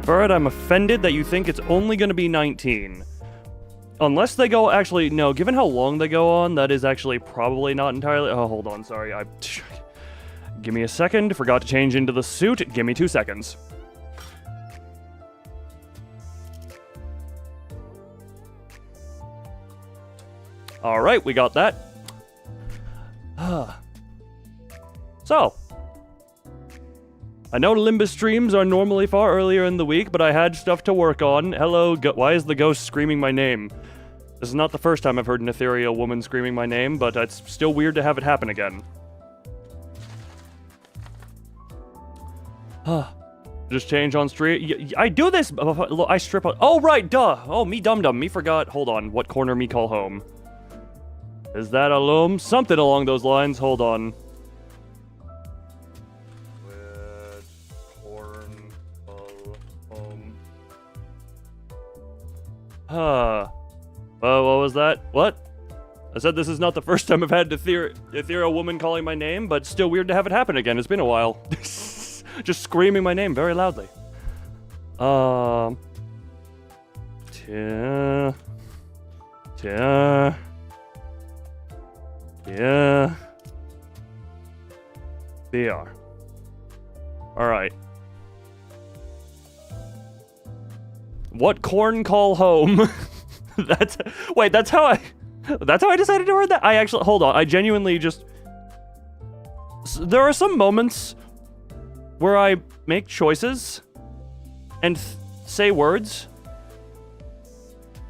Bird, I'm offended that you think it's only going to be 19. Unless they go, actually, no, given how long they go on, that is actually probably not entirely, oh, hold on, sorry, give me a second, forgot to change into the suit, give me 2 seconds. Alright, we got that. So, I know Limbus streams are normally far earlier in the week, but I had stuff to work on. Hello, why is the ghost screaming my name? This is not the first time I've heard an ethereal woman screaming my name, but it's still weird to have it happen again. Just change on stream. I do this. I strip out. Oh, right, duh. Oh, me dum-dum. Me forgot. Hold on. What corner me call home? Is that a loom? Something along those lines. Hold on. Corn call home. What was that? What? I said this is not the first time I've had an ethereal woman calling my name, but still weird to have it happen again. It's been a while. Just screaming my name very loudly. Yeah. They are. Alright. What corn call home? That's how I decided to word that? I actually, hold on, I genuinely just... There are some moments where I make choices and say words,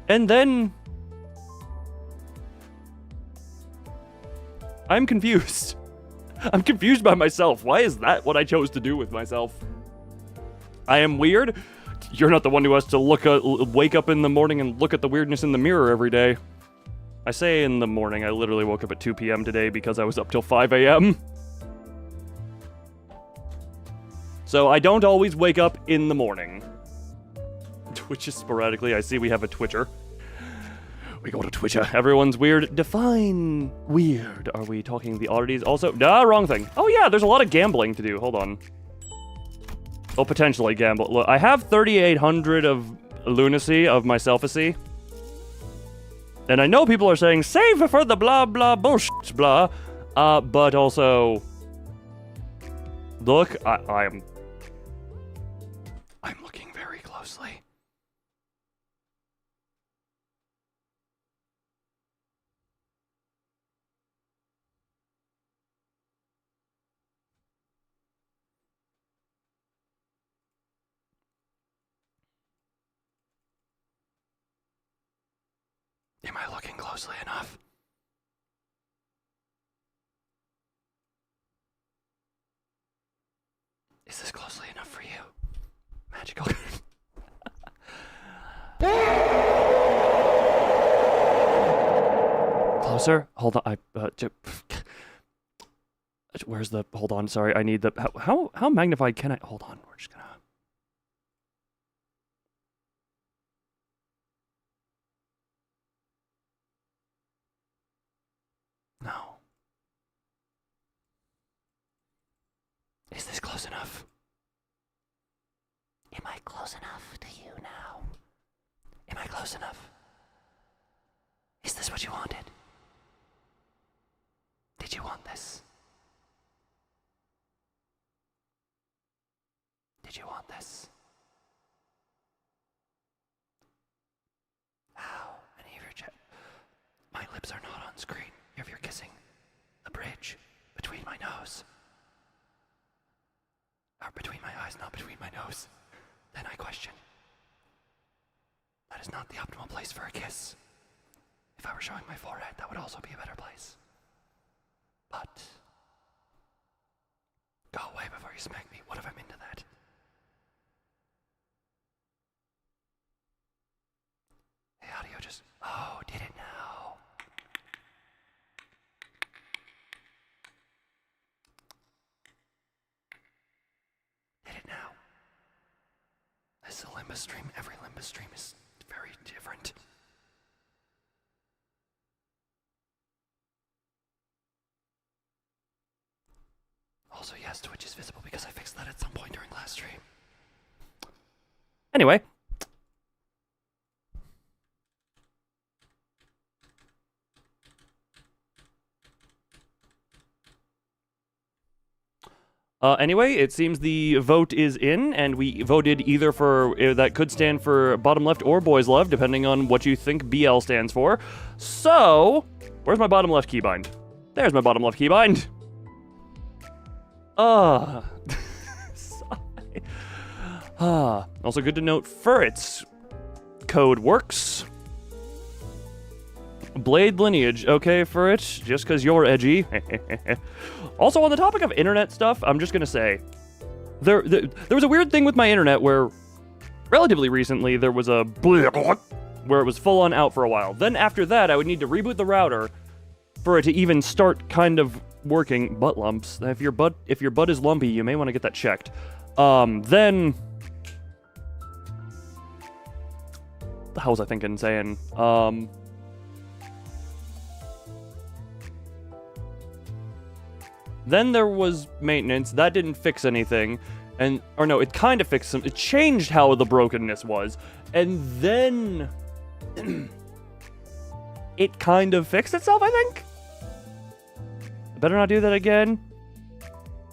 and then I'm confused. I'm confused by myself. Why is that what I chose to do with myself? I am weird? You're not the one who has to wake up in the morning and look at the weirdness in the mirror every day. I say in the morning, I literally woke up at 2 p.m. today because I was up till 5 a.m. So I don't always wake up in the morning. Twitches sporadically. I see we have a Twitcher. We go to Twitcher. Everyone's weird. Define weird. Are we talking the oddities also? Nah, wrong thing. Oh yeah, there's a lot of gambling to do. Hold on. Oh, potentially gamble. Look, I have 3,800 of lunacy, of my self-acy. And I know people are saying, save for the blah blah bullshit blah. But also... Look, I'm looking very closely. Am I looking closely enough? Is this closely enough for you? Magical. Closer? Hold on. Where's the... Hold on, sorry. I need the... How magnified can I... Hold on. We're just gonna... No. Is this close enough? Am I close enough to you now? Am I close enough? Is this what you wanted? Did you want this? Did you want this? Ow, any of your my lips are not on screen. If you're kissing the bridge between my nose. Or between my eyes, not between my nose. Then I question. That is not the optimal place for a kiss. If I were showing my forehead, that would also be a better place. But... Go away before you smack me. What if I'm into that? Hey, audio just... Oh, did it now? Did it now? This is a Limbus stream. Every Limbus stream is very different. Also, yes, Twitch is visible because I fixed that at some point during last stream. Anyway. Anyway, it seems the vote is in, and we voted either for, that could stand for bottom left or boys love, depending on what you think BL stands for. So, where's my bottom left keybind? There's my bottom left keybind. Also good to note, Furret's code works. Blade lineage, okay, Furret, just because you're edgy. Also, on the topic of internet stuff, I'm just gonna say, there was a weird thing with my internet where, relatively recently, there was a where it was full on out for a while. Then after that, I would need to reboot the router for it to even start kind of working. Butt lumps. If your butt is lumpy, you may want to get that checked. Then, the hell was I thinking, saying? Then there was maintenance. That didn't fix anything. Or no, it kind of fixed some. It changed how the brokenness was. And then it kind of fixed itself, I think. I better not do that again.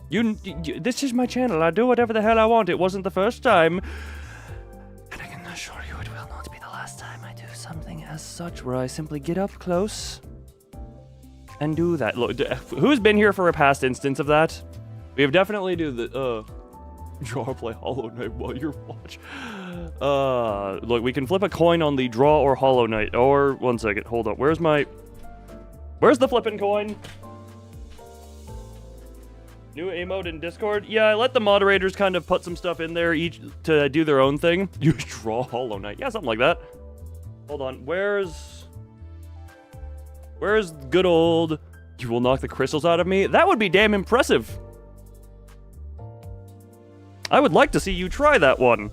This is my channel. I do whatever the hell I want. It wasn't the first time. And I can assure you it will not be the last time I do something as such, where I simply get up close and do that. Look, who's been here for a past instance of that? We have definitely do the, draw or play Hollow Knight while you're watching. Look, we can flip a coin on the draw or Hollow Knight. Or, one second, hold up. Where's the flipping coin? New emote in Discord? Yeah, I let the moderators kind of put some stuff in there each to do their own thing. You draw Hollow Knight. Yeah, something like that. Hold on, where's good old, you will knock the crystals out of me? That would be damn impressive. I would like to see you try that one.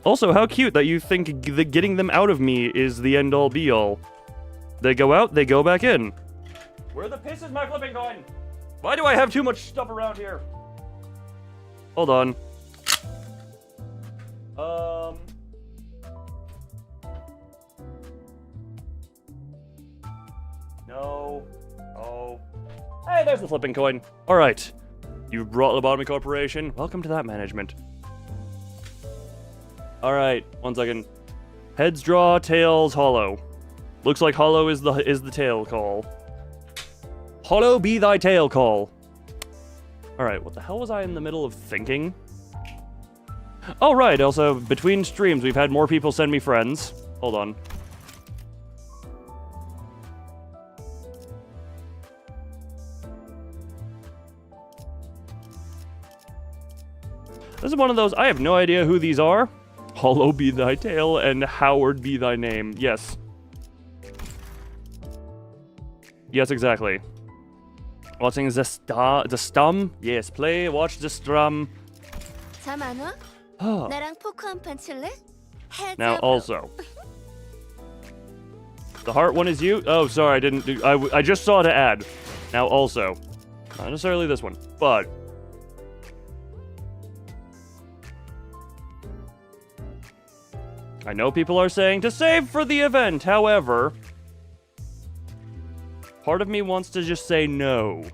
Also, how cute that you think getting them out of me is the end-all be-all. They go out, they go back in. Where the piss is my flipping coin? Why do I have too much stuff around here? Hold on. No. Oh. Hey, there's the flipping coin. Alright. You've brought Lobotomy Corporation. Welcome to that management. Alright, one second. Heads draw, tails hollow. Looks like hollow is the tail call. Hollow be thy tail call. Alright, what the hell was I in the middle of thinking? Oh, right, also, between streams, we've had more people send me friends. Hold on. This is one of those, I have no idea who these are. Hollow be thy tail and Howard be thy name. Yes. Yes, exactly. Watching the stum? Yes, play, watch the strum. Oh. Now also. The heart one is you? Oh, sorry, I didn't do, I just saw to add. Now also. Not necessarily this one, but I know people are saying to save for the event, however, part of me wants to just say no.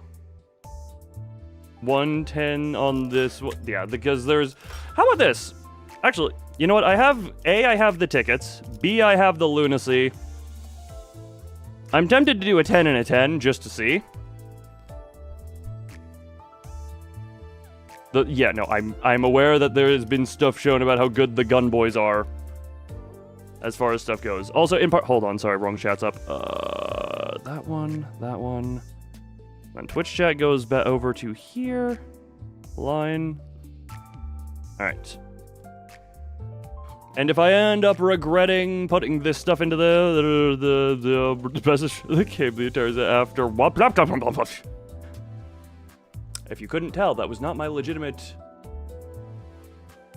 110 on this, yeah, because there's, how about this? Actually, you know what, I have the tickets, B, I have the lunacy. I'm tempted to do a 10 and a 10, just to see. Yeah, no, I'm aware that there has been stuff shown about how good the gun boys are. As far as stuff goes. Also, in part... Hold on, sorry, wrong chat's up. That one. Then Twitch chat goes back over to here. Line. Alright. And if I end up regretting putting this stuff into the message, the cable turns after... If you couldn't tell, that was not my legitimate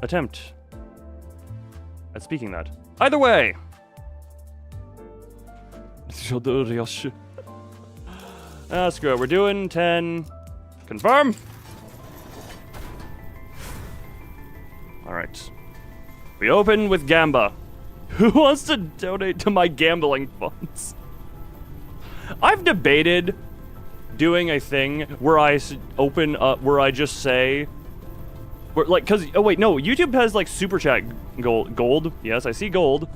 attempt at speaking that. Either way. Screw it. We're doing 10. Confirm. We open with Gamba. Who wants to donate to my gambling funds? I've debated doing a thing where I open up, where I just say, like, cause, oh wait, no, YouTube has like super chat gold. Yes, I see gold.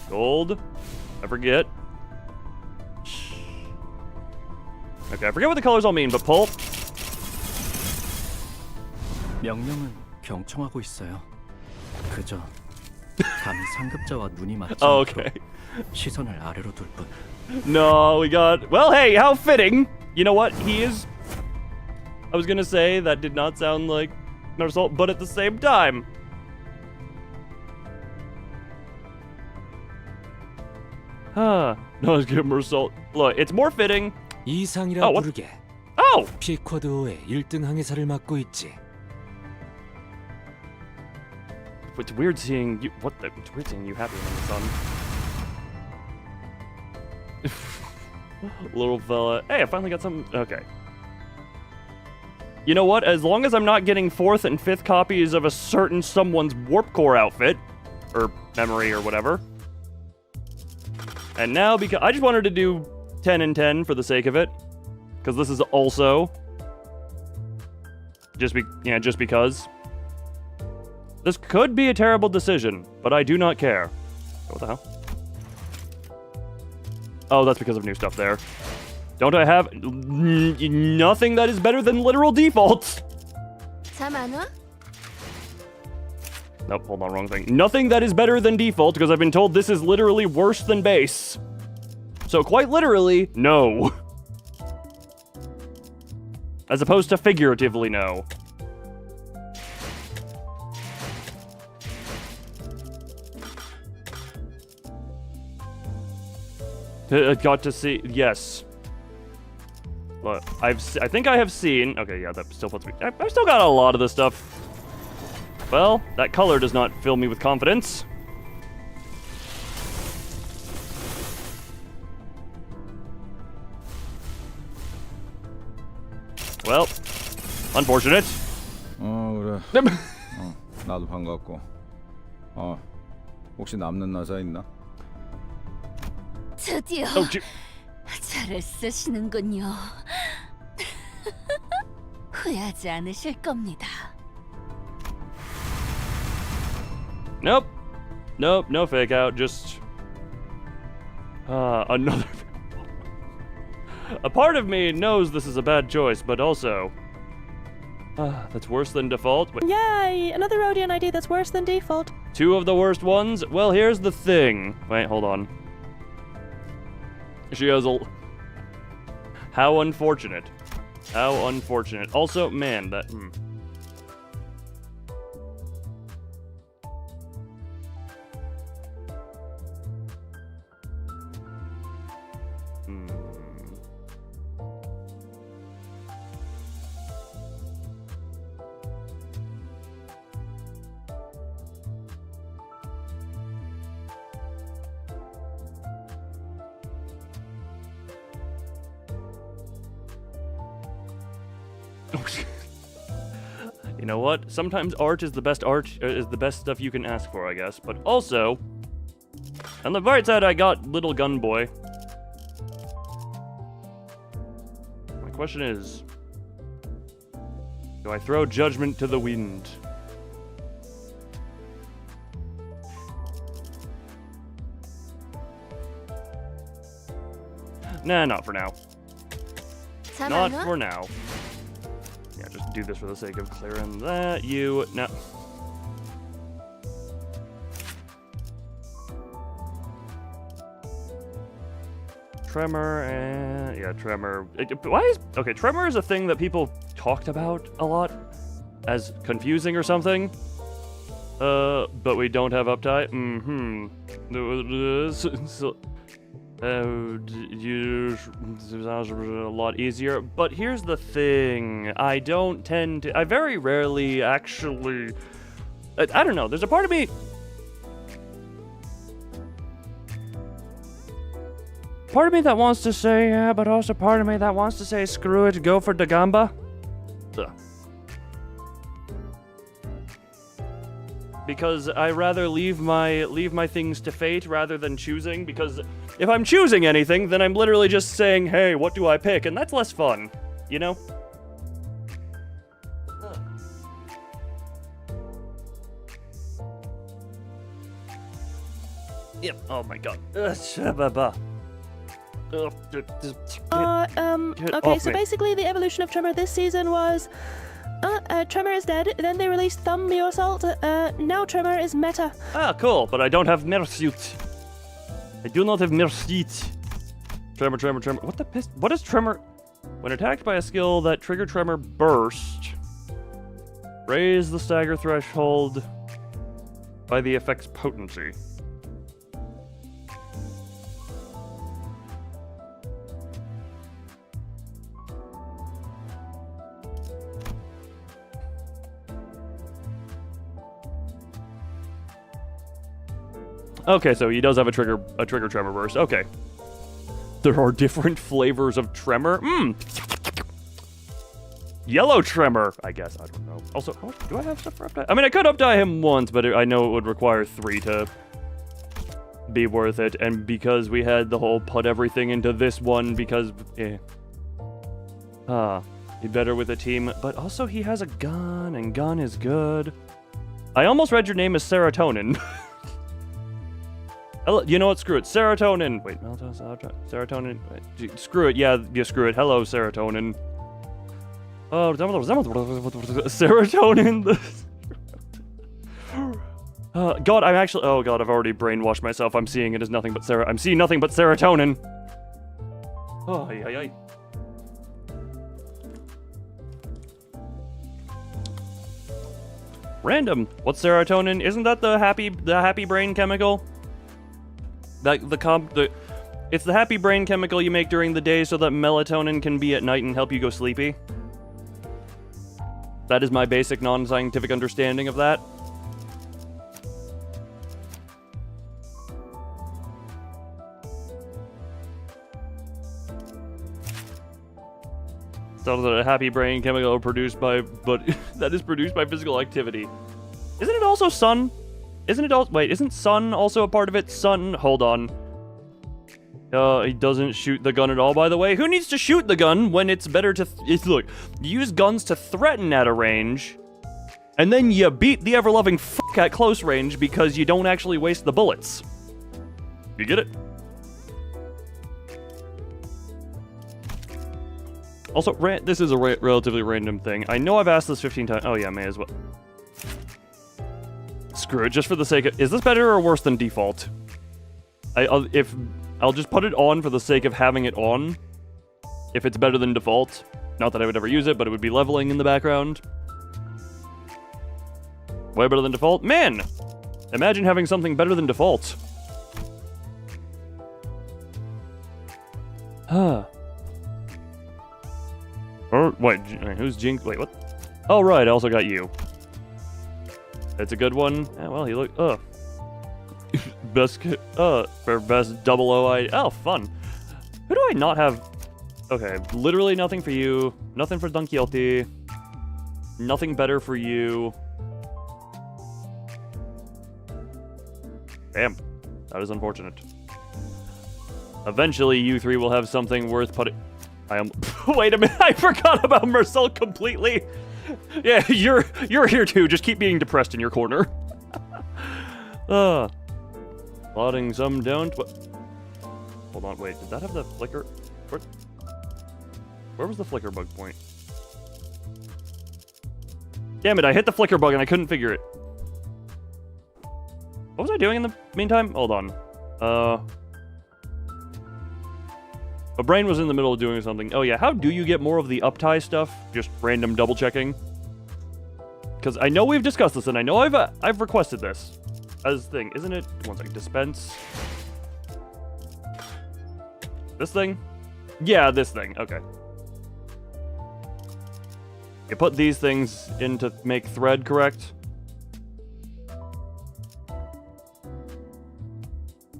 Gold. I forget. Okay, I forget what the colors all mean, but pull. 명령은 경청하고 있어요. 그저 감히 상급자와 눈이 맞지 Oh, 않도록 okay. 시선을 아래로 둘 뿐. No, we got... Well, hey, how fitting. You know what? He is... I was gonna say that did not sound like an assault, but at the same time... No, let's give him an assault. Look, it's more fitting. 이상이라 what? 부르게. Oh! 피쿼드호의 1등 항해사를 맡고 있지. It's weird seeing you... What the... It's weird seeing you happy in the sun. Little fella. Hey, I finally got some... Okay. You know what? As long as I'm not getting 4th and 5th copies of a certain someone's Warp Core outfit, or memory or whatever. And now, because I just wanted to do 10 and 10 for the sake of it. Because this is also... just because. This could be a terrible decision, but I do not care. What the hell? Oh, that's because of new stuff there. Don't I have nothing that is better than literal defaults? Nope, hold on, wrong thing. Nothing that is better than default, because I've been told this is literally worse than base. So quite literally, no. As opposed to figuratively no. I got to see, yes. Look, I think I have seen, okay, yeah, that still puts me, I've still got a lot of this stuff. Well, that color does not fill me with confidence. Well, unfortunate. 그래. 나도 반갑고. 혹시 남는 나사 있나? 드디어 잘을 쓰시는군요. 후회하지 않으실 겁니다. Nope. Nope, no fake out, just... another... A part of me knows this is a bad choice, but also... that's worse than default. Wait. Yay! Another Rodian ID that's worse than default. 2 of the worst ones? Well, here's the thing. Wait, hold on. She has a... How unfortunate. How unfortunate. Also, man, that... You know what? Sometimes art is the best stuff you can ask for, I guess. But also, on the right side, I got Little Gun Boy. My question is, do I throw judgment to the wind? Nah, not for now. Not for now. Yeah, just do this for the sake of clearing that. No. Tremor and... Yeah, Tremor. Okay, Tremor is a thing that people talked about a lot as confusing or something. But we don't have uptime. A lot easier, but here's the thing. I very rarely actually... I don't know, there's a part of me... Part of me that wants to say yeah, but also part of me that wants to say screw it, go for Dagamba. Ugh. because I rather leave my things to fate rather than choosing, because if I'm choosing anything, then I'm literally just saying, hey, what do I pick? And that's less fun, you know? Yep. Oh my god. Okay, off so me. basically the evolution of Tremor this season was Tremor is dead, then they released Thumb Assault, now Tremor is meta. Ah, cool, but I don't have Mersuit. I do not have Mersuit. Tremor. What the piss? What is Tremor? When attacked by a skill that trigger Tremor burst, raise the stagger threshold by the effect's potency. Okay, so he does have a trigger tremor burst. Okay. There are different flavors of tremor. Yellow tremor, I guess. I don't know. Also, how much do I have stuff for updie? I mean, I could updie him once, but I know it would require 3 to be worth it. And because we had the whole put everything into this one, because he better with a team. But also, he has a gun, and gun is good. I almost read your name as Serotonin. You know what? Screw it. Serotonin. Wait, serotonin. Wait, screw it. Yeah, screw it. Hello, serotonin. Oh, serotonin. God, I'm actually. Oh God, I've already brainwashed myself. I'm seeing it as nothing but I'm seeing nothing but serotonin. Oh, ay. Random. What's serotonin? Isn't that the happy brain chemical? It's the happy brain chemical you make during the day so that melatonin can be at night and help you go sleepy. That is my basic non-scientific understanding of that. So that a happy brain chemical produced by, that is produced by physical activity. Isn't it also sun? Isn't sun also a part of it? Sun, hold on. He doesn't shoot the gun at all, by the way. Who needs to shoot the gun when it's better to... look, you use guns to threaten at a range, and then you beat the ever-loving fuck at close range because you don't actually waste the bullets. You get it? Also, this is a relatively random thing. I know I've asked this 15 times. Oh yeah, may as well. Screw it, just for the sake of... Is this better or worse than default? I'll just put it on for the sake of having it on. If it's better than default. Not that I would ever use it, but it would be leveling in the background. Way better than default? Man! Imagine having something better than default. Huh. Wait, who's Jink? Wait, what? Oh, right, I also got you. It's a good one. Yeah, well, he looked. For best double OI. Oh, fun. Who do I not have? Okay, literally nothing for you. Nothing for Don Quixote. Nothing better for you. Damn, that is unfortunate. Eventually, you three will have something worth putting. Wait a minute, I forgot about Marcel completely. Yeah, you're here too. Just keep being depressed in your corner. Plotting some down. Hold on, wait. Did that have the flicker? Where was the flicker bug point? Damn it! I hit the flicker bug and I couldn't figure it. What was I doing in the meantime? Hold on. My brain was in the middle of doing something. Oh yeah, how do you get more of the uptie stuff? Just random double checking. Because I know we've discussed this, and I know I've requested this as thing, isn't it? One second, dispense. This thing? Yeah, this thing. Okay. You put these things in to make thread, correct?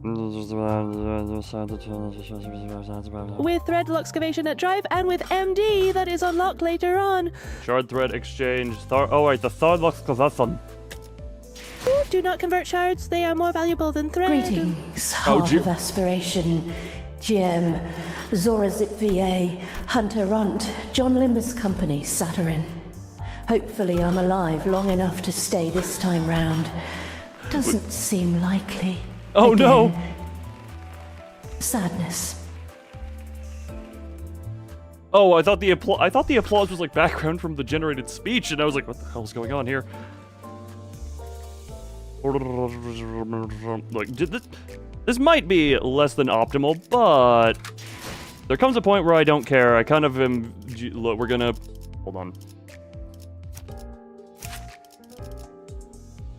With thread excavation at drive and with MD that is unlocked later on. Shard thread exchange. Oh wait, the third excavation. Do not convert shards. They are more valuable than thread. Greetings, Oh, Heart of Aspiration, GM, Zorazip VA, Hunter Runt, John Limbus Company, Saturn. Hopefully I'm alive long enough to stay this time round. Doesn't seem likely. Oh, no. Again. Sadness. Oh, I thought the applause was like background from the generated speech, and I was like, what the hell's going on here? Like, this might be less than optimal, but there comes a point where I don't care. I kind of am. Look, we're gonna hold on.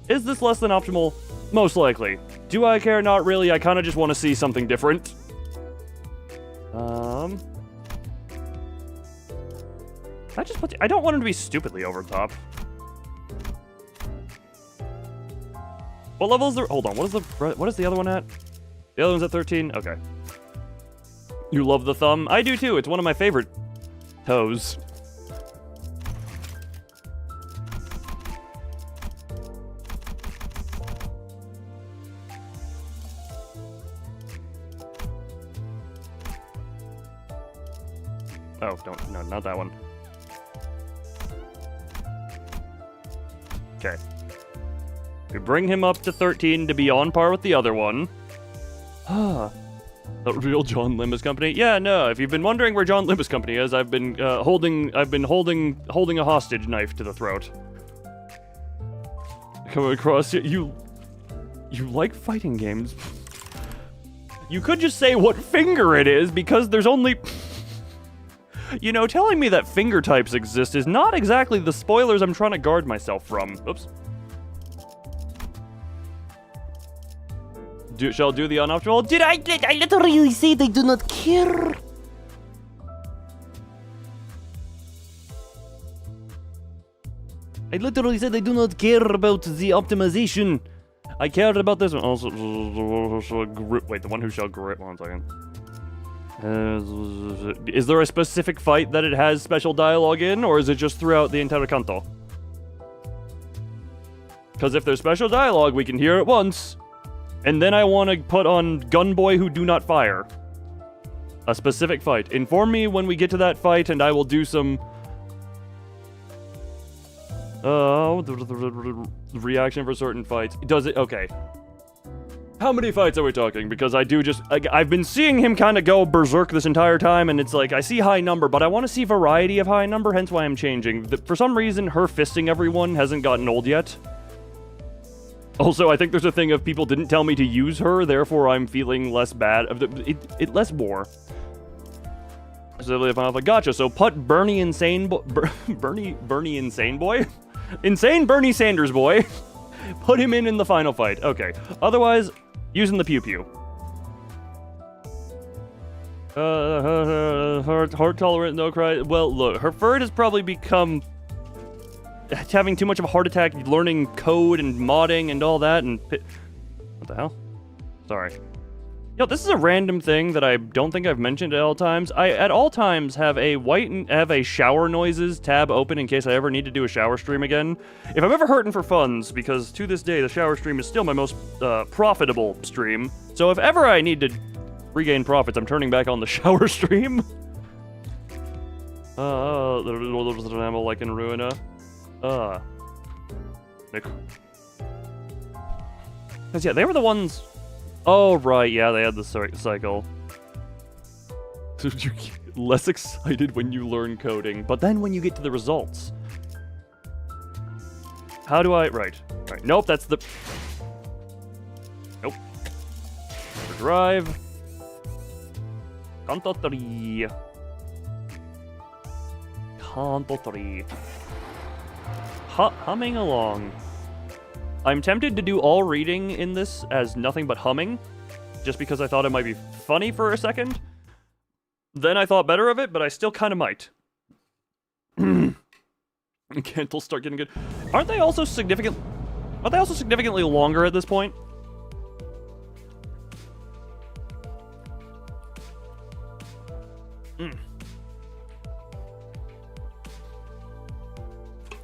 Is this less than optimal? Most likely. Do I care? Not really. I kind of just want to see something different. I don't want him to be stupidly over the top. What level is there? Hold on. What is the other one at? The other one's at 13. Okay. You love the thumb? I do too. It's one of my favorite toes. Oh, no, not that one. Okay. We bring him up to 13 to be on par with the other one. Ah. The real John Limbus Company? Yeah, no, if you've been wondering where John Limbus Company is, I've been holding a hostage knife to the throat. Coming across you like fighting games. You could just say what finger it is, because there's only... You know, telling me that finger types exist is not exactly the spoilers I'm trying to guard myself from. Oops. Shall do the unoptimal? Did I literally say they do not care? I literally said I do not care about the optimization. I cared about this one. Also, wait, the one who shall grip. 1 second. Is there a specific fight that it has special dialogue in, or is it just throughout the entire Canto? Because if there's special dialogue, we can hear it once. And then I want to put on Gunboy Who Do Not Fire. A specific fight. Inform me when we get to that fight, and I will do some... reaction for certain fights. Does it? Okay. How many fights are we talking? Because I do just... I've been seeing him kind of go berserk this entire time, and it's like, I see high number, but I want to see variety of high number, hence why I'm changing. For some reason, her fisting everyone hasn't gotten old yet. Also, I think there's a thing of people didn't tell me to use her, therefore I'm feeling less bad. Less more. So if I'm like, gotcha, so put Bernie Insane Bernie Insane Boy? Insane Bernie Sanders Boy. Put him in the final fight. Okay. Otherwise, using the Pew Pew. Heart tolerant, no cry. Well, look, her FERD has probably become... having too much of a heart attack, learning code and modding and all that, and... What the hell? Sorry. Yo, this is a random thing that I don't think I've mentioned at all times. I, at all times, have a shower noises tab open in case I ever need to do a shower stream again. If I'm ever hurting for funds, because to this day, the shower stream is still my most profitable stream. So if ever I need to regain profits, I'm turning back on the shower stream. There's an animal like in Ruina. Nick. Because, yeah, they were the ones... Oh, right, yeah, they had the cycle. So you get less excited when you learn coding, but then when you get to the results... How do I... Right. Nope, that's the... Nope. Drive. Canto 3. Canto 3. Humming along. I'm tempted to do all reading in this as nothing but humming, just because I thought it might be funny for a second. Then I thought better of it, but I still kind of might. Cant'll start getting good. Aren't they also significantly longer at this point?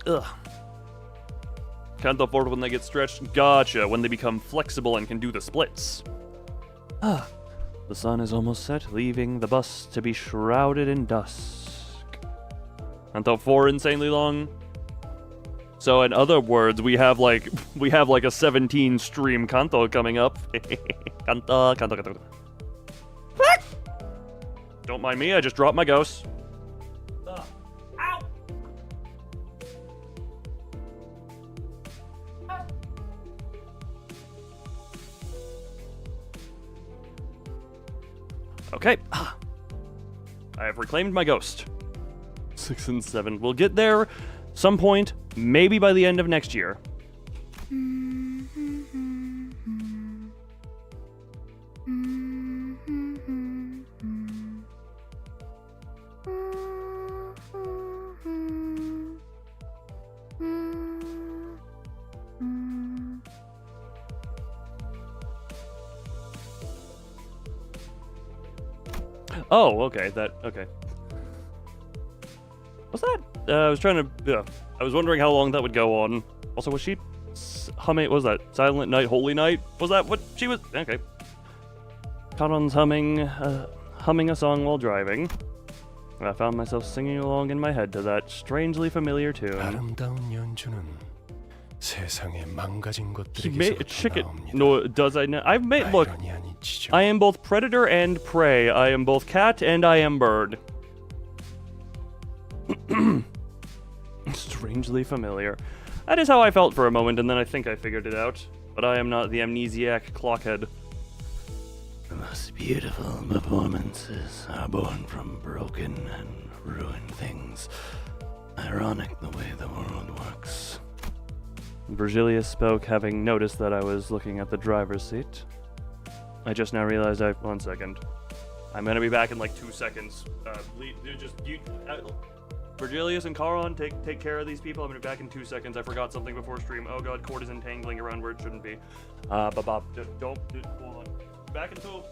Ugh. Canto forward when they get stretched. Gotcha, when they become flexible and can do the splits. Ah, the sun is almost set, leaving the bus to be shrouded in dusk. Canto 4 insanely long. So in other words, we have like a 17 stream Canto coming up. Canto. Don't mind me, I just dropped my ghost. Ow! Okay. I have reclaimed my ghost. 6 and 7. We'll get there some point, maybe by the end of next year. Oh, okay, okay. What's that? I was trying to, I was wondering how long that would go on. Also, was she humming, what was that? Silent Night, Holy Night? Was that what she was? Okay. Karon's humming a song while driving. I found myself singing along in my head to that strangely familiar tune. 아름다운 연주는 세상의 망가진 He 것들에게서 made chicken. 나옵니다. No, does I know? I've made, look, 아이러니 아니지죠. I am both predator and prey. I am both cat and I am bird. Strangely familiar. That is how I felt for a moment, and then I think I figured it out. But I am not the amnesiac clockhead. The most beautiful performances are born from broken and ruined things. Ironic the way the world works. Virgilius spoke, having noticed that I was looking at the driver's seat. I just now realized one second. I'm gonna be back in like 2 seconds. Virgilius and Charon, take care of these people. I'm gonna be back in 2 seconds. I forgot something before stream. Oh god, cord is entangling around where it shouldn't be. Hold on. Back in 2.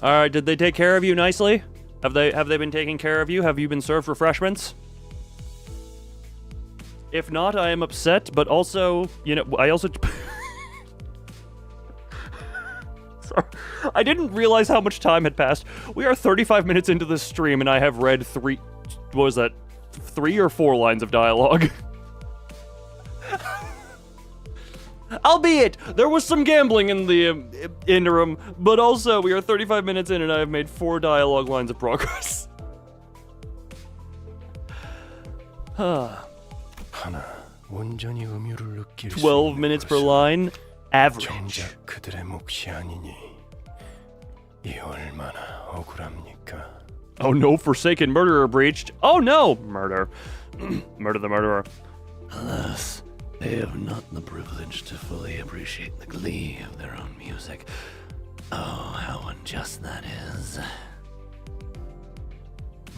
All right, did they take care of you nicely? Have they been taking care of you? Have you been served refreshments? If not, I am upset, but also, you know, I also Sorry. I didn't realize how much time had passed. We are 35 minutes into this stream and I have read 3 or 4 lines of dialogue. Albeit, there was some gambling in the interim, but also we are 35 minutes in and I have made 4 dialogue lines of progress. 12 minutes per line, average. 정작 그들의 몫이 아니니 이 얼마나 억울합니까? Oh no, Forsaken Murderer breached. Oh no! Murder. Murder the murderer. Alas, they have not the privilege to fully appreciate the glee of their own music. Oh, how unjust that is.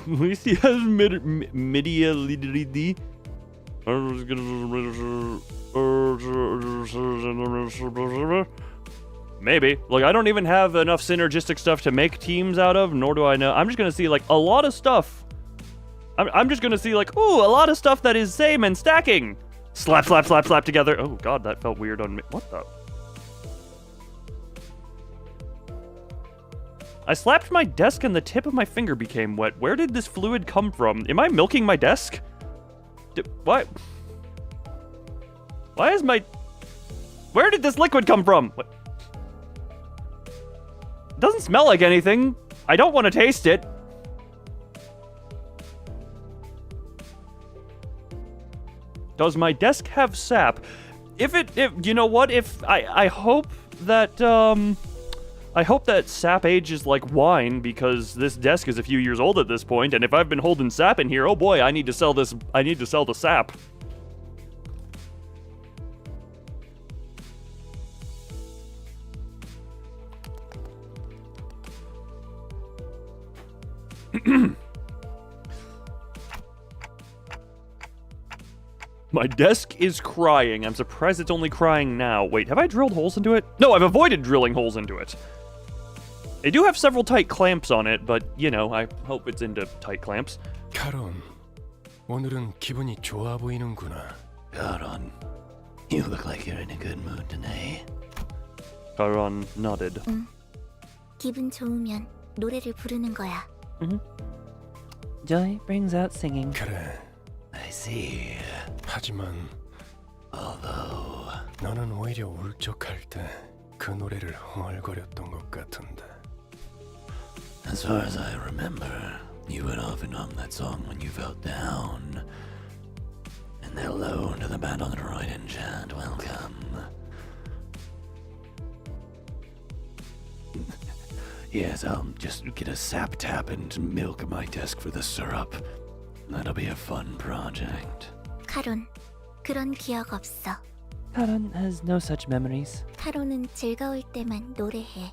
At least he has MIDI. Maybe. Look, I don't even have enough synergistic stuff to make teams out of, nor do I know. I'm just gonna see, like, a lot of stuff. I'm just gonna see, like, ooh, a lot of stuff that is same and stacking. Slap, slap, slap, slap together. Oh, God, that felt weird on me. What the? I slapped my desk and the tip of my finger became wet. Where did this fluid come from? Am I milking my desk? What? Why is my... Where did this liquid come from? What? It doesn't smell like anything. I don't want to taste it. Does my desk have sap? If you know what? If I hope that I hope that sap ages like wine, because this desk is a few years old at this point, and if I've been holding sap in here, oh boy, I need to sell this. I need to sell the sap. My desk is crying. I'm surprised it's only crying now. Wait, have I drilled holes into it? No, I've avoided drilling holes into it. I do have several tight clamps on it, but, you know, I hope it's into tight clamps. 카론, 오늘은 기분이 좋아 보이는구나. Caron, you look like you're in a good mood today. Caron nodded. 기분 좋으면 노래를 부르는 거야. Joy brings out singing. 그래. I see. 하지만 Although, 너는 오히려 울적할 때 그 노래를 흥얼거렸던 것 같은데. as far as I remember, you would often hum that song when you felt down. And hello to the band on the right in chat. Welcome. Yes, I'll just get a sap tap and milk my desk for the syrup. That'll be a fun project. 카론, 그런 기억 없어. Caron has no such memories. 카론은 즐거울 때만 노래해.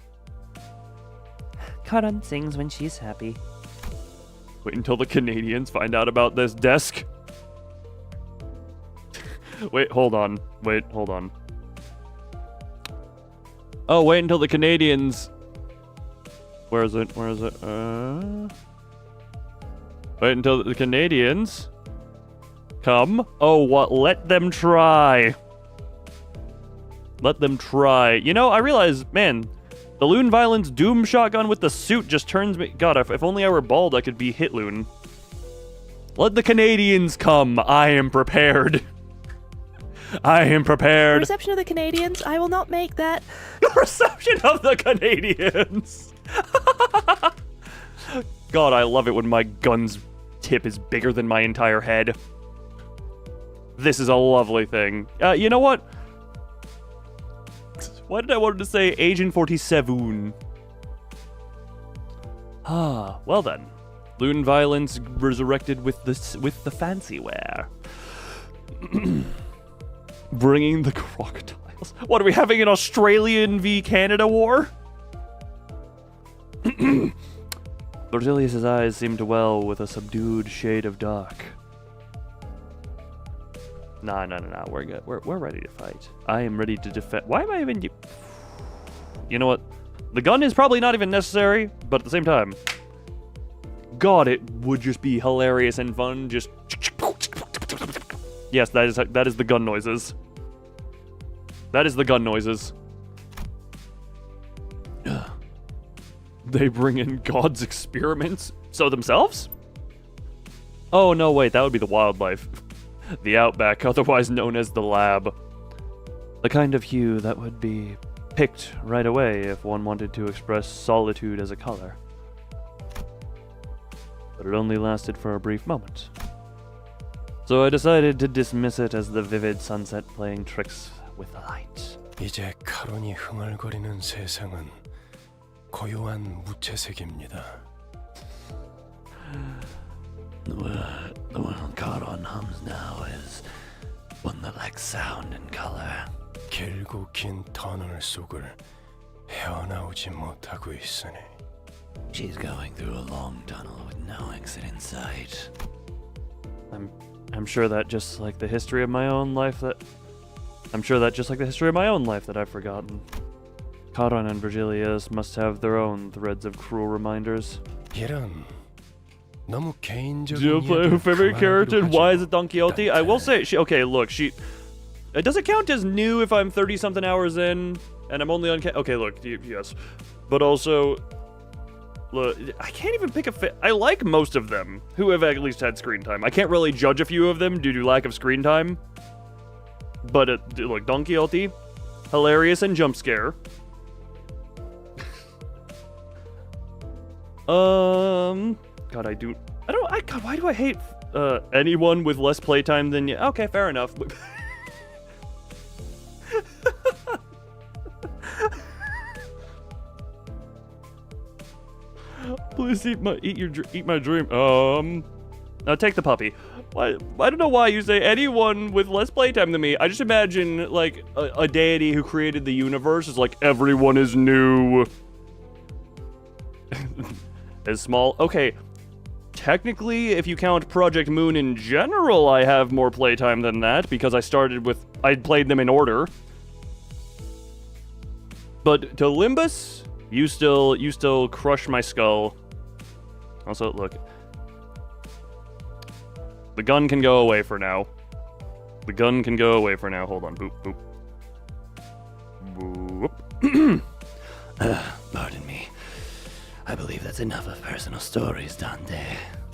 Caron sings when she's happy. Wait until the Canadians find out about this desk. Wait, hold on. Wait, hold on. Oh, wait until the Canadians... Where is it? Where is it? Wait until the Canadians come. Oh, what? Let them try. Let them try. You know, I realize, man, the Loon Violence Doom shotgun with the suit just turns me... God, if only I were bald, I could be Hitloon. Let the Canadians come. I am prepared. I am prepared. Reception of the Canadians. I will not make that. Reception of the Canadians. God, I love it when my gun's tip is bigger than my entire head. This is a lovely thing. You know what? Why did I want to say Agent 47? Ah, well then. Loon Violence resurrected with the fancy wear. Bringing the crocodiles. What, are we having an Australian v Canada war? Bertilius' eyes seem to well with a subdued shade of dark. Nah, we're good. We're ready to fight. I am ready to defend. Why am I even... You know what? The gun is probably not even necessary, but at the same time... God, it would just be hilarious and fun, just... Yes, that is the gun noises. That is the gun noises. They bring in God's experiments? So themselves? Oh, no, wait, that would be the wildlife. The outback, otherwise known as the lab. The kind of hue that would be picked right away if one wanted to express solitude as a color. But it only lasted for a brief moment. So I decided to dismiss it as the vivid sunset playing tricks with the light. 이제 카론이 흥얼거리는 세상은 고요한 무채색입니다. The world Caron hums now is one that lacks sound and color. 길고 긴 터널 속을 헤어나오지 못하고 있으니. She's going through a long tunnel with no exit in sight. I'm sure that just like the history of my own life that... I'm sure that just like the history of my own life that I've forgotten. Caron and Virgilius must have their own threads of cruel reminders. 이런 너무 개인적인 Do you play her favorite character and why is it Don Quixote? I will say, okay, look, it doesn't count as new if I'm 30-something hours in, and I'm only on... Okay, look, yes. But also, look, I can't even pick a I like most of them who have at least had screen time. I can't really judge a few of them due to lack of screen time. But, look, Don Quixote, hilarious and jump scare. God, God, why do I hate anyone with less playtime than you? Okay, fair enough. Please eat my dream. Take the puppy. I don't know why you say anyone with less playtime than me. I just imagine like a deity who created the universe is like everyone is new. As small. Okay, technically, if you count Project Moon in general, I have more playtime than that because I played them in order. But to Limbus, you still crush my skull. Also, look. The gun can go away for now. The gun can go away for now. Hold on. Boop, boop. Boop. Pardon me. I believe that's enough of personal stories, Dante.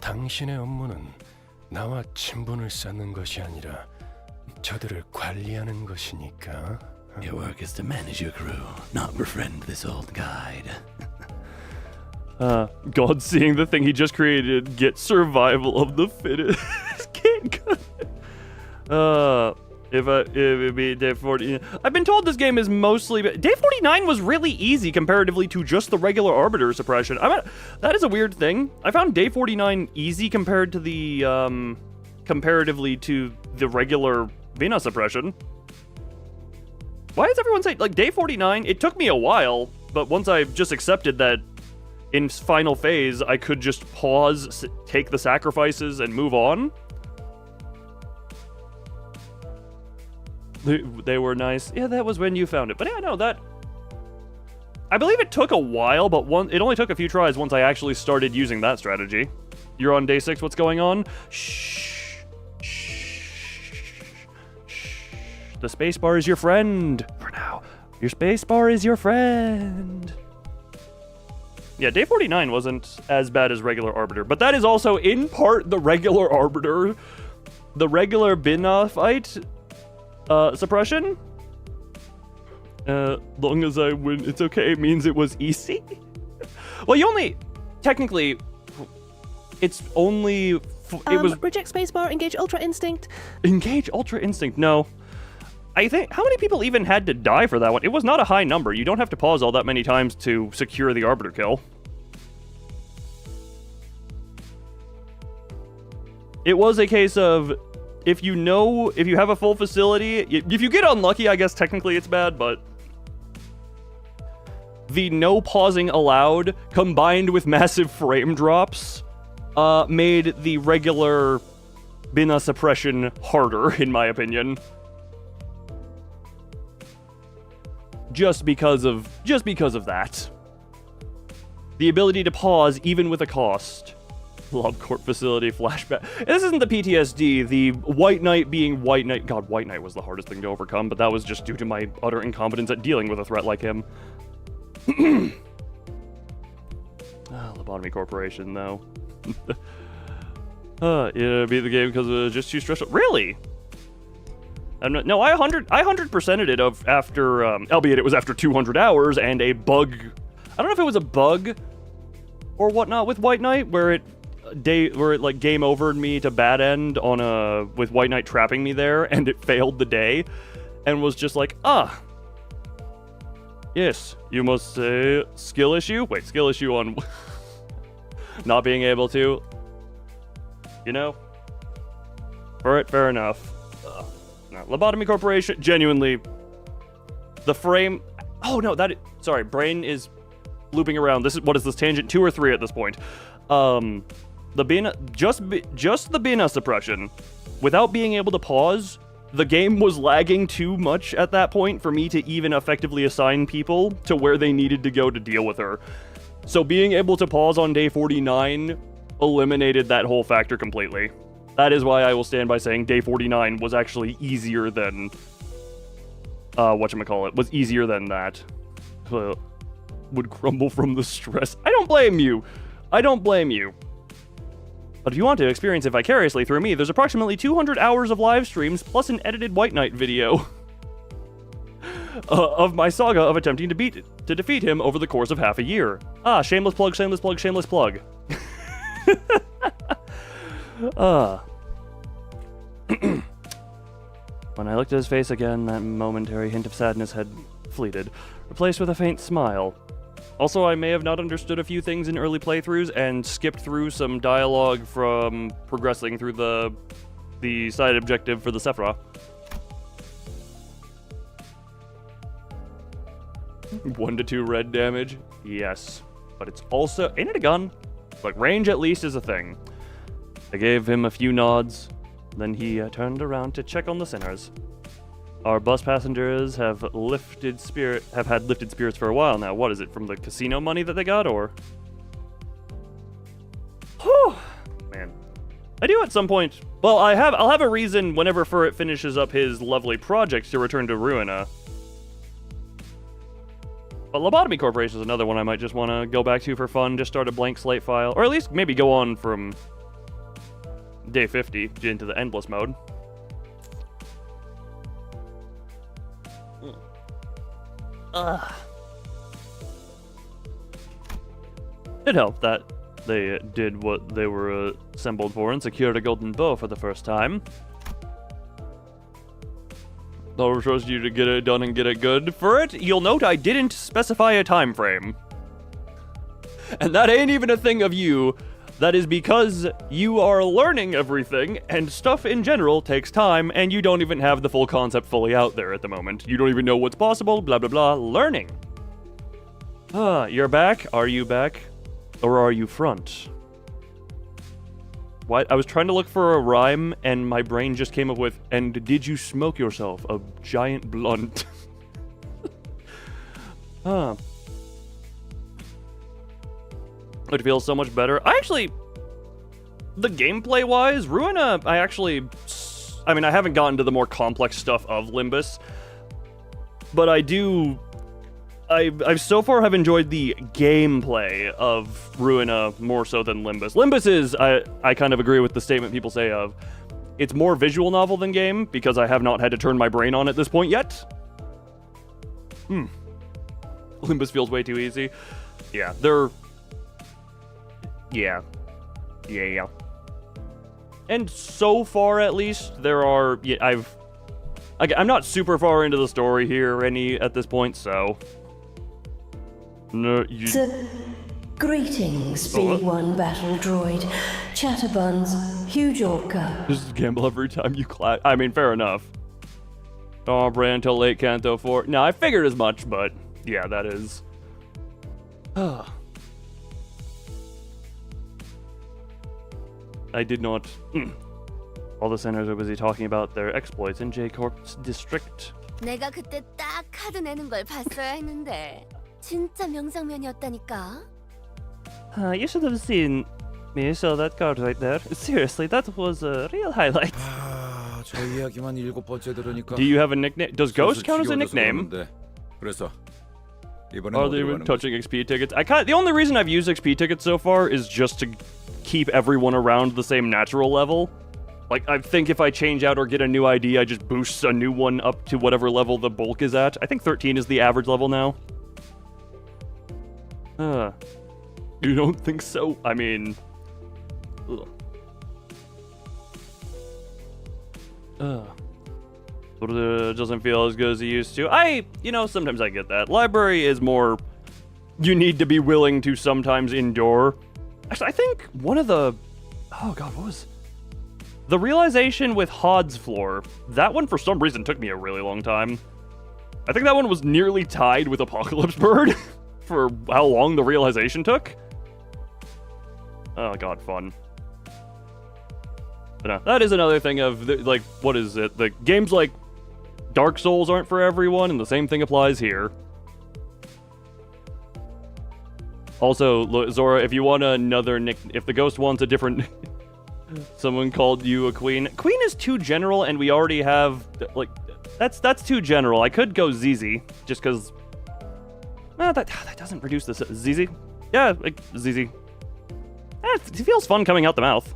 당신의 업무는 나와 친분을 쌓는 것이 아니라 저들을 관리하는 것이니까. Your work is to manage your crew, not befriend this old guide. God seeing the thing he just created, get survival of the fittest. Can't if it be day 40. I've been told this game is mostly. Day 49 was really easy comparatively to just the regular Arbiter suppression. That is a weird thing. I found Day 49 easy compared to the comparatively to the regular Vena suppression. Why is everyone saying like Day 49? It took me a while, but once I just accepted that in final phase I could just pause, take the sacrifices, and move on. They were nice. Yeah, that was when you found it. But yeah, no, that... I believe it took a while, but it only took a few tries once I actually started using that strategy. You're on day 6, what's going on? Shh. Shh. Shh. The spacebar is your friend. For now. Your spacebar is your friend. Yeah, day 49 wasn't as bad as regular Arbiter, but that is also in part the regular Arbiter. The regular Bina fight... suppression? Long as I win, it's okay. It means it was easy. Well, you only... Technically, it's only... It was... Reject spacebar, engage Ultra Instinct. Engage Ultra Instinct, no. I think... How many people even had to die for that one? It was not a high number. You don't have to pause all that many times to secure the Arbiter kill. It was a case of... If you have a full facility, if you get unlucky, I guess technically it's bad, but the no pausing allowed combined with massive frame drops made the regular Bina suppression harder, in my opinion. Just because of that. The ability to pause even with a cost. Lob Court facility flashback. This isn't the PTSD, the White Knight being White Knight. God, White Knight was the hardest thing to overcome, but that was just due to my utter incompetence at dealing with a threat like him. Lobotomy Corporation, though. Yeah, beat the game because it was just too stressful. Really? No, I 100%ed it after, albeit it was after 200 hours and a bug. I don't know if it was a bug or whatnot with White Knight, where it like game overed me to bad end on with White Knight trapping me there, and it failed the day, and was just like, yes, you must say skill issue. Wait, skill issue on not being able to. You know, fair enough. No, Lobotomy Corporation, genuinely, the frame. Oh no, sorry, brain is looping around. What is this tangent 2 or 3 at this point? The Bina, just the Bina suppression, without being able to pause, the game was lagging too much at that point for me to even effectively assign people to where they needed to go to deal with her. So being able to pause on day 49 eliminated that whole factor completely. That is why I will stand by saying day 49 was actually easier than was easier than that. Would crumble from the stress. I don't blame you. But if you want to experience it vicariously through me, there's approximately 200 hours of live streams plus an edited White Knight video of my saga of attempting to defeat him over the course of half a year. Shameless plug. When I looked at his face again, that momentary hint of sadness had fleeted, replaced with a faint smile. Also, I may have not understood a few things in early playthroughs and skipped through some dialogue from progressing through the side objective for the Sephiroth. 1 to 2 red damage? Yes. But it's also... Ain't it a gun? Like, range at least is a thing. I gave him a few nods, then he turned around to check on the sinners. Our bus passengers have had lifted spirits for a while now. What is it, from the casino money that they got, or? Whew, man. I do at some point. Well, I'll have a reason whenever Furret finishes up his lovely project to return to Ruina. But Lobotomy Corporation is another one I might just want to go back to for fun. Just start a blank slate file, or at least maybe go on from day 50 into the endless mode. It helped that they did what they were assembled for and secured a golden bow for the first time. I'll trust you to get it done and get it good. For it, you'll note I didn't specify a time frame. And that ain't even a thing of you. That is because you are learning everything, and stuff in general takes time, and you don't even have the full concept fully out there at the moment. You don't even know what's possible, blah blah blah. Learning. You're back? Are you back? Or are you front? What? I was trying to look for a rhyme, and my brain just came up with, and did you smoke yourself a giant blunt? It feels so much better. The gameplay-wise, Ruina, I mean, I haven't gotten to the more complex stuff of Limbus, but I've so far have enjoyed the gameplay of Ruina more so than Limbus. Limbus is, I kind of agree with the statement people say of, it's more visual novel than game, because I have not had to turn my brain on at this point yet. Limbus feels way too easy. Yeah, Yeah. And so far, at least, I'm not super far into the story here at this point, so. No, Greetings, B1 battle droid, Chatterbuns, huge orca. Just gamble every time you clap. I mean, fair enough. Oh, Brand till late Canto 4. No, I figured as much, but yeah, that is. I did not. All the sinners are busy talking about their exploits in J-Corp's district. 내가 그때 딱 카드 내는 걸 봤어야 했는데 진짜 명장면이었다니까. You should have seen me show that card right there. Seriously, that was a real highlight. 저 이야기만 7번째 들으니까. Do you have a nickname? Does Ghost count as a nickname? 그래서 Are they even touching XP tickets? The only reason I've used XP tickets so far is just to keep everyone around the same natural level. Like, I think if I change out or get a new ID, I just boost a new one up to whatever level the bulk is at. I think 13 is the average level now. You don't think so? I mean... But it doesn't feel as good as it used to. Sometimes I get that. Library is more... You need to be willing to sometimes endure. Actually, I think one of the... Oh god, what was... The realization with Hod's Floor. That one, for some reason, took me a really long time. I think that one was nearly tied with Apocalypse Bird for how long the realization took. Oh god, fun. But no, that is another thing of, what is it? The games like Dark Souls aren't for everyone, and the same thing applies here. Also, Zora, if you want another if the ghost wants a different... Someone called you a queen. Queen is too general, and we already have, that's too general. I could go ZZ, just because... that doesn't reduce the... ZZ? Yeah, ZZ. It feels fun coming out the mouth.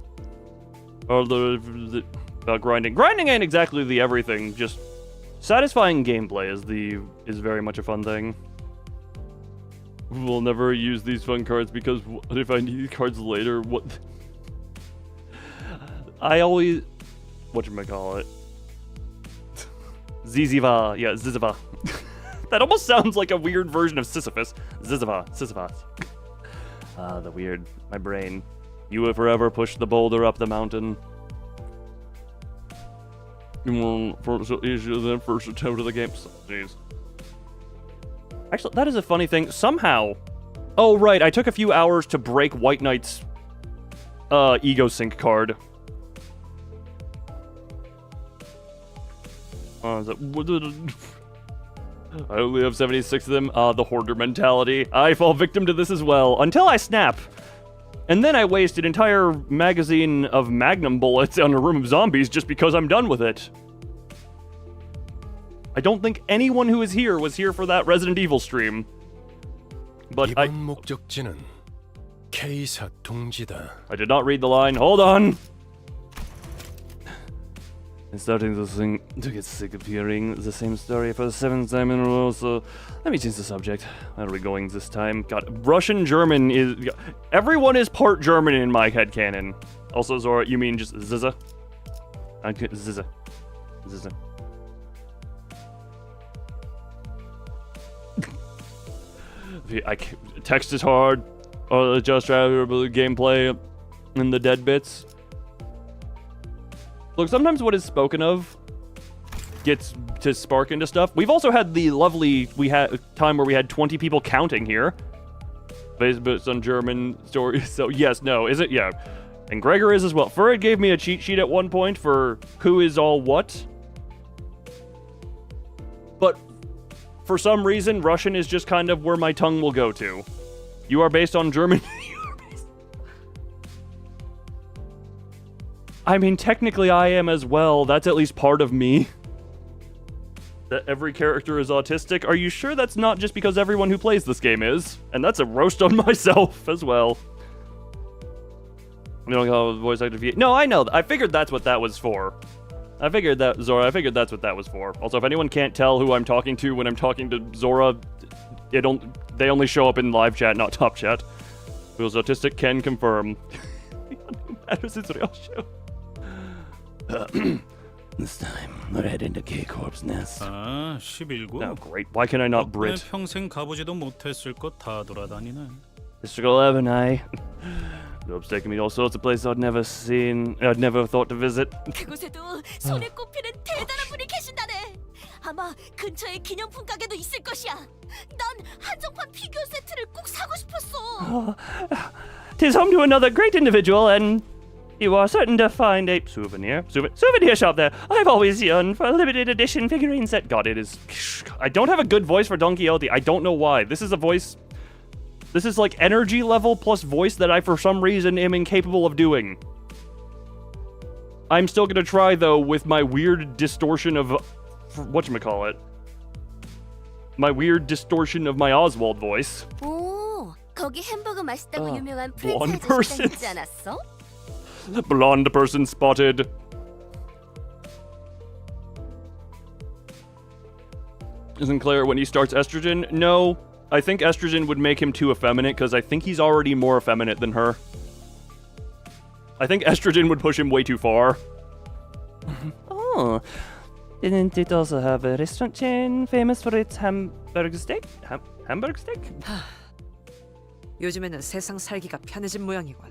Or about grinding. Grinding ain't exactly the everything, just satisfying gameplay is very much a fun thing. We'll never use these fun cards because what if I need cards later? What? I always... Whatchamacallit? Ziziva. Yeah, Ziziva. That almost sounds like a weird version of Sisyphus. Ziziva. Sisyphus. The weird... My brain. You will forever push the boulder up the mountain. So easier than first attempt of the game. Jeez. Actually, that is a funny thing. Somehow... Oh, right. I took a few hours to break White Knight's ego sync card. I only have 76 of them. The hoarder mentality. I fall victim to this as well, until I snap. And then I waste an entire magazine of Magnum bullets on a room of zombies just because I'm done with it. I don't think anyone who is here was here for that Resident Evil stream. But 이번 목적지는 K사 동지다. I did not read the line. Hold on! I'm starting to get sick of hearing the same story for the 7th time in a row, so let me change the subject. Where are we going this time? God, Russian German is... Everyone is part German in my headcanon. Also, Zora, you mean just Ziza? Ziza. Ziza. Text is hard. Just gameplay and the dead bits. Look, sometimes what is spoken of gets to spark into stuff. We've also had the lovely time where we had 20 people counting here. Based on German stories. So yes, no, is it? Yeah. And Gregor is as well. Furred gave me a cheat sheet at one point for who is all what. But for some reason, Russian is just kind of where my tongue will go to. You are based on German. I mean, technically I am as well. That's at least part of me. That every character is autistic. Are you sure that's not just because everyone who plays this game is? And that's a roast on myself as well. You don't call voice actor. No, I know. I figured that's what that was for. I figured that, Zora, I figured that's what that was for. Also, if anyone can't tell who I'm talking to when I'm talking to Zora, they only show up in live chat, not top chat. Who's autistic can confirm. Who matters? It's a real show. This time, we're heading to K-Corp's nest. 아, 11구. Oh, great. Why can I not Brit? 평생 가보지도 못했을 것 다 돌아다니네. District 11, Nope's taking me to all sorts of places I'd never thought to visit. 그곳에도 손에 꼽히는 대단한 분이 계신다네. 아마 근처에 기념품 가게도 있을 것이야. 난 한정판 피규어 세트를 꼭 사고 싶었어. 'Tis home to another great individual, and you are certain to find a souvenir shop there. I've always yearned for a limited edition figurine set. God, it is... I don't have a good voice for Don Quixote. I don't know why. This is a voice... This is like energy level plus voice that I, for some reason, am incapable of doing. I'm still gonna try, though, with my weird distortion of... Whatchamacallit? My weird distortion of my Oswald voice. 오, 거기 햄버거 맛있다고 유명한 blonde 프렌치 아저씨가 person. 있지 않았어? Blonde person spotted. Sinclair, when he starts estrogen? No. I think estrogen would make him too effeminate, because I think he's already more effeminate than her. I think estrogen would push him way too far. Oh, didn't it also have a restaurant chain famous for its hamburger steak? Hamburger steak? 요즘에는 세상 살기가 편해진 모양이군.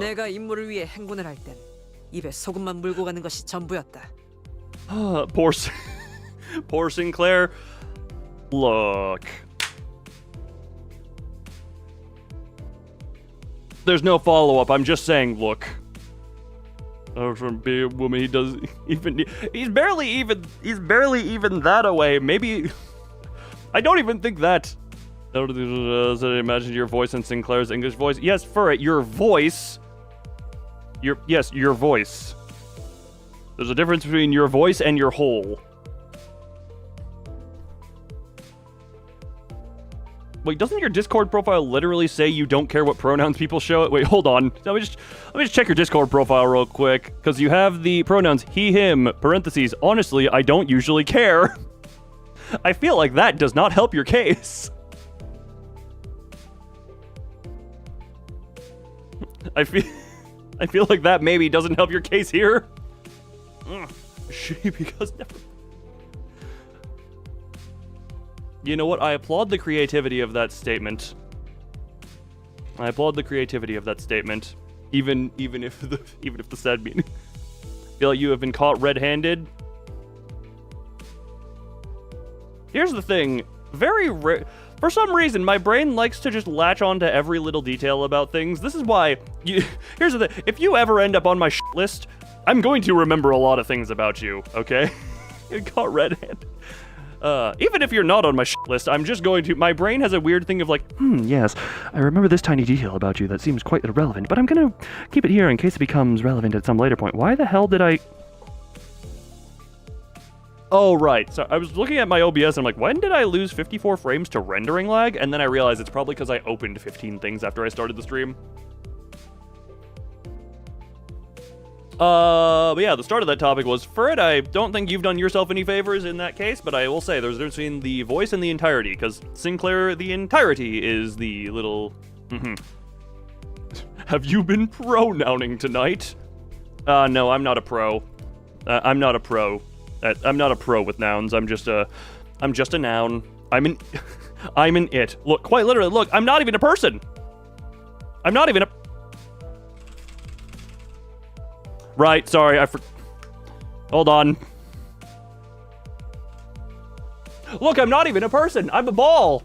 내가 임무를 위해 행군을 할 땐 입에 소금만 물고 가는 것이 전부였다. Poor Sinclair. Look. There's no follow-up. I'm just saying, look. From being a woman, he's barely even that away. Maybe I don't even think that. Imagine your voice in Sinclair's English voice. Yes, Furret, your voice. Your voice. There's a difference between your voice and your whole. Wait, doesn't your Discord profile literally say you don't care what pronouns people show? Wait, hold on. Let me just check your Discord profile real quick, because you have the pronouns he, him, parentheses. Honestly, I don't usually care. I feel like that does not help your case. I feel like that maybe doesn't help your case here. Because never. You know what? I applaud the creativity of that statement. I applaud the creativity of that statement, even if the sad meaning. Feel like you have been caught red-handed. Here's the thing: very rare. For some reason, my brain likes to just latch on to every little detail about things. This is why, here's the thing, if you ever end up on my list, I'm going to remember a lot of things about you, okay? You got red-handed. Even if you're not on my list, I'm just going to, my brain has a weird thing of like, Yes, I remember this tiny detail about you that seems quite irrelevant, but I'm gonna keep it here in case it becomes relevant at some later point. Why the hell did I... oh, right. So I was looking at my OBS and I'm like, when did I lose 54 frames to rendering lag? And then I realized it's probably because I opened 15 things after I started the stream. But yeah, the start of that topic was, Ferd, I don't think you've done yourself any favors in that case, but I will say there's a difference between the voice and the entirety, because Sinclair, the entirety is the little... Have you been pronouncing tonight? No, I'm not a pro. I'm not a pro. I'm not a pro with nouns. I'm just a noun. I'm an it. Look, quite literally, look, I'm not even a person. I'm not even a... Right, sorry, hold on. Look, I'm not even a person. I'm a ball.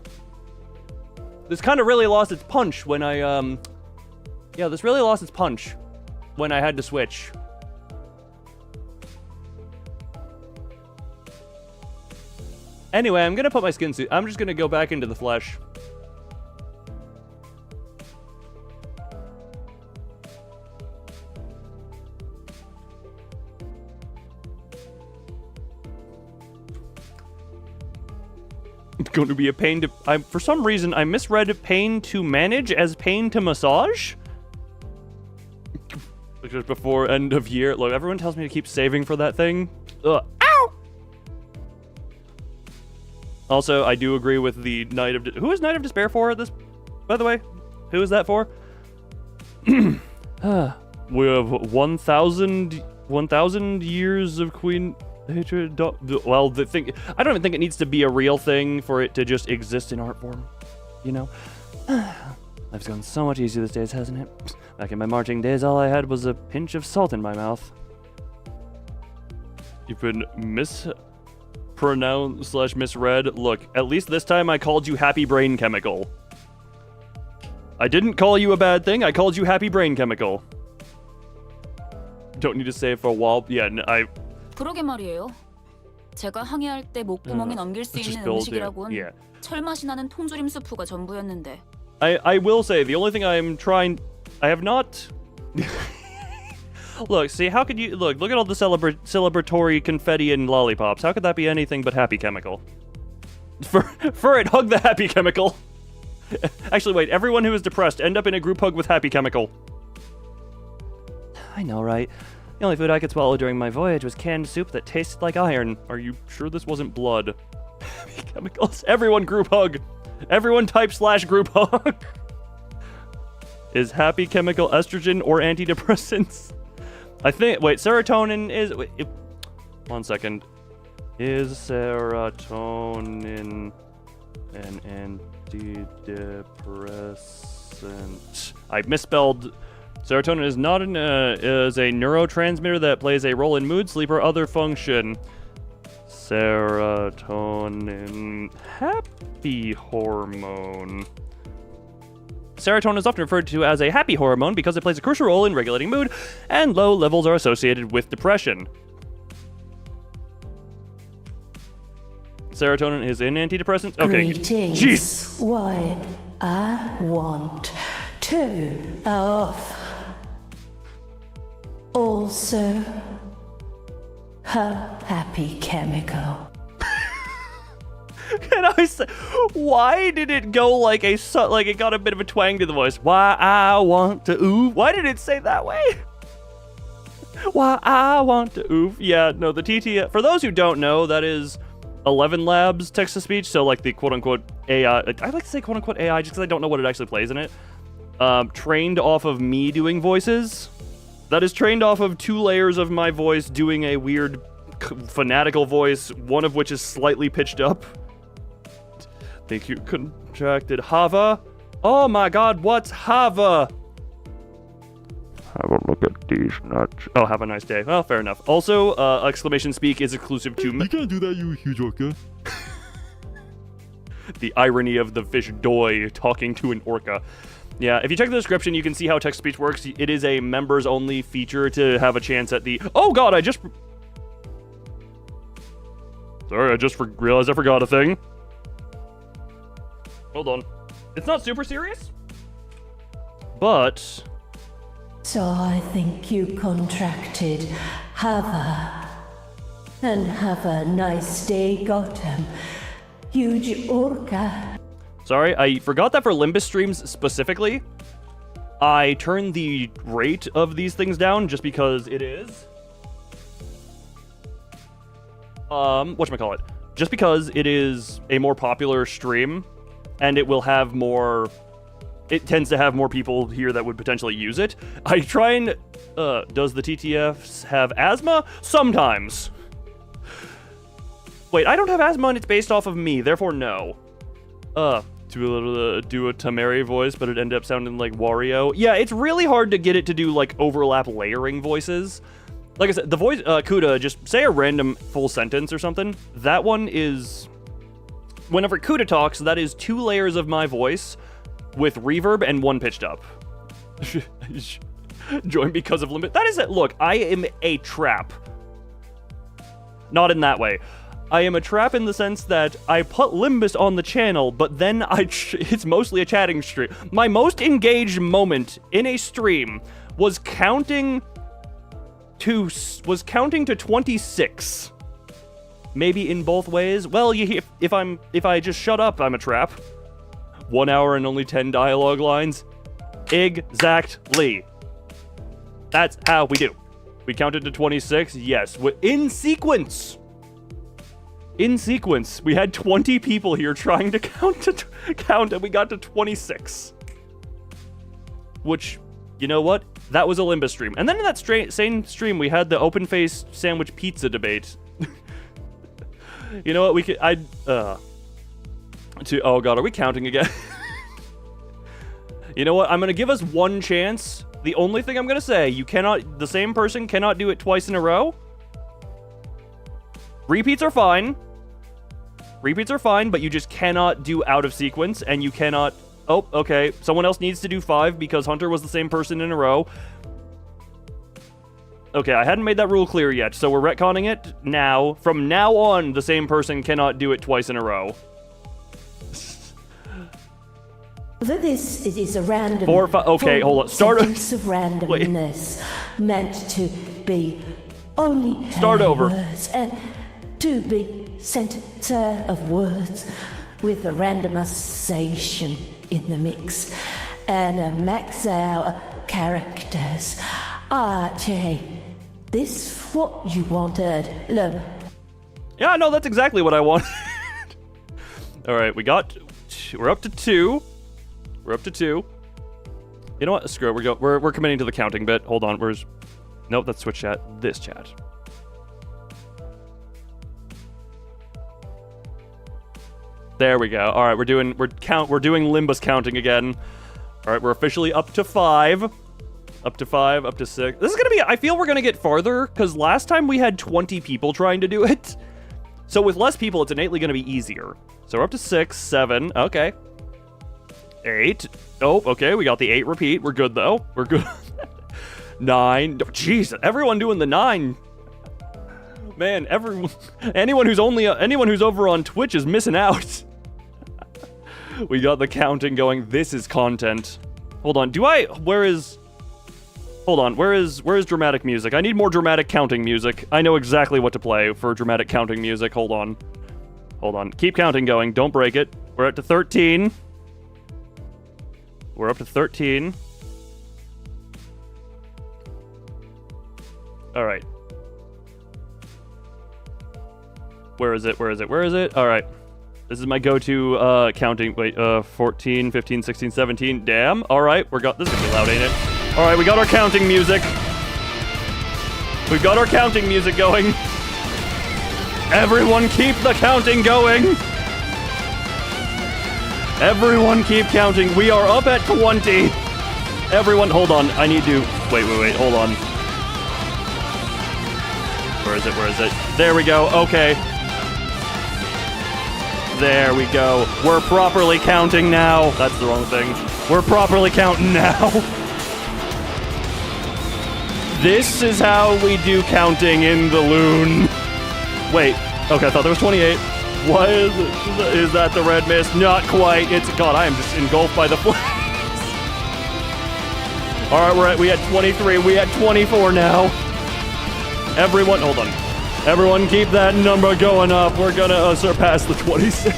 This kind of really lost its punch when I, yeah, this really lost its punch when I had to switch. Anyway, I'm gonna put my skin suit. I'm just gonna go back into the flesh. It's going to be a pain to... for some reason, I misread pain to manage as pain to massage? Just before end of year. Look, everyone tells me to keep saving for that thing. Ugh. Ow! Also, I do agree with the Night of... Who is Night of Despair for at this... By the way? Who is that for? We have 1,000 years of Queen... hatred. Well, the thing... I don't even think it needs to be a real thing for it to just exist in art form. You know? Life's gone so much easier these days, hasn't it? Back in my marching days, all I had was a pinch of salt in my mouth. You've been mispronounced / misread. Look, at least this time I called you Happy Brain Chemical. I didn't call you a bad thing, I called you Happy Brain Chemical. Don't need to say it for a while. Yeah, 그러게 말이에요. 제가 항해할 때 목구멍에 넘길 수 있는 음식이라곤 철맛이 나는 통조림 수프가 전부였는데. I will say, the only thing I have not... Look, see, how could you... Look at all the celebratory confetti and lollipops. How could that be anything but Happy Chemical? For it, hug the Happy Chemical. Actually, wait, everyone who is depressed, end up in a group hug with Happy Chemical. I know, right? The only food I could swallow during my voyage was canned soup that tasted like iron. Are you sure this wasn't blood? Happy Chemicals. Everyone group hug. Everyone type / group hug. Is Happy Chemical estrogen or antidepressants? I think... Wait, serotonin is... Wait, one second. Is serotonin an antidepressant? I misspelled... Serotonin is not is a neurotransmitter that plays a role in mood, sleep, or other function. Serotonin. Happy hormone. Serotonin is often referred to as a happy hormone because it plays a crucial role in regulating mood, and low levels are associated with depression. Serotonin is an antidepressant? Okay. Greetings. Jeez. Why, I want to off. Also, her Happy Chemical. Can I say, why did it go like it got a bit of a twang to the voice? Why I want to oof. Why did it say that way? Why I want to oof. Yeah, no, the TTS, for those who don't know, that is 11 Labs text-to-speech, so like the quote-unquote AI, I like to say quote-unquote AI just because I don't know what it actually plays in it. Trained off of me doing voices. That is trained off of 2 layers of my voice doing a weird fanatical voice, one of which is slightly pitched up. Think you contracted Hava? Oh my god, what's Hava? Have a look at these nuts. Oh, have a nice day. Well, fair enough. Also, exclamation speak is exclusive to... You can't do that, you joker. The irony of the fish doi talking to an orca. Yeah, if you check the description, you can see how text-to-speech works. It is a members-only feature to have a chance at the... Oh god, Sorry, I just realized I forgot a thing. Hold on. It's not super serious, but... So I think you contracted Hava. And have a nice day, Gotham. Huge orca. Sorry, I forgot that for Limbus streams specifically, I turned the rate of these things down just because it is... whatchamacallit? Just because it is a more popular stream, and it will have more... It tends to have more people here that would potentially use it. I try and... does the TTS have asthma? Sometimes. Wait, I don't have asthma and it's based off of me, therefore no. To do a Tamari voice, but it ended up sounding like Wario. Yeah, it's really hard to get it to do, like, overlap layering voices. Like I said, the voice, Kuda, just say a random full sentence or something. That one is... Whenever Kuda talks, that is 2 layers of my voice with reverb and 1 pitched up. Join because of limit. That is it. Look, I am a trap. Not in that way. I am a trap in the sense that I put Limbus on the channel, but then it's mostly a chatting stream. My most engaged moment in a stream was counting to 26. Maybe in both ways. Well, if I just shut up, I'm a trap. 1 hour and only 10 dialogue lines. Exactly. That's how we do. We counted to 26. Yes, in sequence. In sequence, we had 20 people here trying to count, and we got to 26. Which, you know what? That was a Limbus stream. And then in that same stream, we had the open-faced sandwich pizza debate. You know what? Oh god, are we counting again? You know what? I'm gonna give us one chance. The only thing I'm gonna say, the same person cannot do it twice in a row. Repeats are fine. Repeats are fine, but you just cannot do out of sequence, and you cannot... Oh, okay. Someone else needs to do 5 because Hunter was the same person in a row. Okay, I hadn't made that rule clear yet, so we're retconning it now. From now on, the same person cannot do it twice in a row. This is a random... 4, 5... Okay, hold on. Start... Sentence of randomness meant to be only... Start over. Words, and to be sentence of words with a randomization in the mix and a max out characters. Jay, this what you wanted, look. Yeah, no, that's exactly what I wanted. All right, we're up to 2. We're up to 2. You know what? Screw it. We're committing to the counting bit. Hold on. Nope, that's Twitch chat. This chat. There we go. All right, we're doing Limbus counting again. All right, we're officially up to 5. Up to 5, up to 6. This is gonna be... I feel we're gonna get farther because last time we had 20 people trying to do it. So with less people, it's innately gonna be easier. So we're up to 6, 7. Okay. 8. Oh, okay. We got the 8 repeat. We're good though. We're good. 9. Jeez, everyone doing the 9. Man, anyone who's over on Twitch is missing out. We got the counting going. This is content. Hold on. Where is dramatic music? I need more dramatic counting music. I know exactly what to play for dramatic counting music. Hold on. Keep counting going. Don't break it. We're up to 13. We're up to 13. All right. Where is it? All right. This is my go-to counting. Wait, 14, 15, 16, 17. Damn. All right. This is gonna be loud, ain't it? All right, we got our counting music. We've got our counting music going. Everyone keep the counting going. Everyone keep counting. We are up at 20. Everyone, hold on. I need to... Wait. Hold on. Where is it? There we go. Okay. There we go. We're properly counting now. That's the wrong thing. We're properly counting now. This is how we do counting in the loon. Wait. Okay, I thought there was 28. What is that the red mist? Not quite. It's God, I am just engulfed by the flames. Alright, we at 23. We at 24 now. Everyone, hold on. Everyone keep that number going up. We're gonna surpass the 26.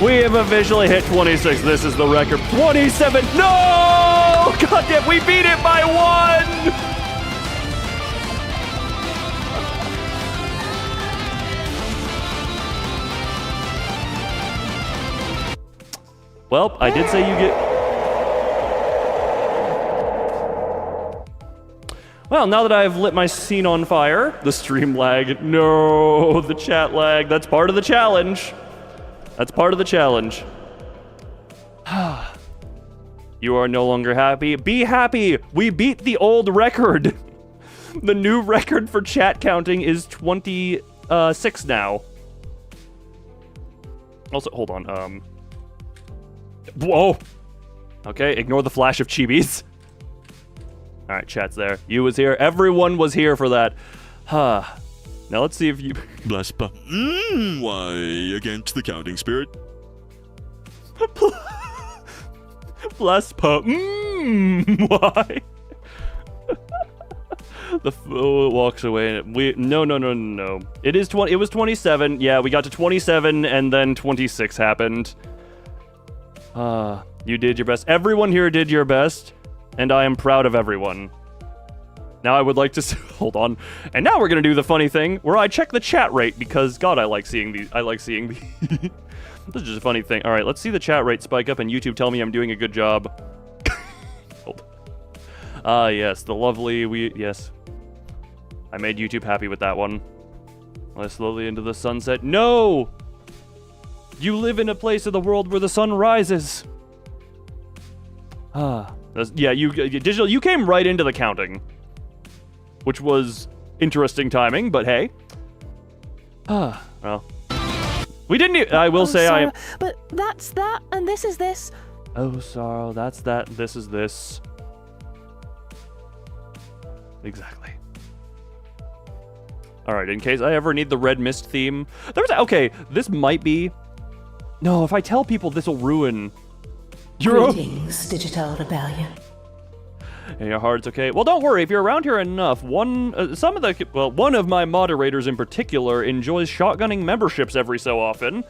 We have officially hit 26. This is the record. 27. No! God damn, we beat it by 1! Well, I did say you get... Well, now that I've lit my scene on fire, the stream lag, no, the chat lag, that's part of the challenge. That's part of the challenge. You are no longer happy. Be happy! We beat the old record. The new record for chat counting is 26 now. Also, hold on, Whoa! Okay, ignore the flash of chibis. Alright, chat's there. You was here. Everyone was here for that. Now let's see if you... Blaspa. Why against the counting spirit? Blaspa. Why? The fool walks away. No. It was 27. Yeah, we got to 27 and then 26 happened. You did your best. Everyone here did your best, and I am proud of everyone. Now I would like to hold on. And now we're gonna do the funny thing where I check the chat rate because God, I like seeing these. This is just a funny thing. All right, let's see the chat rate spike up and YouTube tell me I'm doing a good job. Yes, the lovely yes. I made YouTube happy with that one. Slowly into the sunset. No! You live in a place of the world where the sun rises. Yeah, Digital, you came right into the counting. Which was interesting timing, but hey. Well. We didn't I will say sorrow, I... But that's that, and this is this. Oh, sorrow, that's that, this is this. Exactly. Alright, in case I ever need the red mist theme. Okay, this might be... No, if I tell people this will ruin... Greetings, Digital Rebellion. And your heart's okay. Well, don't worry. If you're around here enough, one of my moderators in particular enjoys shotgunning memberships every so often.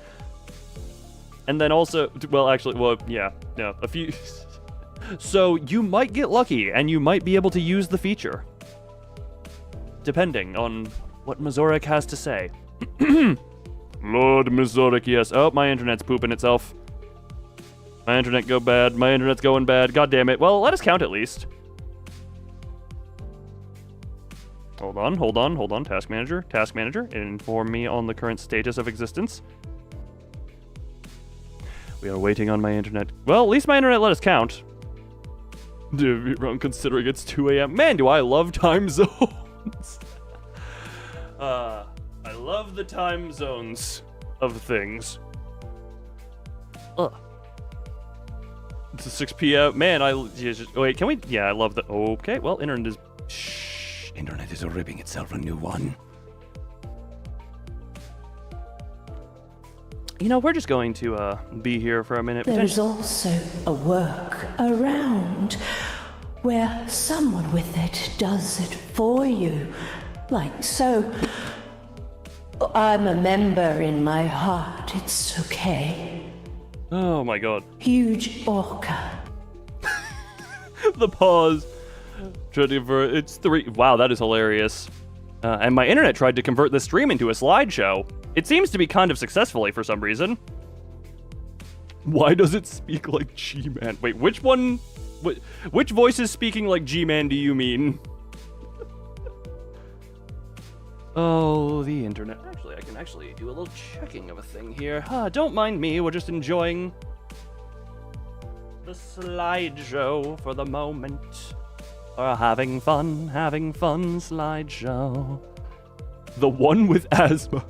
And then also, a few. So you might get lucky, and you might be able to use the feature, depending on what Mazoric has to say. Lord Mazoric, yes. Oh, my internet's pooping itself. My internet go bad. My internet's going bad. God damn it. Well, let us count at least. Hold on. Task manager, inform me on the current status of existence. We are waiting on my internet. Well, at least my internet let us count. Considering it's 2 a.m. Man, do I love time zones. I love the time zones of things. It's 6 p.m. Man, wait, can we? Yeah, I love the. Okay, well, internet is. Shh, internet is ripping itself a new one. You know, we're just going to be here for a minute. There's also a work around where someone with it does it for you. Like so. I'm a member in my heart. It's okay. Oh my god. Huge orca. The pause. It's 3. Wow, that is hilarious. And my internet tried to convert this stream into a slideshow. It seems to be kind of successfully for some reason. Why does it speak like G-Man? Wait, which one? Which voice is speaking like G-Man do you mean? Oh, the internet. Actually, I can actually do a little checking of a thing here. Don't mind me, we're just enjoying the slideshow for the moment. Or having fun slideshow. The one with asthma.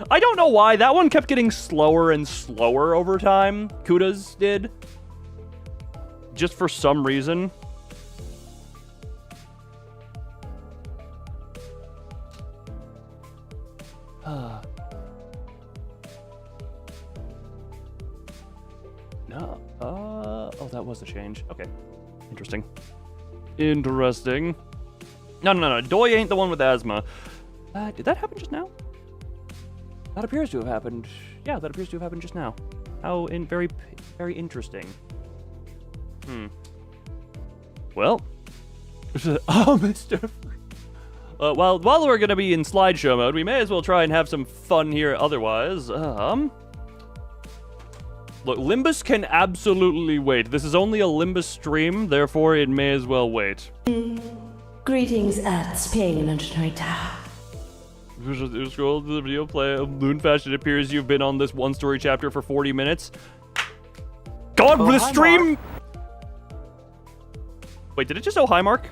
I don't know why. That one kept getting slower and slower over time. Kuda's did. Just for some reason. No. Oh, that was the change. Okay. Interesting. Interesting. No. Doi ain't the one with asthma. Did that happen just now? That appears to have happened. Yeah, that appears to have happened just now. How very interesting. Well. Oh, Mr. While we're gonna be in slideshow mode, we may as well try and have some fun here otherwise. Look, Limbus can absolutely wait. This is only a Limbus stream, therefore it may as well wait. Greetings at Spain and China. Scroll to the video play of Loon Fashion. It appears you've been on this one story chapter for 40 minutes. God, the stream! Wait, did it just say hi, Mark?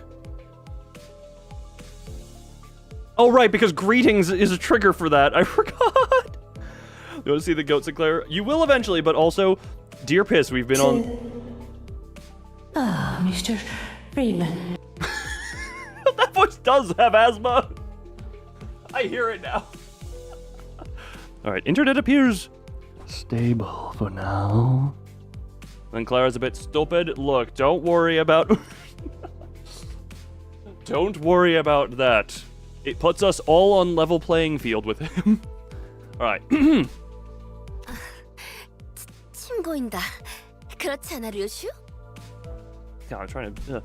Oh, right, because greetings is a trigger for that. I forgot. You want to see the goat, Sinclair? You will eventually, but also, dear piss, we've been on... Ah, Mr. Freeman. That voice does have asthma. I hear it now. Alright, internet appears stable for now. Sinclair is a bit stupid. Look, don't worry about... Don't worry about that. It puts us all on level playing field with him. Alright. 친구인다. 그렇지 않아, 류슈? God, I'm trying to...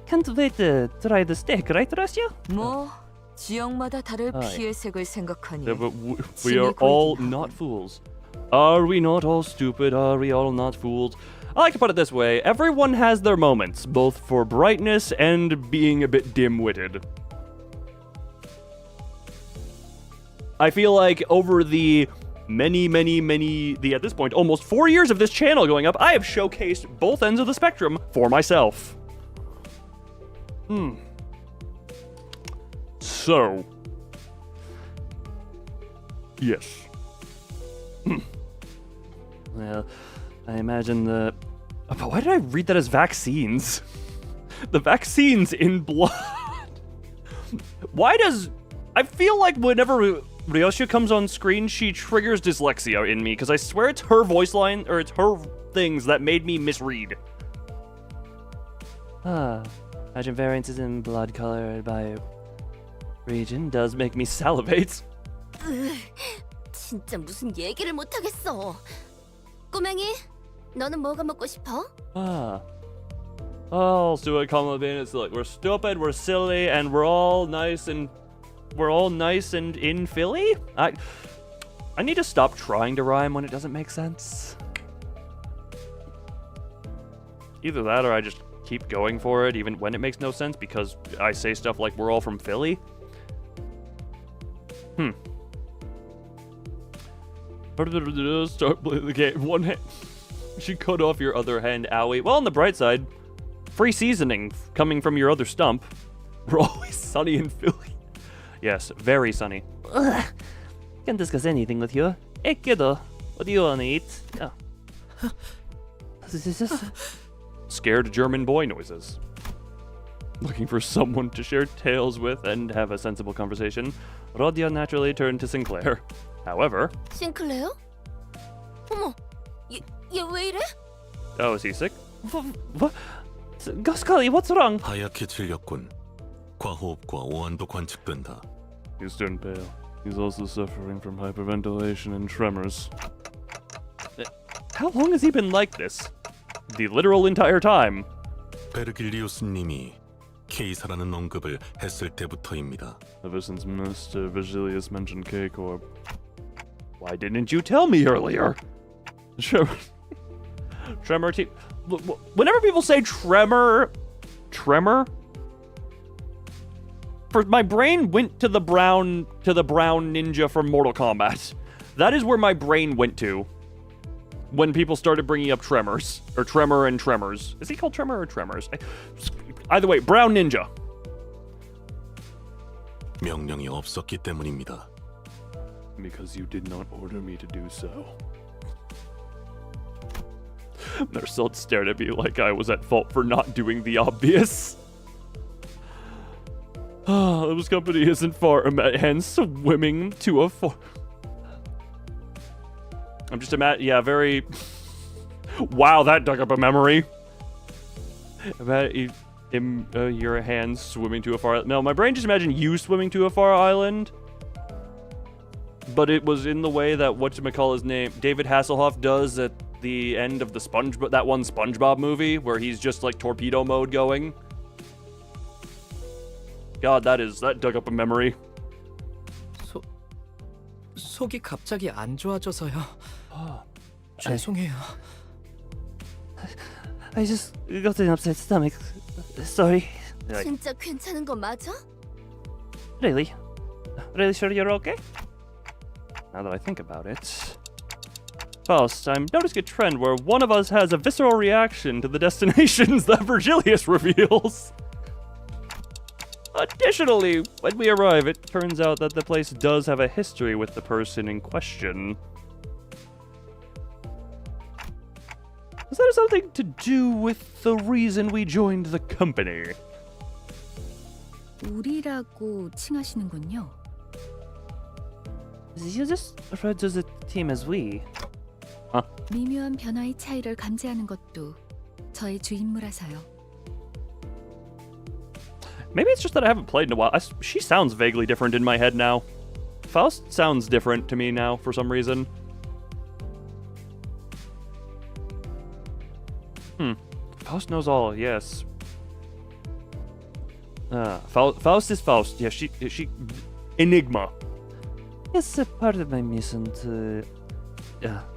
Can't wait to try the steak, right, Russia? 뭐 지역마다 다를 아, 피해 색을 생각하니. Yeah, but we are all not fools. Are we not all stupid? Are we all not fools? I like to put it this way. Everyone has their moments, both for brightness and being a bit dim-witted. I feel like over the at this point, almost 4 years of this channel going up, I have showcased both ends of the spectrum for myself. So. Yes. Well, I imagine the... But why did I read that as vaccines? The vaccines in blood. Why does... I feel like whenever Ryosha comes on screen, she triggers dyslexia in me, because I swear it's her voice line, or it's her things that made me misread. Imagine variances in blood color by region does make me salivate. 진짜 무슨 얘기를 못 하겠어. 꼬맹이, 너는 뭐가 먹고 싶어? Oh, let's do a comment being it's like we're stupid, we're silly, and we're all nice and in Philly? I need to stop trying to rhyme when it doesn't make sense. Either that or I just keep going for it even when it makes no sense because I say stuff like we're all from Philly. Start playing the game. One hand. She cut off your other hand, owie. Well, on the bright side, free seasoning coming from your other stump. We're always sunny in Philly. Yes, very sunny. Can't discuss anything with you. Hey, kiddo. What do you want to eat? Oh. Scared German boy noises. Looking for someone to share tales with and have a sensible conversation, Rodia naturally turned to Sinclair. However... 싱클레어? 어머, 얘 왜 이래? Oh, is he sick? What? Goscali, what's wrong? 하얗게 질렸군. 과호흡과 오한도 관측된다. He's turned pale. He's also suffering from hyperventilation and tremors. How long has he been like this? The literal entire time. 베르길리우스님이 케이사라는 언급을 했을 때부터입니다. Ever since Mr. Vigilius mentioned K-Corp. Why didn't you tell me earlier? Tremor team. Whenever people say tremor, my brain went to the brown ninja from Mortal Kombat. That is where my brain went to when people started bringing up tremors or tremor and tremors. Is he called Tremor or Tremors? Either way, brown ninja. 명령이 없었기 때문입니다. Because you did not order me to do so. Marcel stared at me like I was at fault for not doing the obvious. This company isn't far and swimming to a I'm just very... Wow, that dug up a memory. Your hands swimming to a far... No, my brain just imagined you swimming to a far island. But it was in the way that whatchamacallit's name, David Hasselhoff does at the end of that one SpongeBob movie, where he's just like torpedo mode going. God, that dug up a memory. 속이 갑자기 안 좋아져서요. 죄송해요. I just got an upset stomach. Sorry. 진짜 괜찮은 거 맞아? Really? Really sure you're okay? Now that I think about it. Faust, I'm noticing a trend where one of us has a visceral reaction to the destinations that Virgilius reveals. Additionally, when we arrive, it turns out that the place does have a history with the person in question. Does that have something to do with the reason we joined the company? 우리라고 칭하시는군요. You just referred to the team as we. Huh? 미묘한 변화의 차이를 감지하는 것도 저의 주임무라서요. Maybe it's just that I haven't played in a while. She sounds vaguely different in my head now. Faust sounds different to me now for some reason. Faust knows all, yes. Faust is Faust. Yeah, she Enigma. It's a part of my mission to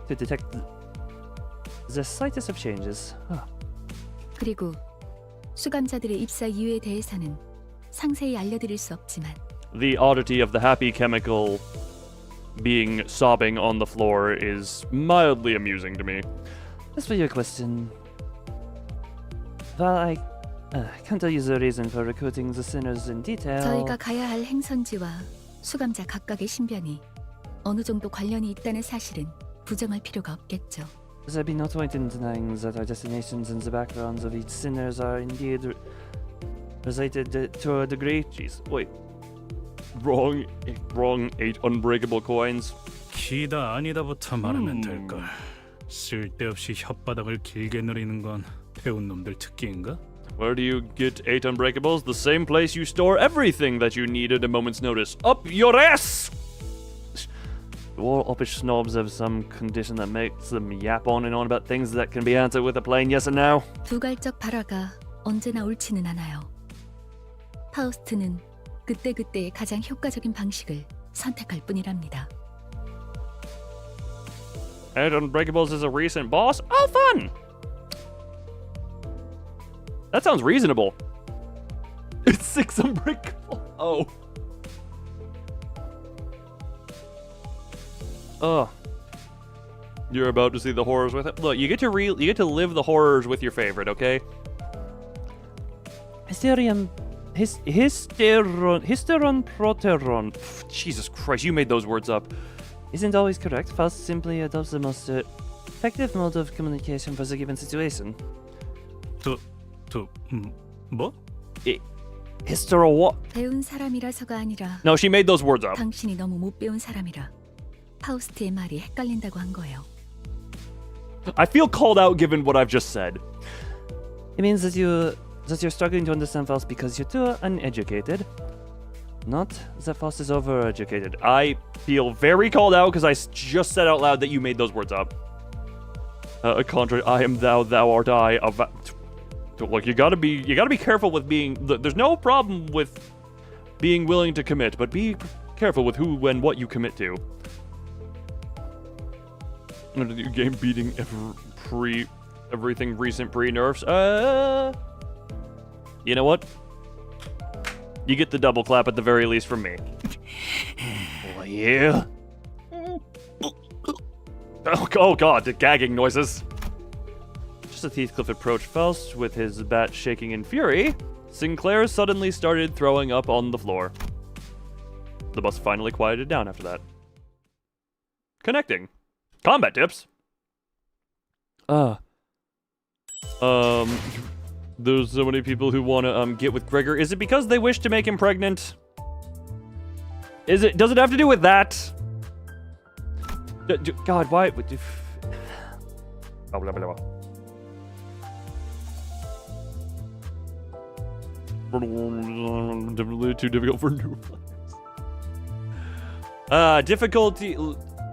detect the slightest of changes. 그리고 수감자들의 입사 이유에 대해서는 상세히 알려드릴 수 없지만 The oddity of the happy chemical being sobbing on the floor is mildly amusing to me. As for your question, well, I can't tell you the reason for recruiting the sinners in detail. 저희가 가야 할 행선지와 수감자 각각의 신변이 어느 정도 관련이 있다는 사실은 부정할 필요가 없겠죠. There'd be no point in denying that our destinations and the backgrounds of each sinners are indeed related to a degree. Jeez, wait. Wrong 8 unbreakable coins. 기다 아니다부터 말하면 될걸. 쓸데없이 혓바닥을 길게 누리는 건 배운 놈들 특기인가? Where do you get 8 unbreakables? The same place you store everything that you need at a moment's notice. Up your ass! All uppish snobs have some condition that makes them yap on and on about things that can be answered with a plain yes and no. 두갈적 발화가 언제나 옳지는 않아요. 파우스트는 그때그때의 가장 효과적인 방식을 선택할 뿐이랍니다. 8 unbreakables is a recent boss? Oh, fun! That sounds reasonable. It's 6 unbreakable. Oh. You're about to see the horrors with it. Look, you get to live the horrors with your favorite, okay? Hysteron proteron. Jesus Christ, you made those words up. Isn't always correct. Faust simply adopts the most effective mode of communication for the given situation. 뭐? Hystero what? 배운 사람이라서가 아니라 No, she made those words up. 당신이 너무 못 배운 사람이라 파우스트의 말이 헷갈린다고 한 거예요. I feel called out given what I've just said. It means that you're struggling to understand Faust because you're too uneducated. Not that Faust is overeducated. I feel very called out because I just said out loud that you made those words up. Contrary, I am thou, thou art I. Look, you gotta be careful with being. There's no problem with being willing to commit, but be careful with who and what you commit to. Under the game beating everything recent pre-nerfs. You know what? You get the double clap at the very least from me. Oh yeah. Oh god, the gagging noises. Just as Heathcliff approached Faust with his bat shaking in fury, Sinclair suddenly started throwing up on the floor. The bus finally quieted down after that. connecting. Combat tips. There's so many people who want to get with Gregor. Is it because they wish to make him pregnant? Does it have to do with that? God, why? Blah, blah, blah, blah. Too difficult for new players.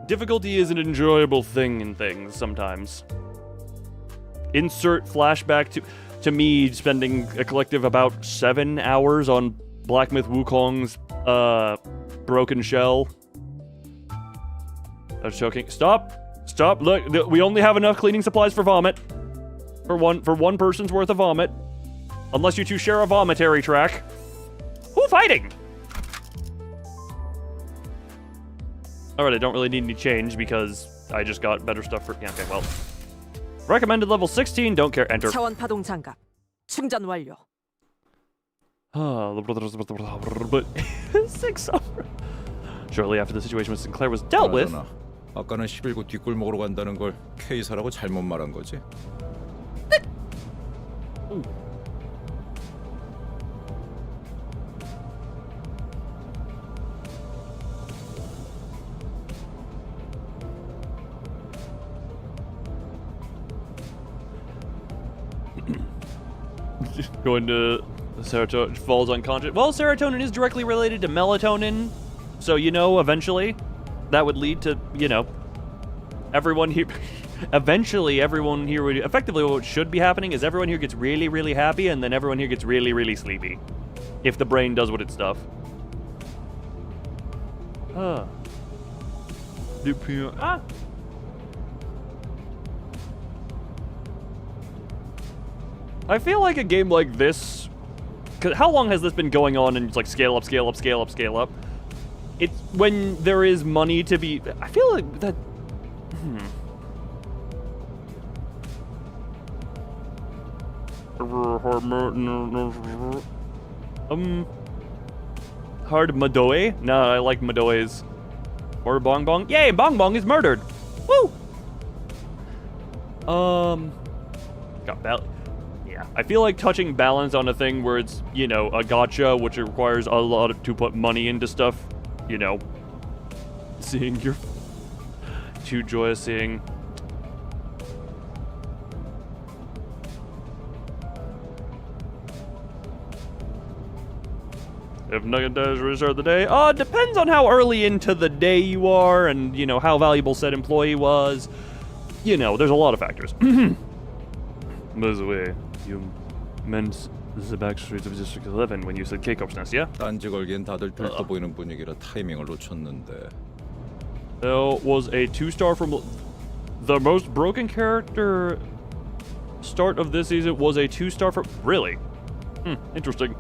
Difficulty is an enjoyable thing in things sometimes. Insert flashback to me spending a collective about 7 hours on Black Myth Wukong's broken shell. I was joking. Stop! Look, we only have enough cleaning supplies for vomit. For one person's worth of vomit. Unless you two share a vomitary track. Who fighting? Alright, I don't really need any change because I just got better stuff for... Yeah, okay, well. Recommended level 16, don't care, enter. 차원 파동 장갑. 충전 완료. But 6 hours. Shortly after the situation with Sinclair was dealt with. 아까는 11구 뒷골목으로 간다는 걸 K사라고 잘못 말한 거지? Going to serotonin falls unconscious. Well, serotonin is directly related to melatonin, so eventually that would lead to everyone here. Eventually, everyone here would effectively what should be happening is everyone here gets really, really happy, and then everyone here gets really, really sleepy, if the brain does what it's stuff. I feel like a game like this, cause how long has this been going on and it's like scale up, scale up, scale up, scale up? It's when there is money to be, I feel like that, Hard Madoe? No, I like Madoes. Or Bong Bong. Yay, Bong Bong is murdered! Woo! Got belly. Yeah, I feel like touching balance on a thing where it's, a gacha, which requires a lot to put money into stuff, seeing your... Too joyous seeing... If Nugget does restart the day, depends on how early into the day you are and, how valuable said employee was. There's a lot of factors. By the way, you meant the back streets of District 11 when you said K-Corp's Nest, yeah? 딴지 걸기엔 다들 들떠 보이는 분위기라 타이밍을 놓쳤는데. There was a 2-star from... The most broken character start of this season was a 2-star from... Really? Interesting.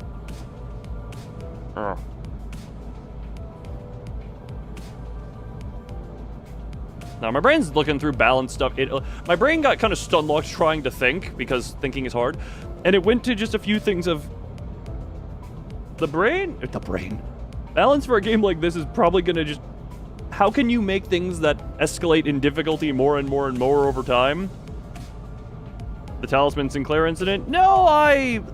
Now, my brain's looking through balance stuff. My brain got kind of stun-locked trying to think, because thinking is hard. And it went to just a few things of... The brain? Balance for a game like this is probably going to just... How can you make things that escalate in difficulty more and more and more over time? The Talisman Sinclair incident? No, I've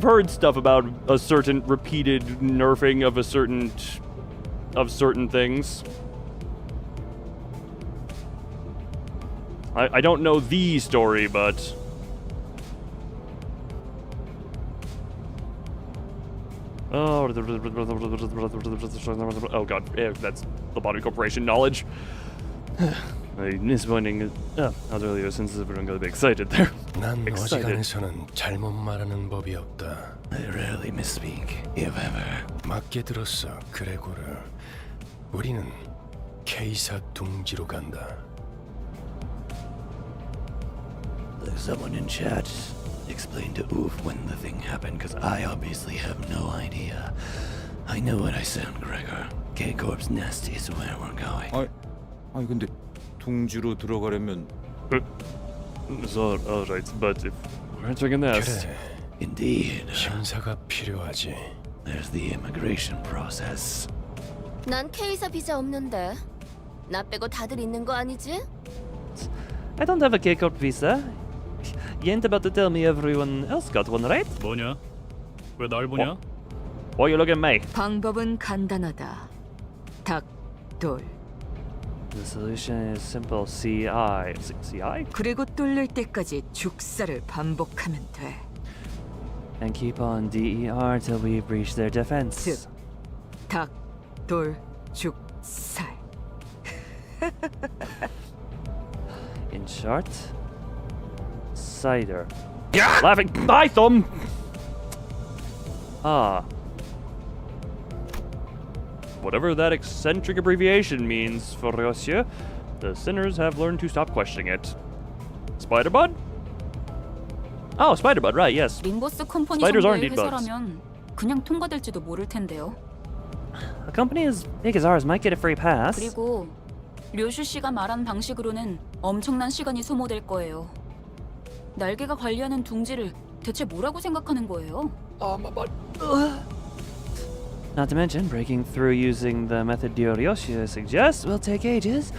heard stuff about a certain repeated nerfing of certain things. I don't know the story, but... Oh god, that's Lobotomy Corporation knowledge. Disappointing. I was earlier since everyone got a bit excited there. 난 어지간해서는 잘못 말하는 법이 없다. I rarely misspeak, if ever. 맞게 들었어, 그레고르. 우리는 K사 둥지로 간다. Someone in chat explained to Oof when the thing happened, because I obviously have no idea. I know what I sound, Gregor. K-Corp's Nest is where we're going. 아니 근데 둥지로 들어가려면... So, alright, but if we're entering a nest... 그래. Indeed. 심사가 필요하지. There's the immigration process. 난 K사 비자 없는데. 나 빼고 다들 있는 거 아니지? I don't have a K-Corp visa. You ain't about to tell me everyone else got one, right? 뭐냐? 왜 날 보냐? Why you looking at me? 방법은 간단하다. 닭, 돌. The solution is simple. CI. CI? 그리고 뚫릴 때까지 죽사를 반복하면 돼. And keep on DER till we breach their defense. 즉, 닭, 돌, 죽, 살. In short, cider. Laughing. Hi, Thumb. Ah. Whatever that eccentric abbreviation means for Russia, the sinners have learned to stop questioning it. Spiderbud? Oh, Spiderbud, right, yes. 림버스 컴퍼니 Spiders are 정도의 indeed bugs. 회사라면 그냥 통과될지도 모를 텐데요. A company as big as ours might get a free pass. 그리고 료슈 씨가 말한 방식으로는 엄청난 시간이 소모될 거예요. 날개가 관리하는 둥지를 대체 뭐라고 생각하는 거예요? Not to mention, breaking through using the method Dioryoshi suggests will take ages.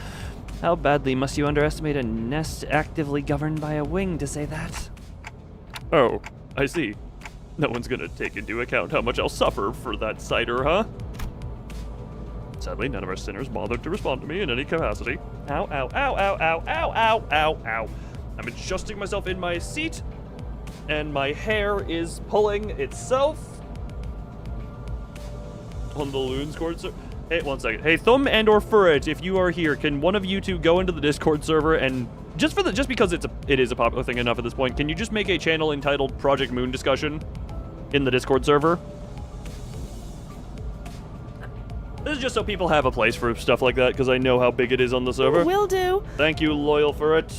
How badly must you underestimate a nest actively governed by a wing to say that? Oh, I see. No one's gonna take into account how much I'll suffer for that cider, huh? Sadly, none of our sinners bothered to respond to me in any capacity. Ow, ow, ow, ow, ow, ow, ow, ow, ow. I'm adjusting myself in my seat, and my hair is pulling itself on the Loon's Court server. Hey, 1 second. Hey, Thumb and or Furret, if you are here, can one of you two go into the Discord server and just because it is a popular thing enough at this point, can you just make a channel entitled Project Moon Discussion in the Discord server? This is just so people have a place for stuff like that, because I know how big it is on the server. Will do. Thank you, loyal Furret.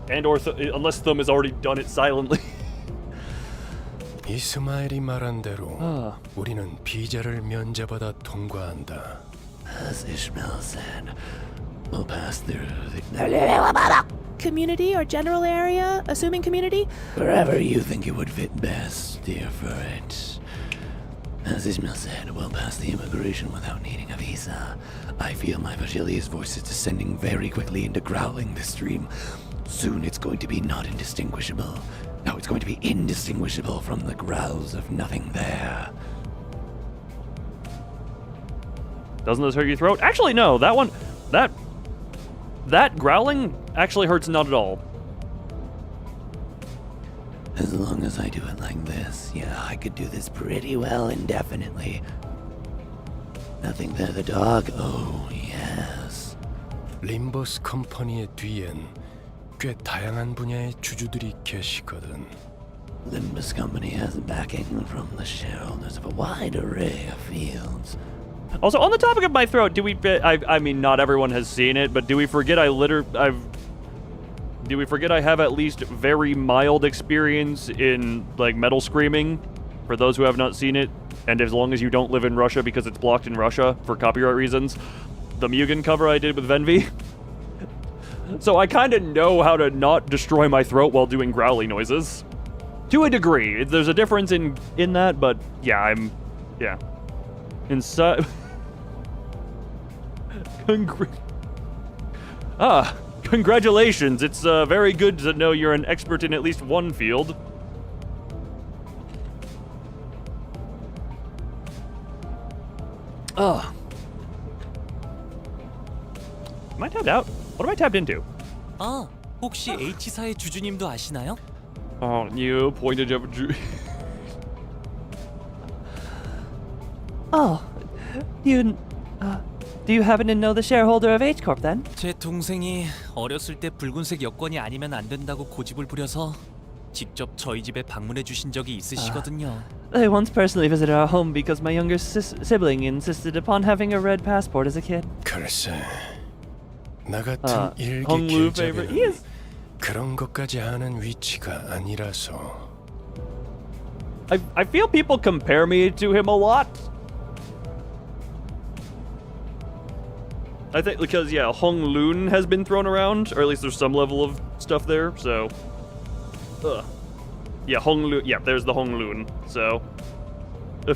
And or unless Thumb has already done it silently. 이스마일이 말한 대로 우리는 비자를 면제받아 통과한다. As Ishmael said, we'll pass through the Community or general area? Assuming community? wherever you think it would fit best, dear Furret. As Ishmael said, we'll pass the immigration without needing a visa. I feel my Vagilia's voice is descending very quickly into growling this stream. Soon it's going to be not indistinguishable. No, it's going to be indistinguishable from the growls of nothing there. Doesn't this hurt your throat? Actually, no. That one, that growling actually hurts not at all. As long as I do it like this, yeah, I could do this pretty well indefinitely. Nothing there, the dog? Oh, yes. 림버스 컴퍼니의 뒤엔 꽤 다양한 분야의 주주들이 계시거든. Limbus Company has backing from the shareholders of a wide array of fields. Also, on the topic of my throat, do we? I mean, not everyone has seen it, but do we forget do we forget I have at least very mild experience in like metal screaming? For those who have not seen it, and as long as you don't live in Russia because it's blocked in Russia for copyright reasons, the Mugen cover I did with Venvi. So I kind of know how to not destroy my throat while doing growly noises. To a degree. There's a difference in that, but yeah, yeah. Inside. Congratulations. It's very good to know you're an expert in at least one field. Am I tapped out? What am I tapped into? 아, 혹시 H사의 주주님도 아시나요? Oh, you pointed up. Oh, do you happen to know the shareholder of H Corp then? 제 동생이 어렸을 때 붉은색 여권이 아니면 안 된다고 고집을 부려서 직접 저희 집에 방문해 주신 적이 있으시거든요. They once personally visited our home because my younger sibling insisted upon having a red passport as a kid. 글쎄, 나 같은 일기 Honglu favorite. 길잡이는 그런 것까지 하는 위치가 아니라서. I feel people compare me to him a lot. I think because, yeah, Hong Loon has been thrown around, or at least there's some level of stuff there, so. Yeah, Hong Loon. Yeah, there's the Hong Loon, so.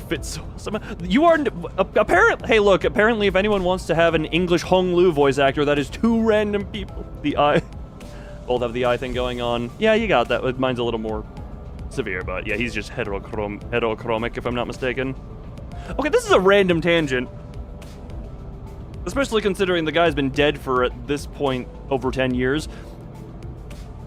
fits so awesome. You are apparently. Hey, look. Apparently, if anyone wants to have an English Hong Lu voice actor, that is two random people. The eye. Both have the eye thing going on. Yeah, you got that. Mine's a little more severe, but yeah, he's just heterochromic, if I'm not mistaken. Okay, this is a random tangent. Especially considering the guy's been dead for, at this point, over 10 years.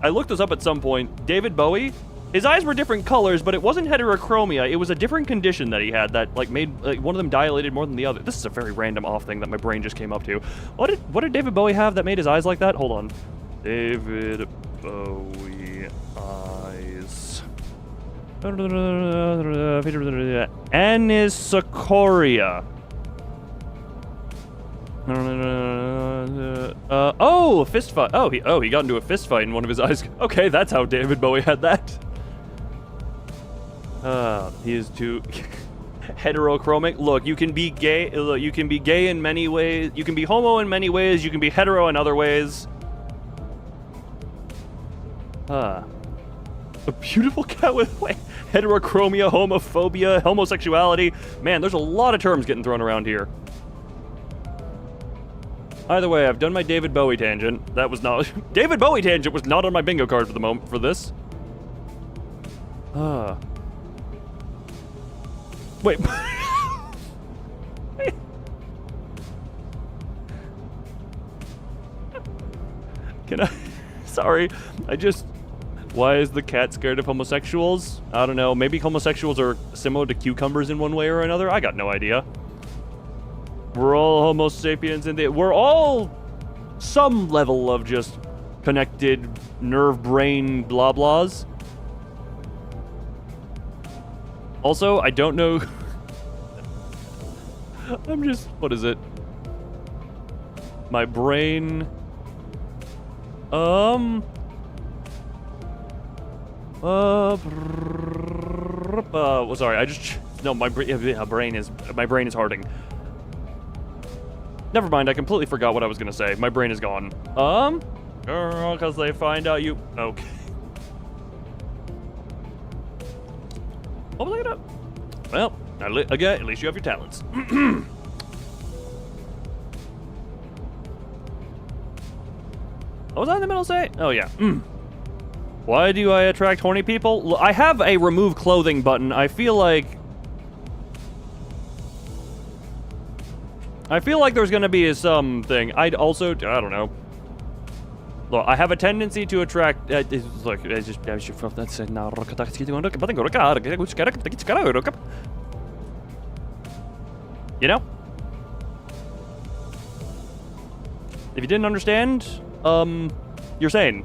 I looked this up at some point. David Bowie, his eyes were different colors, but it wasn't heterochromia. It was a different condition that he had that, like, made one of them dilated more than the other. This is a very random off thing that my brain just came up to. What did David Bowie have that made his eyes like that? Hold on. David Bowie eyes. Anisocoria. Oh, fist fight. Oh, he got into a fist fight in one of his eyes. Okay, that's how David Bowie had that. He is too heterochromic. Look, you can be gay. Look, you can be gay in many ways. You can be homo in many ways. You can be hetero in other ways. A beautiful cat with heterochromia, homophobia, homosexuality. Man, there's a lot of terms getting thrown around here. Either way, I've done my David Bowie tangent. That was not... David Bowie tangent was not on my bingo card for the moment for this. Wait. Can I... Sorry. I just... Why is the cat scared of homosexuals? I don't know. Maybe homosexuals are similar to cucumbers in one way or another? I got no idea. We're all Homo sapiens, and we're all some level of just connected nerve brain blah blahs. Also, I don't know. I'm just, what is it? My brain. Sorry, I just, no, my brain is hurting. Never mind, I completely forgot what I was gonna say. My brain is gone. Because they find out you... Okay. What was I gonna... Well, again, at least you have your talents. What was I in the middle saying? Oh, yeah. Why do I attract horny people? I have a remove clothing button. I feel like there's gonna be something. I don't know. Look, I have a tendency to attract. Look, you know? If you didn't understand, you're sane.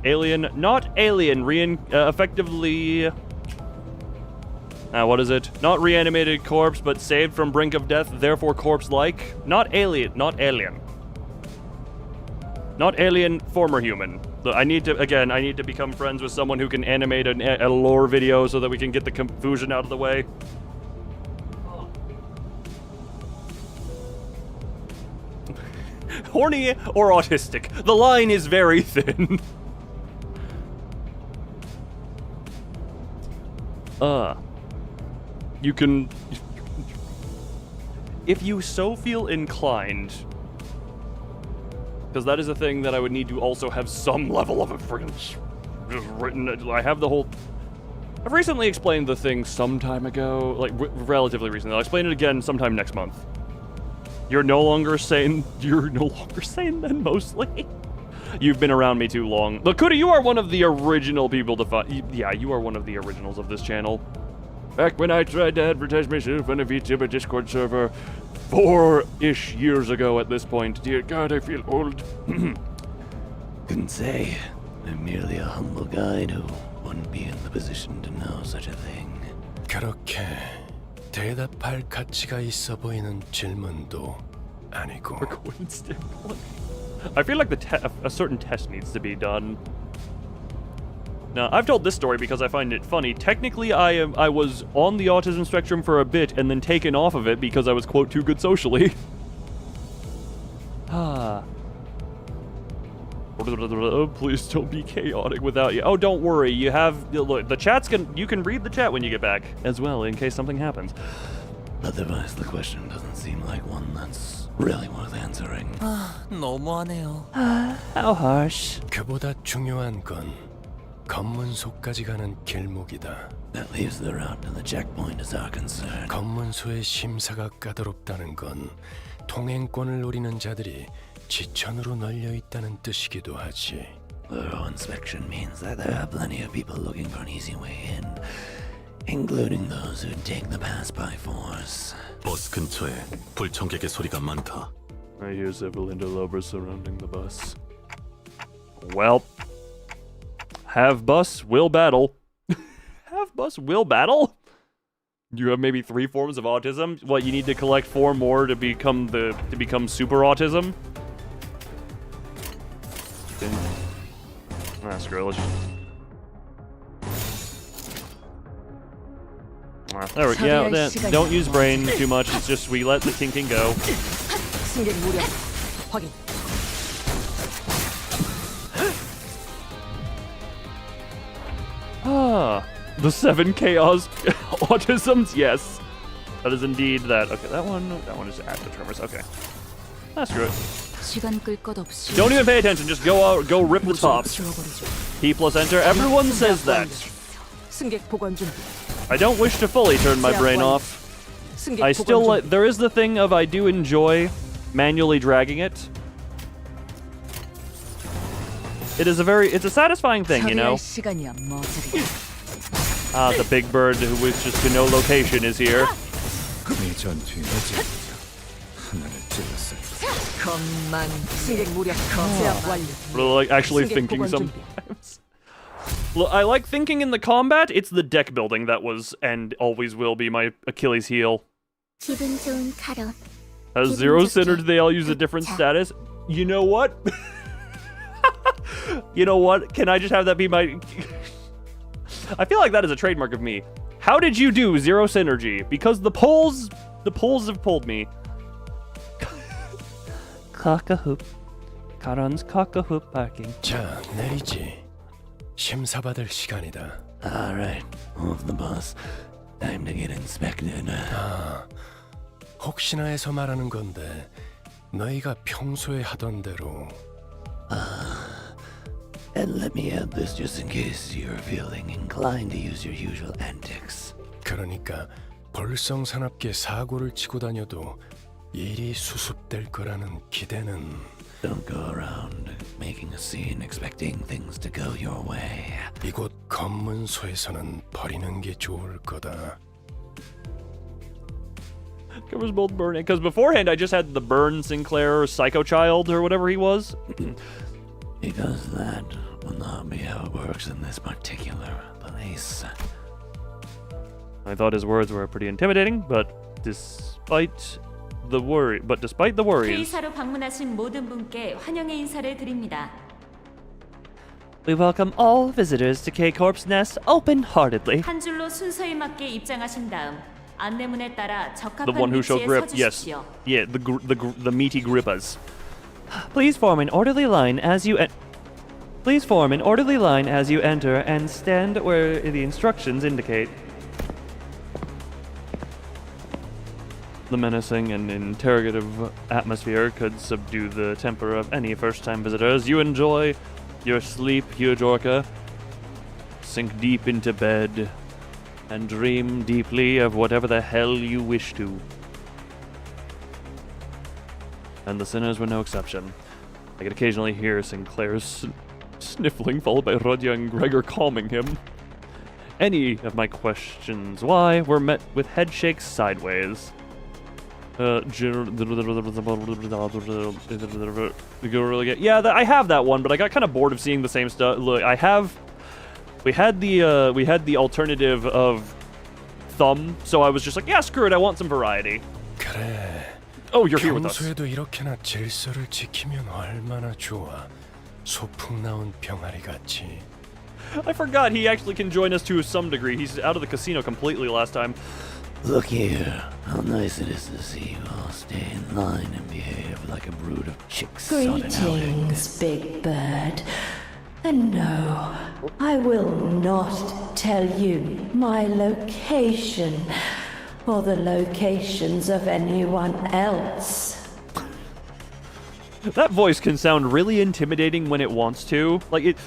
Alien, not alien, effectively... what is it? Not reanimated corpse, but saved from brink of death, therefore corpse-like. Not alien, not alien. Not alien, former human. I need to become friends with someone who can animate a lore video so that we can get the confusion out of the way. Horny or autistic? The line is very thin. You can... If you so feel inclined... Because that is a thing that I would need to also have some level of a friggin' just written... I have the whole... I've recently explained the thing some time ago. Like, relatively recently. I'll explain it again sometime next month. You're no longer sane. You're no longer sane then, mostly. You've been around me too long. Lakuta, you are one of the original people to find. Yeah, you are one of the originals of this channel. Back when I tried to advertise myself on a Vtuber Discord server 4-ish years ago at this point. Dear God, I feel old. Couldn't say. I'm merely a humble guide who wouldn't be in the position to know such a thing. 그렇게 대답할 가치가 있어 보이는 질문도 아니고. I feel like a certain test needs to be done. Now, I've told this story because I find it funny. Technically, I was on the autism spectrum for a bit and then taken off of it because I was, quote, too good socially. Please don't be chaotic without you. Oh, don't worry. You have look. The chat's you can read the chat when you get back as well, in case something happens. Otherwise, the question doesn't seem like one that's really worth answering. 너무하네요. How harsh. 그보다 중요한 건 검문소까지 가는 길목이다. That leaves the route to the checkpoint as our concern. 검문소의 심사가 까다롭다는 건 통행권을 노리는 자들이 지천으로 널려 있다는 뜻이기도 하지. Thorough inspection means that there are plenty of people looking for an easy way in, including those who take the pass by force. 버스 근처에 불청객의 소리가 많다. I hear several interlopers surrounding the bus. Well, have bus will battle. Have bus will battle? You have maybe 3 forms of autism? What, you need to collect 4 more to become super autism? Ah, screw it. There we go. Yeah, don't use brain too much. It's just we let the thinking go. 승객 무력 확인. Ah, the 7 chaos autisms. Yes, that is indeed that. Okay, that one is active tremors. Okay, screw it. 시간 끌 것 없이. Don't even pay attention. Just go out, go rip the top. P plus enter. Everyone says that. 승객 보관 준비. I don't wish to fully turn my brain off. I still like. There is the thing of I do enjoy manually dragging it. It is it's a satisfying thing, you know. Ah, the big bird who wishes to know location is here. Really like actually thinking sometimes. Look, I like thinking in the combat. It's the deck building that was and always will be my Achilles heel. 기분 좋은 카론. As Zero Centered, they all use a different status. You know what? You know what? Can I just have that be my... I feel like that is a trademark of me. How did you do, Zero Synergy? Because the polls have pulled me. Cock-a-hoop. 카론's cock-a-hoop barking. 자, 내리지. 심사받을 시간이다. All right, off the bus. Time to get inspected. 아, 혹시나 해서 말하는 건데 너희가 평소에 하던 대로. And let me add this just in case you're feeling inclined to use your usual antics. 그러니까 볼성사납게 사고를 치고 다녀도 일이 수습될 거라는 기대는. Don't go around making a scene expecting things to go your way. 이곳 검문소에서는 버리는 게 좋을 거다. Covers both burning. Because beforehand I just had the burn Sinclair Psycho Child or whatever he was. Because that will not be how it works in this particular place. I thought his words were pretty intimidating, but despite the worries. K사로 방문하신 모든 분께 환영의 인사를 드립니다. We welcome all visitors to K-Corp's Nest open-heartedly. 한 줄로 순서에 맞게 입장하신 다음 안내문에 따라 The 적합한 one who showed 위치에 grip, yes. 서주십시오. Yeah, the meaty grippas. Please form an orderly line as you enter and stand where the instructions indicate. The menacing and interrogative atmosphere could subdue the temper of any first-time visitors. You enjoy your sleep, Hyojorka. Sink deep into bed and dream deeply of whatever the hell you wish to. And the sinners were no exception. I could occasionally hear Sinclair's sniffling, followed by Rodya and Gregor calming him. Any of my questions why were met with head shakes sideways. Yeah, I have that one, but I got kind of bored of seeing the same stuff. Look, we had the alternative of thumb, so I was just like, yeah, screw it, I want some variety. 그래. Oh, you're here with us. 평소에도 이렇게나 질서를 지키면 얼마나 좋아. 소풍 나온 병아리 같이. I forgot he actually can join us to some degree. He's out of the casino completely last time. Look here, how nice it is to see you all stay in line and behave like a brood of chicks on an outing. Greetings, Big Bird. And no, I will not tell you my location or the locations of anyone else. That voice can sound really intimidating when it wants to. Like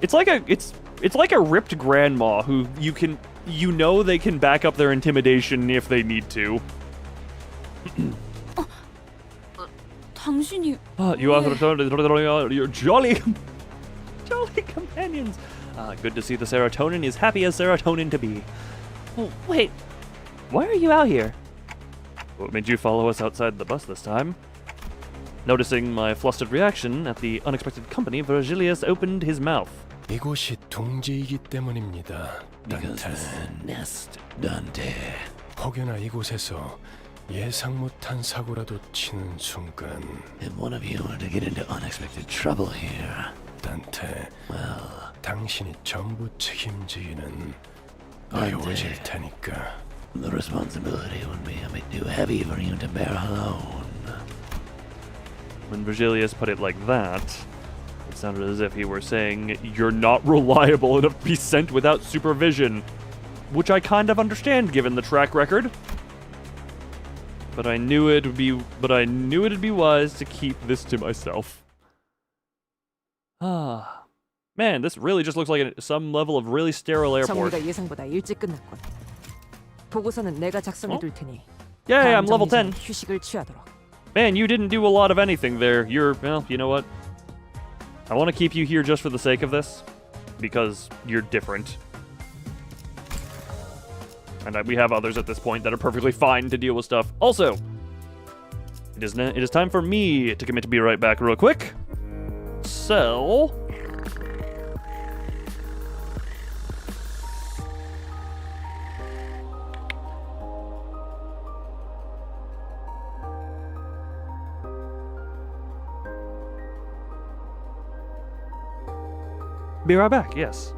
it's like a ripped grandma who you know they can back up their intimidation if they need to. 당신이 You are your jolly companions. Good to see the serotonin is happy as serotonin to be. Oh, wait. Why are you out here? What made you follow us outside the bus this time? Noticing my flustered reaction at the unexpected company, Virgilius opened his mouth. 이곳이 둥지이기 때문입니다. Because 단테. the nest, Dante. 혹여나 이곳에서 예상 못한 사고라도 치는 순간 If one of you were to get into unexpected trouble here, 단테, well, 당신이 전부 책임지기는 단테. 어려워질 테니까. the responsibility would be a bit too heavy for you to bear alone. When Virgilius put it like that, it sounded as if he were saying, "You're not reliable enough to be sent without supervision," which I kind of understand given the track record. But I knew it'd be wise to keep this to myself. Ah, man, this really just looks like some level of really sterile airport. 정리가 예상보다 일찍 끝났군. 보고서는 내가 작성해둘 테니. Yeah, I'm 다음 level 정리 10. 전에 휴식을 취하도록. Man, you didn't do a lot of anything there. Well, you know what? I want to keep you here just for the sake of this, because you're different. And we have others at this point that are perfectly fine to deal with stuff. Also, it is time for me to commit to be right back real quick. So... Be right back, yes.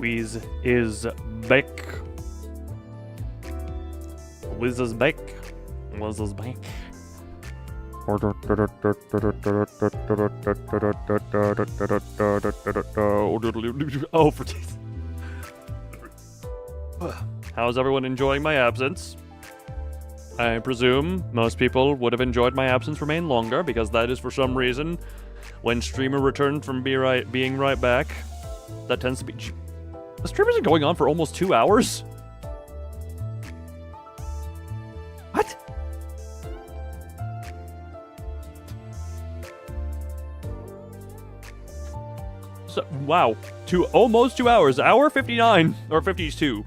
Wiz is back. Wiz is back. Wiz is back. Oh, for days. How's everyone enjoying my absence? I presume most people would have enjoyed my absence remain longer, because that is for some reason when streamer returned from being right back. That tends to be... The streamers are going on for almost 2 hours? What? So, wow. Almost 2 hours. Hour 59. Or 52.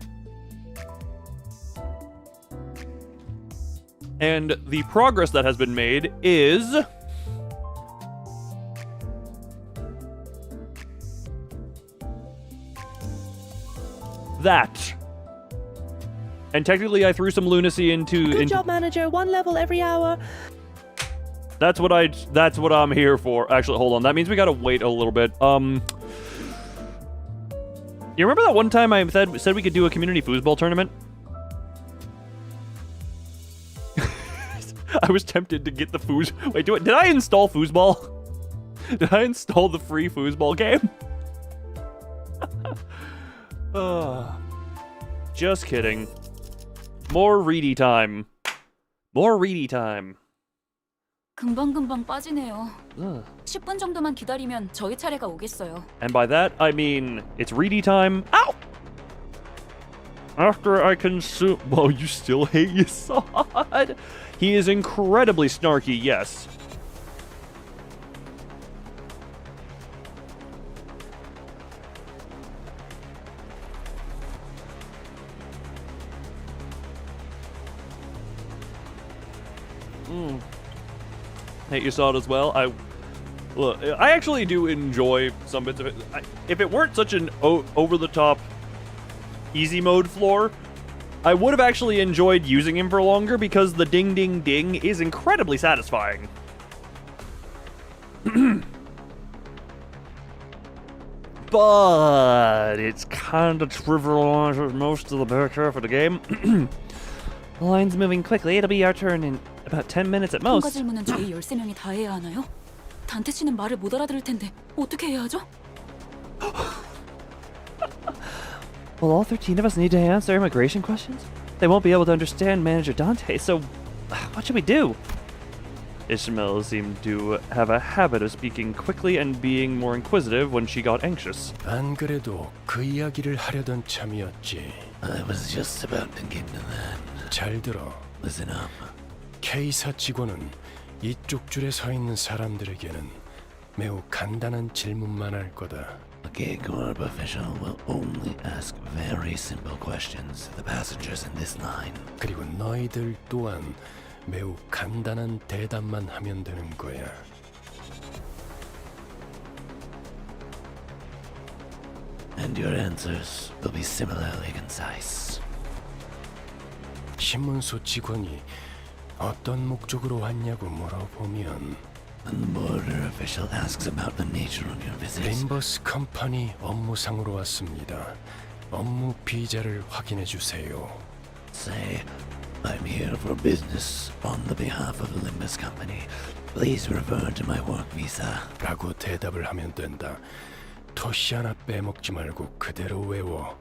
And the progress that has been made is... that. And technically I threw some lunacy into... Good job, manager. 1 level every hour. That's what I'm here for. Actually, hold on. That means we gotta wait a little bit. You remember that one time I said we could do a community foosball tournament? I was tempted to get the Wait, did I install foosball? Did I install the free foosball game? Just kidding. More reedy time. More reedy time. 금방금방 빠지네요. 10분 정도만 기다리면 저희 차례가 오겠어요. And by that, I mean, it's reedy time. Ow! After I consume... Well, you still hate Yasad. He is incredibly snarky, yes. Hate Yasad as well. I actually do enjoy some bits of it. If it weren't such an over-the-top easy mode floor, I would have actually enjoyed using him for longer, because the ding ding ding is incredibly satisfying. But it's kind of trivializes most of the back half of the game. The line's moving quickly. It'll be our turn in about 10 minutes at most. 통과 질문은 저희 13명이 다 해야 하나요? 단테 씨는 말을 못 알아들을 텐데 어떻게 해야 하죠? Well, all 13 of us need to answer immigration questions? They won't be able to understand Manager Dante, so what should we do? Ishmael seemed to have a habit of speaking quickly and being more inquisitive when she got anxious. 안 그래도 그 이야기를 하려던 참이었지. I was just about to get to that. 잘 들어. Listen up. K사 직원은 이쪽 줄에 서 있는 사람들에게는 매우 간단한 질문만 할 거다. A gay corp official will only ask very simple questions to the passengers in this line. 그리고 너희들 또한 매우 간단한 대답만 하면 되는 거야. And your answers will be similarly concise. 신문소 직원이 어떤 목적으로 왔냐고 물어보면 And the border official asks about the nature of your visit. 림버스 컴퍼니 업무상으로 왔습니다. 업무 비자를 확인해 주세요. Say, I'm here for business on the behalf of the Limbus company. Please refer to my work visa. 라고 대답을 하면 된다. 토시 하나 빼먹지 말고 그대로 외워.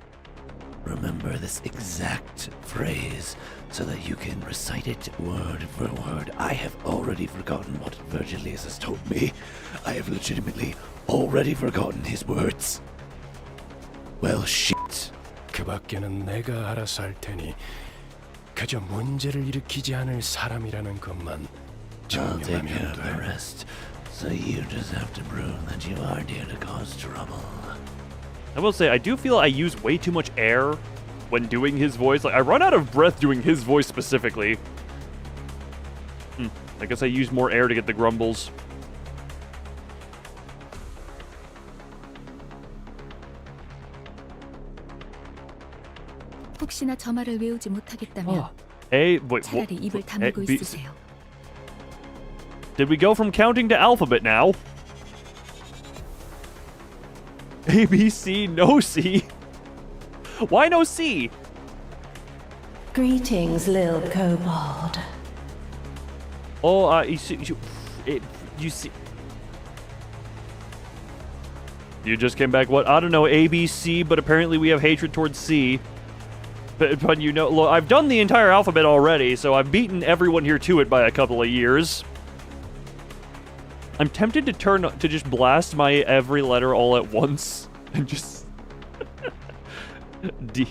Remember this exact phrase so that you can recite it word for word. I have already forgotten what Virgilius has told me. I have legitimately already forgotten his words. Well, shit. 그 밖에는 내가 알아서 할 테니 그저 문제를 일으키지 않을 사람이라는 것만 I'll take care 증명하면 of the 돼. rest. So you just have to prove that you are here to cause trouble. I will say, I do feel I use way too much air when doing his voice. Like, I run out of breath doing his voice specifically. I guess I use more air to get the grumbles. 혹시나 저 말을 외우지 못하겠다면 A, wait, 차라리 입을 다물고 A, B, 있으세요. Did we go from counting to alphabet now? A, B, C, no C. Why no C? Greetings, Lil Kobold. Oh, you see. You just came back, what? I don't know, A, B, C, but apparently we have hatred towards C. But you know, look, I've done the entire alphabet already, so I've beaten everyone here to it by a couple of years. I'm tempted to just blast my every letter all at once and just D.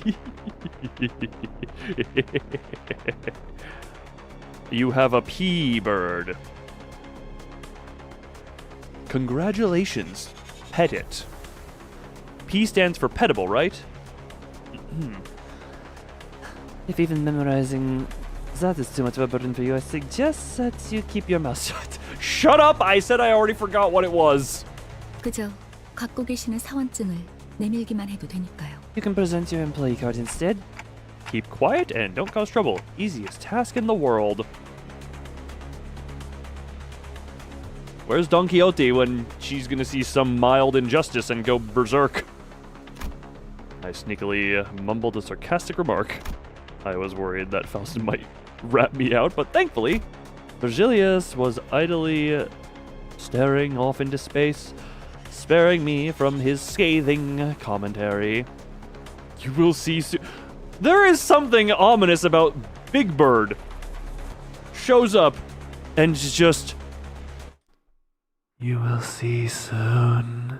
You have a P bird. Congratulations. Pet it. P stands for petable, right? If even memorizing that is too much of a burden for you, I suggest that you keep your mouth shut. Shut up! I said I already forgot what it was. 그저 갖고 계시는 사원증을 내밀기만 해도 되니까요. You can present your employee card instead. Keep quiet and don't cause trouble. Easiest task in the world. Where's Don Quixote when she's gonna see some mild injustice and go berserk? I sneakily mumbled a sarcastic remark. I was worried that Faustin might rat me out, but thankfully, Virgilius was idly staring off into space, sparing me from his scathing commentary. You will see soon. There is something ominous about Big Bird. Shows up and just... You will see soon.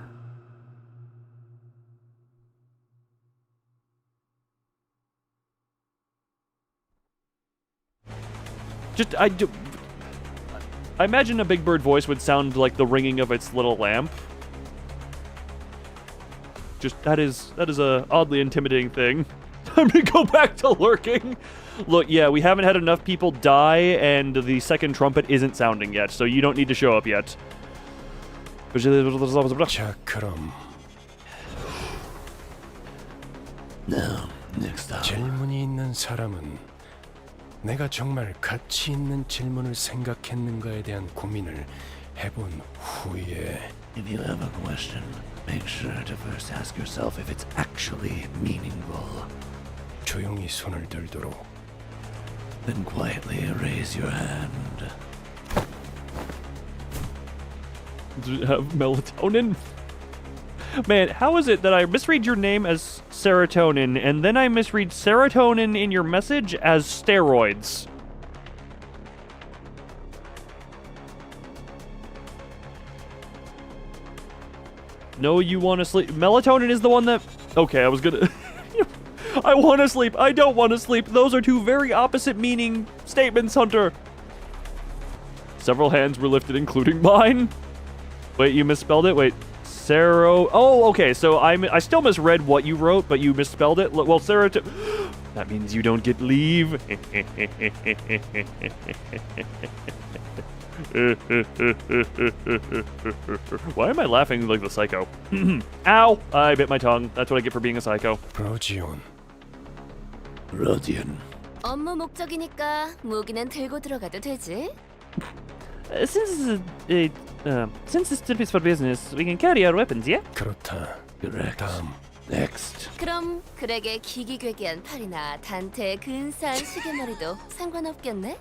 I imagine a Big Bird voice would sound like the ringing of its little lamp. That is a oddly intimidating thing. Time to go back to lurking. Look, yeah, we haven't had enough people die, and the second trumpet isn't sounding yet, so you don't need to show up yet. 자, 그럼 Now, next up. 질문이 있는 사람은 내가 정말 가치 있는 질문을 생각했는가에 대한 고민을 해본 후에 If you have a question, make sure to first ask yourself if it's actually meaningful. 조용히 손을 들도록. Then quietly raise your hand. Do you have melatonin? Man, how is it that I misread your name as serotonin, and then I misread serotonin in your message as steroids? No, you want to sleep. Melatonin is the one that... Okay, I was gonna... I want to sleep. I don't want to sleep. Those are two very opposite meaning statements, Hunter. Several hands were lifted, including mine. Wait, you misspelled it? Wait. Oh, okay, so I still misread what you wrote, but you misspelled it. Well, that means you don't get leave. Why am I laughing like the psycho? Ow! I bit my tongue. That's what I get for being a psycho. Rodion. 업무 목적이니까 무기는 들고 들어가도 되지? Since this trip is for business, we can carry our weapons, yeah? 그렇다. Correct. 다음. Next. 그럼 그렉의 기기괴기한 팔이나 단테의 근사한 시계머리도 상관없겠네?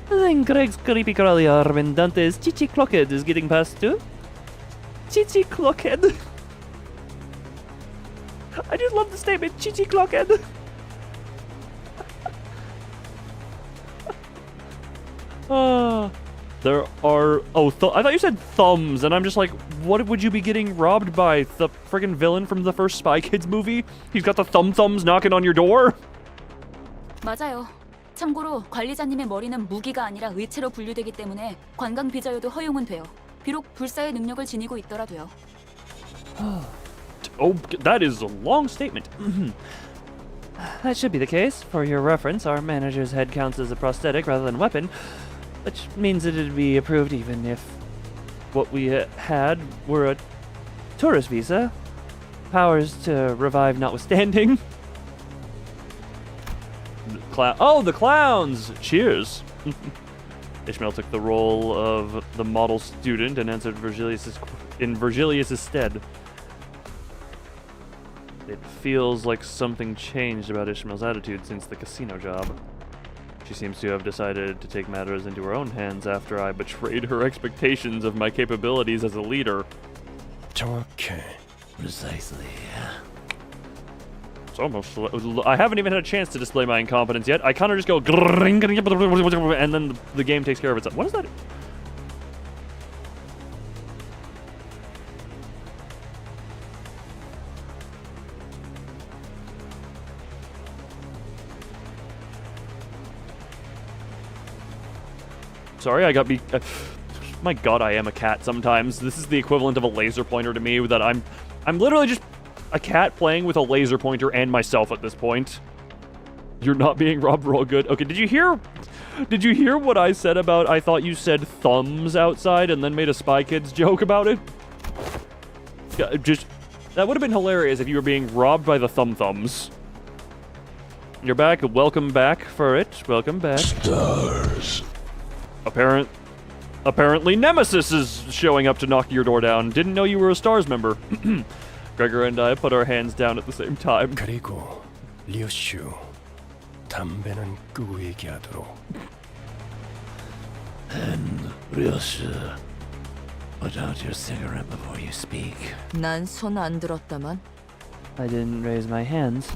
Then Greg's creepy crawly arm and Dante's chichi clockhead is getting past too. Chichi clockhead. I just love the statement, chichi clockhead. There are... Oh, I thought you said thumbs, and I'm just like, what would you be getting robbed by? The friggin' villain from the first Spy Kids movie? He's got the thumbs knocking on your door? 맞아요. 참고로 관리자님의 머리는 무기가 아니라 의체로 분류되기 때문에 관광 비자여도 허용은 돼요. 비록 불사의 능력을 지니고 있더라도요. Oh, that is a long statement. That should be the case. For your reference, our manager's head counts as a prosthetic rather than weapon, which means that it'd be approved even if what we had were a tourist visa. Powers to revive notwithstanding. The clowns! Cheers! Ishmael took the role of the model student and answered in Virgilius' stead. It feels like something changed about Ishmael's attitude since the casino job. She seems to have decided to take matters into her own hands after I betrayed her expectations of my capabilities as a leader. 정확해. Precisely. It's almost... I haven't even had a chance to display my incompetence yet. I kind of just go... And then the game takes care of itself. What is that? Sorry, I got my god, I am a cat sometimes. This is the equivalent of a laser pointer to me, that I'm literally just a cat playing with a laser pointer and myself at this point. You're not being robbed, we're all good. Okay, did you hear what I said about I thought you said thumbs outside and then made a Spy Kids joke about it? Yeah, that would have been hilarious if you were being robbed by the thumbs. You're back, welcome back for it. Welcome back. Stars. Apparently Nemesis is showing up to knock your door down. Didn't know you were a STARS member. Gregor and I put our hands down at the same time. 그리고 리오슈, 담배는 끄고 얘기하도록. And Ryoshu, put out your cigarette before you speak. 난 손 안 들었다만. I didn't raise my hands.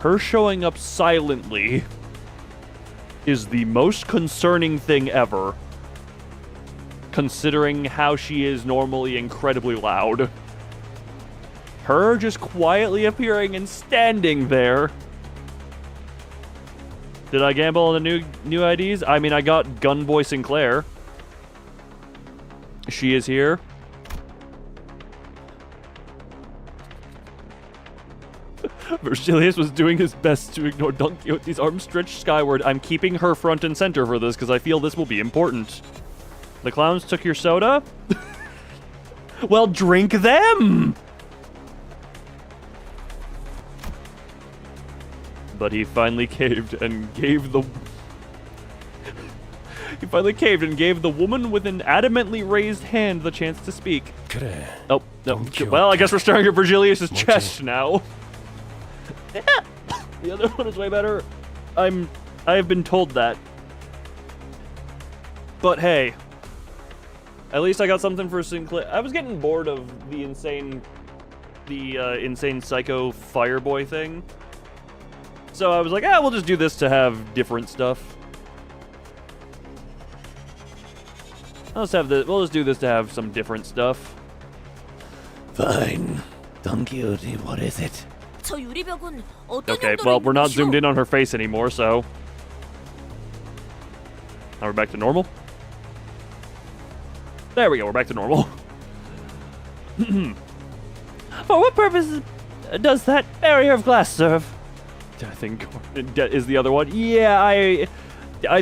Her showing up silently is the most concerning thing ever, considering how she is normally incredibly loud. Her just quietly appearing and standing there. Did I gamble on the new IDs? I mean, I got Gunboy Sinclair. She is here. Virgilius was doing his best to ignore Don Quixote's arms stretched skyward. I'm keeping her front and center for this because I feel this will be important. The clowns took your soda? Well, drink them! But he finally caved and gave the... He finally caved and gave the woman with an adamantly raised hand the chance to speak. 그래. Oh, no. Well, I guess we're staring at Virgilius' chest now. The other one is way better. I have been told that. But hey, at least I got something for Sinclair. I was getting bored of the insane psycho fireboy thing. So I was like, we'll just do this to have different stuff. We'll just do this to have some different stuff. Fine. Don Quixote, what is it? 저 유리벽은 어떤 Okay, 용도로 well, we're not 있는 zoomed 것이오? in on her face anymore, so... Now we're back to normal. There we go, we're back to normal. For what purpose does that barrier of glass serve? I think is the other one. Yeah, I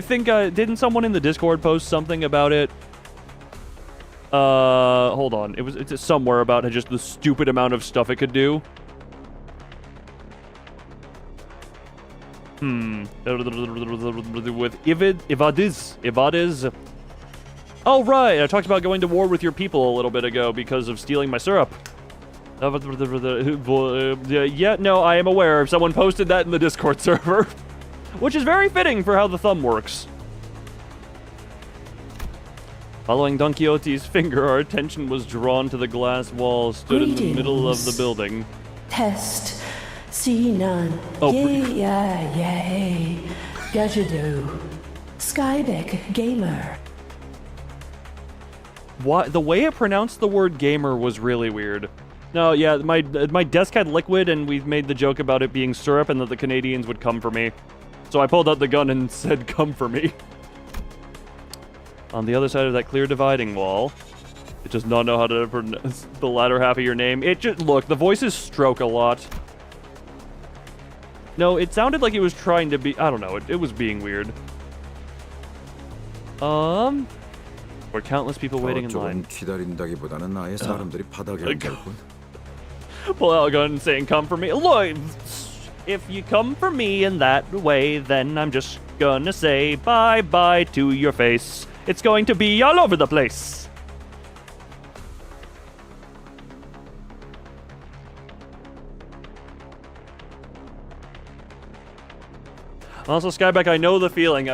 think, didn't someone in the Discord post something about it? Hold on. It's somewhere about just the stupid amount of stuff it could do. With Ivadiz. Oh, right. I talked about going to war with your people a little bit ago because of stealing my syrup. Yeah, no, I am aware. Someone posted that in the Discord server. Which is very fitting for how the thumb works. Following Don Quixote's finger, our attention was drawn to the glass wall stood in the middle of the building. Test. Sinan. Oh, Yay. Gajado. Skydeck Gamer. What? The way it pronounced the word gamer was really weird. No, yeah, my desk had liquid, and we made the joke about it being syrup and that the Canadians would come for me. So I pulled out the gun and said, come for me. On the other side of that clear dividing wall, it does not know how to pronounce the latter half of your name. It just, look, the voices stroke a lot. No, it sounded like it was trying to be, I don't know, it was being weird. Or countless people waiting in line. 기다린다기보다는 아예 사람들이 바닥에 앉을 걸. Pull out a gun and saying, "Come for me." Look, if you come for me in that way, then I'm just gonna say bye-bye to your face. It's going to be all over the place. Also, Skyback, I know the feeling.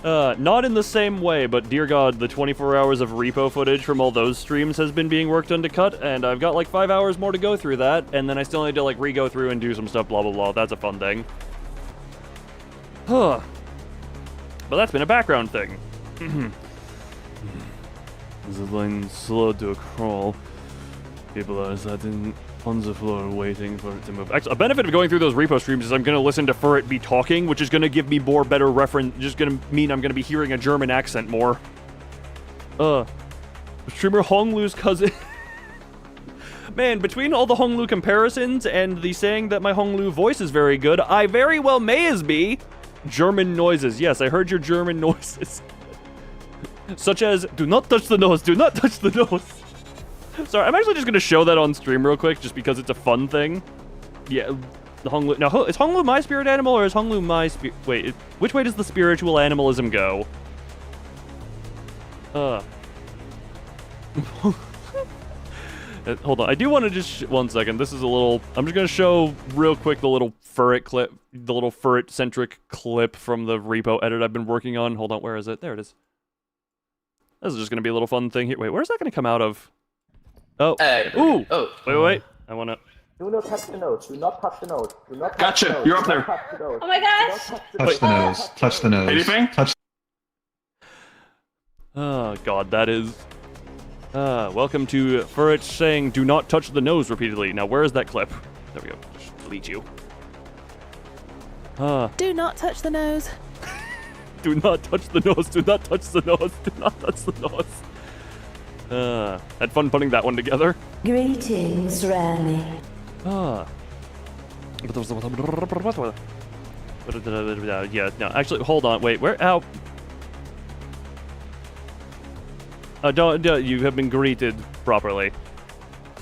Not in the same way, but dear God, the 24 hours of repo footage from all those streams has been being worked on to cut, and I've got like 5 hours more to go through that, and then I still need to like re-go through and do some stuff, blah blah blah. That's a fun thing. Huh. But that's been a background thing. The line slowed to a crawl. People are sitting on the floor waiting for it to move. Actually, a benefit of going through those repo streams is I'm going to listen to Furret be talking, which is going to give me more better reference, just going to mean I'm going to be hearing a German accent more. Streamer Honglu's cousin. Man, between all the Honglu comparisons and the saying that my Honglu voice is very good, I very well may as be German noises. Yes, I heard your German noises. Such as, do not touch the nose, do not touch the nose. Sorry, I'm actually just going to show that on stream real quick, just because it's a fun thing. Yeah, the Honglu... Now, is Honglu my spirit animal, or is Honglu my spirit... Wait, which way does the spiritual animalism go? Hold on, I do want to just... One second, this is a little... I'm just going to show real quick the little Furret clip, the little Furret-centric clip from the repo edit I've been working on. Hold on, where is it? There it is. This is just going to be a little fun thing here. Wait, where's that going to come out of? Oh. Ooh. Oh. Wait. I want to... Do not touch the nose. Do not touch the nose. Do not touch Gotcha. the nose. You're up there. Oh my gosh. Touch the nose. Touch the nose. Anything? Touch. Oh, God, that is... welcome to Furret saying, do not touch the nose repeatedly. Now, where is that clip? There we go. Just delete you. Do not touch the nose. Do not touch the nose. Do not touch the nose. Do not touch the nose. Had fun putting that one together. Greetings, Randy. Yeah, no, actually, hold on, wait, where, ow. Don't, you have been greeted properly.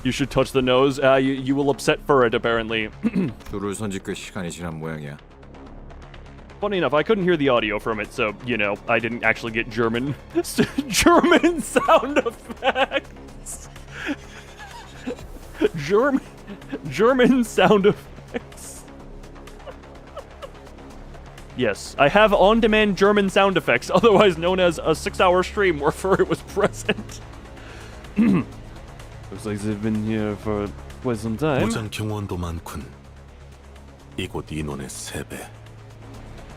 You should touch the nose, you will upset Furret, apparently. 줄을 선지 꽤 시간이 지난 모양이야. Funny enough, I couldn't hear the audio from it, so, you know, I didn't actually get German sound effects. German sound effects. Yes, I have on-demand German sound effects, otherwise known as a 6-hour stream where Furret was present. Looks like they've been here for quite some time. 무장 경호원도 많군. 이곳 인원의 3배.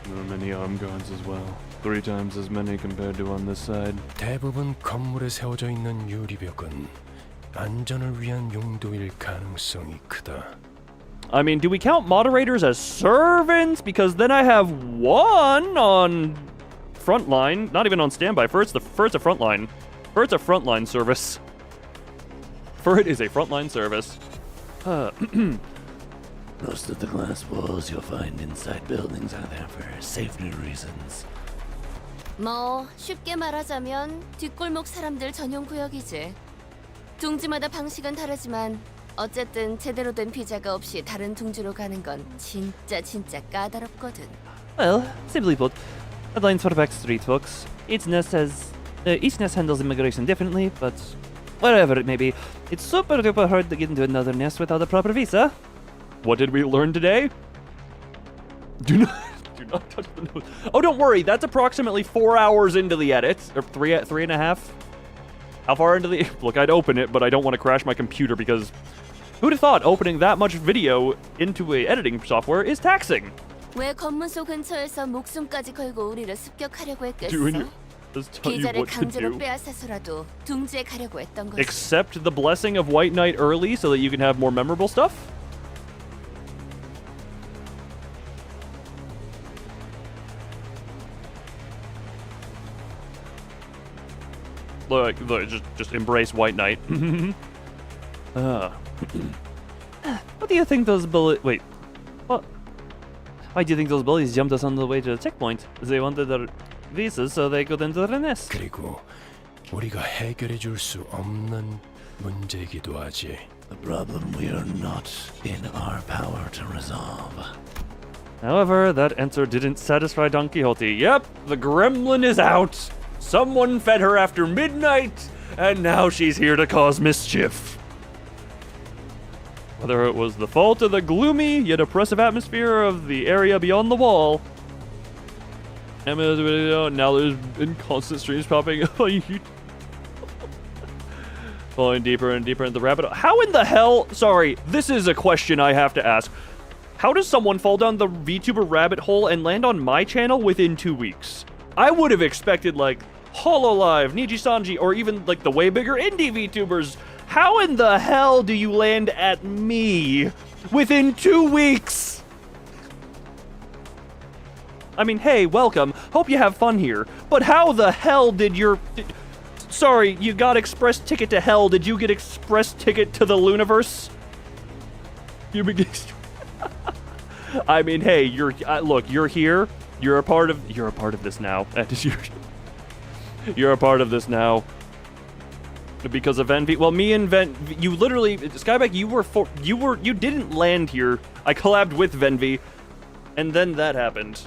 There are many armed guards as well. 3 times as many compared to on this side. 대부분 건물에 세워져 있는 유리벽은 안전을 위한 용도일 가능성이 크다. I mean, do we count moderators as servants? Because then I have one on frontline, not even on standby. Furret's a frontline. Furret's a frontline service. Furret is a frontline service. Most of the glass walls you'll find inside buildings are there for safety reasons. 뭐 쉽게 말하자면 뒷골목 사람들 전용 구역이지. 둥지마다 방식은 다르지만 어쨌든 제대로 된 비자가 없이 다른 둥지로 가는 건 진짜 까다롭거든. Well, simply put, headlines for Backstreet folks. Each nest handles immigration differently, but wherever it may be, it's super duper hard to get into another nest without a proper visa. What did we learn today? Do not touch the nose. Oh, don't worry. That's approximately 4 hours into the edit, or three and a half. How far into the... Look, I'd open it, but I don't want to crash my computer because who'd have thought opening that much video into a editing software is taxing? 왜 검문소 근처에서 목숨까지 걸고 우리를 습격하려고 했겠어? Just tell you 비자를 what to 강제로 do. 빼앗아서라도 둥지에 가려고 했던 거지. Accept the blessing of White Knight early so that you can have more memorable stuff? Look, just embrace White Knight. What do you think those bullies... Wait. What? Why do you think those bullies jumped us on the way to the checkpoint? They wanted our visas so they could enter the nest. 그리고 우리가 해결해 줄 수 없는 문제이기도 하지. A problem we are not in our power to resolve. However, that answer didn't satisfy Don Quixote. Yep, the gremlin is out. Someone fed her after midnight, and now she's here to cause mischief. Whether it was the fault of the gloomy yet oppressive atmosphere of the area beyond the wall. Now there's been constant streams popping up on YouTube. Falling deeper and deeper into the rabbit hole. How in the hell? Sorry, this is a question I have to ask. How does someone fall down the VTuber rabbit hole and land on my channel within 2 weeks? I would have expected like Hololive, Niji Sanji, or even like the way bigger indie VTubers. How in the hell do you land at me within 2 weeks? I mean, hey, welcome. Hope you have fun here. But how the hell did your... Sorry, you got express ticket to hell. Did you get express ticket to the Luniverse? You begin... I mean, hey, you're... look, you're here. You're a part of this now. You're a part of this now. Because of Envy. Well, me and you literally... Skyback, you didn't land here. I collabed with Venvy. And then that happened.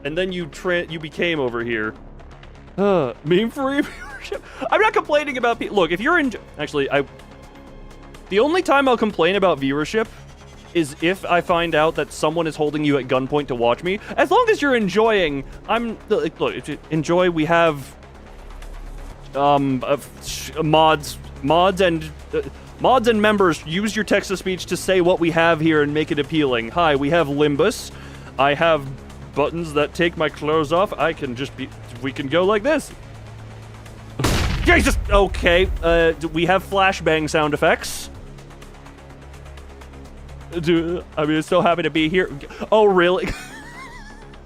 And then you became over here. Meme free viewership. I'm not complaining about people. Look, if you're actually, the only time I'll complain about viewership is if I find out that someone is holding you at gunpoint to watch me. As long as you're enjoying, look, if you enjoy, we have mods and members. Use your text-to-speech to say what we have here and make it appealing. Hi, we have Limbus. I have buttons that take my clothes off. I can just be... We can go like this. Jesus! Okay, we have flashbang sound effects. I'm so happy to be here. Oh, really?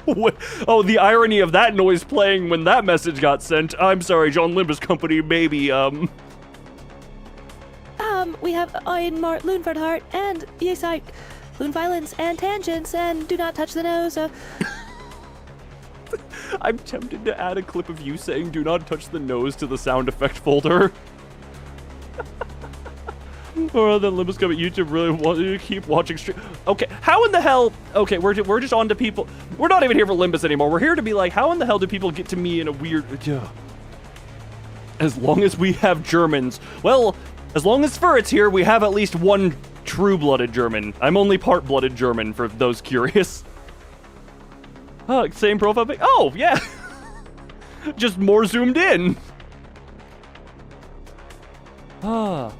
Oh, the irony of that noise playing when that message got sent. I'm sorry, John Limbus Company, maybe, We have Iron Mart, Loonford Heart, and Yesike, Loon Violence, and Tangents, and Do Not Touch the Nose. I'm tempted to add a clip of you saying "Do not touch the nose" to the sound effect folder. Or then Limbus Company YouTube really want you to keep watching stream. Okay, how in the hell? Okay, we're just on to people. We're not even here for Limbus anymore. We're here to be like, how in the hell do people get to me in a weird? As long as we have Germans, well, as long as Furret's here, we have at least one true-blooded German. I'm only part-blooded German for those curious. Same profile pic. Oh, yeah. Just more zoomed in. Man,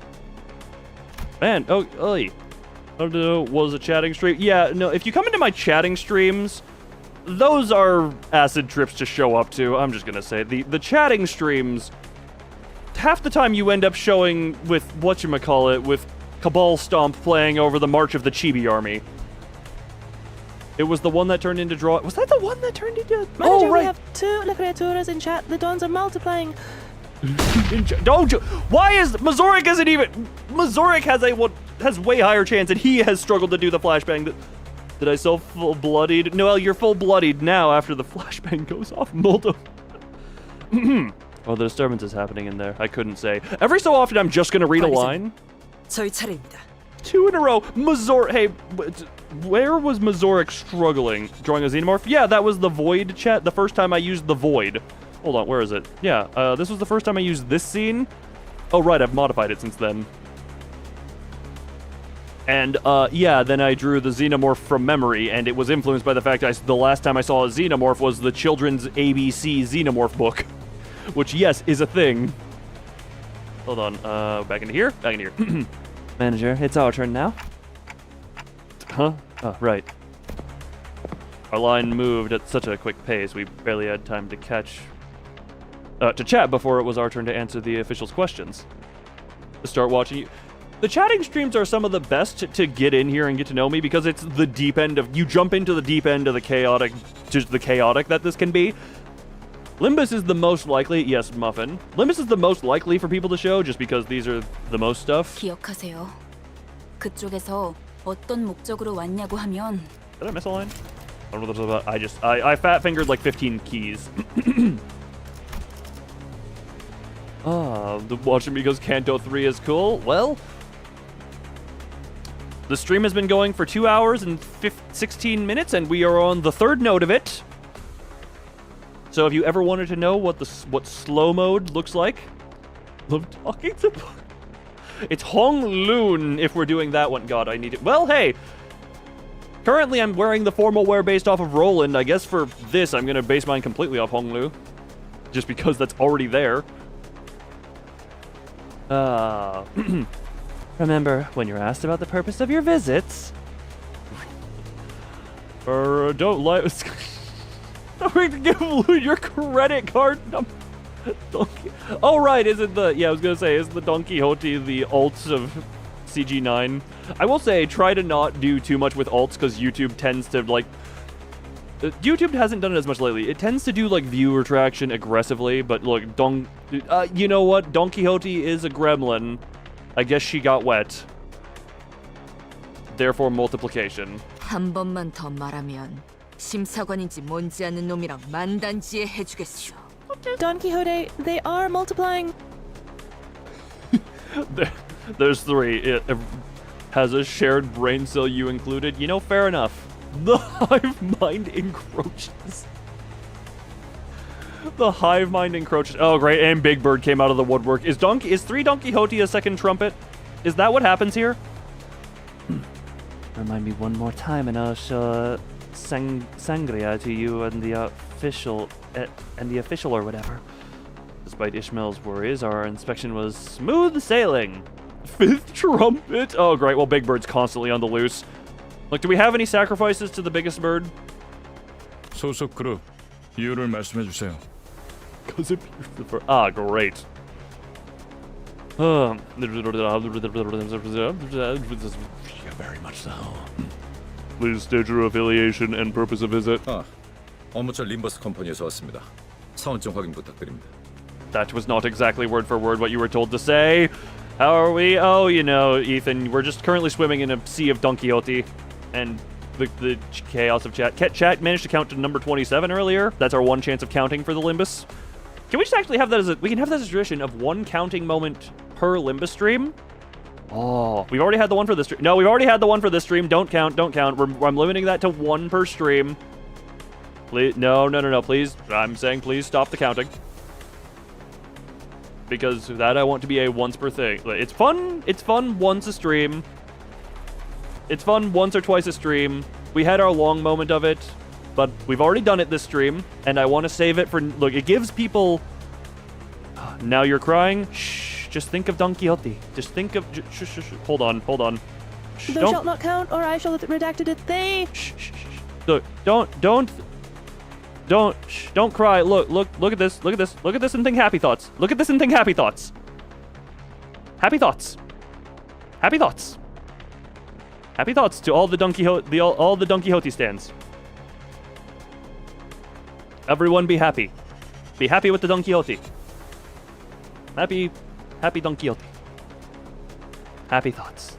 was a chatting stream? Yeah, no, if you come into my chatting streams, those are acid trips to show up to. I'm just gonna say, the chatting streams, half the time you end up showing with, whatchamacallit, with Cabal Stomp playing over the March of the Chibi Army. It was the one that turned into draw. Was that the one that turned into? Manager, right. We have 2 creaturas in chat. The dons are multiplying. Don't you? Why is Mazoric isn't even? Mazoric has way higher chance, and he has struggled to do the flashbang. Did I still full-bloodied? Noel, you're full-bloodied now after the flashbang goes off. Muldo. Oh, the disturbance is happening in there. I couldn't say. Every so often, I'm just gonna read a line. 저희 차례입니다. 2 in a row. Mazoric. Hey, where was Mazoric struggling? Drawing a xenomorph? Yeah, that was the Void chat. The first time I used the Void. Hold on, where is it? Yeah, this was the first time I used this scene. Oh, right, I've modified it since then. And, yeah, then I drew the xenomorph from memory, and it was influenced by the fact the last time I saw a xenomorph was the children's ABC xenomorph book. Which, yes, is a thing. Hold on, back into here? Back into here. Manager, it's our turn now. Huh? Oh, right. Our line moved at such a quick pace, we barely had time to chat before it was our turn to answer the officials' questions. To start watching you. The chatting streams are some of the best to get in here and get to know me because it's the deep end of, you jump into the deep end of the chaotic, just the chaotic that this can be. Limbus is the most likely, yes, Muffin. Limbus is the most likely for people to show just because these are the most stuff. 기억하세요. 그쪽에서 어떤 목적으로 왔냐고 하면. Did I miss a line? I fat fingered like 15 keys. Watching because Canto 3 is cool. Well, the stream has been going for 2 hours and 16 minutes, and we are on the third note of it. So if you ever wanted to know what slow mode looks like, love talking to. It's Hong Loon if we're doing that one. God, I need it. Well, hey. Currently, I'm wearing the formal wear based off of Roland. I guess for this, I'm gonna base mine completely off Hong Lu, just because that's already there. Remember, when you're asked about the purpose of your visits, don't lie. Don't wait to give Lou your credit card number. Oh right, is it the? Yeah, I was gonna say, is the Don Quixote the alts of CG9? I will say, try to not do too much with alts because YouTube tends to like. YouTube hasn't done it as much lately. It tends to do like viewer traction aggressively, but look, you know what? Don Quixote is a gremlin. I guess she got wet. Therefore, multiplication. 한 번만 더 말하면 심사관인지 뭔지 아는 놈이랑 만단지에 해주겠어. Don Quixote, they are multiplying. There's 3. It has a shared brain cell, you included. You know, fair enough. The hive mind encroaches. The hive mind encroaches. Oh, great. And Big Bird came out of the woodwork. Is 3 Don Quixote a second trumpet? Is that what happens here? Remind me one more time and I'll show sangria to you and the official or whatever. Despite Ishmael's worries, our inspection was smooth sailing. 5th trumpet? Oh, great. Well, Big Bird's constantly on the loose. Look, do we have any sacrifices to the biggest bird? 소속 그룹 이유를 말씀해 주세요. Because it ah, great. Very much so. Please state your affiliation and purpose of visit. 업무처 림버스 컴퍼니에서 왔습니다. 사원증 확인 부탁드립니다. That was not exactly word for word what you were told to say. How are we? Oh, you know, Ethan, we're just currently swimming in a sea of Don Quixote. And the chaos of chat. Chat managed to count to number 27 earlier. That's our one chance of counting for the Limbus. Can we just actually have that as we can have that as a tradition of one counting moment per Limbus stream? Oh, we've already had the one for this stream. No, we've already had the one for this stream. Don't count. I'm limiting that to 1 per stream. Please, no, please. I'm saying please stop the counting. Because that I want to be a once per thing. It's fun once a stream. It's fun once or twice a stream. We had our long moment of it, but we've already done it this stream, and I want to save it for... Look, it gives people... Now you're crying? Shh, just think of Don Quixote. Just think of... Shh. Hold on. Shh, Thou shalt not count, or I shall have redacted it thee. Shh. Look, don't cry. Look at this. Look at this and think happy thoughts. Look at this and think happy thoughts. Happy thoughts. Happy thoughts to all the Don Quixote, all the Don Quixote stands. Everyone be happy. Be happy with the Don Quixote. Happy Don Quixote. Happy thoughts.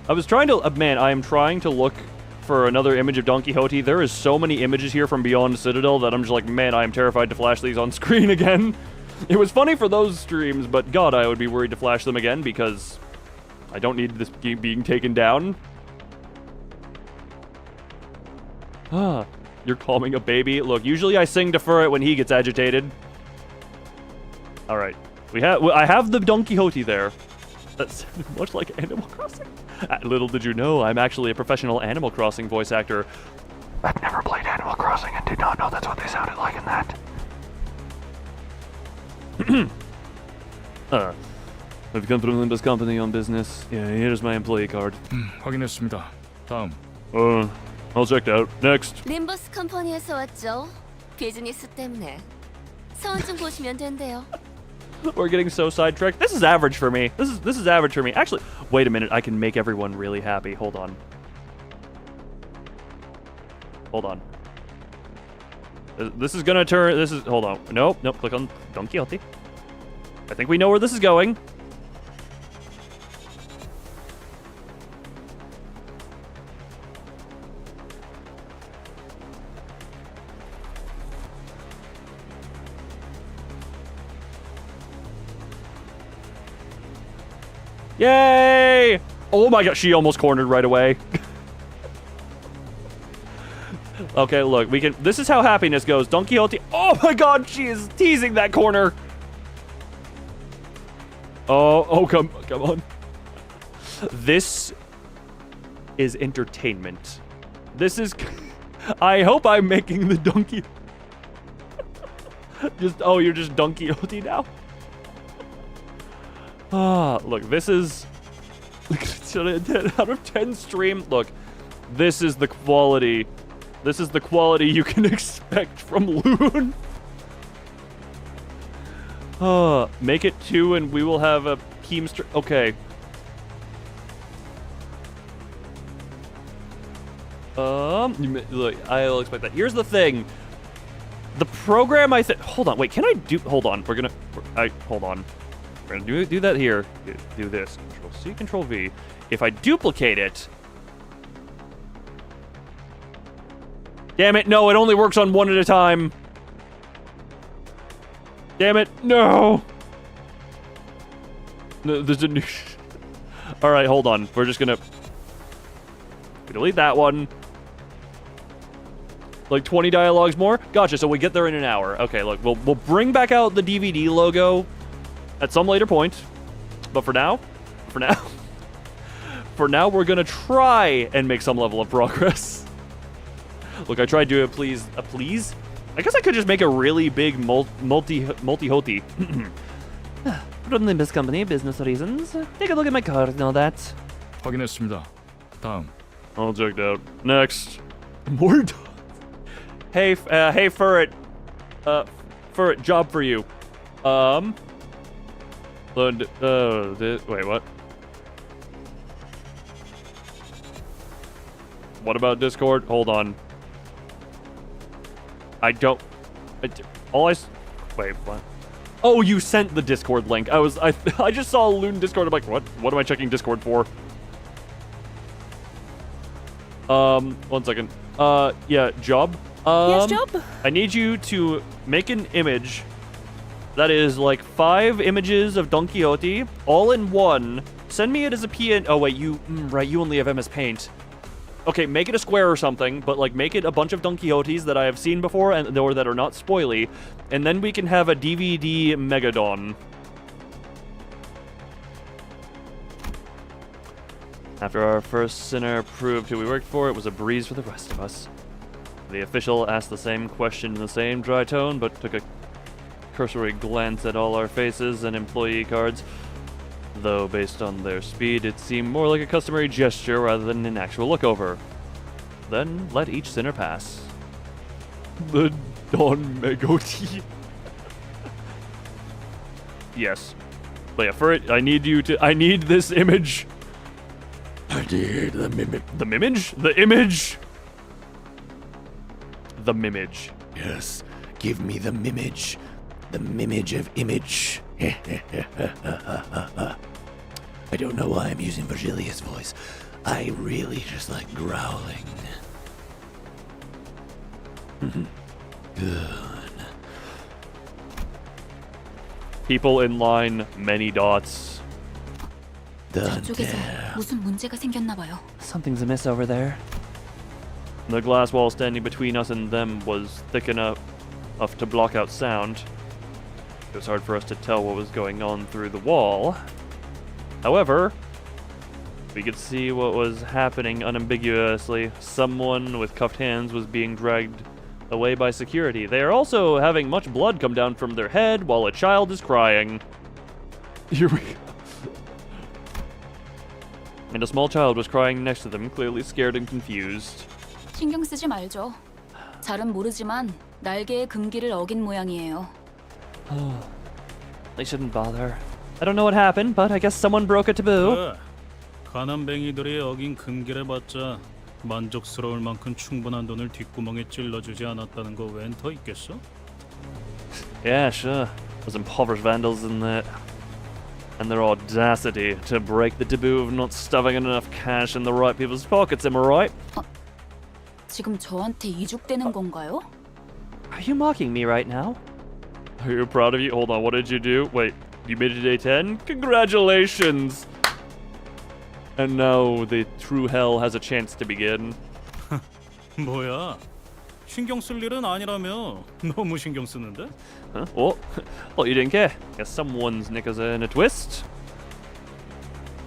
I was trying to... man, I am trying to look for another image of Don Quixote. There is so many images here from Beyond Citadel that I'm just like, man, I am terrified to flash these on screen again. It was funny for those streams, but God, I would be worried to flash them again because I don't need this being taken down. You're calming a baby. Look, usually I sing to Furret when he gets agitated. All right. I have the Don Quixote there. That's much like Animal Crossing. Little did you know, I'm actually a professional Animal Crossing voice actor. I've never played Animal Crossing and did not know that's what they sounded like in that. I've come from Limbus company on business. Yeah, here's my employee card. 확인했습니다. 다음. All checked out. Next. 림버스 컴퍼니에서 왔죠. 비즈니스 때문에. 사원증 보시면 된대요. We're getting so sidetracked. This is average for me. This is average for me. Actually, wait a minute. I can make everyone really happy. Hold on. This is gonna turn. This is. Hold on. Nope. Click on Don Quixote. I think we know where this is going. Yay! Oh my god, she almost cornered right away. Okay, look, we can. This is how happiness goes. Don Quixote. Oh my god, she is teasing that corner. Oh, come on. This is entertainment. This is. I hope I'm making the donkey. You're just Don Quixote now. Look, this is. Look, 10 out of 10 stream. Look, this is the quality. This is the quality you can expect from Loon. Make it 2 and we will have a Keemstar. Okay. Look, I'll expect that. Here's the thing. The program hold on, wait, can I do, hold on, hold on. We're gonna do that here. Do this, Control C, Control V. If I duplicate it, damn it, no, it only works on one at a time. Damn it, no. There's a new. All right, hold on. We're just gonna delete that one. Like 20 dialogues more. Gotcha. So we get there in an hour. Okay, look, we'll bring back out the DVD logo at some later point. But for now, we're gonna try and make some level of progress. Look, I tried doing a please. I guess I could just make a really big multi-hoti. From Limbus company, business reasons. Take a look at my card and all that. 확인했습니다. 다음. All checked out. Next. More. Hey, Furret. Furret, job for you. Wait, what? What about Discord? Hold on. Wait, what? Oh, you sent the Discord link. I just saw Loon Discord. I'm like, what am I checking Discord for? 1 second. Yeah, job. Yes, job? I need you to make an image that is like 5 images of Don Quixote, all in one. Send me it as a PN. Oh, wait, you only have MS Paint. Okay, make it a square or something, but like make it a bunch of Don Quixotes that I have seen before or that are not spoily, and then we can have a DVD Megadon. After our first sinner proved who we worked for, it was a breeze for the rest of us. The official asked the same question in the same dry tone, but took a cursory glance at all our faces and employee cards. Though, based on their speed, it seemed more like a customary gesture rather than an actual lookover. Then, let each sinner pass. The Don Megoti. Yes. But yeah, for it, I need this image. I need the mimage. The mimage? The image? The mimage. Yes, give me the mimage. The mimage of image. I don't know why I'm using Virgilia's voice. I really just like growling. Good. People in line, many dots. 저쪽에서 무슨 문제가 생겼나 봐요. Something's amiss over there. The glass wall standing between us and them was thick enough to block out sound. It was hard for us to tell what was going on through the wall. However, we could see what was happening unambiguously. Someone with cuffed hands was being dragged away by security. They are also having much blood come down from their head while a child is crying. Here we go. And a small child was crying next to them, clearly scared and confused. 신경 쓰지 말죠. 잘은 모르지만 날개의 금기를 어긴 모양이에요. They shouldn't bother. I don't know what happened, but I guess someone broke a taboo. 가난뱅이들이 어긴 금기를 봤자 만족스러울 만큼 충분한 돈을 뒷구멍에 찔러주지 않았다는 거 웬 더 있겠어? Yeah, sure. Those impoverished vandals and their audacity to break the taboo of not stuffing enough cash in the right people's pockets, am I right? 지금 저한테 이죽되는 건가요? Are you mocking me right now? Are you proud of you? Hold on, what did you do? Wait, you made it to day 10? Congratulations! And now the true hell has a chance to begin. 뭐야? 신경 쓸 일은 아니라며. 너무 신경 쓰는데? Huh? Oh, well, you didn't care. Guess someone's neck is in a twist.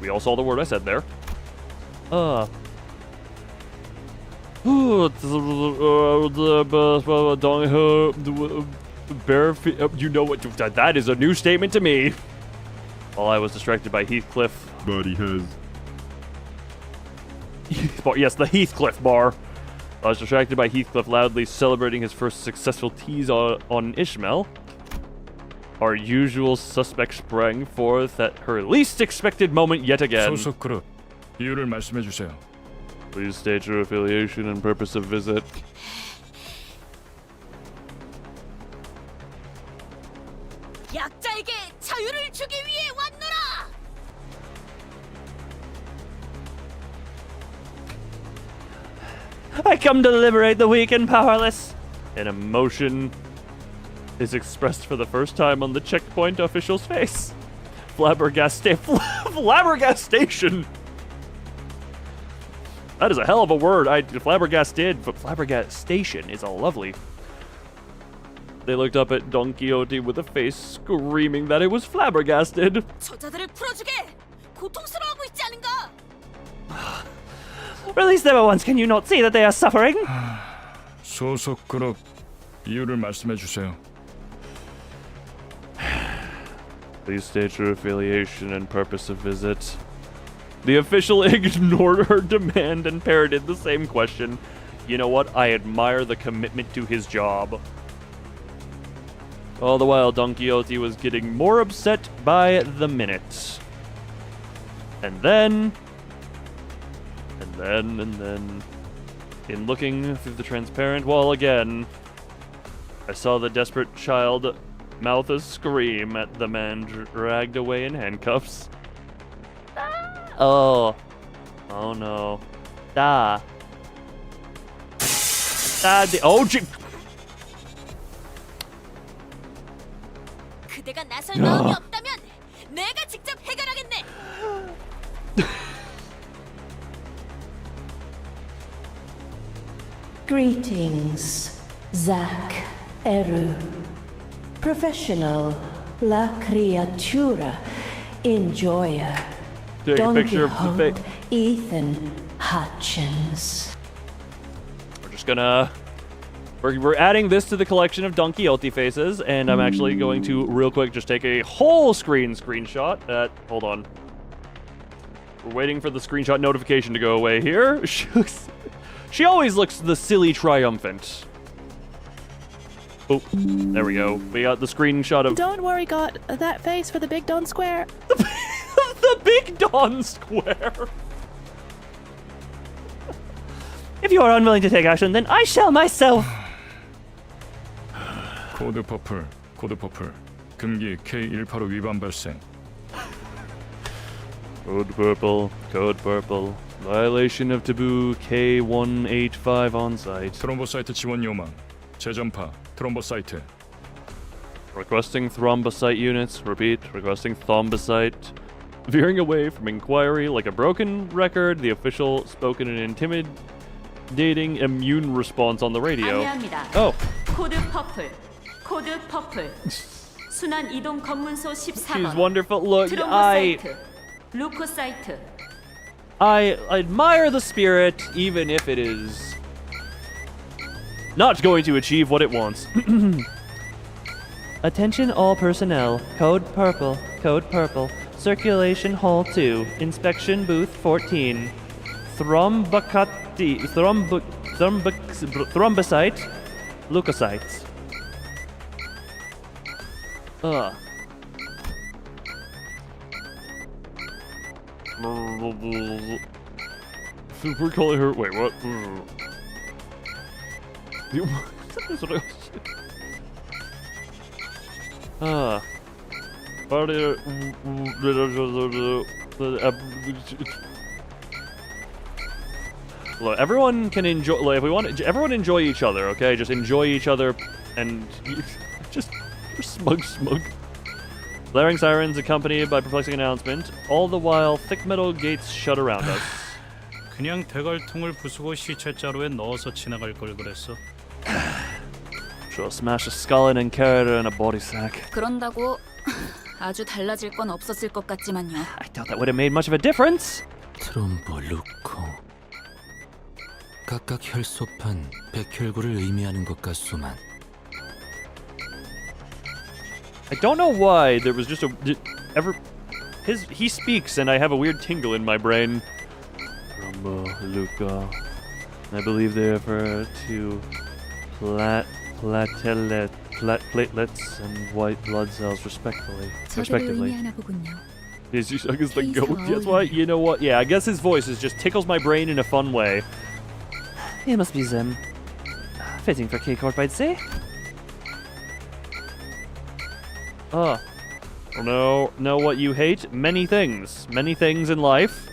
We all saw the word I said there. You know what? That is a new statement to me. While I was distracted by Heathcliff. But he has. Yes, the Heathcliff bar. I was distracted by Heathcliff loudly celebrating his first successful tease on Ishmael. Our usual suspect sprang forth at her least expected moment yet again. 소속 그룹 이유를 말씀해 주세요. Please state your affiliation and purpose of visit. 약자에게 자유를 주기 위해 왔노라. I come to liberate the weak and powerless. An emotion is expressed for the first time on the checkpoint official's face. Flabbergastation. That is a hell of a word. Flabbergasted, but flabbergastation is a lovely. They looked up at Don Quixote with a face screaming that it was flabbergasted. 저자들을 풀어주게. 고통스러워하고 있지 않은가? Release them at once. Can you not see that they are suffering? 소속 그룹 이유를 말씀해 주세요. Please state your affiliation and purpose of visit. The official ignored her demand and parroted the same question. You know what? I admire the commitment to his job. All the while, Don Quixote was getting more upset by the minute. And then, in looking through the transparent wall again, I saw the desperate child mouth a scream at the man dragged away in handcuffs. Oh no. 그대가 나설 마음이 없다면 내가 직접 해결하겠네. Greetings, Zach Eru. Professional, la criatura, enjoyer. Take a Don picture of the Quixote, Ethan Hutchins. We're just gonna... We're adding this to the collection of Don Quixote faces, and I'm actually going to, real quick, just take a whole screenshot. Hold on. We're waiting for the screenshot notification to go away here. She always looks the silly triumphant. Oh, there we go. We got the screenshot of... Don't worry, God. That face for the Big Don Square. The Big Don Square! If you are unwilling to take action, then I shall myself! 코드 퍼플. 금기 K185 위반 발생. Code purple. Violation of taboo K185 on site. 트롬보사이트 지원 요망. 재전파. 트롬보사이트. Requesting thrombocyte units. Repeat, requesting thrombocyte. Veering away from inquiry like a broken record, the official spoke in an intimidating immune response on the radio. 안내합니다. Oh. 코드 퍼플. 순환 이동 검문소 14번. She's wonderful. Look, 트롬보사이트. 루코사이트. I admire the spirit, even if it is not going to achieve what it wants. Attention all personnel. Code purple. Circulation Hall 2. Inspection Booth 14. Thrombocyte. Leukocytes. We're calling her. Wait, what? Look, everyone can enjoy. Like, if we want, everyone enjoy each other. Okay, just enjoy each other, and just smug. Blaring sirens accompanied by perplexing announcement. All the while, thick metal gates shut around us. 그냥 대갈통을 부수고 시체자루에 넣어서 지나갈 걸 그랬어. Sure, smash a skull in and carry it in a body sack. 그런다고 아주 달라질 건 없었을 것 같지만요. I doubt that would have made much of a difference. 트롬보 루코. 각각 혈소판 백혈구를 의미하는 것 같소만. I don't know why there was just a he speaks and I have a weird tingle in my brain. Trombo, Luca. I believe they refer to platelets and white blood cells respectively. 의미하나 보군요. I guess the goat. That's why. You know what? Yeah, I guess his voice just tickles my brain in a fun way. It must be them. Fitting for K-Corp, I'd say. Know what you hate? Many things. Many things in life.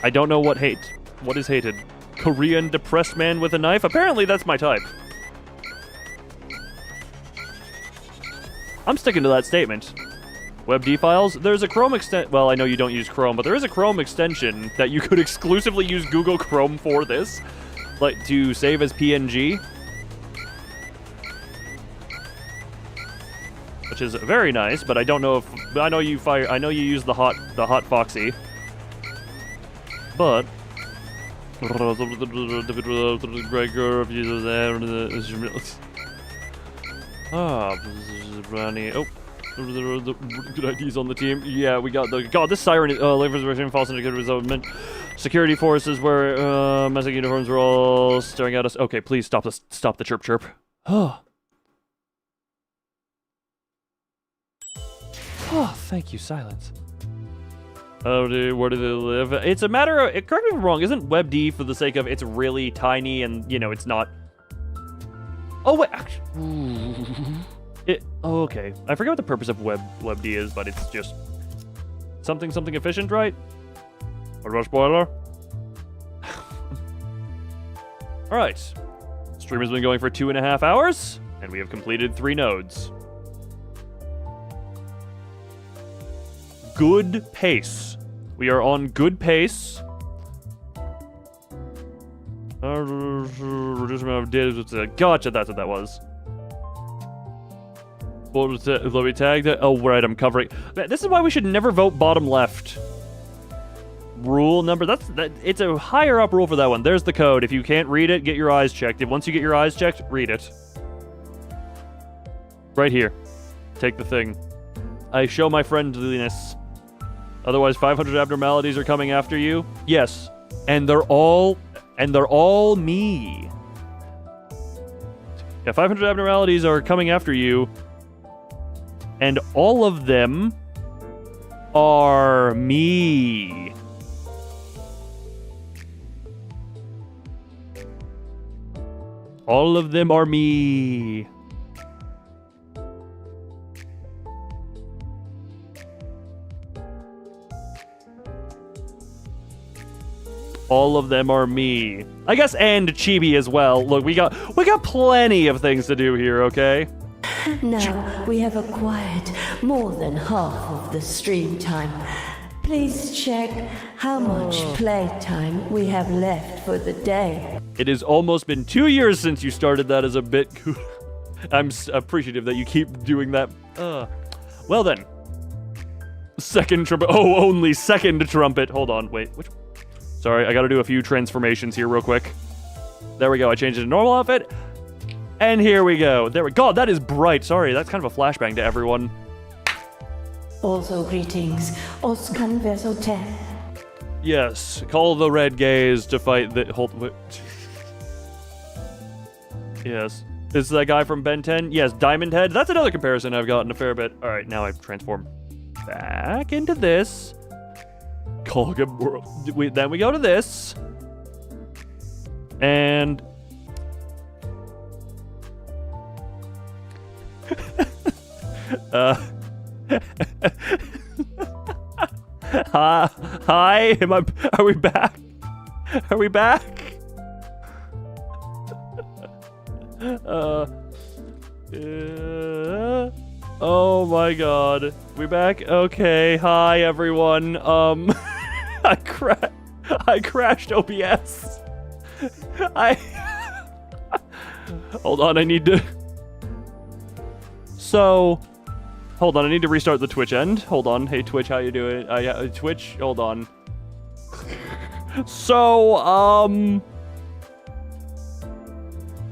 I don't know what hate. What is hated? Korean depressed man with a knife? Apparently that's my type. I'm sticking to that statement. WebD files? There's a Chrome extension. Well, I know you don't use Chrome, but there is a Chrome extension that you could exclusively use Google Chrome for this. Like, to save as PNG. Which is very nice, but I don't know if I know you use the hot Foxy. But Ronnie. Oh, good ideas on the team. Yeah, we got the God. This siren is resurrection, false indicator resentment. Security forces where messing uniforms were all staring at us. Okay, please stop the chirp. Oh, thank you, silence. Where do they live? It's a matter of, correct me if I'm wrong, isn't WebD for the sake of it's really tiny and, you know, it's not... Oh, wait, actually... okay. I forget what the purpose of WebD is, but it's just... something efficient, right? What about spoiler? Alright. Stream has been going for 2.5 hours, and we have completed 3 nodes. Good pace. We are on good pace. Reduce amount of data. Gotcha, that's what that was. Let me tag that. Oh, right, I'm covering. This is why we should never vote bottom left. Rule number. It's a higher up rule for that one. There's the code. If you can't read it, get your eyes checked. Once you get your eyes checked, read it. Right here. Take the thing. I show my friendliness. Otherwise, 500 abnormalities are coming after you. Yes, and they're all me. Yeah, 500 abnormalities are coming after you, and all of them are me. All of them are me. All of them are me. I guess and Chibi as well. Look, we got plenty of things to do here, okay? Now we have acquired more than half of the stream time. Please check how much playtime we have left for the day. It has almost been 2 years since you started that as a bit. I'm appreciative that you keep doing that. Well then. Second trumpet. Oh, only second trumpet. Hold on, wait. Which? Sorry, I gotta do a few transformations here real quick. There we go, I changed it to normal outfit. And here we go. There we go. God, that is bright. Sorry, that's kind of a flashbang to everyone. Also greetings, Oskan Vesote. Yes, call the red gaze to fight the... Yes. This is that guy from Ben 10? Yes, Diamond Head. That's another comparison I've gotten a fair bit. Alright, now I've transformed back into this. Then we go to this. And... Hi, are we back? Are we back? Oh my god. We back? Okay, hi everyone. I crashed OBS. Hold on, I need to... So... Hold on, I need to restart the Twitch end. Hold on. Hey, Twitch, how you doing? Yeah, Twitch, hold on. So,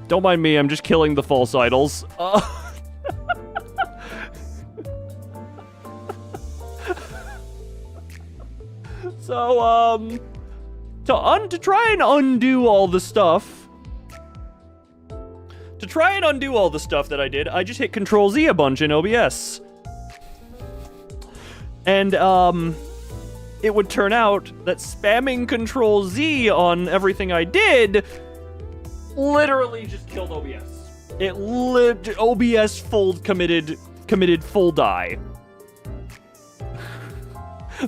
don't mind me, I'm just killing the false idols. So, to try and undo all the stuff... To try and undo all the stuff that I did, I just hit Control-Z a bunch in OBS. And, it would turn out that spamming Control-Z on everything I did literally just killed OBS. It OBS committed full die.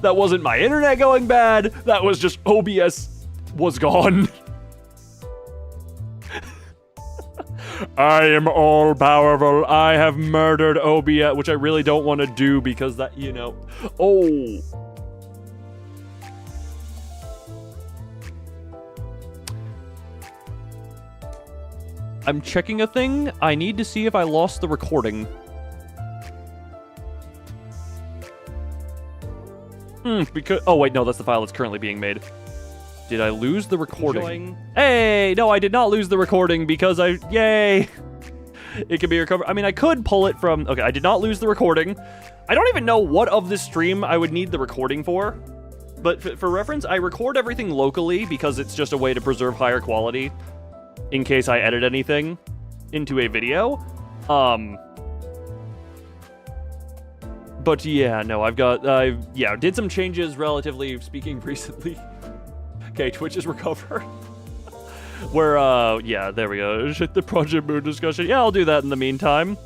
That wasn't my internet going bad, that was just OBS was gone. I am all powerful. I have murdered OBS, which I really don't want to do because that, you know. Oh. I'm checking a thing. I need to see if I lost the recording. Because... Oh, wait, no, that's the file that's currently being made. Did I lose the recording? Hey, no, I did not lose the recording because yay! It can be recovered. I mean, I could pull it from... Okay, I did not lose the recording. I don't even know what of this stream I would need the recording for. But for reference, I record everything locally because it's just a way to preserve higher quality in case I edit anything into a video. But yeah, no, I did some changes relatively speaking recently. Okay, Twitch is recovered. Where, yeah, there we go. The Project Moon discussion. Yeah, I'll do that in the meantime.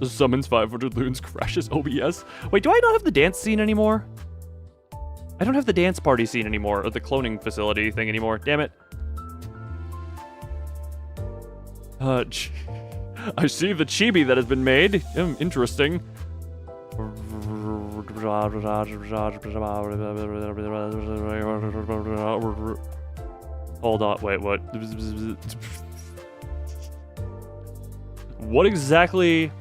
Summons 500 loons, crashes OBS. Wait, do I not have the dance scene anymore? I don't have the dance party scene anymore, or the cloning facility thing anymore. Damn it. I see the chibi that has been made. Interesting. Hold on, wait, what? What exactly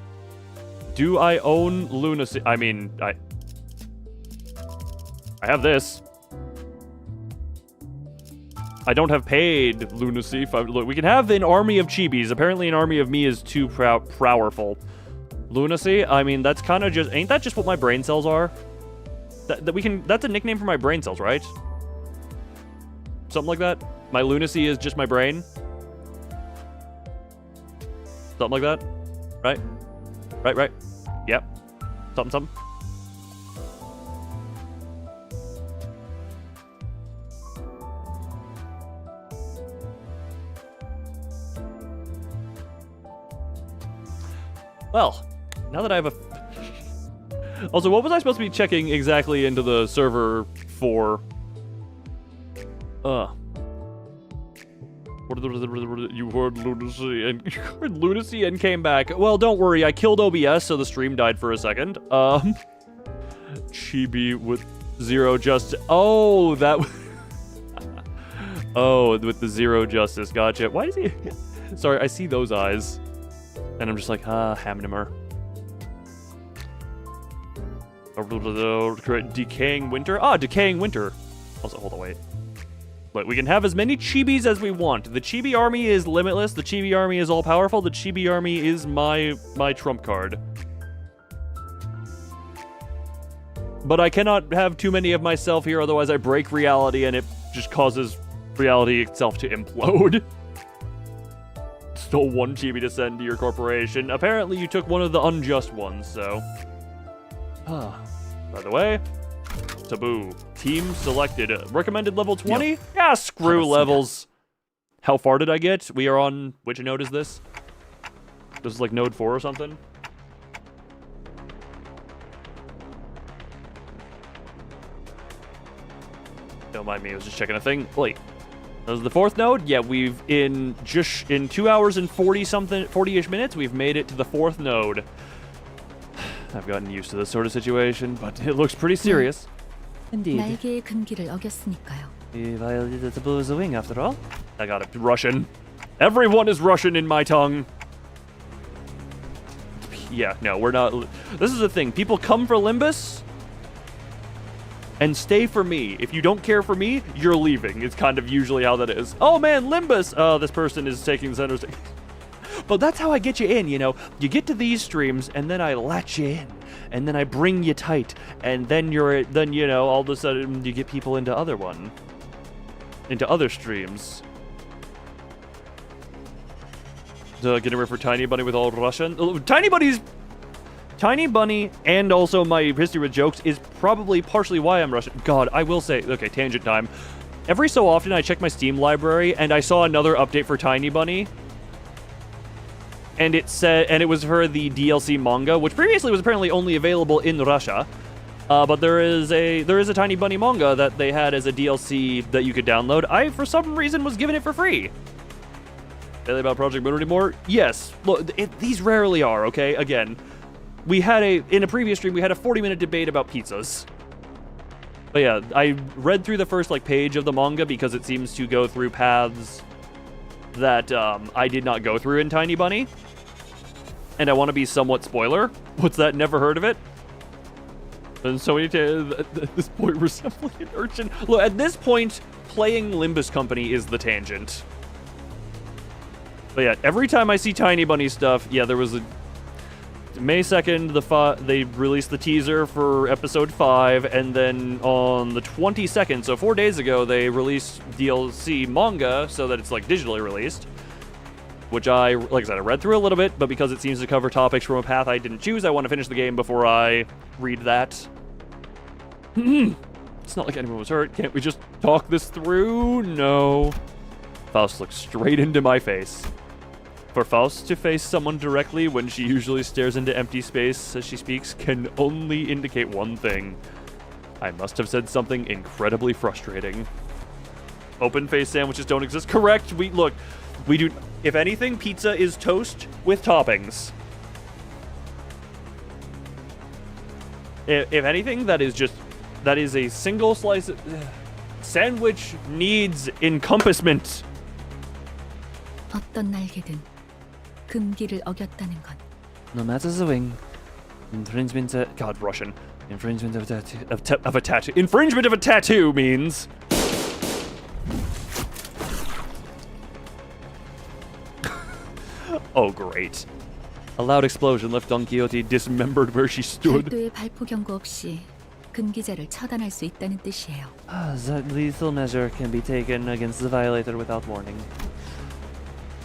do I own lunacy? I mean, I have this. I don't have paid lunacy. Look, we can have an army of chibis. Apparently an army of me is too powerful. Lunacy? I mean, that's kind of just... Ain't that just what my brain cells are? That's a nickname for my brain cells, right? Something like that? My lunacy is just my brain? Something like that? Right? Right. Yep. Something. Well, now that I have a... Also, what was I supposed to be checking exactly into the server for? You heard lunacy and came back. Well, don't worry, I killed OBS, so the stream died for a second. Chibi with zero justice. Oh, that... Oh, with the zero justice, gotcha. Why does he... Sorry, I see those eyes. And I'm just like, Hamnimer. Decaying winter? Decaying winter. Also, hold on, wait. Look, we can have as many chibis as we want. The chibi army is limitless. The chibi army is all-powerful. The chibi army is my trump card. But I cannot have too many of myself here, otherwise I break reality and it just causes reality itself to implode. Stole one chibi to send to your corporation. Apparently you took one of the unjust ones, so... By the way, Taboo. Team selected. Recommended level 20? Yeah, screw levels. How far did I get? We are on... Which node is this? This is like node 4 or something? Don't mind me, I was just checking a thing. Wait. This is the 4th node? Yeah, we've in 2 hours and 40-ish minutes, we've made it to the 4th node. I've gotten used to this sort of situation, but it looks pretty serious. Indeed. 날개의 금기를 어겼으니까요. He violated the blue as a wing, after all. I got it. Russian. Everyone is Russian in my tongue. Yeah, no, we're not. This is the thing. People come for Limbus and stay for me. If you don't care for me, you're leaving. It's kind of usually how that is. Oh man, Limbus! This person is taking center stage. But that's how I get you in, you know. You get to these streams, and then I latch you in, and then I bring you tight, and then you know, all of a sudden you get people into other streams. Getting ready for Tiny Bunny with all Russian. Tiny Bunny and also my history with jokes is probably partially why I'm Russian. God, I will say, okay, tangent time. Every so often I check my Steam library and I saw another update for Tiny Bunny. And it was for the DLC manga, which previously was apparently only available in Russia. But there is a Tiny Bunny manga that they had as a DLC that you could download. I, for some reason, was given it for free. About Project Moon anymore? Yes. Look, these rarely are, okay? Again, in a previous stream, we had a 40-minute debate about pizzas. But yeah, I read through the first, page of the manga because it seems to go through paths that I did not go through in Tiny Bunny. And I want to be somewhat spoiler. What's that? Never heard of it? And so at this point, resembling an urchin. Look, at this point, playing Limbus Company is the tangent. But yeah, every time I see Tiny Bunny stuff, yeah, there was a... May 2nd, they released the teaser for episode 5, and then on the 22nd, so 4 days ago, they released DLC manga, so that it's, digitally released. Which like I said, I read through a little bit, but because it seems to cover topics from a path I didn't choose, I want to finish the game before I read that. It's not like anyone was hurt. Can't we just talk this through? No. Faust looks straight into my face. For Faust to face someone directly when she usually stares into empty space as she speaks can only indicate one thing. I must have said something incredibly frustrating. Open-faced sandwiches don't exist. Correct. We do. If anything, pizza is toast with toppings. If anything, that is a single slice. Sandwich needs encompassment. 어떤 날개든 금기를 어겼다는 건. No matter the wing, infringement. God, Russian. Infringement of a tattoo. Infringement of a tattoo means. Oh, great. A loud explosion left Don Quixote dismembered where she stood. 별도의 발포 경고 없이 금기자를 처단할 수 있다는 뜻이에요. That lethal measure can be taken against the violator without warning.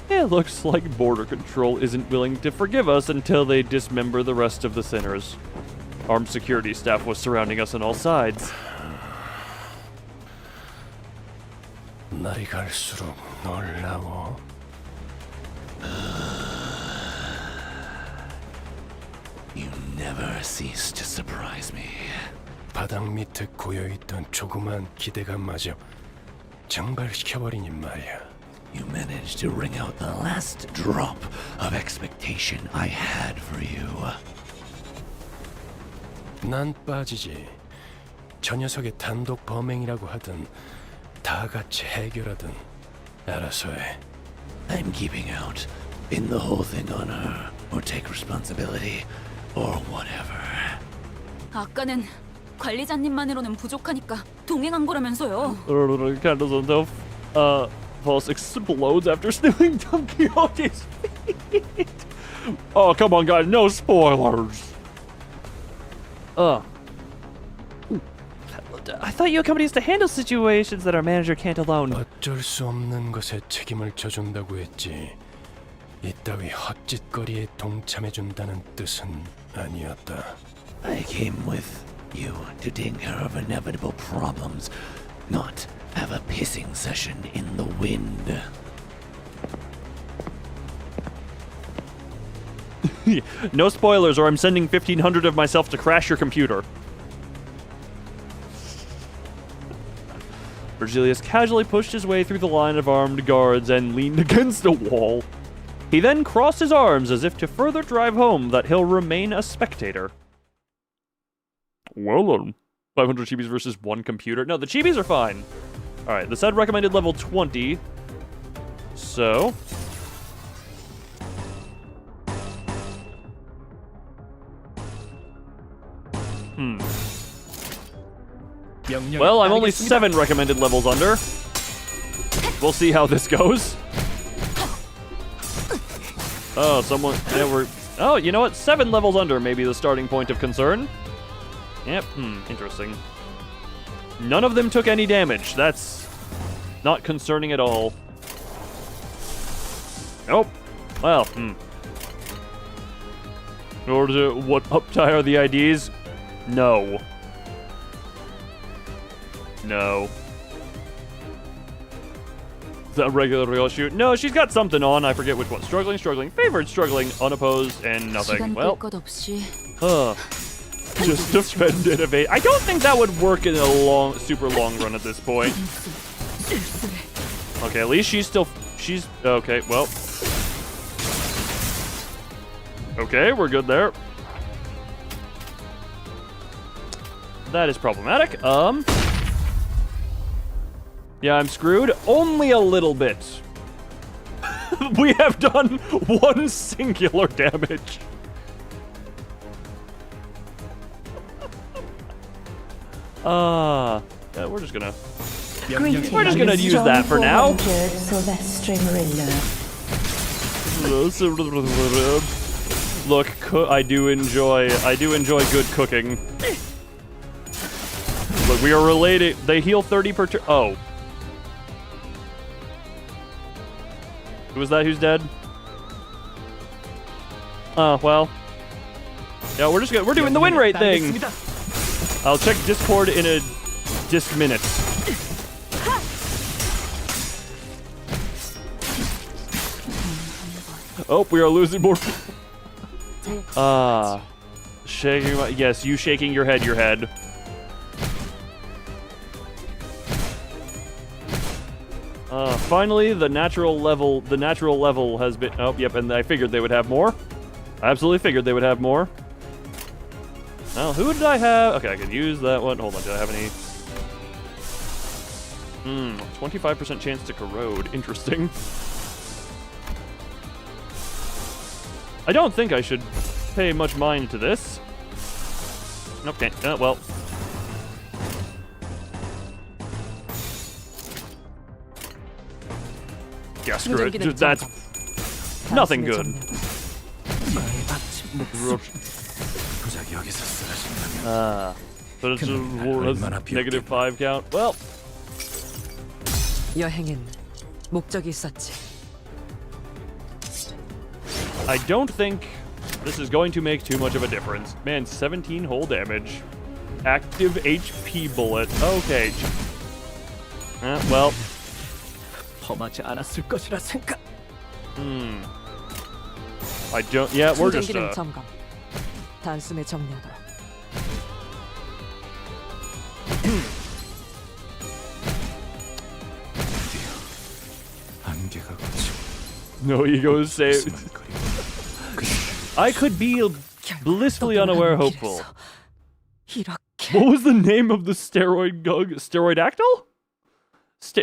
It looks like border control isn't willing to forgive us until they dismember the rest of the sinners. Armed security staff was surrounding us on all sides. 날이 갈수록 놀라워. You never cease to surprise me. 바닥 밑에 고여있던 조그만 기대감마저 증발시켜버리니 말이야. You managed to wring out the last drop of expectation I had for you. 난 빠지지. 저 녀석의 단독 범행이라고 하든 다 같이 해결하든 알아서 해. I'm keeping out. Pin the whole thing on her, or take responsibility, or whatever. 아까는 관리자님만으로는 부족하니까 동행한 거라면서요. Candles on the Pulse explodes after stealing Don Quixote's feet. Oh, come on, guys, no spoilers. I thought your company used to handle situations that our manager can't alone. 어쩔 수 없는 것에 책임을 져준다고 했지. 이따위 헛짓거리에 동참해준다는 뜻은 아니었다. I came with you to take care of inevitable problems, not have a pissing session in the wind. No spoilers, or I'm sending 1,500 of myself to crash your computer. Virgilius casually pushed his way through the line of armed guards and leaned against a wall. He then crossed his arms as if to further drive home that he'll remain a spectator. Well, 500 chibis versus 1 computer. No, the chibis are fine. Alright, the said recommended level 20. So... Well, I'm only 7 recommended levels under. We'll see how this goes. Oh, someone... Yeah, we're... Oh, you know what? 7 levels under may be the starting point of concern. Yep, interesting. None of them took any damage. That's not concerning at all. Nope. Well, In order to... What uptie are the IDs? No. No. Is that a regular real shoot? No, she's got something on. I forget which one. Struggling, favored, struggling, unopposed, and nothing. Well. Just defend, innovate. I don't think that would work in a super long run at this point. Okay, at least she's okay, well. Okay, we're good there. That is problematic. Yeah, I'm screwed. Only a little bit. We have done 1 singular damage. Yeah, we're just gonna use that for now. Look, I do enjoy good cooking. Look, we are related. They heal 30 per turn. Oh. Who was that? Who's dead? Oh, well. Yeah, we're doing the win rate thing. I'll check Discord in a disc minute. Oh, we are losing more. Shaking my... Yes, you shaking your head. Finally, the natural level has been... Oh, yep, and I figured they would have more. I absolutely figured they would have more. Now, who did I have? Okay, I can use that one. Hold on, did I have any? 25% chance to corrode. Interesting. I don't think I should pay much mind to this. Okay, well... Yeah, screw it. That's nothing good. But it's a negative 5 count. Well. 여행엔 목적이 있었지. I don't think this is going to make too much of a difference. Man, 17 whole damage. Active HP bullet. Okay. Well. I don't... Yeah, we're just... 점검. 단숨에 정리하도록. No egos saved. I could be blissfully unaware hopeful. What was the name of the steroid gug? Steroidactyl?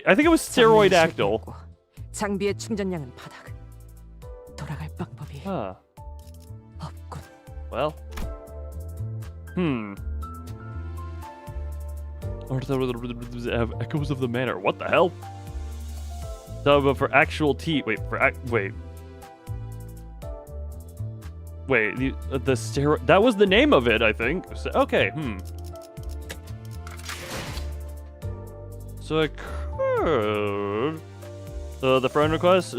I think it was steroidactyl. 장비의 충전량은 바닥. 돌아갈 방법이 없군. Well. Have echoes of the manor. What the hell? But for actual T. Wait. The steroid. That was the name of it, I think. So, okay. So I could. The friend request.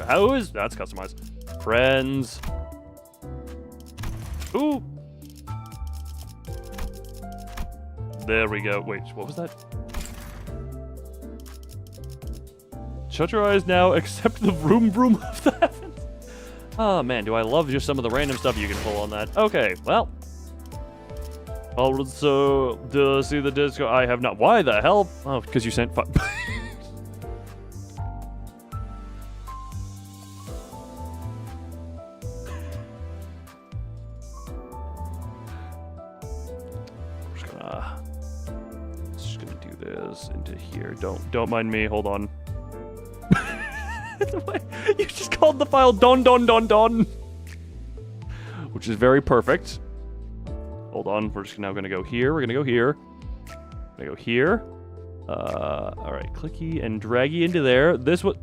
How is that's customized? Friends. Ooh. There we go. Wait, what was that? Shut your eyes now, accept the vroom vroom of the heavens. Oh man, do I love just some of the random stuff you can pull on that. Okay, well. Also, see the disco. I have not. Why the hell? Oh, because you sent I'm just gonna do this into here. Don't mind me. Hold on. You just called the file don, which is very perfect. Hold on, we're just now gonna go here. We're gonna go here. Gonna go here. All right, clicky and draggy into there. This was.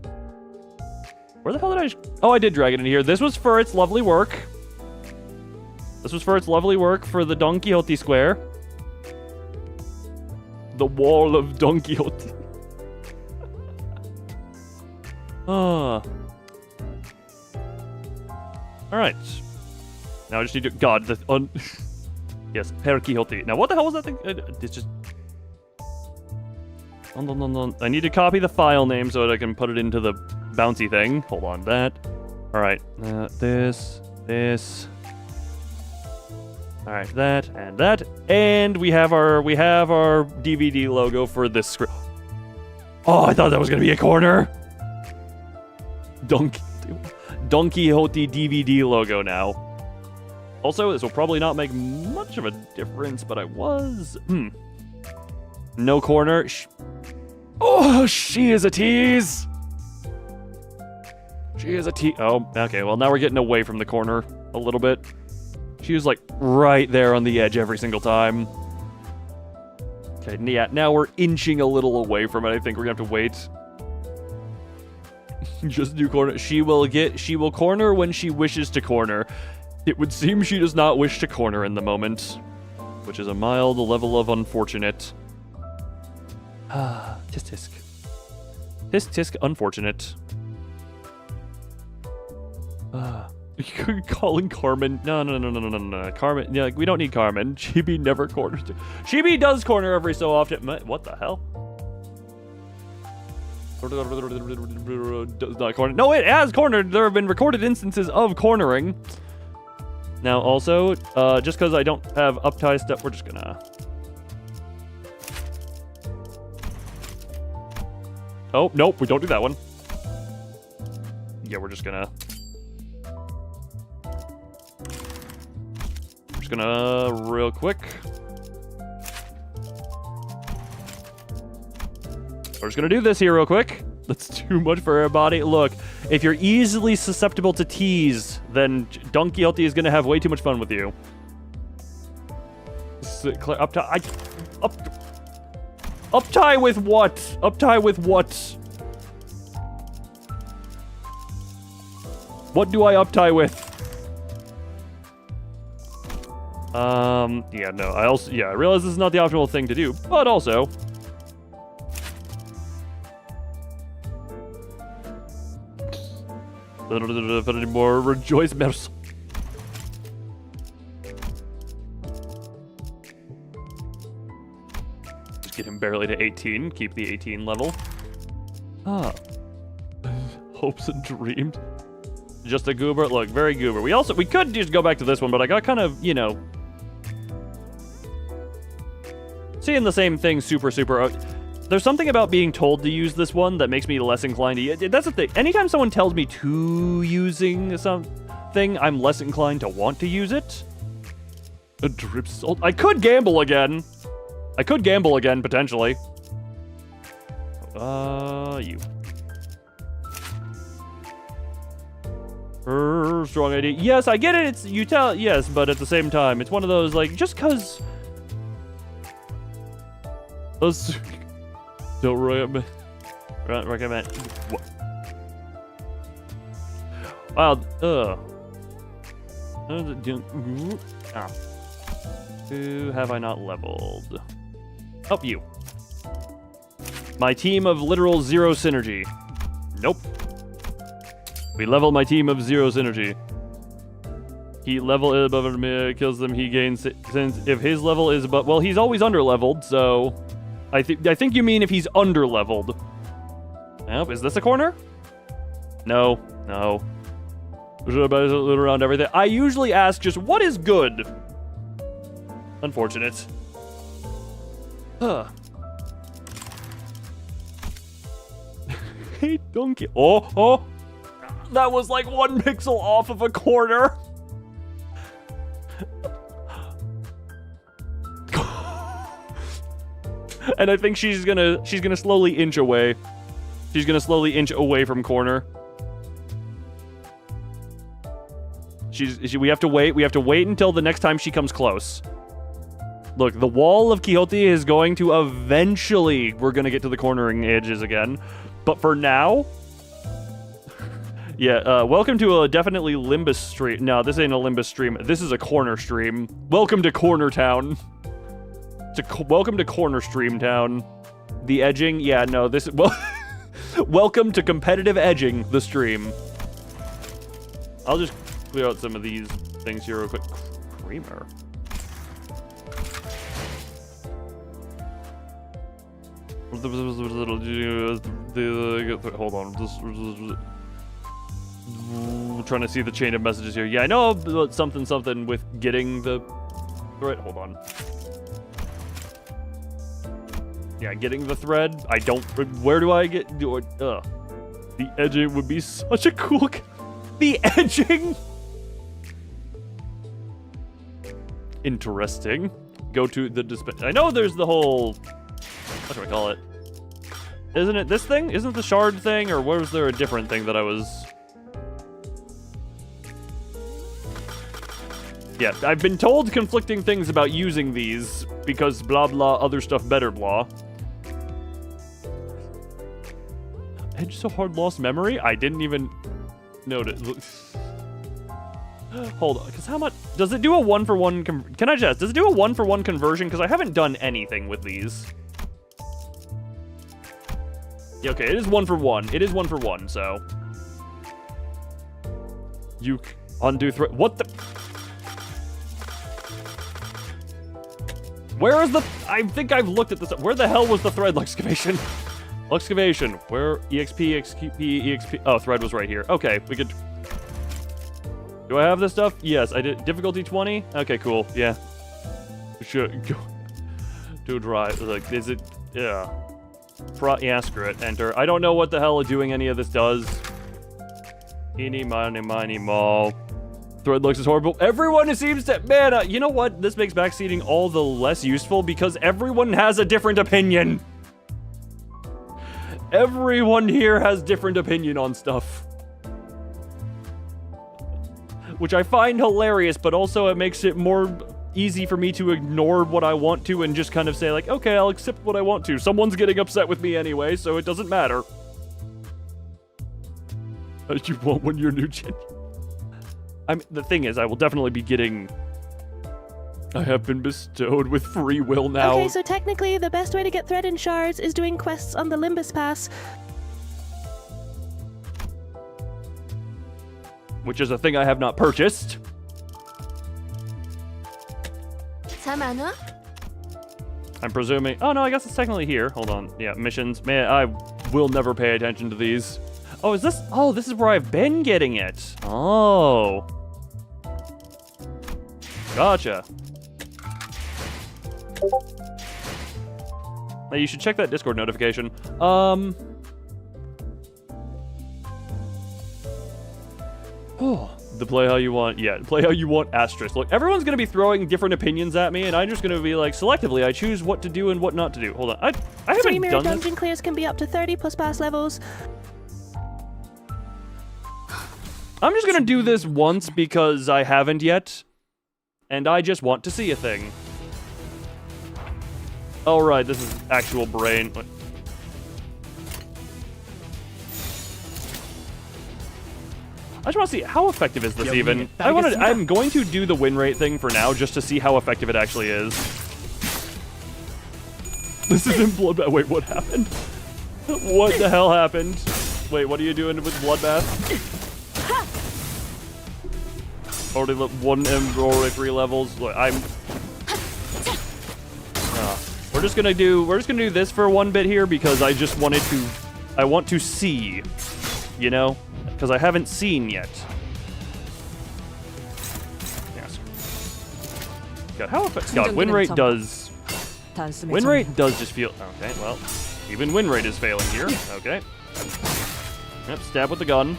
Where the hell did I? Oh, I did drag it in here. This was for its lovely work. This was for its lovely work for the Don Quixote square. The wall of Don Quixote. All right. Now I just need to. God, yes, Per Quixote. Now, what the hell was that thing? It's just. I need to copy the file name so that I can put it into the bouncy thing. Hold on, that. All right, this. All right, that, and we have our DVD logo for this script. Oh, I thought that was gonna be a corner. Don Quixote DVD logo now. Also, this will probably not make much of a difference, but I was... No corner. Oh, she is a tease! She is a tease. Oh, okay, well, now we're getting away from the corner a little bit. She was, like, right there on the edge every single time. Okay, yeah, now we're inching a little away from it. I think we're gonna have to wait. Just do corner. She will corner when she wishes to corner. It would seem she does not wish to corner in the moment, which is a mild level of unfortunate. Tisk tisk. Tisk tisk, unfortunate. Calling Carmen. No. Carmen, yeah, we don't need Carmen. Chibi never corners. Chibi does corner every so often. What the hell? Does not corner. No, it has cornered. There have been recorded instances of cornering. Now, also, just because I don't have uptie stuff, we're just gonna... Oh, nope, we don't do that one. Yeah, we're just gonna... real quick. We're just gonna do this here real quick. That's too much for our body. Look, if you're easily susceptible to tease, then Don Quixote is gonna have way too much fun with you. Uptie with what? Uptie with what? What do I uptie with? Yeah, no, I realize this is not the optimal thing to do, but also... Anymore, rejoice, Merce. Just get him barely to 18, keep the 18 level. Hopes and dreams. Just a goober. Look, very goober. We could just go back to this one, but I got kind of, you know, seeing the same thing super. There's something about being told to use this one that makes me less inclined to. That's the thing. Anytime someone tells me to using something, I'm less inclined to want to use it. A drip salt. I could gamble again. Potentially. You. Strong idea. Yes, I get it. Yes, but at the same time, it's one of those, like, just cause those don't recommend. What? Wow. Who have I not leveled? Oh, you. My team of literal zero synergy. Nope. We level my team of zero synergy. He level is above him, kills them, he gains it. Since if his level is above, well, he's always under-leveled, so I think you mean if he's under-leveled. Oh, is this a corner? No. Around everything. I usually ask just what is good. Unfortunate. Huh. Hey, donkey. Oh. That was like 1 pixel off of a corner. And I think she's gonna slowly inch away. She's gonna slowly inch away from corner. We have to wait. We have to wait until the next time she comes close. Look, the wall of Quixote is going to eventually. We're gonna get to the cornering edges again, but for now. Yeah, welcome to a definitely Limbus stream. No, this ain't a Limbus stream. This is a corner stream. Welcome to Corner Town. Welcome to Corner Stream Town. The edging? Yeah, no, this is... Well, welcome to competitive edging, the stream. I'll just clear out some of these things here real quick. Creamer. Hold on. Trying to see the chain of messages here. Yeah, I know about something with getting the... Right, hold on. Yeah, getting the thread. I don't... Where do I get... The edging would be such a cool... The edging! Interesting. Go to the dispense. I know there's the whole... What do I call it? Isn't it this thing? Isn't the shard thing? Or was there a different thing that I was... Yeah, I've been told conflicting things about using these because blah blah other stuff better blah. Edge so hard lost memory? I didn't even note it. Hold on, because how much does it do a 1-for-1? Can I just? Does it do a 1-for-1 conversion? Because I haven't done anything with these. Yeah, okay, it is 1-for-1. It is 1-for-1. So you undo thread. What the? Where is the... I think I've looked at this. Where the hell was the thread excavation? Excavation. Where? EXP, EXP. Oh, thread was right here. Okay, we could... Do I have this stuff? Yes, I did. Difficulty 20? Okay, cool. Yeah. Should go... Do drive. Like, is it... Yeah. Yeah, screw it. Enter. I don't know what the hell doing any of this does. Eeny, miny, moe. Thread looks is horrible. Everyone seems to... Man, you know what? This makes backseating all the less useful because everyone has a different opinion. Everyone here has different opinion on stuff. Which I find hilarious, but also it makes it more easy for me to ignore what I want to and just kind of say like, okay, I'll accept what I want to. Someone's getting upset with me anyway, so it doesn't matter. How did you want when you're new gen? The thing is, I will definitely be getting... I have been bestowed with free will now. Okay, so technically, the best way to get thread and shards is doing quests on the Limbus Pass. Which is a thing I have not purchased. 잠 I'm presuming... Oh, no, I guess it's technically here. Hold on. Yeah, missions. Man, I will never pay attention to these. Oh, is this... Oh, this is where I've been getting it. Oh. Gotcha. Now, you should check that Discord notification. Oh, the play how you want. Yeah, play how you want asterisk. Look, everyone's going to be throwing different opinions at me, and I'm just going to be like, selectively, I choose what to do and what not to do. Hold on. I haven't 3 mirror done dungeon this. clears can be up to 30 plus pass levels. I'm just going to do this once because I haven't yet, and I just want to see a thing. Oh, right, this is actual brain. I just want to see, how effective is this even? I'm going to do the win rate thing for now, just to see how effective it actually is. This is in Bloodbath. Wait, what happened? What the hell happened? Wait, what are you doing with Bloodbath? Already one embroidery levels. Look, we're just gonna do this for one bit here because I want to see, you know, because I haven't seen yet. Yes. God, how effective? God, win rate does just feel okay. Well, even win rate is failing here. Okay. Yep. Stab with the gun.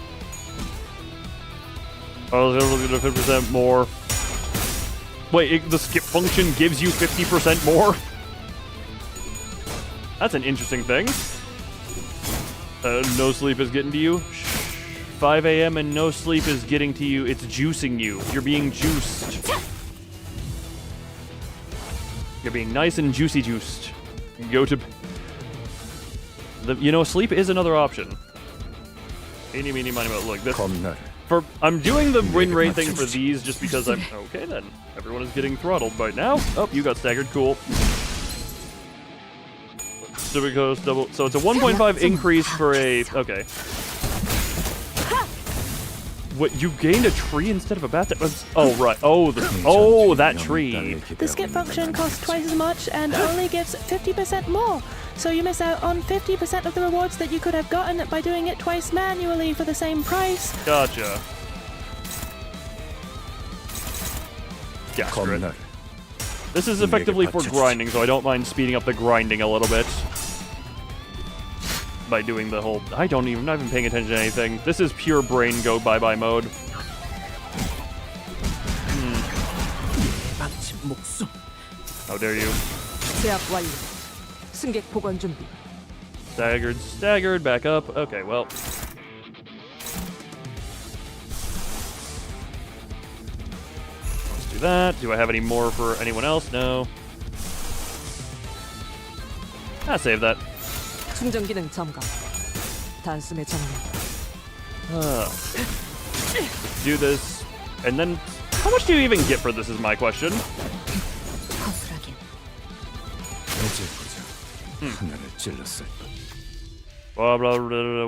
Oh, 50% more. Wait, the skip function gives you 50% more? That's an interesting thing. No sleep is getting to you. 5 a.m. and no sleep is getting to you. It's juicing you. You're being juiced. You're being nice and juiced. Go to... sleep is another option. Eeny, meeny, miny, moe. Look, this... I'm doing the win rate thing for these just because I'm... Okay, then. Everyone is getting throttled right now. Oh, you got staggered. Cool. So it goes double... So it's a 1.5 increase for a... Okay. What, you gained a tree instead of a bathtub? Oh, right. Oh, that tree. The skip function costs twice as much and only gives 50% more. So you miss out on 50% of the rewards that you could have gotten by doing it twice manually for the same price. Gotcha. This is effectively for grinding, so I don't mind speeding up the grinding a little bit. By doing the whole... I'm not even paying attention to anything. This is pure brain go bye-bye mode. How dare you. Staggered, back up. Okay, well. Let's do that. Do I have any more for anyone else? No. Save that. 충전 기능 점검. 단숨에 정리. Let's do this. And then, how much do you even get for this is my question. Blah, blah, blah,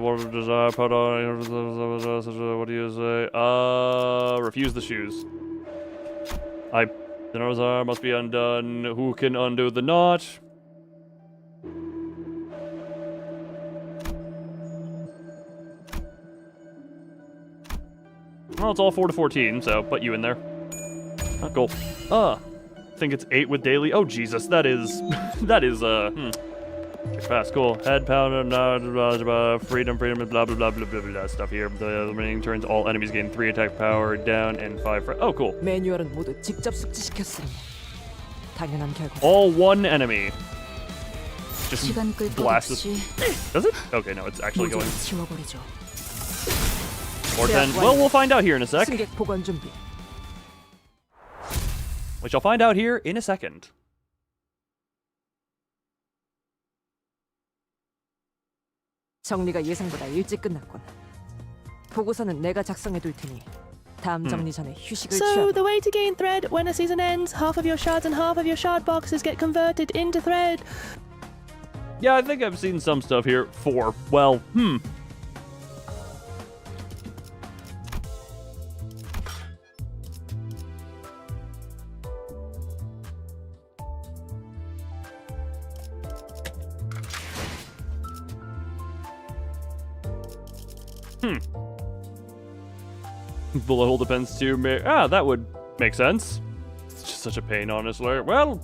what do you say? Refuse the shoes. The Narzar must be undone. Who can undo the knot? Well, it's all 4 to 14, so put you in there. Oh, cool. I think it's 8 with daily. Oh, Jesus, that is fast, cool. Head pounder, freedom, blah, blah, blah, blah, blah, blah, stuff here. The remaining turns, all enemies gain 3 attack power, down, and 5 oh, cool. 매뉴얼은 모두 직접 숙지시켰으니 당연한 결과. All one enemy. Just blast this. Does it? Okay, no, it's actually going. Or 10. Well, we'll find out here in a sec. 승객 보관 준비. We shall find out here in a second. 정리가 예상보다 일찍 끝났군. 보고서는 내가 작성해 둘 테니 다음 정리 전에 휴식을 취하고. So the way to gain thread when a season ends, half of your shards and half of your shard boxes get converted into thread. Yeah, I think I've seen some stuff here for, well, The level depends too. That would make sense. It's just such a pain, honestly. Well,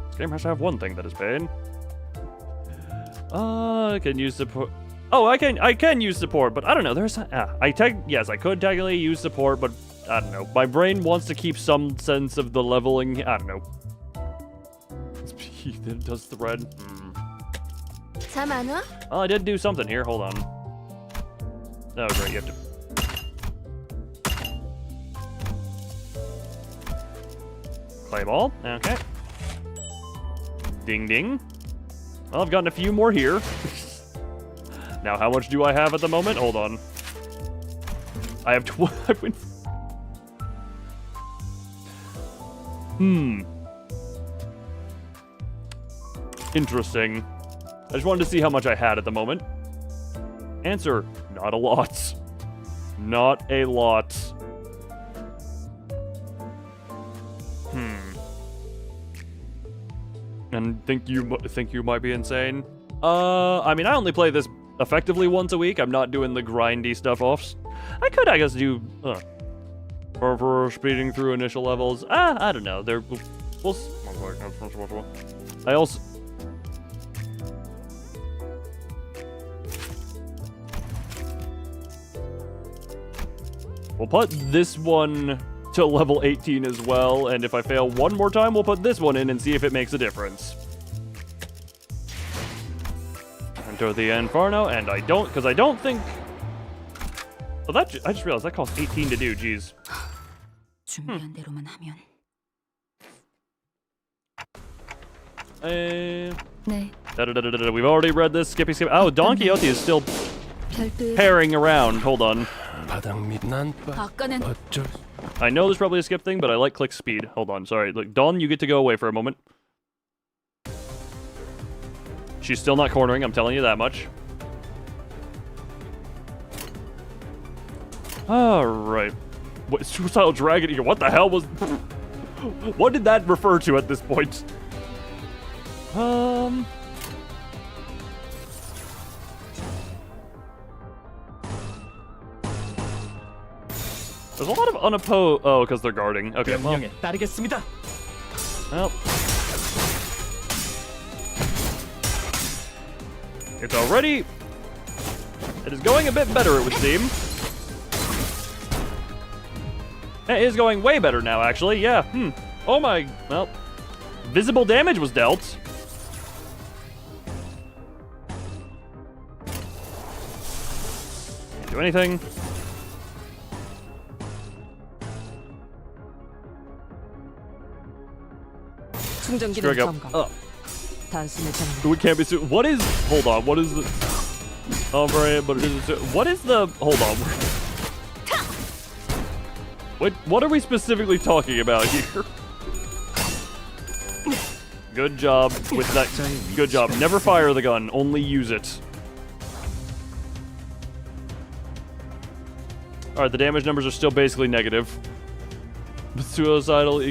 this game has to have one thing that is pain. I can use support. Oh, I can use support, but I don't know. There's yes, I could technically use support, but I don't know. My brain wants to keep some sense of the leveling. I don't know. It does thread. 잠 안 와? Oh, I did do something here. Hold on. Oh, great. You have to. Play ball. Okay. Ding ding. Well, I've gotten a few more here. Now, how much do I have at the moment? Hold on. I have 12. Interesting. I just wanted to see how much I had at the moment. Answer, not a lot. Not a lot. and think you might be insane. I mean, I only play this effectively once a week. I'm not doing the grindy stuff off. I could, I guess, do for speeding through initial levels. I don't know. I also. We'll put this one to level 18 as well, and if I fail one more time, we'll put this one in and see if it makes a difference. Enter the Inferno, and I don't, because I don't think... Oh, I just realized that costs 18 to do, jeez. 준비한 대로만 하면. 네. We've already read this. Skip. Oh, Don Quixote is still pairing around. Hold on. I know there's probably a skip thing, but I like click speed. Hold on, sorry. Look, Dawn, you get to go away for a moment. She's still not cornering, I'm telling you that much. Alright. What, Suicidal Dragon here? What the hell was... What did that refer to at this point? There's a lot of unopposed... Oh, because they're guarding. Okay, well... Well... It's already... It is going a bit better, it would seem. It is going way better now, actually. Yeah, Oh my... Well... Visible damage was dealt. Can't do anything. 충전기는 점검. We can't be what is... Hold on, what is the... Oh, right, but it is... What is the... Hold on. What are we specifically talking about here? Good job with that. Good job. Never fire the gun, only use it. Alright, the damage numbers are still basically negative. Suicidal...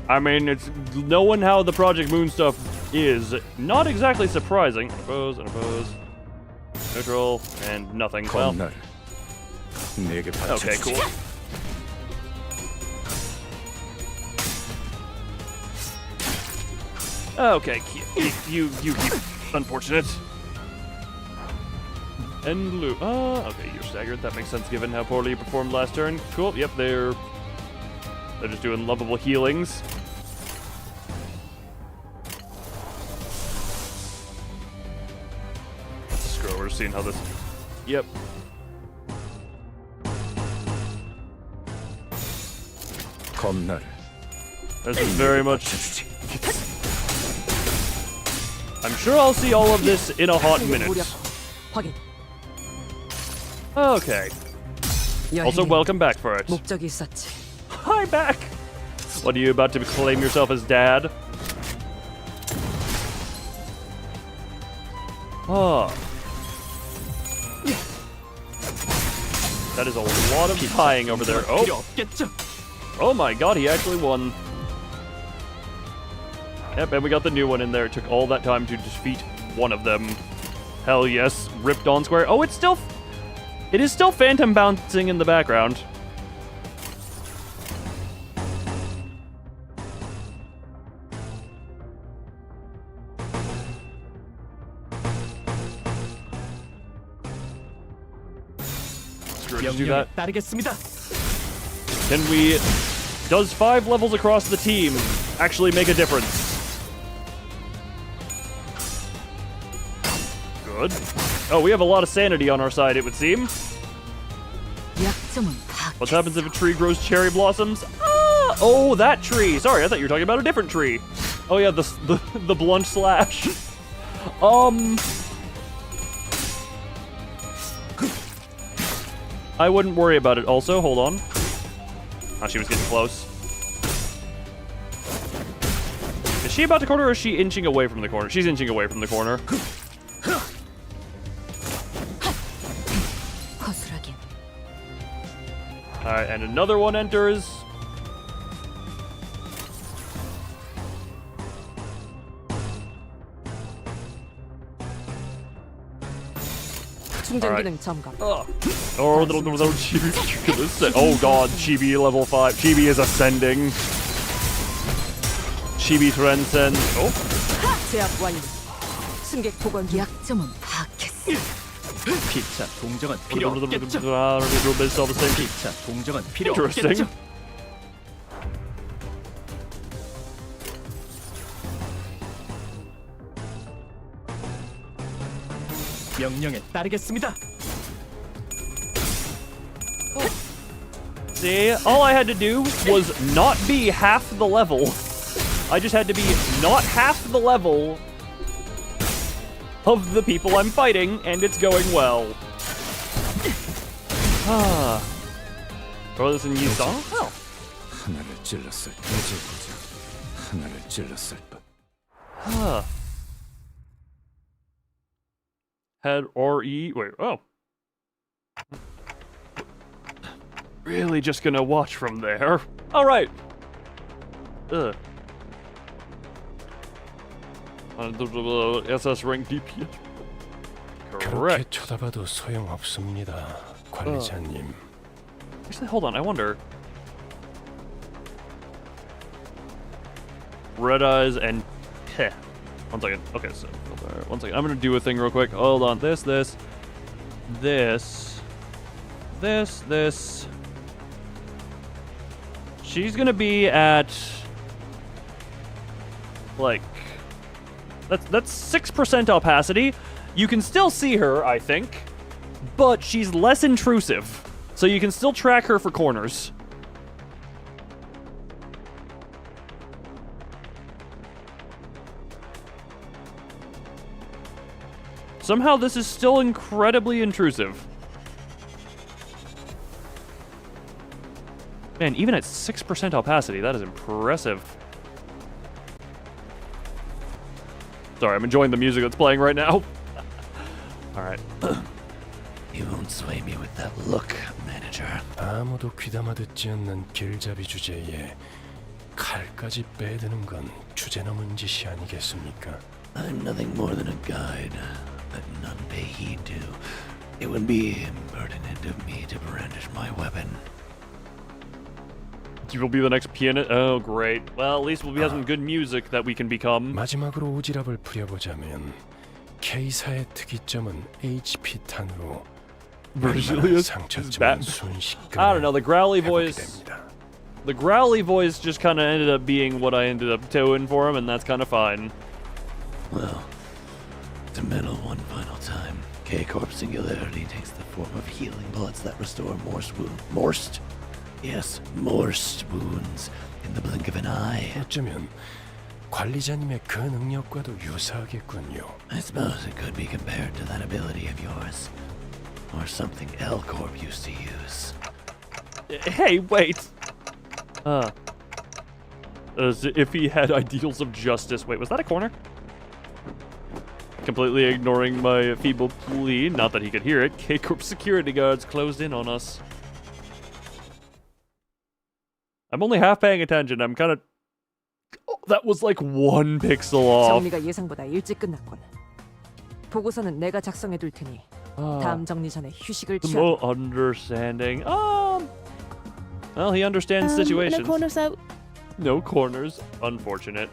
I mean, it's knowing how the Project Moon stuff is not exactly surprising. Oppose, neutral, and nothing. Well, okay, cool. Okay, you keep unfortunate. And Lou. Okay, you're staggered. That makes sense given how poorly you performed last turn. Cool. Yep, they're just doing lovable healings. Screw it, we're seeing how this... Yep. This is very much... I'm sure I'll see all of this in a hot minute. Okay. Also, welcome back for it. Hi, back! What, are you about to claim yourself as dad? Oh. That is a lot of tying over there. Oh. Oh my god, he actually won. Yep, and we got the new one in there. It took all that time to defeat one of them. Hell yes. Ripped on square. Oh, it's still... It is still phantom bouncing in the background. Just do that. Can we... Does 5 levels across the team actually make a difference? Good. Oh, we have a lot of sanity on our side, it would seem. What happens if a tree grows cherry blossoms? Ah! Oh, that tree! Sorry, I thought you were talking about a different tree. Oh yeah, the blunt slash. I wouldn't worry about it also. Hold on. Oh, she was getting close. Is she about to corner or is she inching away from the corner? She's inching away from the corner. Alright, and another one enters. 충전 기능 점검. Oh, Chibi. Oh god, Chibi level 5. Chibi is ascending. Chibi transcend. Oh. 제압 완료. 승객 보건 약점은 파악했어. 피차 동정은 필요 없겠죠. 피차 동정은 필요 Interesting. 없겠죠. 명령에 따르겠습니다. See, all I had to do was not be half the level. I just had to be not half the level of the people I'm fighting, and it's going well. Ah. Throw this in Yusong? Oh. 하나를 찔렀을 이제 보자. 하나를 찔렀을 뿐. Huh. Head or E. Wait, oh. Really just gonna watch from there. Alright. Ugh. SS rank DPS. 그렇게 Correct. 쳐다봐도 소용없습니다, 관리자님. Actually, hold on, I wonder. Red eyes and heh. 1 second. Okay, so 1 second. I'm gonna do a thing real quick. Hold on. This. She's gonna be at like that's 6% opacity. You can still see her, I think, but she's less intrusive, so you can still track her for corners. Somehow this is still incredibly intrusive. Man, even at 6% opacity, that is impressive. Sorry, I'm enjoying the music that's playing right now. Alright. You won't sway me with that look, manager. 아무도 귀담아 듣지 않는 길잡이 주제에 칼까지 빼드는 건 주제넘은 짓이 아니겠습니까? I'm nothing more than a guide that none pay heed to. It would be impertinent of me to brandish my weapon. You will be the next pianist. Oh, great. Well, at least we'll have some good music that we can become. 마지막으로 오지랖을 부려보자면 K사의 특이점은 HP 탄으로 상처점은 순식간에 I don't know, the growly voice. The growly voice just kind of ended up being what I ended up doing for him, and that's kind of fine. Well, to meddle one final time, K-Corp Singularity takes the form of healing bullets that restore morsed wounds in the blink of an eye. 어쩌면 관리자님의 그 능력과도 유사하겠군요. I suppose it could be compared to that ability of yours. Or something L-Corp used to use. Hey, wait! As if he had ideals of justice. Wait, was that a corner? Completely ignoring my feeble plea, not that he could hear it, K-Corp security guards closed in on us. I'm only half paying attention. I'm kind of... Oh, that was like 1 pixel off. 정리가 예상보다 일찍 끝났군. 보고서는 내가 작성해 둘 테니 다음 정리 전에 휴식을 취하. More understanding. Well, he understands situations. No corners out. No corners. Unfortunate.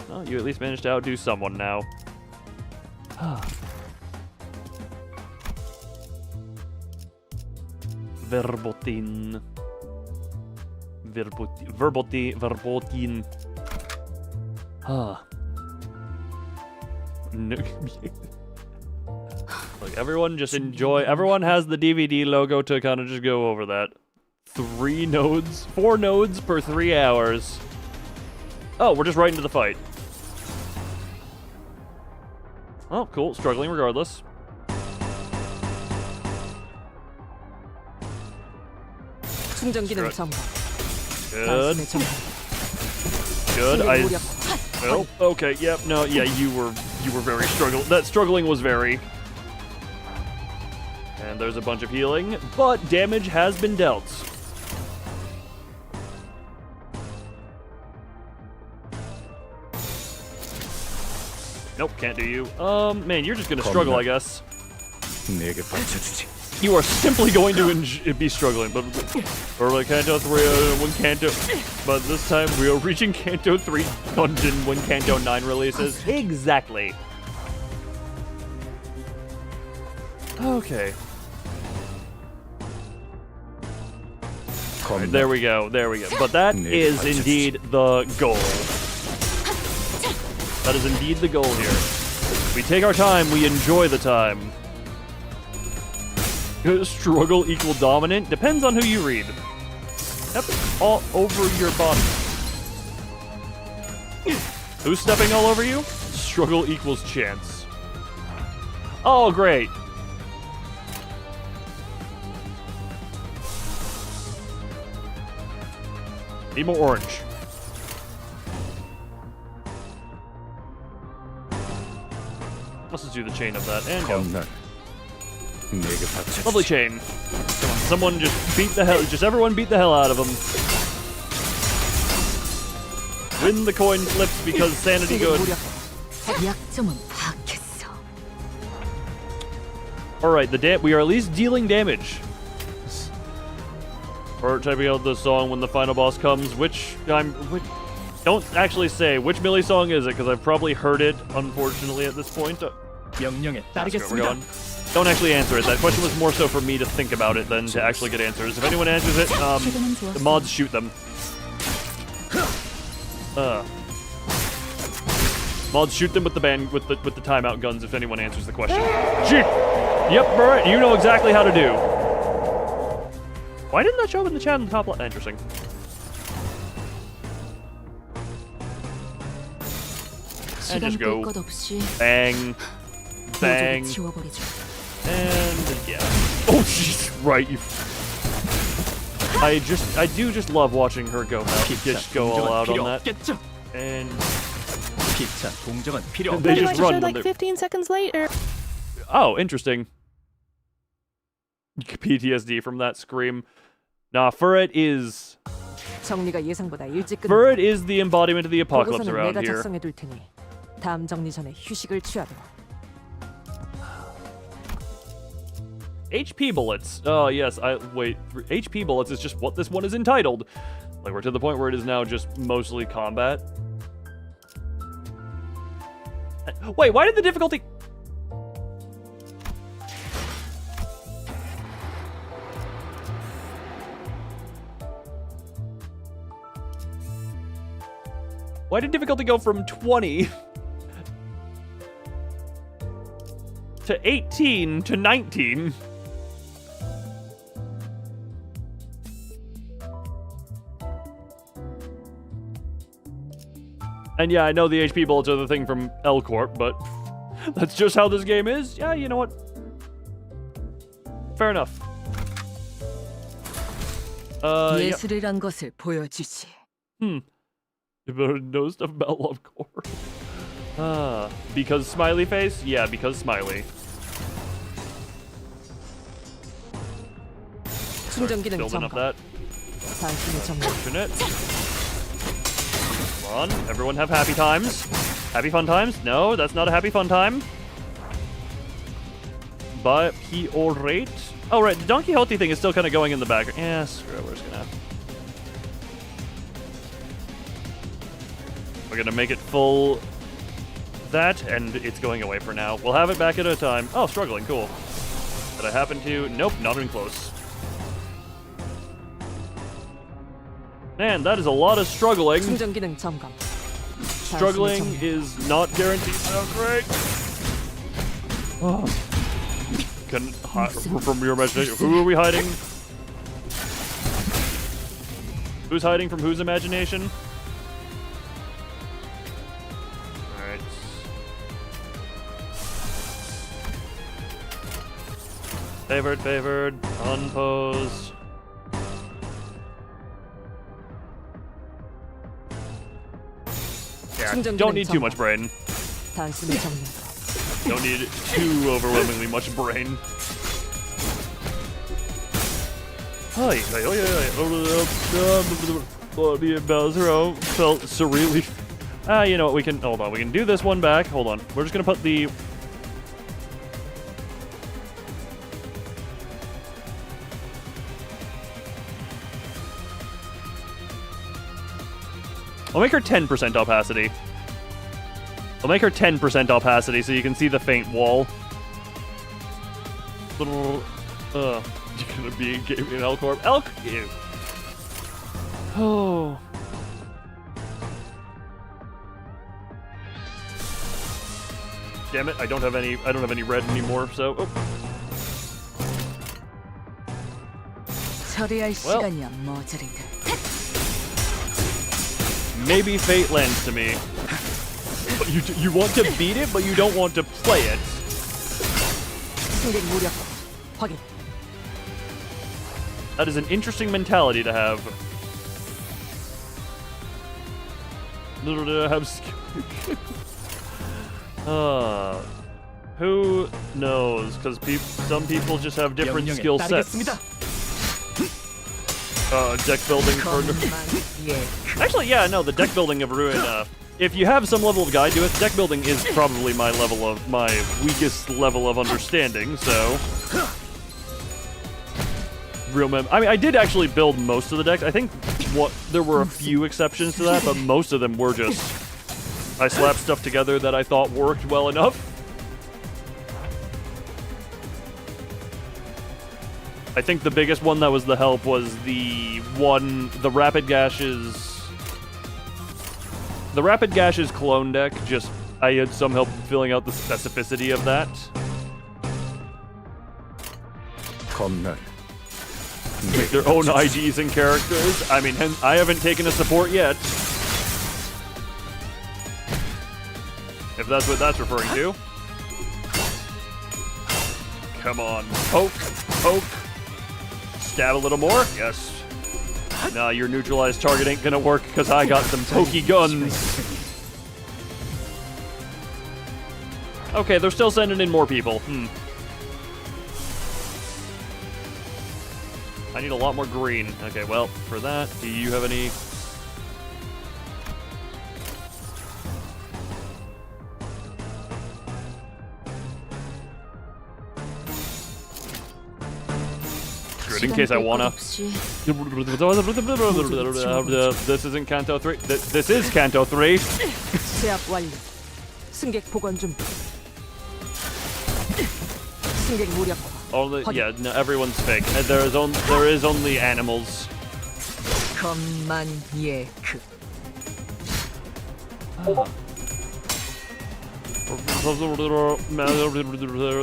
Well, you at least managed to outdo someone now. Verbotin. No. Like, everyone just enjoy. Everyone has the DVD logo to kind of just go over that. 4 nodes per 3 hours. Oh, we're just right into the fight. Oh, cool. Struggling regardless. 충전 기능 점검. Good. Good. Oh, okay. Yep. No. Yeah. You were very That struggling was very. And there's a bunch of healing, but damage has been dealt. Nope, can't do you. Man, you're just gonna struggle, I guess. 내게 받쳐주지. You are simply going to be struggling, but early Canto 3 when Canto, but this time we are reaching Canto 3 dungeon when Canto 9 releases. Exactly. Okay. Right, there we go, there we go. But that is indeed the goal. That is indeed the goal here. We take our time, we enjoy the time. Struggle equal dominant? Depends on who you read. Step all over your body. Who's stepping all over you? Struggle equals chance. Oh, great. Need more orange. Let's just do the chain of that and go. Lovely chain. Come on, someone just beat the hell. Just everyone beat the hell out of him. Win the coin flips because sanity good. All right, we are at least dealing damage. Or typing out the song when the final boss comes. Don't actually say which melee song is it because I've probably heard it. Unfortunately, at this point. 명령에 따르겠습니다. Don't actually answer it. That question was more so for me to think about it than to actually get answers. If anyone answers it, the mods shoot them. Mods shoot them with the timeout guns if anyone answers the question. Yep, Barrett, you know exactly how to do. Why didn't that show up in the chat on the top left? Interesting. And just go bang, bang. And yeah. Oh jeez, right. I do just love watching her go all out on that. And they just run like 15 seconds later. Oh, interesting. PTSD from that scream. Nah, Furret is the embodiment of the apocalypse around here. 다음 정리 전에 휴식을 취하도록. HP bullets. Oh, yes. Wait. HP bullets is just what this one is entitled. Like, we're to the point where it is now just mostly combat. Wait, why did the difficulty... Why did difficulty go from 20 to 18 to 19? And yeah, I know the HP bullets are the thing from L Corp, but that's just how this game is. Yeah, you know what? Fair enough. 예술이란 것을 보여주지. You better know stuff about Love Core. Because smiley face? Yeah, because smiley. 충전 기능 Building up 점검. that. 단순히 Fortunate. Come on, everyone have happy times. Happy fun times? No, that's not a happy fun time. But he alright. Oh right, the Don Quixote thing is still kind of going in the back. Yeah, screw it, we're just gonna... We're gonna make it full that, and it's going away for now. We'll have it back at a time. Oh, struggling, cool. Did I happen to? Nope, not even close. Man, that is a lot of struggling. 충전 기능 점검. Struggling is not guaranteed to sound great. Oh. From your imagination, who are we hiding? Who's hiding from whose imagination? Alright. Favored, unposed. Yeah, don't need too much brain. 단순히 정리. Don't need too overwhelmingly much brain. Hi, Bowser felt surreally You know what? We can hold on. We can do this one back. Hold on. We're just gonna put the. I'll make her 10% opacity. I'll make her 10% opacity so you can see the faint wall. Little. You're gonna be gaming Elk Orb. Elk. Ew. Oh. Damn it! I don't have any red anymore. So. Oh. 처리할 Well. 시간이야, 머저리들. Maybe fate lends to me. But you want to beat it, but you don't want to play it. 승객 무력화 확인. That is an interesting mentality to have. Who knows? Because some people just have different skill sets. Deck building for... Actually, yeah, no, the deck building of Ruin, if you have some level of guide to it, deck building is probably my weakest level of understanding, so... I mean, I did actually build most of the decks. I think there were a few exceptions to that, but most of them were just... I slapped stuff together that I thought worked well enough. I think the biggest one that was the help was the Rapid Gashes... The Rapid Gashes clone deck, just... I had some help filling out the specificity of that. 검날. Make their own IDs and characters. I mean, I haven't taken a support yet. If that's what that's referring to. Come on. Poke. Poke. Stab a little more. Yes. Nah, your neutralized target ain't gonna work because I got some pokey guns. Okay, they're still sending in more people. I need a lot more green. Okay, well, for that, do you have any... Good, in case I wanna... This isn't Canto 3. This is Canto 3. 제압 완료. 승객 보관 준비. 승객 무력화. Yeah, no, everyone's fake. There is only animals. 검만 예크.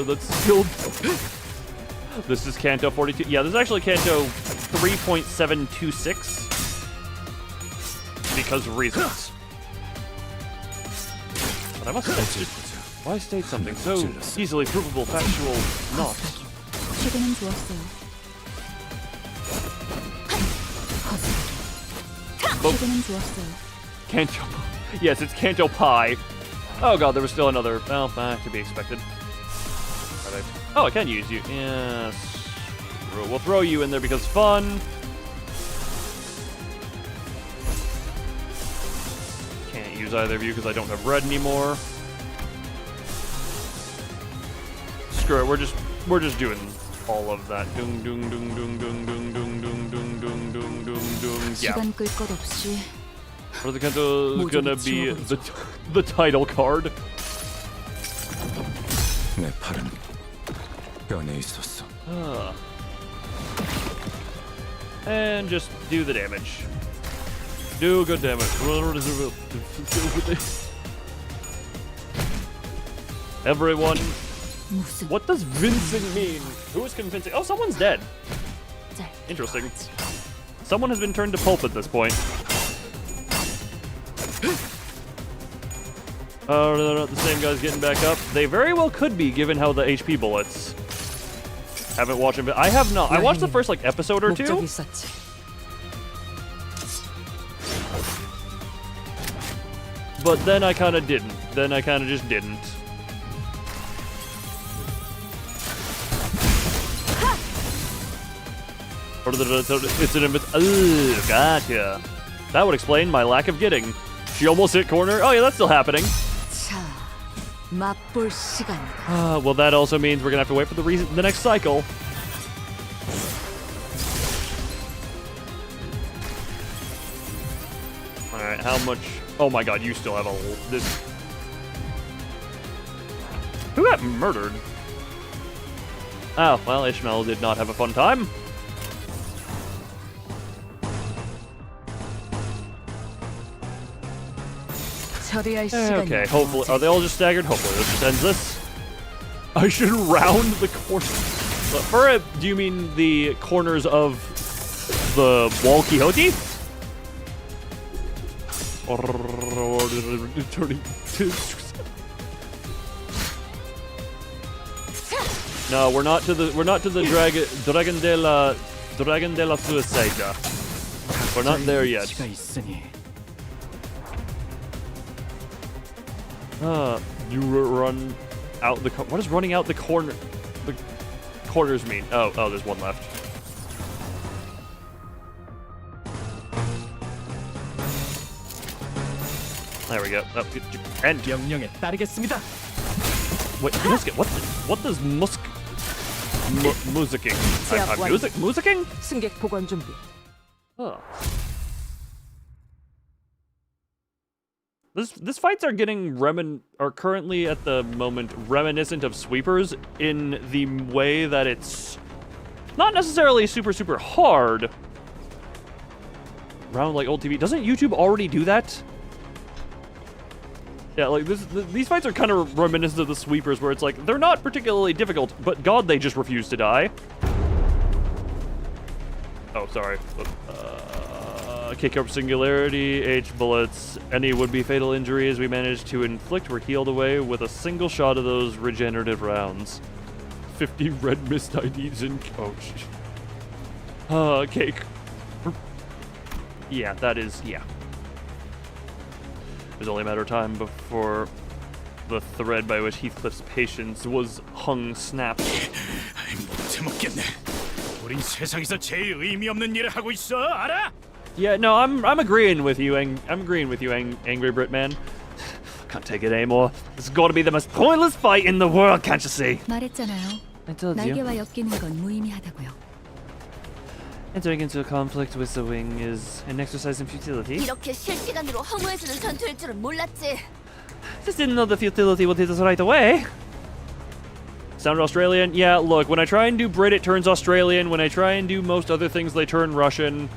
That's still... This is Canto 42. Yeah, this is actually Canto 3.726. Because of reasons. But I must say, why state something so easily provable, factual, not? 최근엔 좋았어요. 최근엔 좋았어요. Canto. Yes, it's Canto Pie. Oh god, there was still another. Well, to be expected. Oh, I can use you. Yes. We'll throw you in there because fun. Can't use either of you because I don't have red anymore. Screw it. We're just doing all of that. Dung dung dung dung dung dung dung dung dung dung dung dung dung. Yeah. 시간 끌 것 없이. Or the Canto is gonna be the title card. 내 팔은 변해 있었어. And just do the damage. Do good damage. Everyone. What does Vincent mean? Who is convincing? Oh, someone's dead. Interesting. Someone has been turned to pulp at this point. The same guy's getting back up. They very well could be, given how the HP bullets. Haven't watched it, but I have not. I watched the first episode or two. But then I kind of didn't. Then I kind of just didn't. It's an gotcha. That would explain my lack of getting. She almost hit corner. Oh yeah, that's still happening. 자, 맛볼 시간이다. Well, that also means we're gonna have to wait for the next cycle. All right, how much? Oh my God, you still have this. Who got murdered? Oh, well, Ishmael did not have a fun time. Okay, hopefully. Are they all just staggered? Hopefully this just ends this. I should round the corner. Do you mean the corners of the wall Quixote? No, we're not to the Dragon de la Suicida. We're not there yet. You run out the. What does running out the corner? The corners mean? Oh, there's one left. There we go. Oh, end. 명령에 따르겠습니다. Wait, what does musicking? Musicking? 승객 보관 준비. Oh. This fights are getting currently at the moment reminiscent of sweepers in the way that it's not necessarily super hard. Round like old TV. Doesn't YouTube already do that? Yeah, like these fights are kind of reminiscent of the sweepers, where it's like they're not particularly difficult, but God, they just refuse to die. Oh, sorry. K-Corp Singularity, H bullets. Any would-be fatal injuries we managed to inflict were healed away with a single shot of those regenerative rounds. 50 red mist IDs in coach. Cake. Yeah, that is, yeah. It was only a matter of time before the thread by which Heathcliff's patience was hung snapped. 못 먹겠네. 우린 세상에서 제일 의미 없는 일을 하고 있어, 알아? Yeah, no, I'm agreeing with you. I'm agreeing with you, Angry Brit Man. Can't take it anymore. This has got to be the most pointless fight in the world, can't you see? 말했잖아요. I told you. 날개와 엮이는 건 무의미하다고요. Entering into a conflict with the wing is an exercise in futility. 이렇게 실시간으로 허무해지는 전투일 줄은 몰랐지. Just didn't know the futility would hit us right away. Sound Australian? Yeah, look, when I try and do Brit, it turns Australian. When I try and do most other things, they turn Russian.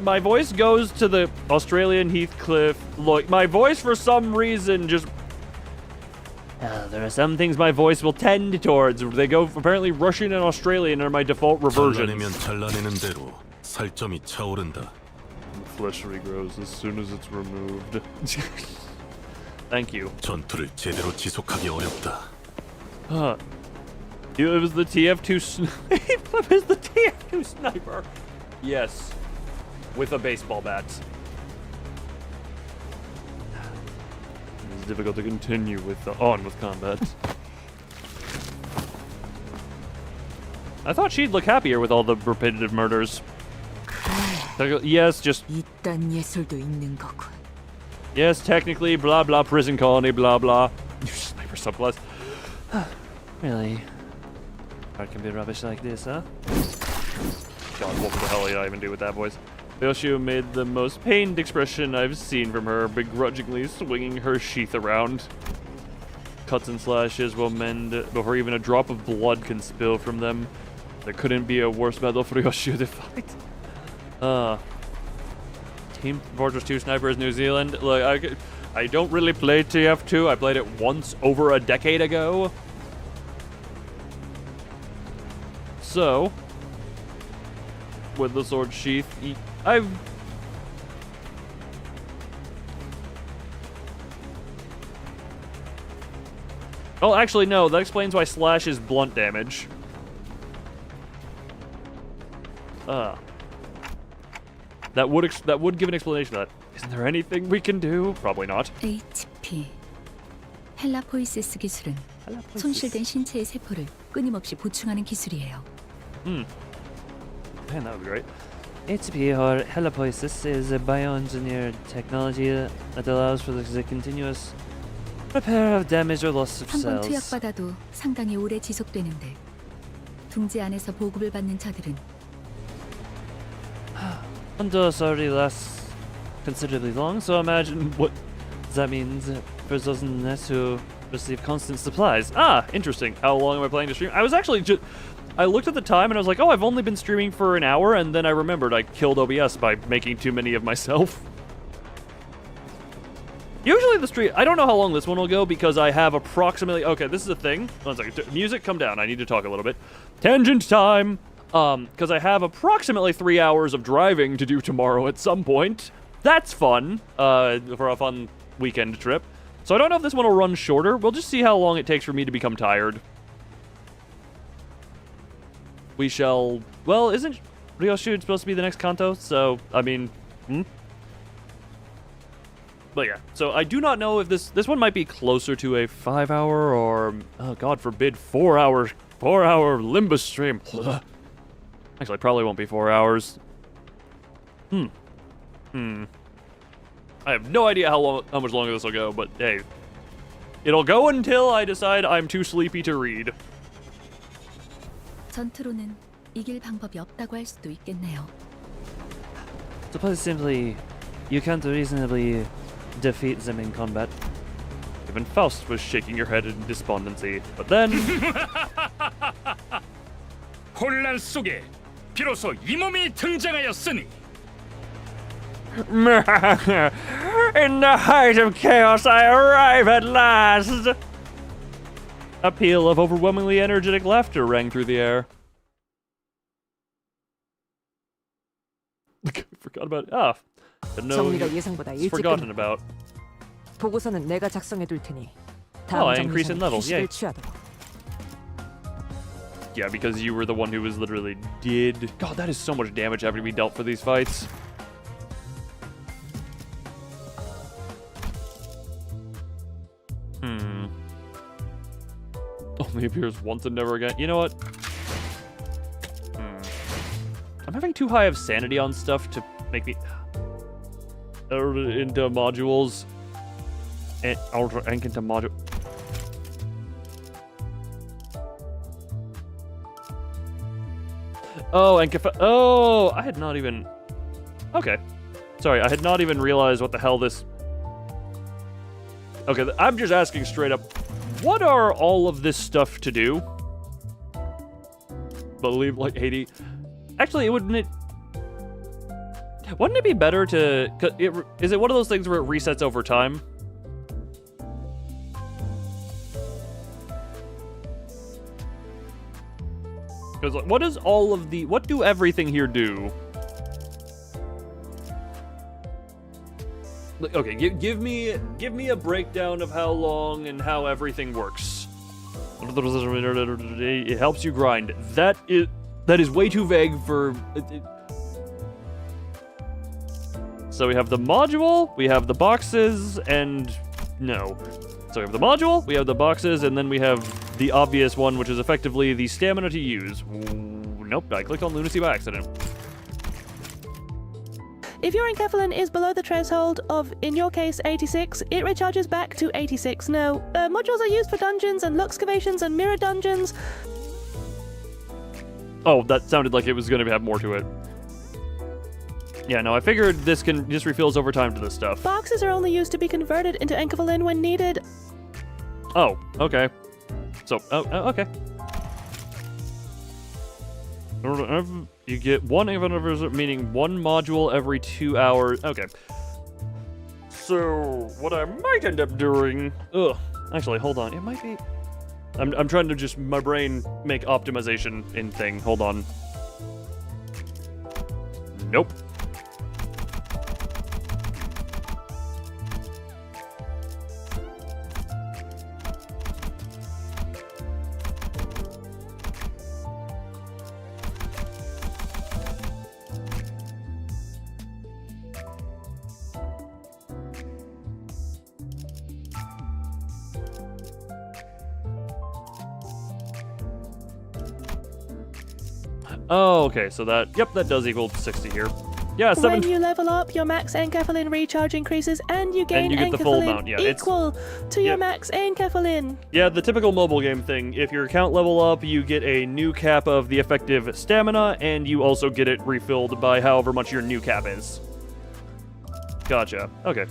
My voice goes to the Australian Heathcliff. Look, my voice for some reason just... there are some things my voice will tend towards. They go, apparently Russian and Australian are my default reversions. 살점이 차오른다. The flesh regrows as soon as it's removed. Thank you. 전투를 제대로 지속하기 어렵다. It was the TF2 sniper. It was the TF2 sniper. Yes. With a baseball bat. It's difficult to continue on with combat. I thought she'd look happier with all the repetitive murders. Yes, just... 이딴 예술도 있는 거군. Yes, technically, blah blah, prison colony, blah blah. Sniper subclass. Really? Art can be rubbish like this, huh? God, what the hell did I even do with that voice? Yoshio made the most pained expression I've seen from her, begrudgingly swinging her sheath around. Cuts and slashes will mend before even a drop of blood can spill from them. There couldn't be a worse battle for Yoshio to fight. Team Fortress 2 Snipers New Zealand. Look, I don't really play TF2. I played it once over a decade ago. So, with the sword sheath, Oh, actually, no. That explains why slash is blunt damage. That would give an explanation for that. Isn't there anything we can do? Probably not. HP. 헬라포이시스 기술은 손실된 신체의 세포를 끊임없이 보충하는 기술이에요. Man, that would be great. ATP or helipoiesis is a bioengineered technology that allows for the continuous repair of damaged or loss of 한 번 cells. 투약받아도 상당히 오래 지속되는데 둥지 안에서 보급을 받는 자들은 One dose already lasts considerably long, so imagine what that means for those in the nest who receive constant supplies. Ah, interesting. How long am I planning to stream? I was actually just... I looked at the time and I was like, oh, I've only been streaming for an hour, and then I remembered I killed OBS by making too many of myself. Usually the stream... I don't know how long this one will go because I have approximately... Okay, this is a thing. 1 second. Music, come down. I need to talk a little bit. Tangent time! Because I have approximately 3 hours of driving to do tomorrow at some point. That's fun, for a fun weekend trip. So I don't know if this one will run shorter. We'll just see how long it takes for me to become tired. We shall... Well, isn't Ryoshud supposed to be the next Canto? So, I mean... But yeah, so I do not know if this one might be closer to a 5-hour or, oh god forbid, 4-hour Limbus stream. Actually, probably won't be 4 hours. I have no idea how much longer this will go, but hey. It'll go until I decide I'm too sleepy to read. 전투로는 이길 방법이 없다고 할 수도 있겠네요. To put it simply, you can't reasonably defeat them in combat. Even Faust was shaking your head in despondency, but then... 혼란 속에 비로소 이 몸이 등장하였으니 In the height of chaos, I arrive at last! A peal of overwhelmingly energetic laughter rang through the air. Forgot about it. Ah. 정리가 예상보다 일찍 forgotten 끝났다. about. 보고서는 내가 작성해 둘 테니 Oh, 다음 I increase in 정리선 level. Yay. 휴식을 취하도록. Yeah, because you were the one who was literally did. God, that is so much damage having to be dealt for these fights. Only appears once and never again. You know what? I'm having too high of sanity on stuff to make me into modules and ultra ink into module. Oh, and oh, I had not even. Okay, sorry, I had not even realized what the hell this. Okay, I'm just asking straight up. What are all of this stuff to do? Believe like 80. Actually, wouldn't it be better to? Is it one of those things where it resets over time? Because like, what do everything here do? Okay, give me a breakdown of how long and how everything works. It helps you grind. That is way too vague for. So we have the module, we have the boxes, and no. So we have the module, we have the boxes, and then we have the obvious one, which is effectively the stamina to use. Nope, I clicked on lunacy by accident. If your enkephalin is below the threshold of, in your case, 86, it recharges back to 86. No, modules are used for dungeons and luxcavations and mirror dungeons. Oh, that sounded like it was going to have more to it. Yeah, no, I figured this just refills over time to this stuff. Boxes are only used to be converted into enkephalin when needed. Oh, okay. So, okay. You get one enkephalin, meaning one module every 2 hours. Okay. So, what I might end up doing... Actually, hold on. It might be... I'm trying to just... My brain make optimization in thing. Hold on. Nope. Oh, okay, so that does equal 60 here. Yeah, When you level up, your max enkephalin recharge increases, and you gain you get the full enkephalin amount, yeah, it's- equal to your max enkephalin. Yeah, the typical mobile game thing. If your account level up, you get a new cap of the effective stamina, and you also get it refilled by however much your new cap is. Gotcha. Okay.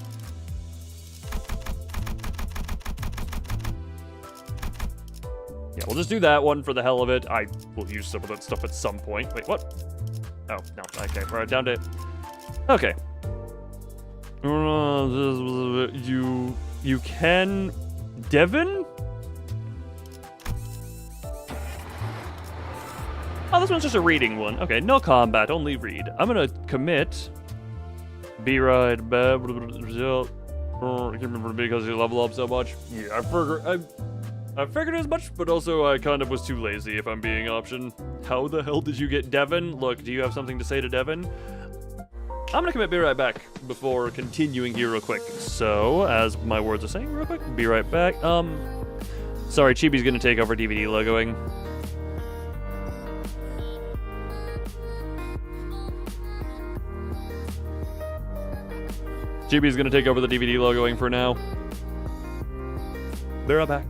Yeah, we'll just do that one for the hell of it. I will use some of that stuff at some point. Wait, what? Oh, no. Okay, we're down to... Okay. You can... Devon? Oh, this one's just a reading one. Okay, no combat, only read. I'm gonna commit... Be right back... Because you level up so much. Yeah, I figured as much, but also I kind of was too lazy, if I'm being option. How the hell did you get Devon? Look, do you have something to say to Devon? I'm gonna commit be right back before continuing here real quick. So, as my words are saying real quick, be right back. Sorry, Chibi's gonna take over DVD logoing. Chibi's gonna take over the DVD logoing for now. Be right back.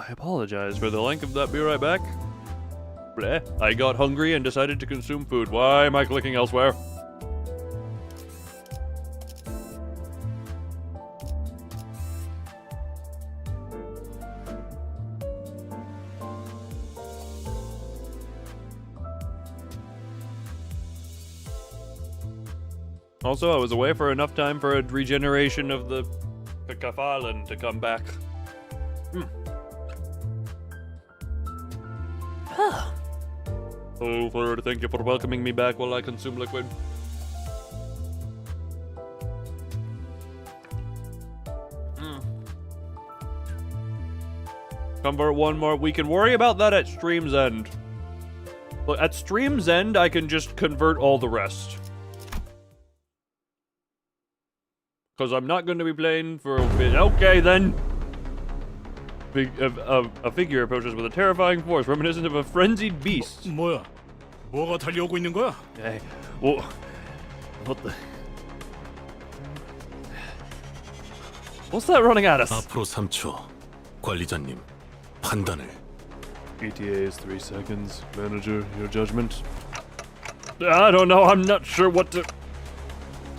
I apologize for the length of that. Be right back. Bleh. I got hungry and decided to consume food. Why am I clicking elsewhere? Also, I was away for enough time for a regeneration of the Kafalen to come back. Oh, Lord, thank you for welcoming me back while I consume liquid. Convert one more. We can worry about that at stream's end. Look, at stream's end, I can just convert all the rest. Because I'm not going to be playing for a bit. Okay, then. A figure approaches with a terrifying force reminiscent of a frenzied beast. 뭐야? 뭐가 달려오고 있는 거야? Hey, what the? What's that running at us? 앞으로 3초. 관리자님, 판단을. ETA is 3 seconds. Manager, your judgment. I don't know. I'm not sure what to.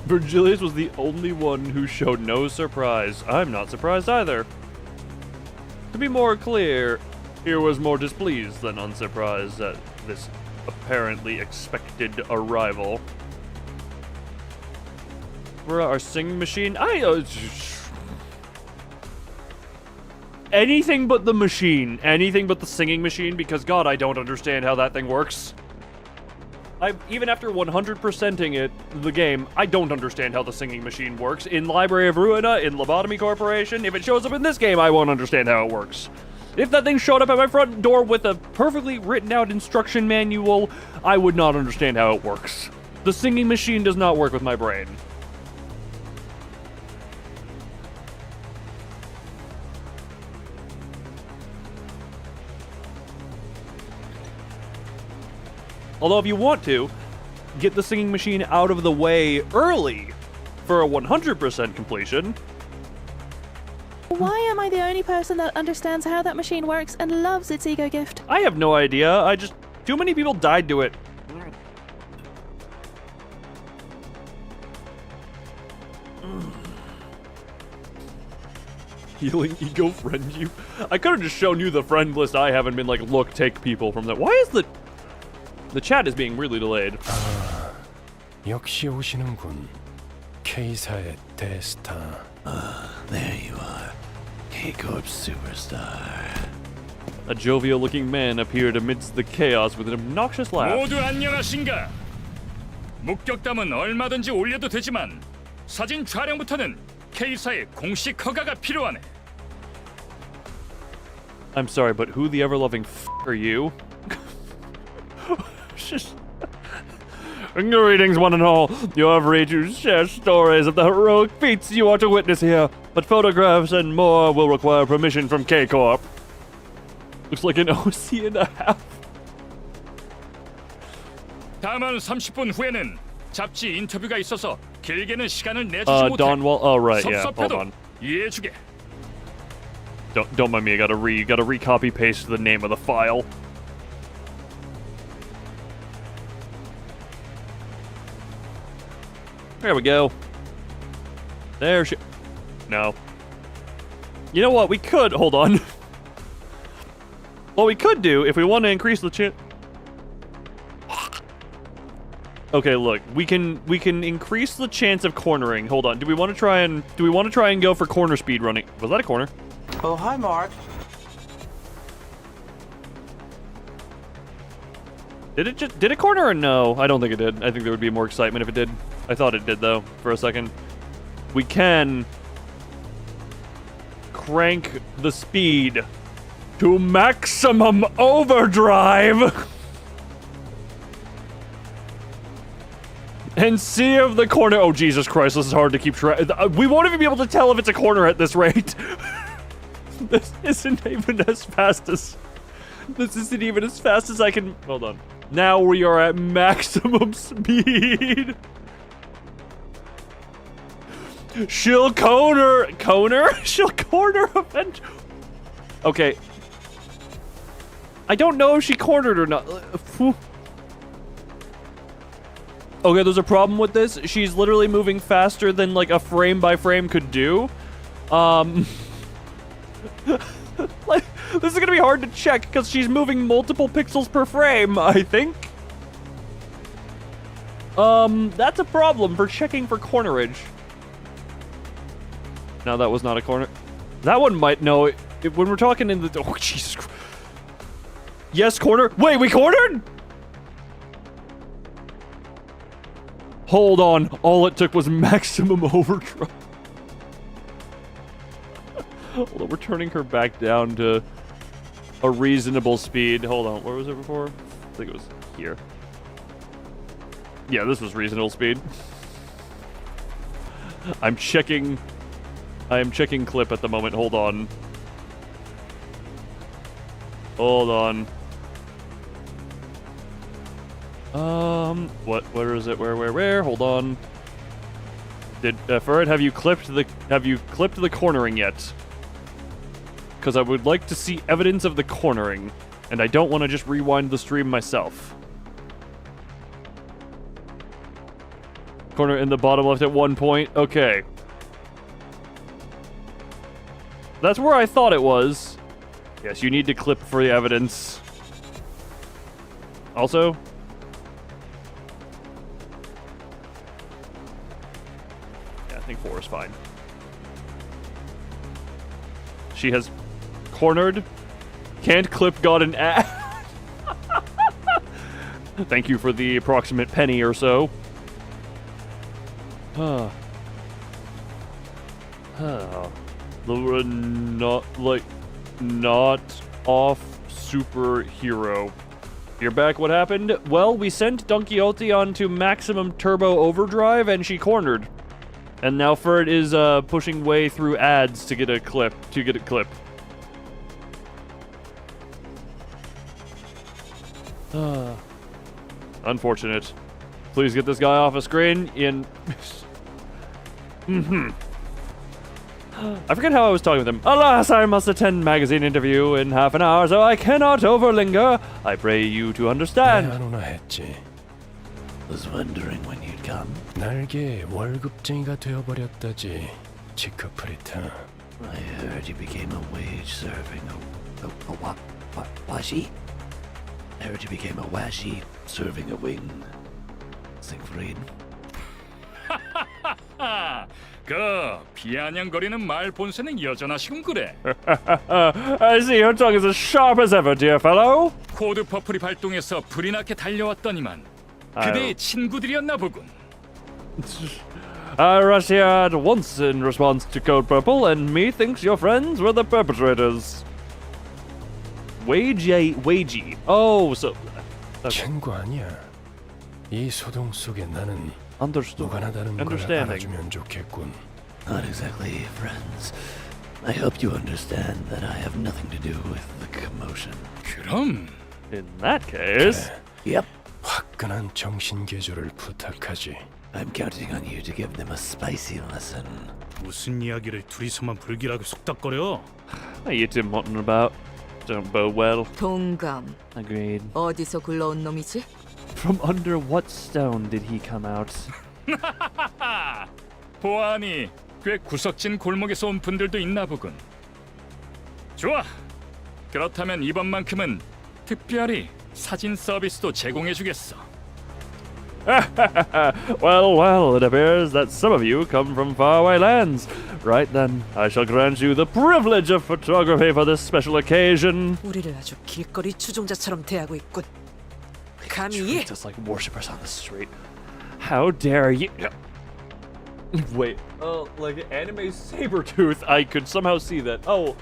Virgilius was the only one who showed no surprise. I'm not surprised either. To be more clear, here was more displeased than unsurprised at this apparently expected arrival. We're our singing machine. Anything but the machine. Anything but the singing machine, because God, I don't understand how that thing works. Even after 100%ing it, the game, I don't understand how the singing machine works. In Library of Ruina, in Lobotomy Corporation, if it shows up in this game, I won't understand how it works. If that thing showed up at my front door with a perfectly written out instruction manual, I would not understand how it works. The singing machine does not work with my brain. Although if you want to, get the singing machine out of the way early for a 100% completion. Why am I the only person that understands how that machine works and loves its ego gift? I have no idea. Too many people died to it. Healing ego friend you? I could have just shown you the friend list I have and been like, look, take people from that. Why is the chat is being really delayed. 역시 오시는군. K사의 대스타. There you are. K-Corp's superstar. A jovial-looking man appeared amidst the chaos with an obnoxious laugh. 모두 안녕하신가? 목격담은 얼마든지 올려도 되지만 사진 촬영부터는 K사의 공식 허가가 필요하네. I'm sorry, but who the ever-loving are you? Greetings, one and all. You are free to share stories of the heroic feats you are to witness here, but photographs and more will require permission from K-Corp. Looks like an OC and a half. 다만 30분 후에는 잡지 인터뷰가 있어서 길게는 시간을 내주지 못해. Donwall. Oh right, yeah. Hold on. 이해해주게. Don't mind me. I gotta recopy paste the name of the file. There we go. There she... No. You know what? We could... Hold on. What we could do, if we want to increase the chance... Okay, look. We can increase the chance of cornering. Hold on. Do we want to try and go for corner speed running? Was that a corner? Oh, hi, Mark. Did it corner or no? I don't think it did. I think there would be more excitement if it did. I thought it did though, for a second. We can crank the speed to maximum overdrive and see if the corner... Oh, Jesus Christ, this is hard to keep track. We won't even be able to tell if it's a corner at this rate. This isn't even as fast as... This isn't even as fast as I can... Hold on. Now we are at maximum speed. She'll corner... She'll corner event... Okay. I don't know if she cornered or not. Okay, there's a problem with this. She's literally moving faster than like a frame by frame could do. Like, this is gonna be hard to check because she's moving multiple pixels per frame, I think. That's a problem for checking for cornerage. No, that was not a corner. That one might know when we're talking in the. Oh, Jesus Christ. Yes, corner. Wait, we cornered? Hold on. All it took was maximum overdrive. Hold on, we're turning her back down to a reasonable speed. Hold on, where was it before? I think it was here. Yeah, this was reasonable speed. I am checking clip at the moment. Hold on. Hold on. Where is it? Where? Hold on. Did Ferret, have you clipped the cornering yet? Because I would like to see evidence of the cornering, and I don't want to just rewind the stream myself. Corner in the bottom left at 1 point. Okay. That's where I thought it was. Yes, you need to clip for the evidence. Also, yeah, I think 4 is fine. She has cornered. Can't clip, got an ad. Thank you for the approximate penny or so. Not off superhero. You're back, what happened? Well, we sent Don Quixote onto maximum turbo overdrive and she cornered. And now Ferd is pushing way through ads to get a clip. Unfortunate. Please get this guy off a screen in... I forget how I was talking with him. Alas, I must attend magazine interview in half an hour, so I cannot overlinger. I pray you to understand. Was wondering when you'd come. 날개 월급쟁이가 되어버렸다지. 치크프리타. I heard you became a wage serving a washi? I heard you became a washi serving a wing. Siegfried. 그 비아냥거리는 말 본새는 여전하시군 그래. I see your tongue is as sharp as ever, dear fellow. 코드 퍼플이 발동해서 불이 나게 달려왔더니만 그대의 친구들이었나 보군. I rushed here at once in response to Code Purple, and methinks your friends were the perpetrators. Wagey. Oh, so... 친구 아니야. 이 소동 속에 나는 무관하다는 걸 알아주면 좋겠군. Not exactly friends. I hope you understand that I have nothing to do with the commotion. 그럼? In that case... Yep. 화끈한 정신 개조를 부탁하지. I'm counting on you to give them a spicy lesson. 무슨 이야기를 둘이서만 불길하게 속닥거려? You two mutton about. Don't bode well. 동감. Agreed. 어디서 굴러온 놈이지? From under what stone did he come out? 보아하니 꽤 구석진 골목에서 온 분들도 있나 보군. 좋아. 그렇다면 이번만큼은 특별히 사진 서비스도 제공해주겠어. Well, it appears that some of you come from faraway lands. Right then, I shall grant you the privilege of photography for this special occasion. 우리를 아주 길거리 추종자처럼 대하고 있군. 감히? Just like worshippers on the street. How dare you? Wait, like anime Sabretooth, I could somehow see that. Oh,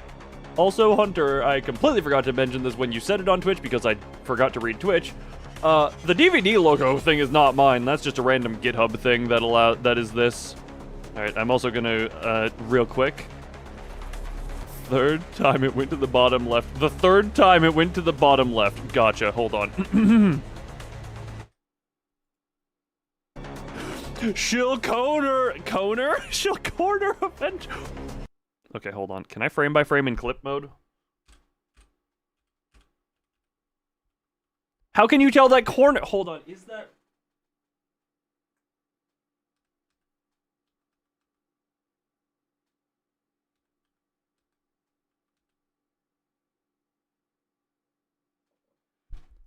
also Hunter, I completely forgot to mention this when you said it on Twitch because I forgot to read Twitch. The DVD logo thing is not mine. That's just a random GitHub thing that is this. All right, I'm also gonna real quick. Third time it went to the bottom left. The third time it went to the bottom left. Gotcha. Hold on. She'll corner. She'll corner event. Okay, hold on. Can I frame by frame in clip mode? How can you tell that corner? Hold on, is that...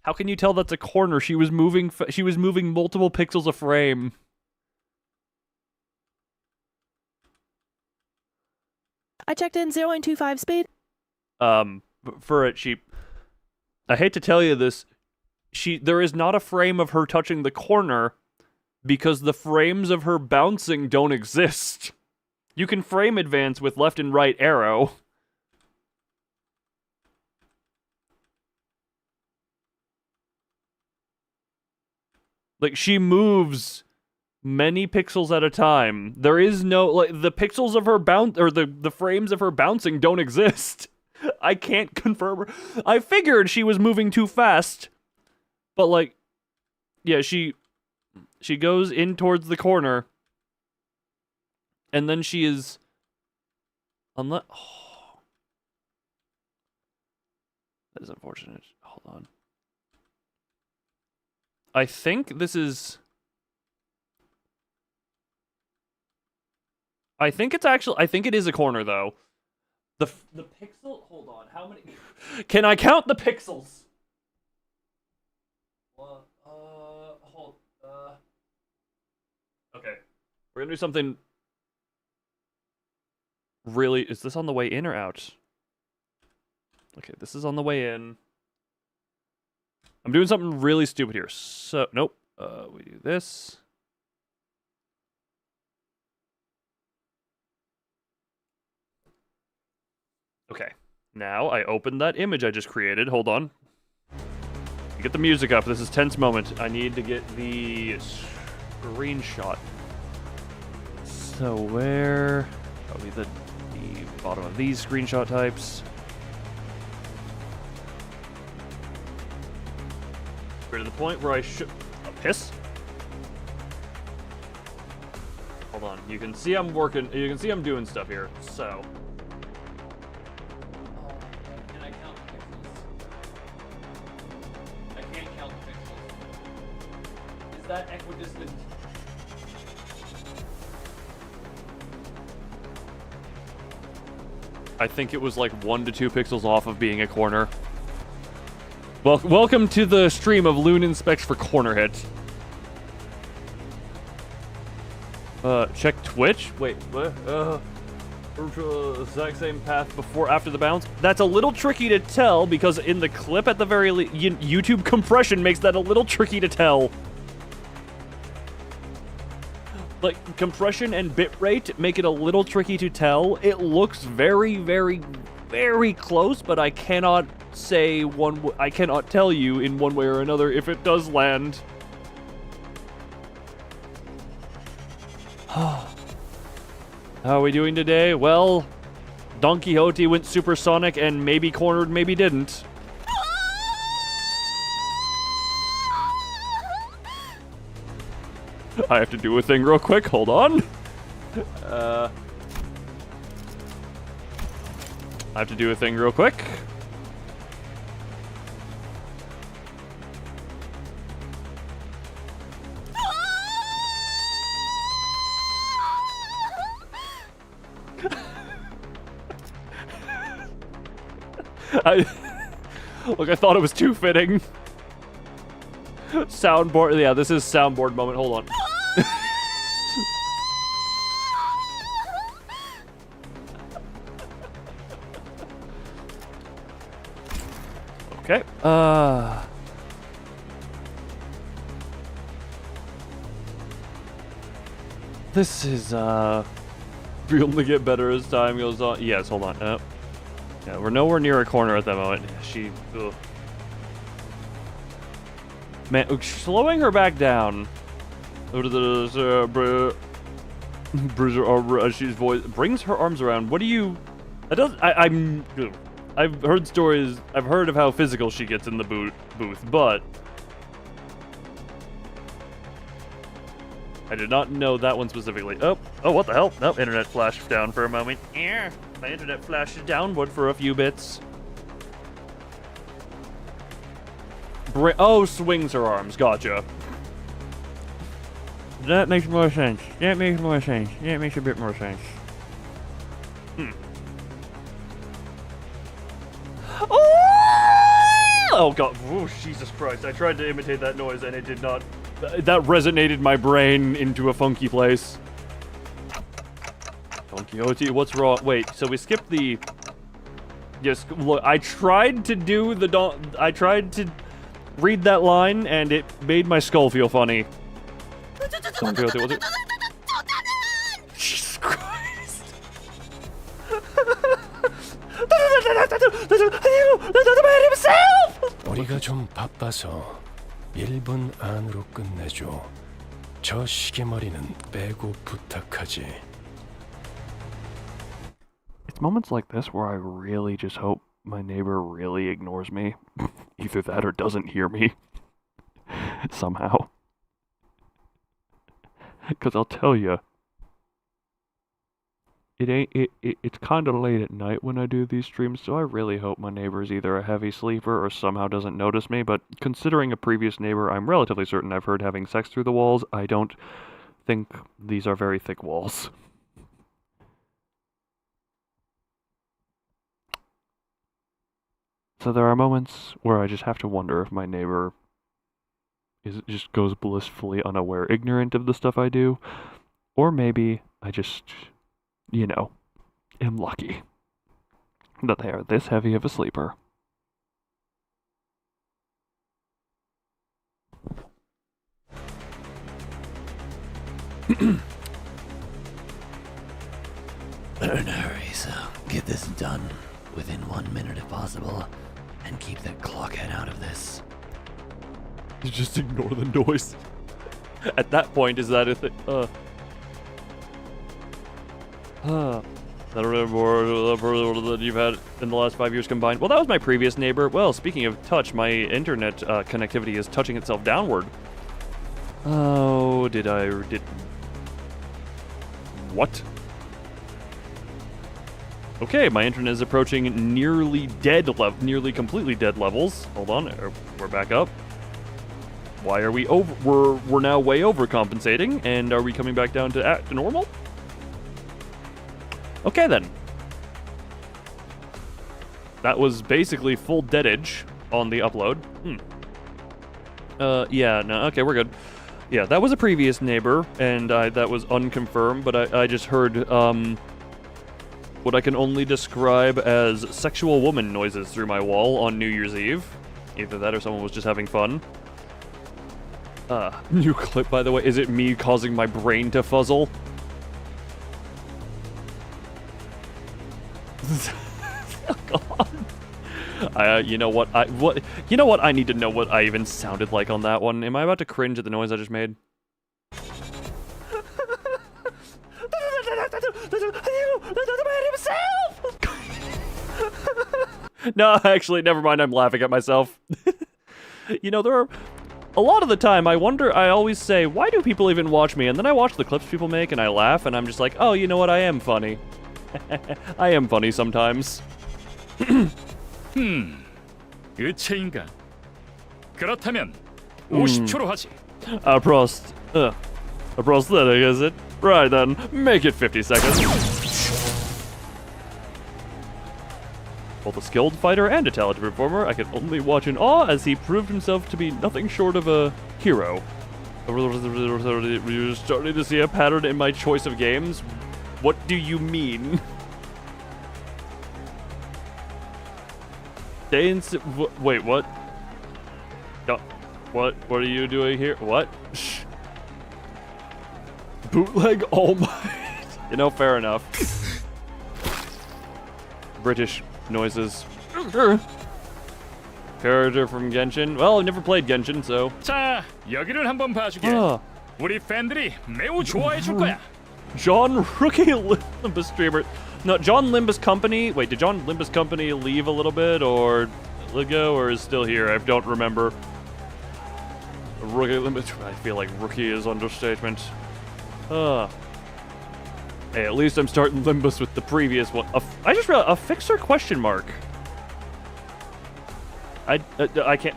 How can you tell that's a corner? She was moving multiple pixels a frame. I checked in 0.25 speed. For it, I hate to tell you this, there is not a frame of her touching the corner because the frames of her bouncing don't exist. You can frame advance with left and right arrow. Like, she moves many pixels at a time. There is no, like, the pixels of her the frames of her bouncing don't exist. I can't confirm her. I figured she was moving too fast. But, like, yeah, she goes in towards the corner. And then she is... Unless... Oh. That is unfortunate. Hold on. I think this is... I think it is a corner, though. The pixel... Hold on, how many... Can I count the pixels? Okay. We're gonna do something... Really... Is this on the way in or out? Okay, this is on the way in. I'm doing something really stupid here. So, nope. We do this. Okay. Now I open that image I just created. Hold on. Get the music up. This is tense moment. I need to get the screenshot. So where? Probably the bottom of these screenshot types. We're to the point where I should... piss? Hold on. You can see I'm working... You can see I'm doing stuff here. So... Can I count pixels? I can't count pixels. Is that equidistant? I think it was like 1 to 2 pixels off of being a corner. Well, welcome to the stream of Loon Inspects for Corner Hit. Check Twitch? Wait, what? Exact same path after the bounce? That's a little tricky to tell because in the clip at the very least, YouTube compression makes that a little tricky to tell. Like, compression and bitrate make it a little tricky to tell. It looks very, very, very close, but I cannot say I cannot tell you in one way or another if it does land. How are we doing today? Well, Don Quixote went supersonic and maybe cornered, maybe didn't. I have to do a thing real quick. Hold on. I have to do a thing real quick. Look, I thought it was too fitting. Soundboard. Yeah, this is soundboard moment. Hold on. Okay. This is be able to get better as time goes on. Yes, hold on. Yeah, we're nowhere near a corner at the moment. Ugh. Man, slowing her back down. She's voice brings her arms around. What do you? That does. I've heard stories. I've heard of how physical she gets in the booth, but I did not know that one specifically. Oh, what the hell? No, internet flashed down for a moment. Yeah, my internet flashed downward for a few bits. Oh, swings her arms. Gotcha. That makes more sense. That makes more sense. That makes a bit more sense. Oh god. Oh, Jesus Christ. I tried to imitate that noise and it did not. That resonated my brain into a funky place. Don Quixote, what's wrong? Wait, so we skipped the... Yes, look, I tried to do the I tried to read that line and it made my skull feel funny. Don Quixote, what's it? Jesus Christ. The man himself! 우리가 좀 바빠서 1분 안으로 끝내줘. 저 시계머리는 빼고 부탁하지. It's moments like this where I really just hope my neighbor really ignores me. Either that or doesn't hear me. Somehow. Because I'll tell you, it's kind of late at night when I do these streams, so I really hope my neighbor's either a heavy sleeper or somehow doesn't notice me, but considering a previous neighbor I'm relatively certain I've heard having sex through the walls, I don't think these are very thick walls. So there are moments where I just have to wonder if my neighbor just goes blissfully unaware, ignorant of the stuff I do, or maybe I just, you know, am lucky that they are this heavy of a sleeper. Better in a hurry, so get this done within 1 minute if possible, and keep that clockhead out of this. You just ignore the noise. At that point, is that a thing? That are more than you've had in the last 5 years combined. Well, that was my previous neighbor. Well, speaking of touch, my internet connectivity is touching itself downward. Oh, did what? Okay, my internet is approaching nearly completely dead levels. Hold on, we're back up. Why are we over? We're now way overcompensating, and are we coming back down to normal? Okay then. That was basically full deadage on the upload. Yeah, no, okay, we're good. Yeah, that was a previous neighbor, and that was unconfirmed, but I just heard, what I can only describe as sexual woman noises through my wall on New Year's Eve. Either that or someone was just having fun. New clip, by the way. Is it me causing my brain to fuzzle? Oh, God. You know what? You know what? I need to know what I even sounded like on that one. Am I about to cringe at the noise I just made? No, actually, never mind. I'm laughing at myself. You know, there are... A lot of the time, I always say, why do people even watch me? And then I watch the clips people make and I laugh and I'm just like, oh, you know what? I am funny. I am funny sometimes. 의체인간. 그렇다면 50초로 하지. A prosthetic, is it? Right then, make it 50 seconds. Both a skilled fighter and a talented performer, I can only watch in awe as he proved himself to be nothing short of a hero. You're starting to see a pattern in my choice of games? What do you mean? Wait, what? What are you doing here? What? Shh. Bootleg All Might. You know, fair enough. British noises. Character from Genshin. Well, I've never played Genshin, so. 자, 여기를 한번 봐주게. 우리 팬들이 매우 좋아해 줄 거야. John Rookie Limbus streamer. No, John Limbus Company. Wait, did John Limbus Company leave a little bit, or go, or is still here? I don't remember. Rookie Limbus. I feel like rookie is understatement. Hey, at least I'm starting Limbus with the previous one. I just realized a fixer question mark. I can't.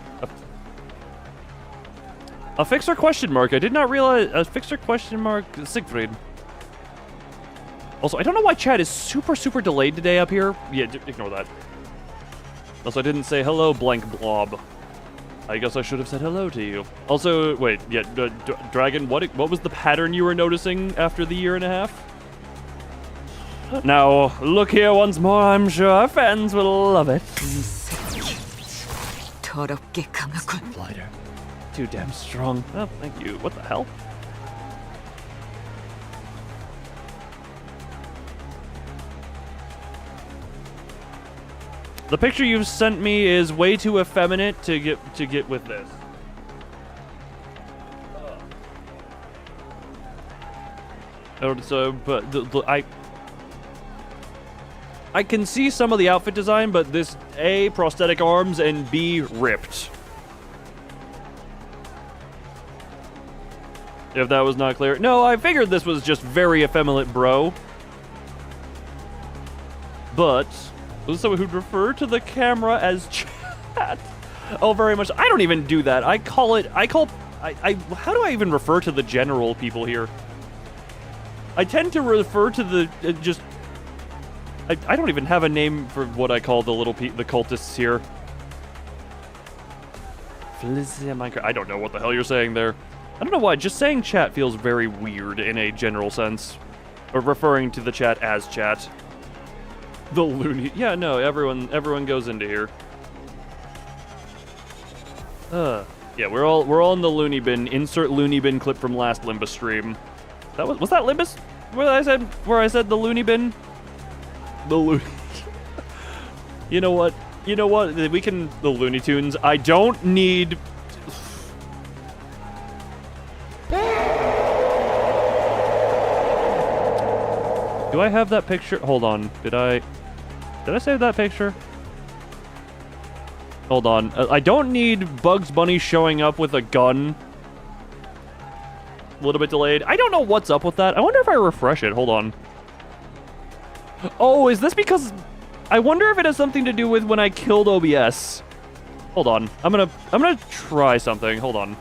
A fixer question mark. I did not realize a fixer question mark Siegfried. Also, I don't know why chat is super delayed today up here. Yeah, ignore that. Also, I didn't say hello, blank blob. I guess I should have said hello to you. Also, wait, yeah, Dragon, what was the pattern you were noticing after the year and a half? Now, look here once more. I'm sure our fans will love it. 더럽게 강하군. Lighter. Too damn strong. Oh, thank you. What the hell? The picture you've sent me is way too effeminate to get with this. So, but I can see some of the outfit design, but this A, prosthetic arms, and B, ripped. If that was not clear. No, I figured this was just very effeminate, bro. But someone who'd refer to the camera as chat. Oh, very much. I don't even do that. how do I even refer to the general people here? I tend to refer to the, I don't even have a name for what I call the the cultists here. I don't know what the hell you're saying there. I don't know why, just saying chat feels very weird in a general sense. Or referring to the chat as chat. The loony. Yeah, no, everyone goes into here. Yeah, we're all in the loony bin. Insert loony bin clip from last Limbus stream. Was that Limbus? Where I said the loony bin? The loony. You know what? We can the Looney Tunes. I don't need. Do I have that picture? Hold on. Did I save that picture? Hold on. I don't need Bugs Bunny showing up with a gun. A little bit delayed. I don't know what's up with that. I wonder if I refresh it. Hold on. Oh, is this because... I wonder if it has something to do with when I killed OBS. Hold on. I'm gonna try something. Hold on.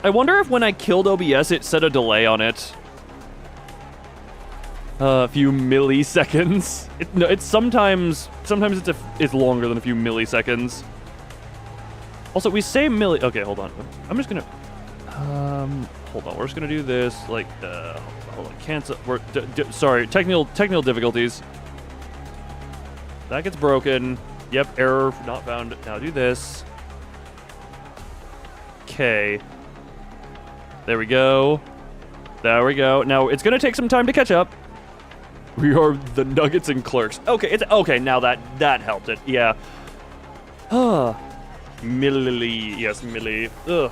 I wonder if when I killed OBS, it set a delay on it. A few milliseconds. It's sometimes it's longer than a few milliseconds. Also, we say okay, hold on. I'm just gonna hold on. We're just gonna do this like hold on. Cancel. Sorry, technical difficulties. That gets broken. Yep, error not found. Now do this. Okay. There we go. There we go. Now it's gonna take some time to catch up. We are the Nuggets and Clerks. Okay, it's okay. Now that helped it. Yeah. Millie. Yes, Millie. Ugh.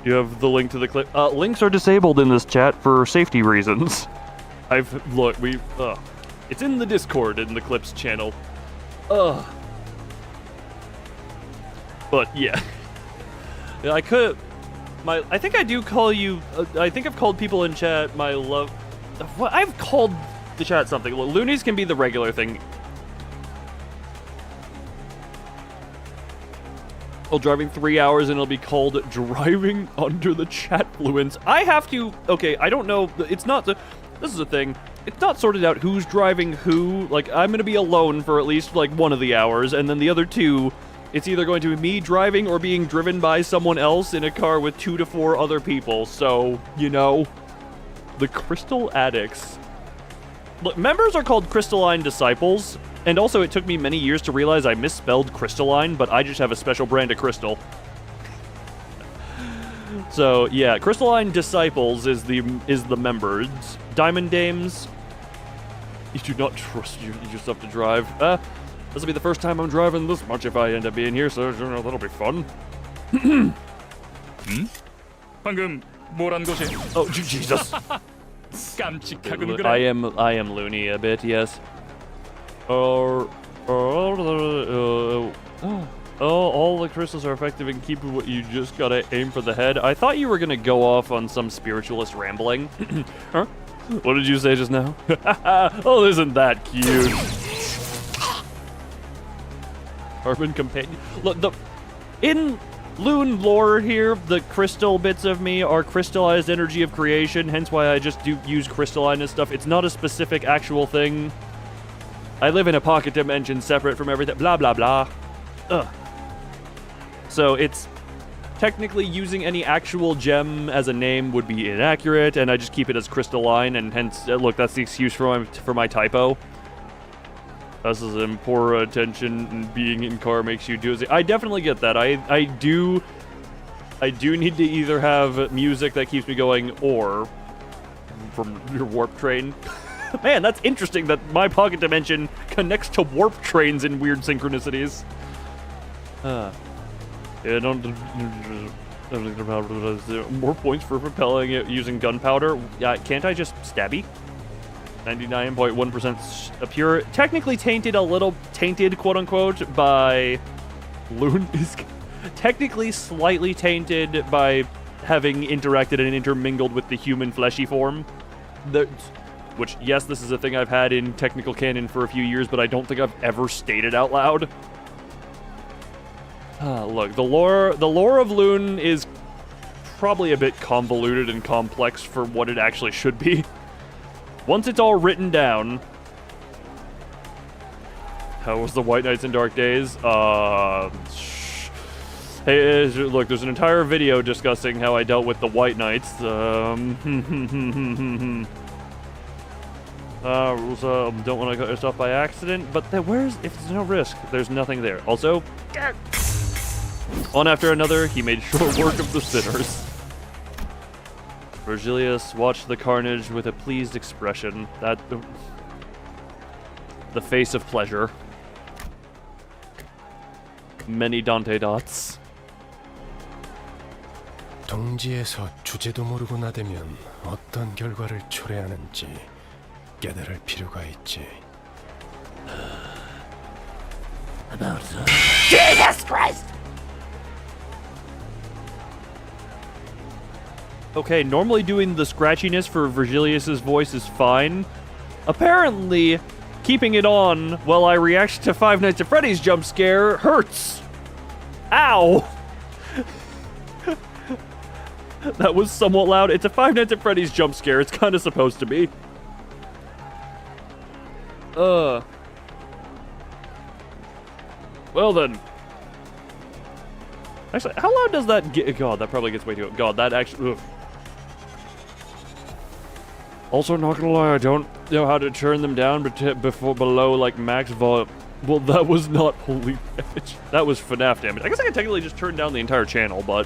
You have the link to the clip. Links are disabled in this chat for safety reasons. It's in the Discord in the clips channel. But yeah. I could. I think I do call you. I think I've called people in chat my love. What I've called the chat something. Well, loonies can be the regular thing. Well, driving 3 hours and it'll be called driving under the chat fluence. I have to. Okay, I don't know. It's not the. This is the thing. It's not sorted out who's driving who. Like, I'm gonna be alone for at least like one of the hours, and then the other two, it's either going to be me driving or being driven by someone else in a car with 2 to 4 other people. So, you know, the Crystal Addicts. Look, members are called Crystalline Disciples, and also it took me many years to realize I misspelled crystalline, but I just have a special brand of crystal. So yeah, Crystalline Disciples is the members. Diamond Dames, you do not trust yourself to drive. This will be the first time I'm driving this much if I end up being here, so that'll be fun. 방금 뭐란 것이? Oh, Jesus. 깜찍하군 그래. I am loony a bit, yes. All the crystals are effective in keeping what you just gotta aim for the head. I thought you were gonna go off on some spiritualist rambling. Huh? What did you say just now? Oh, isn't that cute? Carbon companion. Look, Loon lore here, the crystal bits of me are crystallized energy of creation, hence why I just do use crystalline and stuff. It's not a specific actual thing. I live in a pocket dimension separate from everything, blah, blah, blah. Ugh. So it's technically using any actual gem as a name would be inaccurate, and I just keep it as crystalline, and hence, look, that's the excuse for my typo. This is in poor attention, and being in car makes you do it. I definitely get that. I do need to either have music that keeps me going, or from your warp train. Man, that's interesting that my pocket dimension connects to warp trains in weird synchronicities. Yeah, more points for propelling it using gunpowder. Can't I just stabby? 99.1% pure. Technically tainted, a little tainted, quote unquote, by Loon is technically slightly tainted by having interacted and intermingled with the human fleshy form. Which, yes, this is a thing I've had in technical canon for a few years, but I don't think I've ever stated out loud. Look, the lore of Loon is probably a bit convoluted and complex for what it actually should be. Once it's all written down. How was the White Knights in Dark Days? Hey, look, there's an entire video discussing how I dealt with the White Knights. Don't want to cut yourself by accident, but if there's no risk, there's nothing there. Also, one after another, he made short work of the sinners. Virgilius watched the carnage with a pleased expression. The face of pleasure. Many Dante dots. 동지에서 주제도 모르고 나대면 어떤 결과를 초래하는지 깨달을 필요가 있지. Jesus Christ! Okay, normally doing the scratchiness for Virgilius's voice is fine. Apparently, keeping it on while I react to Five Nights at Freddy's jump scare hurts. Ow! That was somewhat loud. It's a Five Nights at Freddy's jump scare. It's kind of supposed to be. Well then. Actually, how loud does that get? God, that probably gets way too... God, that actually... Ugh. Also, not gonna lie, I don't know how to turn them down below, like, max volume. Well, that was not holy damage. That was FNAF damage. I guess I could technically just turn down the entire channel, but...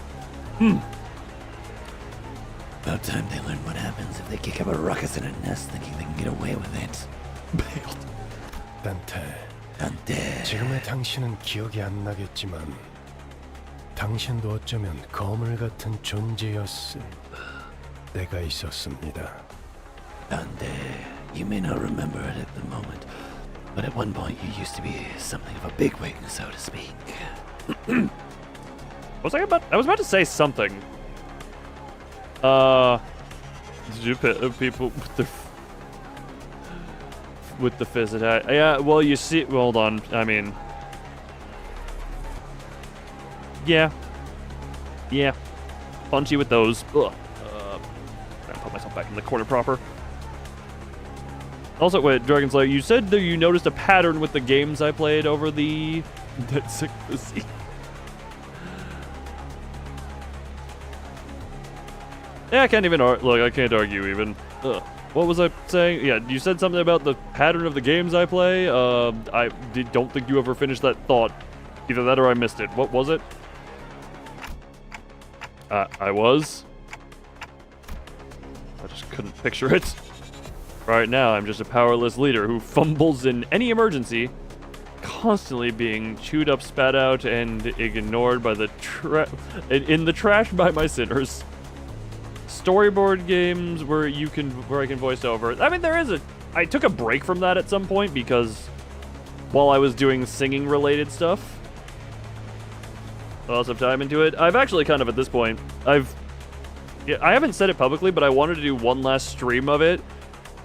About time they learn what happens if they kick up a ruckus in a nest thinking they can get away with it. Bailed. 단테. 지금의 당신은 기억이 안 나겠지만 당신도 어쩌면 거물 같은 존재였을 때가 있었습니다. Dante, you may not remember it at the moment, but at one point you used to be something of a bigwig, so to speak. I was about to say something. People with the fizz attack. Yeah, well, you see... Well, hold on. I mean... Yeah. Punchy with those. Ugh. I'll put myself back in the corner proper. Also, wait, Dragon Slayer, you said that you noticed a pattern with the games I played over the... That's sick to see. Yeah, I can't even look, I can't argue even. Ugh. What was I saying? Yeah, you said something about the pattern of the games I play. I don't think you ever finished that thought. Either that or I missed it. What was it? I was. I just couldn't picture it. Right now, I'm just a powerless leader who fumbles in any emergency, constantly being chewed up, spat out, and ignored by the in the trash by my sinners. Storyboard games where I can voice over. I mean, I took a break from that at some point because while I was doing singing related stuff, I lost some time into it. I've actually kind of at this point, I haven't said it publicly, but I wanted to do one last stream of it,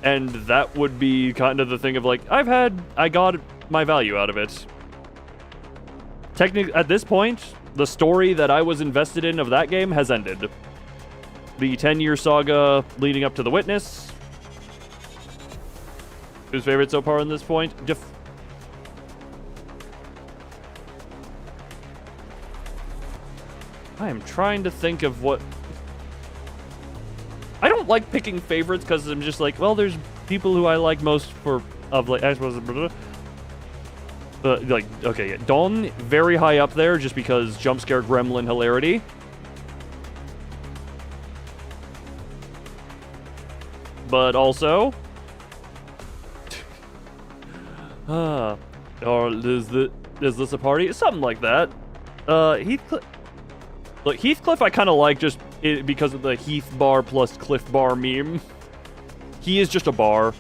and that would be kind of the thing of like, I got my value out of it. technically, at this point, the story that I was invested in of that game has ended. The 10-year saga leading up to The Witness. Who's favorite so far on this point? I am trying to think of what... I don't like picking favorites because I'm just like, well, there's people who I like most I suppose... like, okay, yeah. Dawn, very high up there just because jump scare gremlin hilarity. But also... or is this a party? Something like that. Heathcliff... Look, Heathcliff I kind of like just because of the Heath bar plus Cliff bar meme. He is just a bar.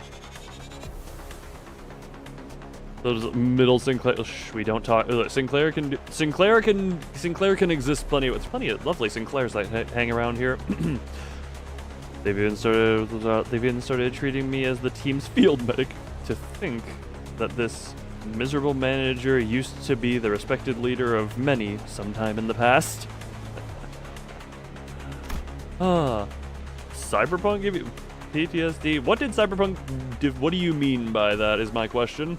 Those middle Sinclair... we don't talk... Sinclair can exist plenty... It's plenty of lovely Sinclairs that hang around here. They've even started treating me as the team's field medic. To think that this miserable manager used to be the respected leader of many sometime in the past. Cyberpunk give you PTSD? What did Cyberpunk... what do you mean by that is my question.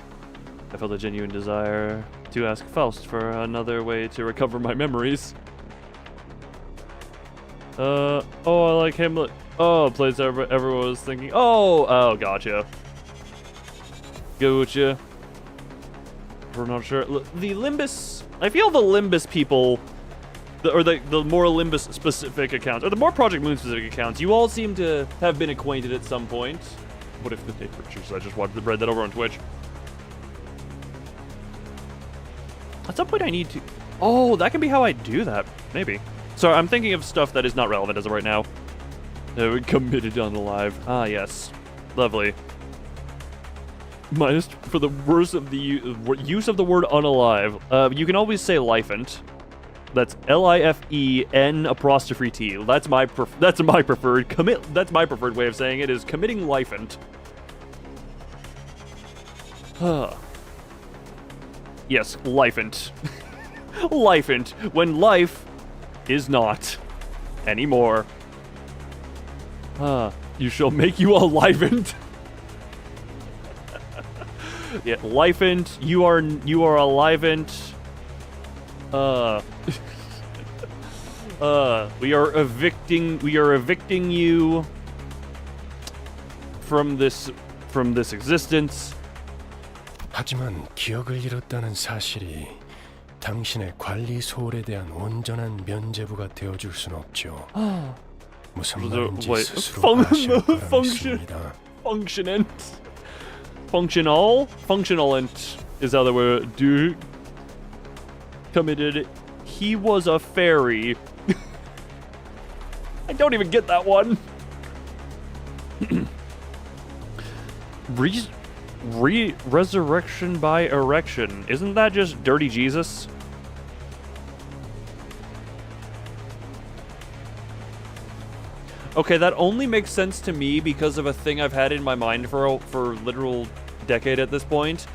I felt a genuine desire to ask Faust for another way to recover my memories. Oh, I like him. Oh, place everyone was thinking. Oh, gotcha. Gotcha. We're not sure. The Limbus, I feel the Limbus people, or the more Limbus specific accounts, or the more Project Moon specific accounts, you all seem to have been acquainted at some point. What if the paper juice? I just read that over on Twitch. At some point I need to... Oh, that can be how I do that. Maybe. Sorry, I'm thinking of stuff that is not relevant as of right now. We committed on the live. Ah, yes. Lovely. Minus for the worst of the use of the word unalive. You can always say lifent. That's L-I-F-E-N apostrophe T. That's my preferred That's my preferred way of saying it is committing lifent. Yes, lifent. Lifent. When life is not anymore. You shall make you a lifent. Yeah, lifent. You are a lifent. We are evicting you from this existence. 하지만 기억을 잃었다는 사실이 당신의 관리 소홀에 대한 온전한 면죄부가 되어줄 순 없죠. 무슨 말인지 스스로 아실 거라 믿습니다. Functionalent is how the word do committed. He was a fairy. I don't even get that one. Resurrection by erection. Isn't that just Dirty Jesus? Okay, that only makes sense to me because of a thing I've had in my mind for literal decade at this point.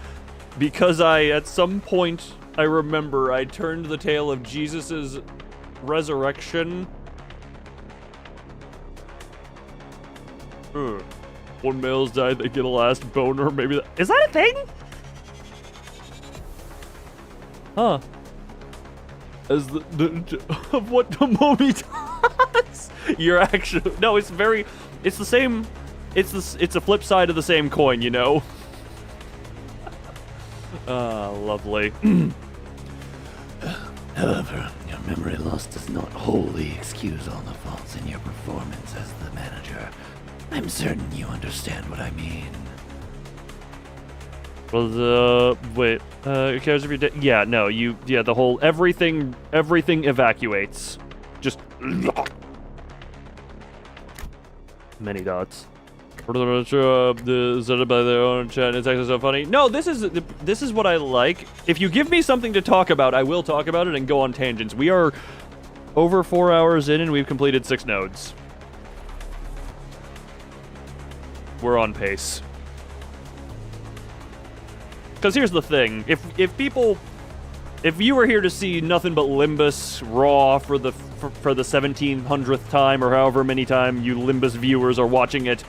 Because at some point, I remember I turned the tale of Jesus's resurrection. When males die, they get a last boner. Maybe is that a thing? Huh? As of what the movie does. You're actually no. It's the same. It's a flip side of the same coin, you know. Lovely. However, your memory loss does not wholly excuse all the faults in your performance as the manager. I'm certain you understand what I mean. Well, wait. Who cares if you're dead? Yeah, no, the whole everything evacuates. Just many dots. Is by their own chat. It's actually so funny. No, this is what I like. If you give me something to talk about, I will talk about it and go on tangents. We are over 4 hours in and we've completed 6 nodes. We're on pace. Because here's the thing. If people If you were here to see nothing but Limbus raw for the 1700th time, or however many time you Limbus viewers are watching it,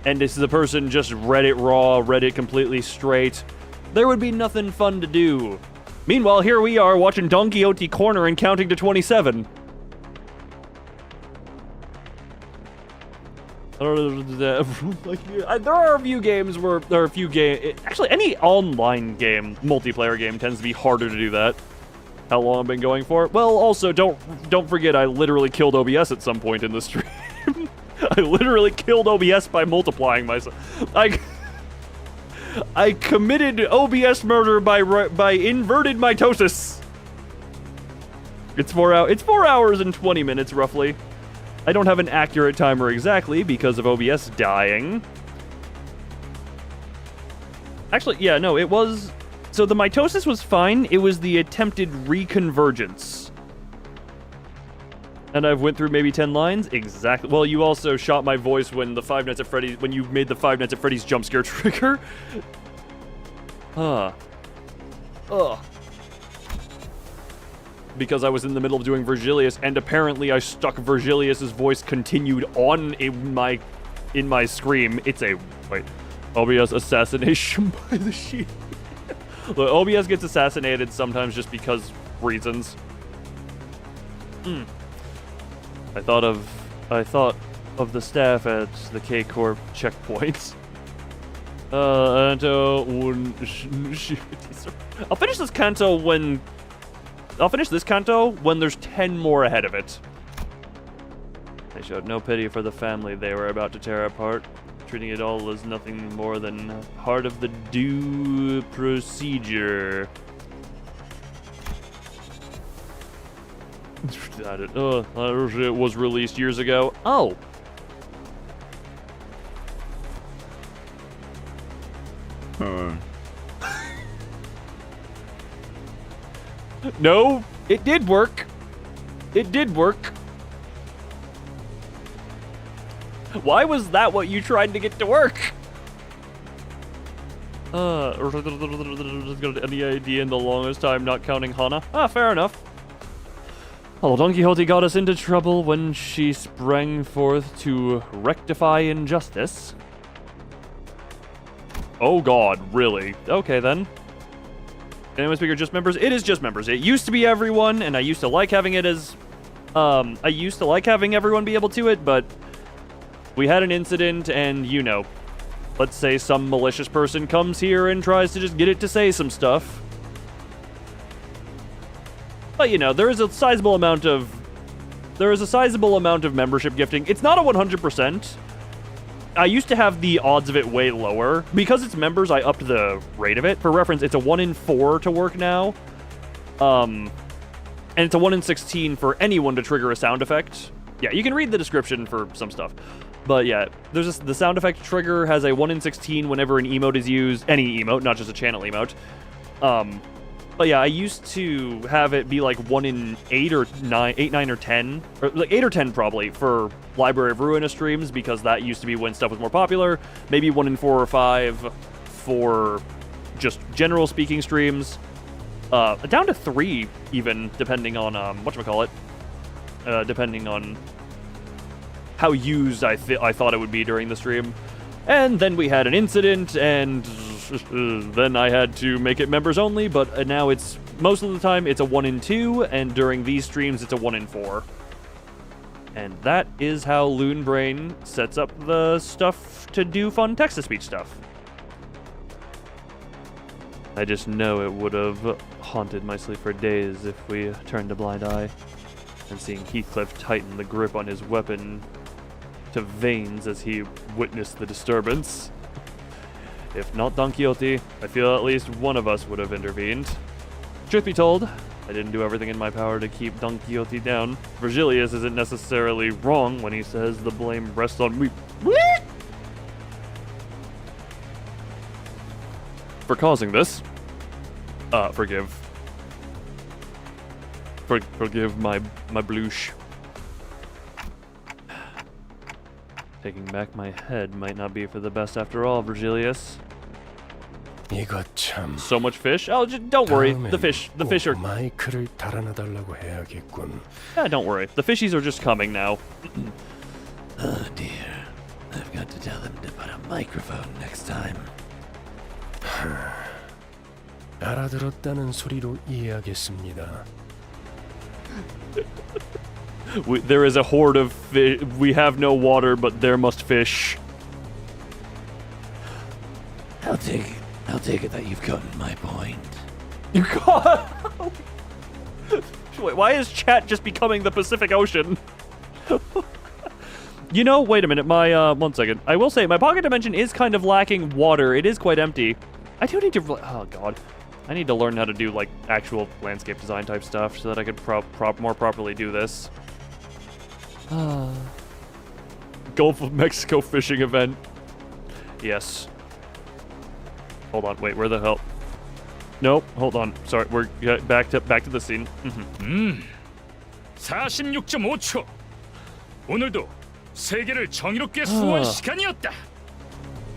and this is a person just read it raw, read it completely straight, there would be nothing fun to do. Meanwhile, here we are watching Don Quixote corner and counting to 27. There are a few games where there are a few actually, any online game, multiplayer game, tends to be harder to do that. How long I've been going for? Well, also don't forget I literally killed OBS at some point in the stream. I literally killed OBS by multiplying myself. I committed OBS murder by inverted mitosis. It's 4 hours and 20 minutes roughly. I don't have an accurate timer exactly because of OBS dying. Actually, yeah, no, it was... So the mitosis was fine. It was the attempted reconvergence. And I've went through maybe 10 lines? Exactly. Well, you also shot my voice when the Five Nights at Freddy's... When you made the Five Nights at Freddy's jump scare trigger. Because I was in the middle of doing Virgilius, and apparently I stuck Virgilius's voice continued on in my scream. It's a... Wait. OBS assassination by the sheep. Look, OBS gets assassinated sometimes just because reasons. I thought of the staff at the K-Corp checkpoints. I'll finish this Canto when... I'll finish this Canto when there's 10 more ahead of it. They showed no pity for the family they were about to tear apart, treating it all as nothing more than part of the due procedure. It was released years ago. Oh. No, it did work. It did work. Why was that what you tried to get to work? Any idea in the longest time not counting Hana? Ah, fair enough. Although Don Quixote got us into trouble when she sprang forth to rectify injustice. Oh god, really? Okay then. Anyone speaker just members? It is just members. It used to be everyone, and I used to like having it as... I used to like having everyone be able to it, but... We had an incident, and, you know... Let's say some malicious person comes here and tries to just get it to say some stuff. But, you know, there is a sizable amount of membership gifting. It's not a 100%. I used to have the odds of it way lower. Because it's members, I upped the rate of it. For reference, it's a 1 in 4 to work now. And it's a 1 in 16 for anyone to trigger a sound effect. Yeah, you can read the description for some stuff. But yeah, there's the sound effect trigger has a 1 in 16 whenever an emote is used. Any emote, not just a channel emote. But yeah, I used to have it be like 1 in 8 or 9, 8, 9, or 10. Or like 8 or 10 probably for Library of Ruina streams, because that used to be when stuff was more popular. Maybe 1 in 4 or 5 for just general speaking streams. Down to 3 even, depending on, whatchamacallit. Depending on how used I thought it would be during the stream. And then we had an incident, and then I had to make it members only, but now it's, most of the time, it's a 1 in 2, and during these streams, it's a 1 in 4. And that is how Loonbrain sets up the stuff to do fun text-to-speech stuff. I just know it would have haunted my sleep for days if we turned a blind eye. And seeing Heathcliff tighten the grip on his weapon to veins as he witnessed the disturbance. If not Don Quixote, I feel at least one of us would have intervened. Truth be told, I didn't do everything in my power to keep Don Quixote down. Virgilius isn't necessarily wrong when he says the blame rests on me. For causing this. Forgive my bloosh. Taking back my head might not be for the best after all, Virgilius. 이거 참. So much fish. Oh, just don't worry. The fish are. 마이크를 달아놔달라고 해야겠군. Yeah, don't worry. The fishies are just coming now. Oh dear. I've got to tell them to put a microphone next time. 알아들었다는 소리로 이해하겠습니다. There is a horde of fish. We have no water, but there must fish. I'll take it that you've gotten my point. You got. Wait, why is chat just becoming the Pacific Ocean? You know, wait a minute. My 1 second. I will say my pocket dimension is kind of lacking water. It is quite empty. I do need to. Oh god. I need to learn how to do like actual landscape design type stuff so that I could more properly do this. Gulf of Mexico fishing event. Yes. Hold on. Wait. Where the hell? Nope. Hold on. Sorry. We're back to the scene. 46.5초. 오늘도 세계를 정의롭게 수호할 시간이었다.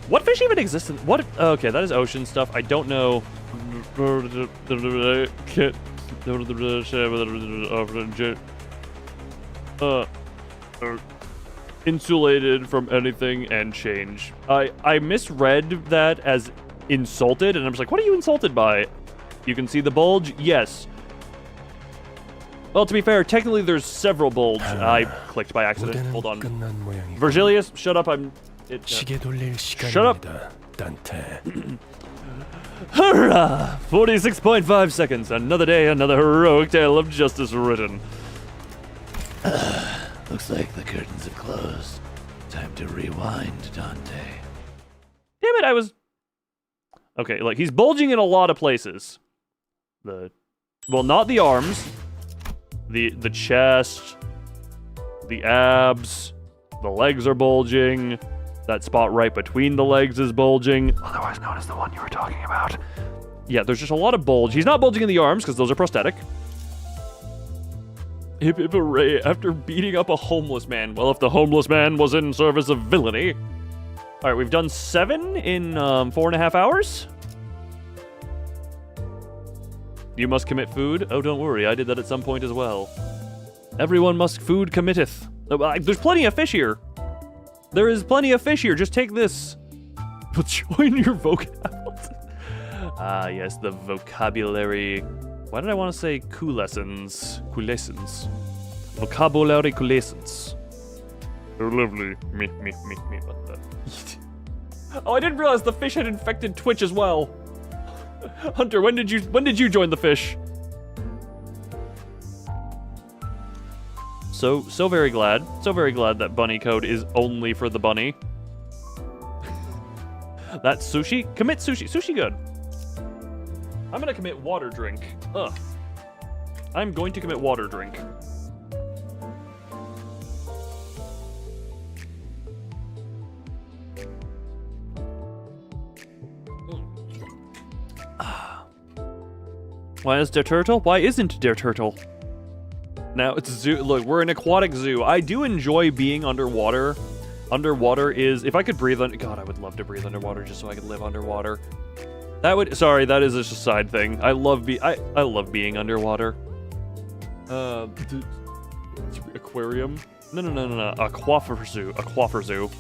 What fish even exists in what? Okay, that is ocean stuff. I don't know. Insulated from anything and change. I misread that as insulted, and I'm just like, what are you insulted by? You can see the bulge? Yes. Well, to be fair, technically there's several bulge. I clicked by accident. Hold on. Virgilius, shut up. Shut up. Dante. Hurrah! 46.5 seconds. Another day, another heroic tale of justice written. Looks like the curtains have closed. Time to rewind, Dante. Damn it, I was... Okay, like, he's bulging in a lot of places. Well, not the arms. The chest. The abs. The legs are bulging. That spot right between the legs is bulging. Otherwise known as the one you were talking about. Yeah, there's just a lot of bulge. He's not bulging in the arms, because those are prosthetic. Hip hip hooray after beating up a homeless man. Well, if the homeless man was in service of villainy. Alright, we've done 7 in 4.5 hours. You must commit food? Oh, don't worry, I did that at some point as well. Everyone must food committeth. There's plenty of fish here. There is plenty of fish here, just take this. But join your vocab. Ah, yes, the vocabulary. Why did I want to say coolescence? Coolescence. Vocabulary coolescence. Oh, lovely. Me. What the? Oh, I didn't realize the fish had infected Twitch as well. Hunter, when did you join the fish? So very glad. So very glad that bunny code is only for the bunny. That's sushi. Commit sushi. Sushi good. I'm gonna commit water drink. Ugh. I'm going to commit water drink. Why is der turtle? Why isn't der turtle? Now it's zoo. Look, we're an aquatic zoo. I do enjoy being underwater. Underwater is, if I could breathe under, God, I would love to breathe underwater just so I could live underwater. That would, sorry, that is just a side thing. I love being underwater. Aquarium? No. Aquafer zoo.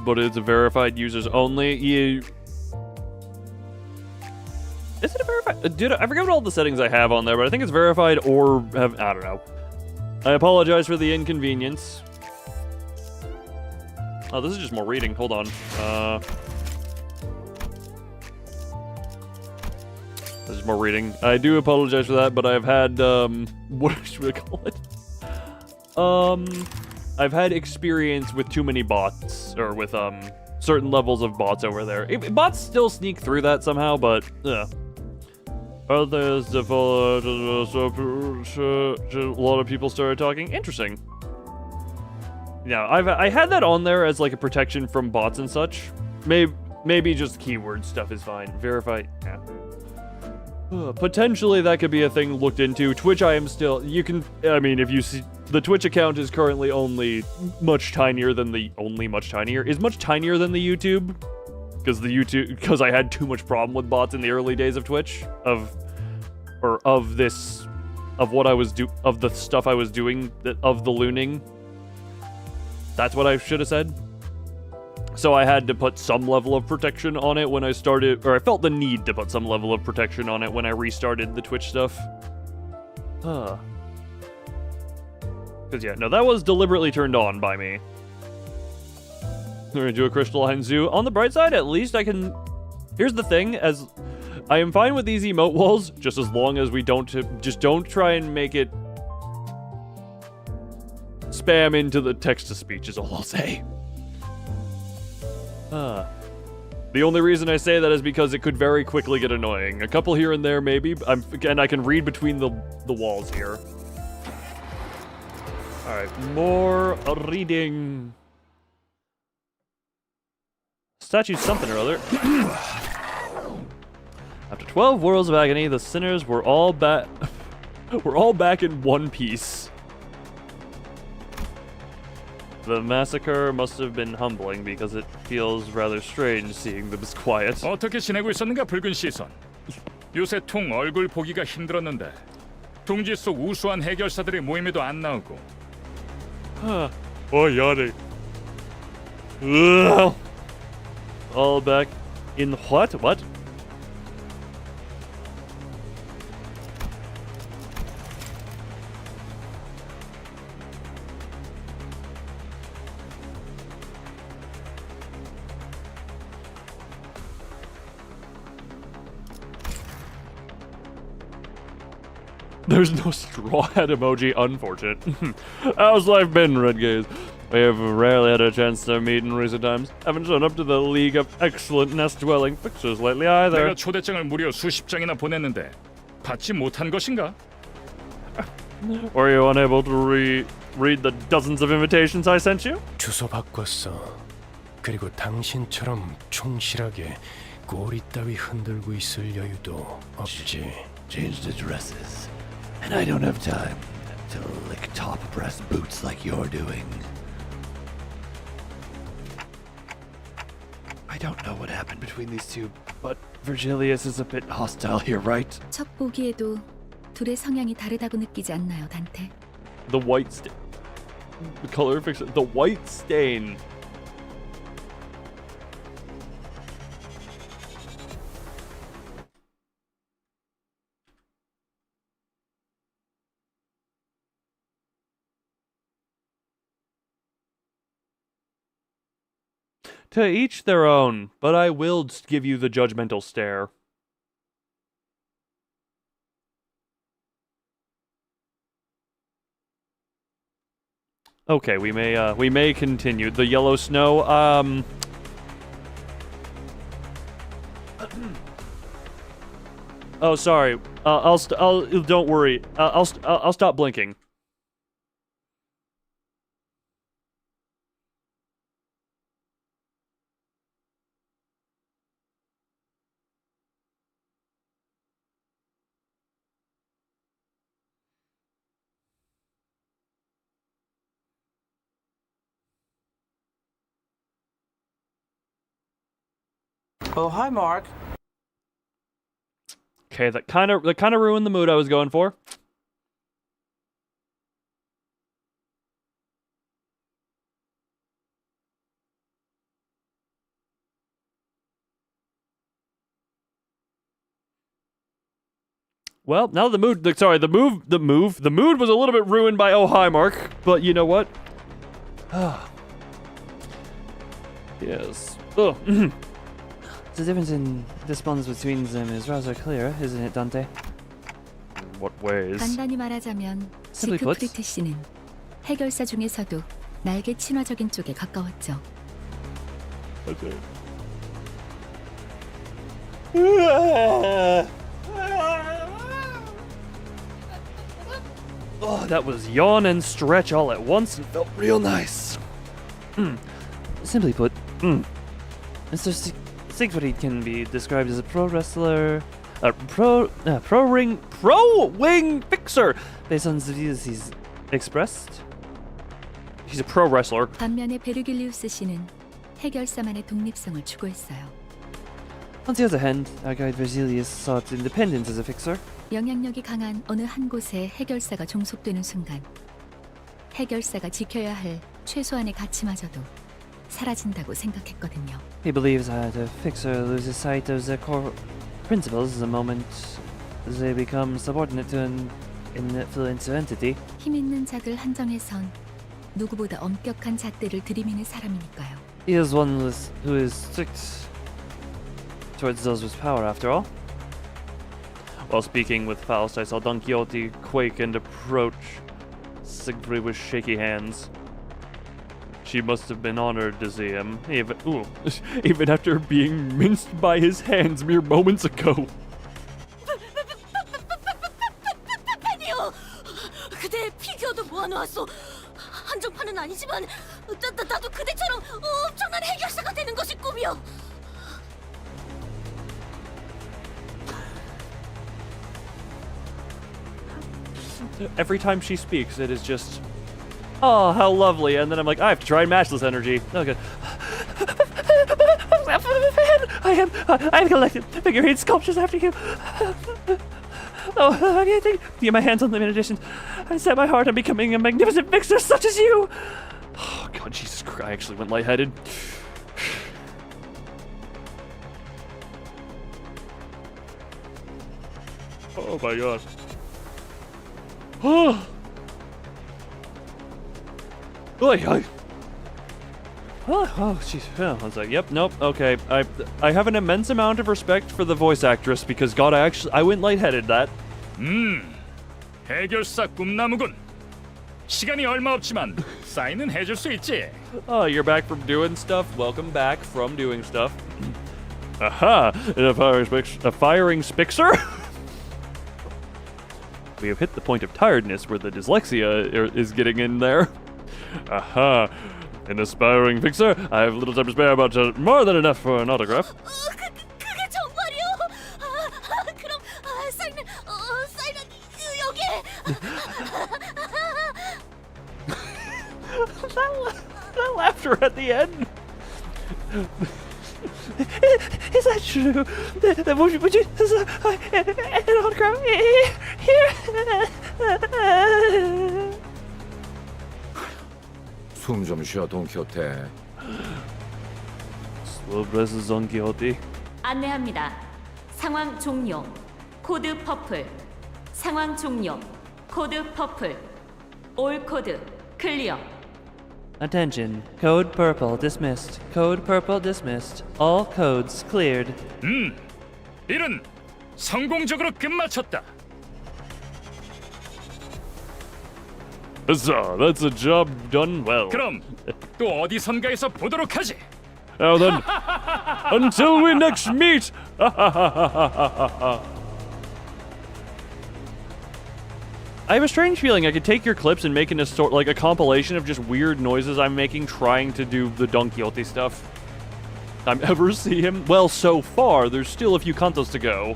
But it's verified users only. Is it a verified? Dude, I forget what all the settings I have on there, but I think it's verified or have, I don't know. I apologize for the inconvenience. Oh, this is just more reading. Hold on. This is more reading. I do apologize for that, but I've had, what should we call it? I've had experience with too many bots, or with, certain levels of bots over there. Bots still sneak through that somehow, but, yeah. Others, a lot of people started talking. Interesting. Yeah, I had that on there as like a protection from bots and such. Maybe just keyword stuff is fine. Verify, yeah. Potentially that could be a thing looked into. Twitch, I am still, you can, I mean, if you see, the Twitch account is currently only much tinier than the, much tinier the YouTube. Because I had too much problem with bots in the early days of Twitch, of the stuff I was doing, of the looning. That's what I should have said. So I had to put some level of protection on it when I started, or I felt the need to put some level of protection on it when I restarted the Twitch stuff. Because yeah, no, that was deliberately turned on by me. We're gonna do a crystalline zoo. On the bright side, at least I can... Here's the thing, as I am fine with these emote walls, just as long as we don't try and make it spam into the text-to-speech is all I'll say. The only reason I say that is because it could very quickly get annoying. A couple here and there, maybe. And I can read between the walls here. Alright, more reading. Statue something or other. After 12 worlds of agony, the sinners were all back in one piece. The massacre must have been humbling because it feels rather strange seeing them as quiet. 어떻게 지내고 있었는가 붉은 시선. 요새 통 얼굴 보기가 힘들었는데 둥지 속 우수한 해결사들의 모임에도 안 나오고. yawning. All back in what? What? There's no straw hat emoji, unfortunate. How's life been, Red Gaze? We have rarely had a chance to meet in recent times. Haven't shown up to the League of Excellent Nest-Dwelling fixtures lately either. 내가 초대장을 무려 수십 장이나 보냈는데 받지 못한 것인가? Were you unable to read the dozens of invitations I sent you? 주소 바꿨어. 그리고 당신처럼 충실하게 꼬리 따위 흔들고 있을 여유도 없지. Changed addresses. And I don't have time to lick top breast boots like you're doing. I don't know what happened between these two, but Virgilius is a bit hostile here, right? 첫 보기에도 둘의 성향이 다르다고 느끼지 않나요, 단테? The white the color fixation, the white stain. To each their own, but I will give you the judgmental stare. Okay, we may continue. The yellow snow, oh, sorry. Don't worry. I'll stop blinking. Oh, hi, Mark. Okay, that kind of ruined the mood I was going for. Well, now the mood was a little bit ruined by oh hi Mark, but you know what? Yes. Oh. The difference in response between them is rather clear, isn't it, Dante? What ways? 간단히 말하자면 지크프리트 씨는 해결사 중에서도 날개 친화적인 쪽에 가까웠죠. Okay. Oh, that was yawn and stretch all at once and felt real nice. Simply put, Mr. Siegfried can be described as a pro wrestler, pro-wing fixer based on Zeus expressed. He's a pro wrestler. 반면에 베르길리우스 씨는 해결사만의 독립성을 추구했어요. On the other hand, our guide Vesilius sought independence as a fixer. 영향력이 강한 어느 한 곳에 해결사가 종속되는 순간 해결사가 지켜야 할 최소한의 가치마저도 사라진다고 생각했거든요. He believes that a fixer loses sight of the core principles the moment they become subordinate to an influencer entity. 힘 있는 자들 한정에선 누구보다 엄격한 잣대를 들이미는 사람이니까요. He is one who is strict towards those with power, after all. While speaking with Faust, I saw Don Quixote quake and approach Siegfried with shaky hands. She must have been honored to see him, even after being minced by his hands mere moments ago. 팬이요. 그대 피규어도 모아놓았어. 한정판은 아니지만 나도 그대처럼 엄청난 해결사가 되는 것이 꿈이요. Every time she speaks, it is just, oh, how lovely. And then I'm like, I have to try matchless energy. Okay. I have collected figurine sculptures after you. Oh, I can't think. Get my hands on limited editions. I set my heart on becoming a magnificent fixer such as you. Oh, God, Jesus Christ. I actually went lightheaded. Oh, my God. Oh. Oh, jeez. Yeah, I was like, yep, nope, okay. I have an immense amount of respect for the voice actress because, God, I went lightheaded that. 해결사 꿈나무군. 시간이 얼마 없지만 사인은 해줄 수 있지. Oh, you're back from doing stuff? Welcome back from doing stuff. Aha! A firing spixer? We have hit the point of tiredness where the dyslexia is getting in there. Aha! An aspiring fixer? I have little time to spare, but more than enough for an autograph. 그게 정말이요? 그럼 사인은 여기. That laughter at the end. Is that true? Would you an autograph here? 숨 좀 쉬어, 돈키호테. Slow breaths, Don Quixote. 안내합니다. 상황 종료. 코드 퍼플. 상황 종료. 코드 퍼플. 올 코드 클리어. Attention. Code purple dismissed. Code purple dismissed. All codes cleared. 일은 성공적으로 끝마쳤다. Huzzah, that's a job done well. 그럼 또 어디선가에서 보도록 하지. Now then, until we next meet. I have a strange feeling I could take your clips and make like a compilation of just weird noises I'm making trying to do the Don Quixote stuff. I'm ever see him. Well, so far there's still a few cantos to go.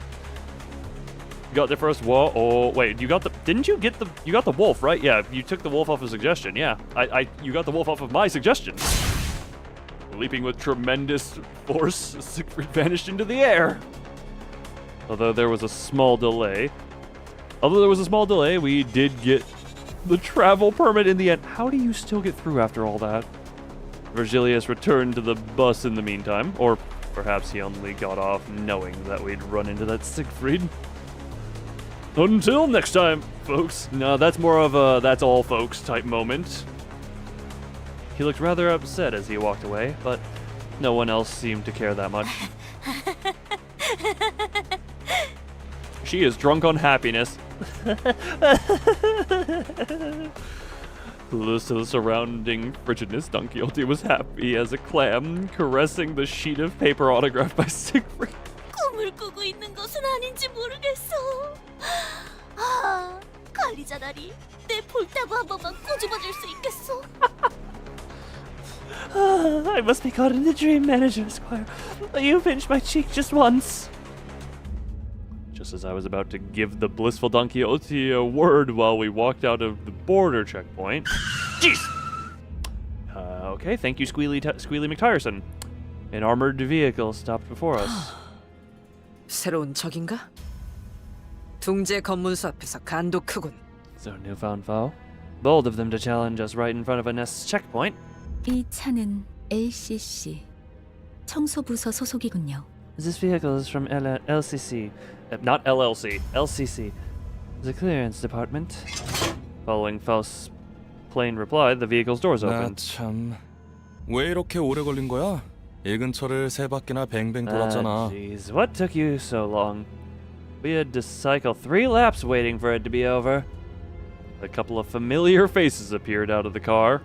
You got the first wolf. Oh wait, you got the. Didn't you get the? You got the wolf, right? Yeah, you took the wolf off of suggestion. Yeah, you got the wolf off of my suggestion. Leaping with tremendous force, Siegfried vanished into the air. Although there was a small delay. We did get the travel permit in the end. How do you still get through after all that? Virgilius returned to the bus in the meantime, or perhaps he only got off knowing that we'd run into that Siegfried. Until next time, folks. No, that's more of a that's all folks type moment. He looked rather upset as he walked away, but no one else seemed to care that much. She is drunk on happiness. Close to the surrounding frigidness, Don Quixote was happy as a clam, caressing the sheet of paper autographed by Siegfried. 꿈을 꾸고 있는 것은 아닌지 모르겠어. 관리자 다리, 내 볼따구 한 번만 꼬집어줄 수 있겠어? I must be caught in the dream, Manager Esquire. You pinched my cheek just once. just as I was about to give the blissful Don Quixote a word while we walked out of the border checkpoint. Jeez! Okay, thank you, Squealy McTyerson. An armored vehicle stopped before us. 새로운 적인가? 둥지 검문소 앞에서 간도 크군. So newfound foe? Bold of them to challenge us right in front of a Nest's checkpoint. 이 차는 LCC 청소부서 소속이군요. This vehicle is from LCC. Not LLC. LCC. The clearance department. Following Faust's plain reply, the vehicle's doors opened. 참, 왜 이렇게 오래 걸린 거야? 이 근처를 세 바퀴나 뱅뱅 돌았잖아. Jeez, what took you so long? We had to cycle 3 laps waiting for it to be over. A couple of familiar faces appeared out of the car.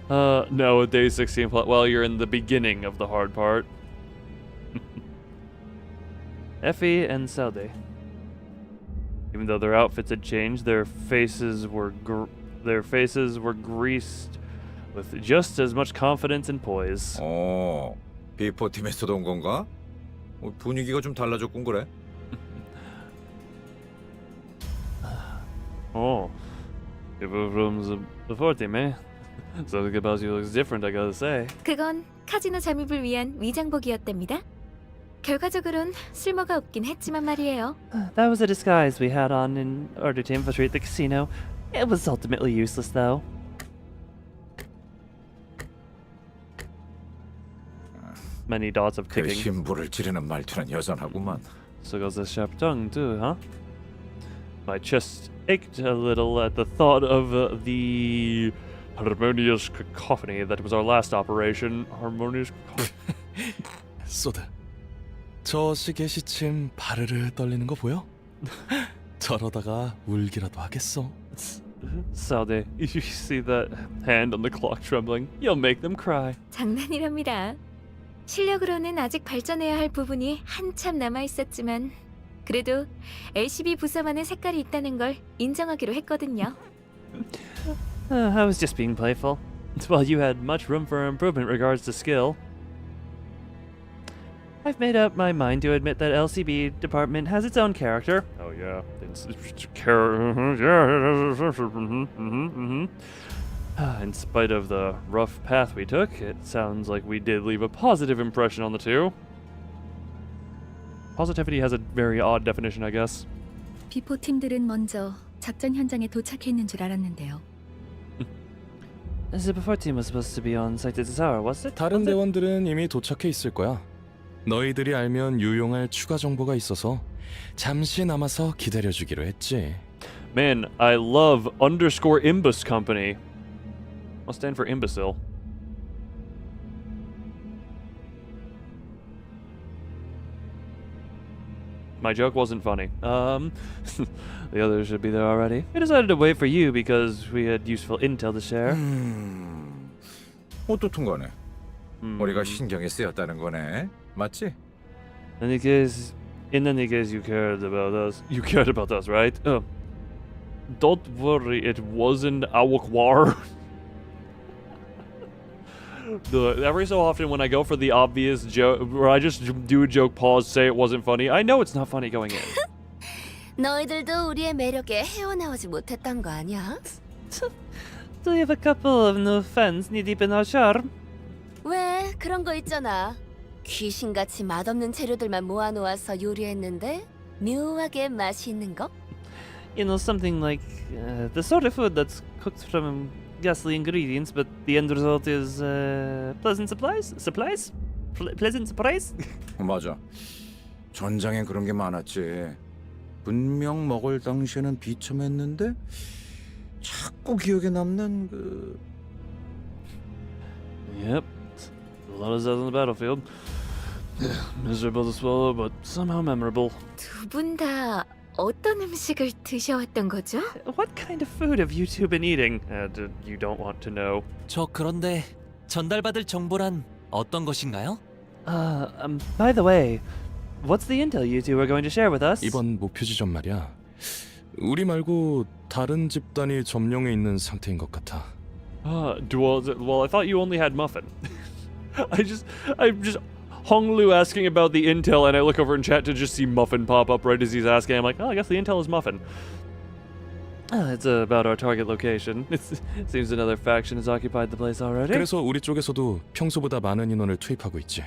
Nowadays 16 well, you're in the beginning of the hard part. Effie and Selde. Even though their outfits had changed, their faces were greased with just as much confidence and poise. 비포 팀에서도 온 건가? 분위기가 좀 달라졌군 그래. People from the 4 team, eh? Something about you looks different, I gotta say. 그건 카지노 잠입을 위한 위장복이었답니다. 결과적으론 쓸모가 없긴 했지만 말이에요. That was a disguise we had on in order to infiltrate the casino. It was ultimately useless, though. Many dots of 그 ticking. 심부를 찌르는 말투는 여전하구만. So goes the sharp tongue, too, huh? My chest ached a little at the thought of the harmonious cacophony that was our last operation. Harmonious cacophony. 소드, 저 시계 시침 바르르 떨리는 거 보여? 저러다가 울기라도 하겠어. Sade, you see that hand on the clock trembling? You'll make them cry. 장난이랍니다. 실력으로는 아직 발전해야 할 부분이 한참 남아 있었지만 그래도 LCB 부서만의 색깔이 있다는 걸 인정하기로 했거든요. I was just being playful. Well, you had much room for improvement regards to skill. I've made up my mind to admit that LCB department has its own character. Oh yeah, In spite of the rough path we took, it sounds like we did leave a positive impression on the two. Positivity has a very odd definition, I guess. 비포 팀들은 먼저 작전 현장에 도착했는 줄 알았는데요. The before team was supposed to be on site at this hour, was it? 다른 대원들은 이미 도착해 있을 거야. 너희들이 알면 유용할 추가 정보가 있어서 잠시 남아서 기다려주기로 했지. Man, I love _Imbus Company. Must stand for imbecile. My joke wasn't funny. The others should be there already. We decided to wait for you because we had useful intel to share. 어떻든 간에 우리가 신경이 쓰였다는 거네. 맞지? In any case, you cared about us. You cared about us, right? Don't worry, it wasn't our war. Every so often when I go for the obvious joke, where I just do a joke, pause, say it wasn't funny, I know it's not funny going in. 너희들도 우리의 매력에 헤어나오지 못했던 거 아니야? Do you have a couple of new friends knee deep in our charm? 왜 그런 거 있잖아. 귀신같이 맛없는 재료들만 모아놓아서 요리했는데 묘하게 맛이 있는 거? You know, something like the sort of food that's cooked from ghastly ingredients, but the end result is pleasant supplies? Pleasant surprise? 맞아. 전장엔 그런 게 많았지. 분명 먹을 당시에는 비참했는데 자꾸 기억에 남는 그. Yep, a lot of that on the battlefield. Miserable to swallow, but somehow memorable. 두 분 다 어떤 음식을 드셔왔던 거죠? What kind of food have you two been eating? You don't want to know. 저 그런데 전달받을 정보란 어떤 것인가요? By the way, what's the intel you two are going to share with us? 이번 목표 지점 말이야. 우리 말고 다른 집단이 점령해 있는 상태인 것 같아. Well, I thought you only had Muffin. I'm just Hong Lu asking about the intel, and I look over in chat to just see Muffin pop up right as he's asking. I'm like, oh, I guess the intel is Muffin. It's about our target location. It seems another faction has occupied the place already. 그래서 우리 쪽에서도 평소보다 많은 인원을 투입하고 있지.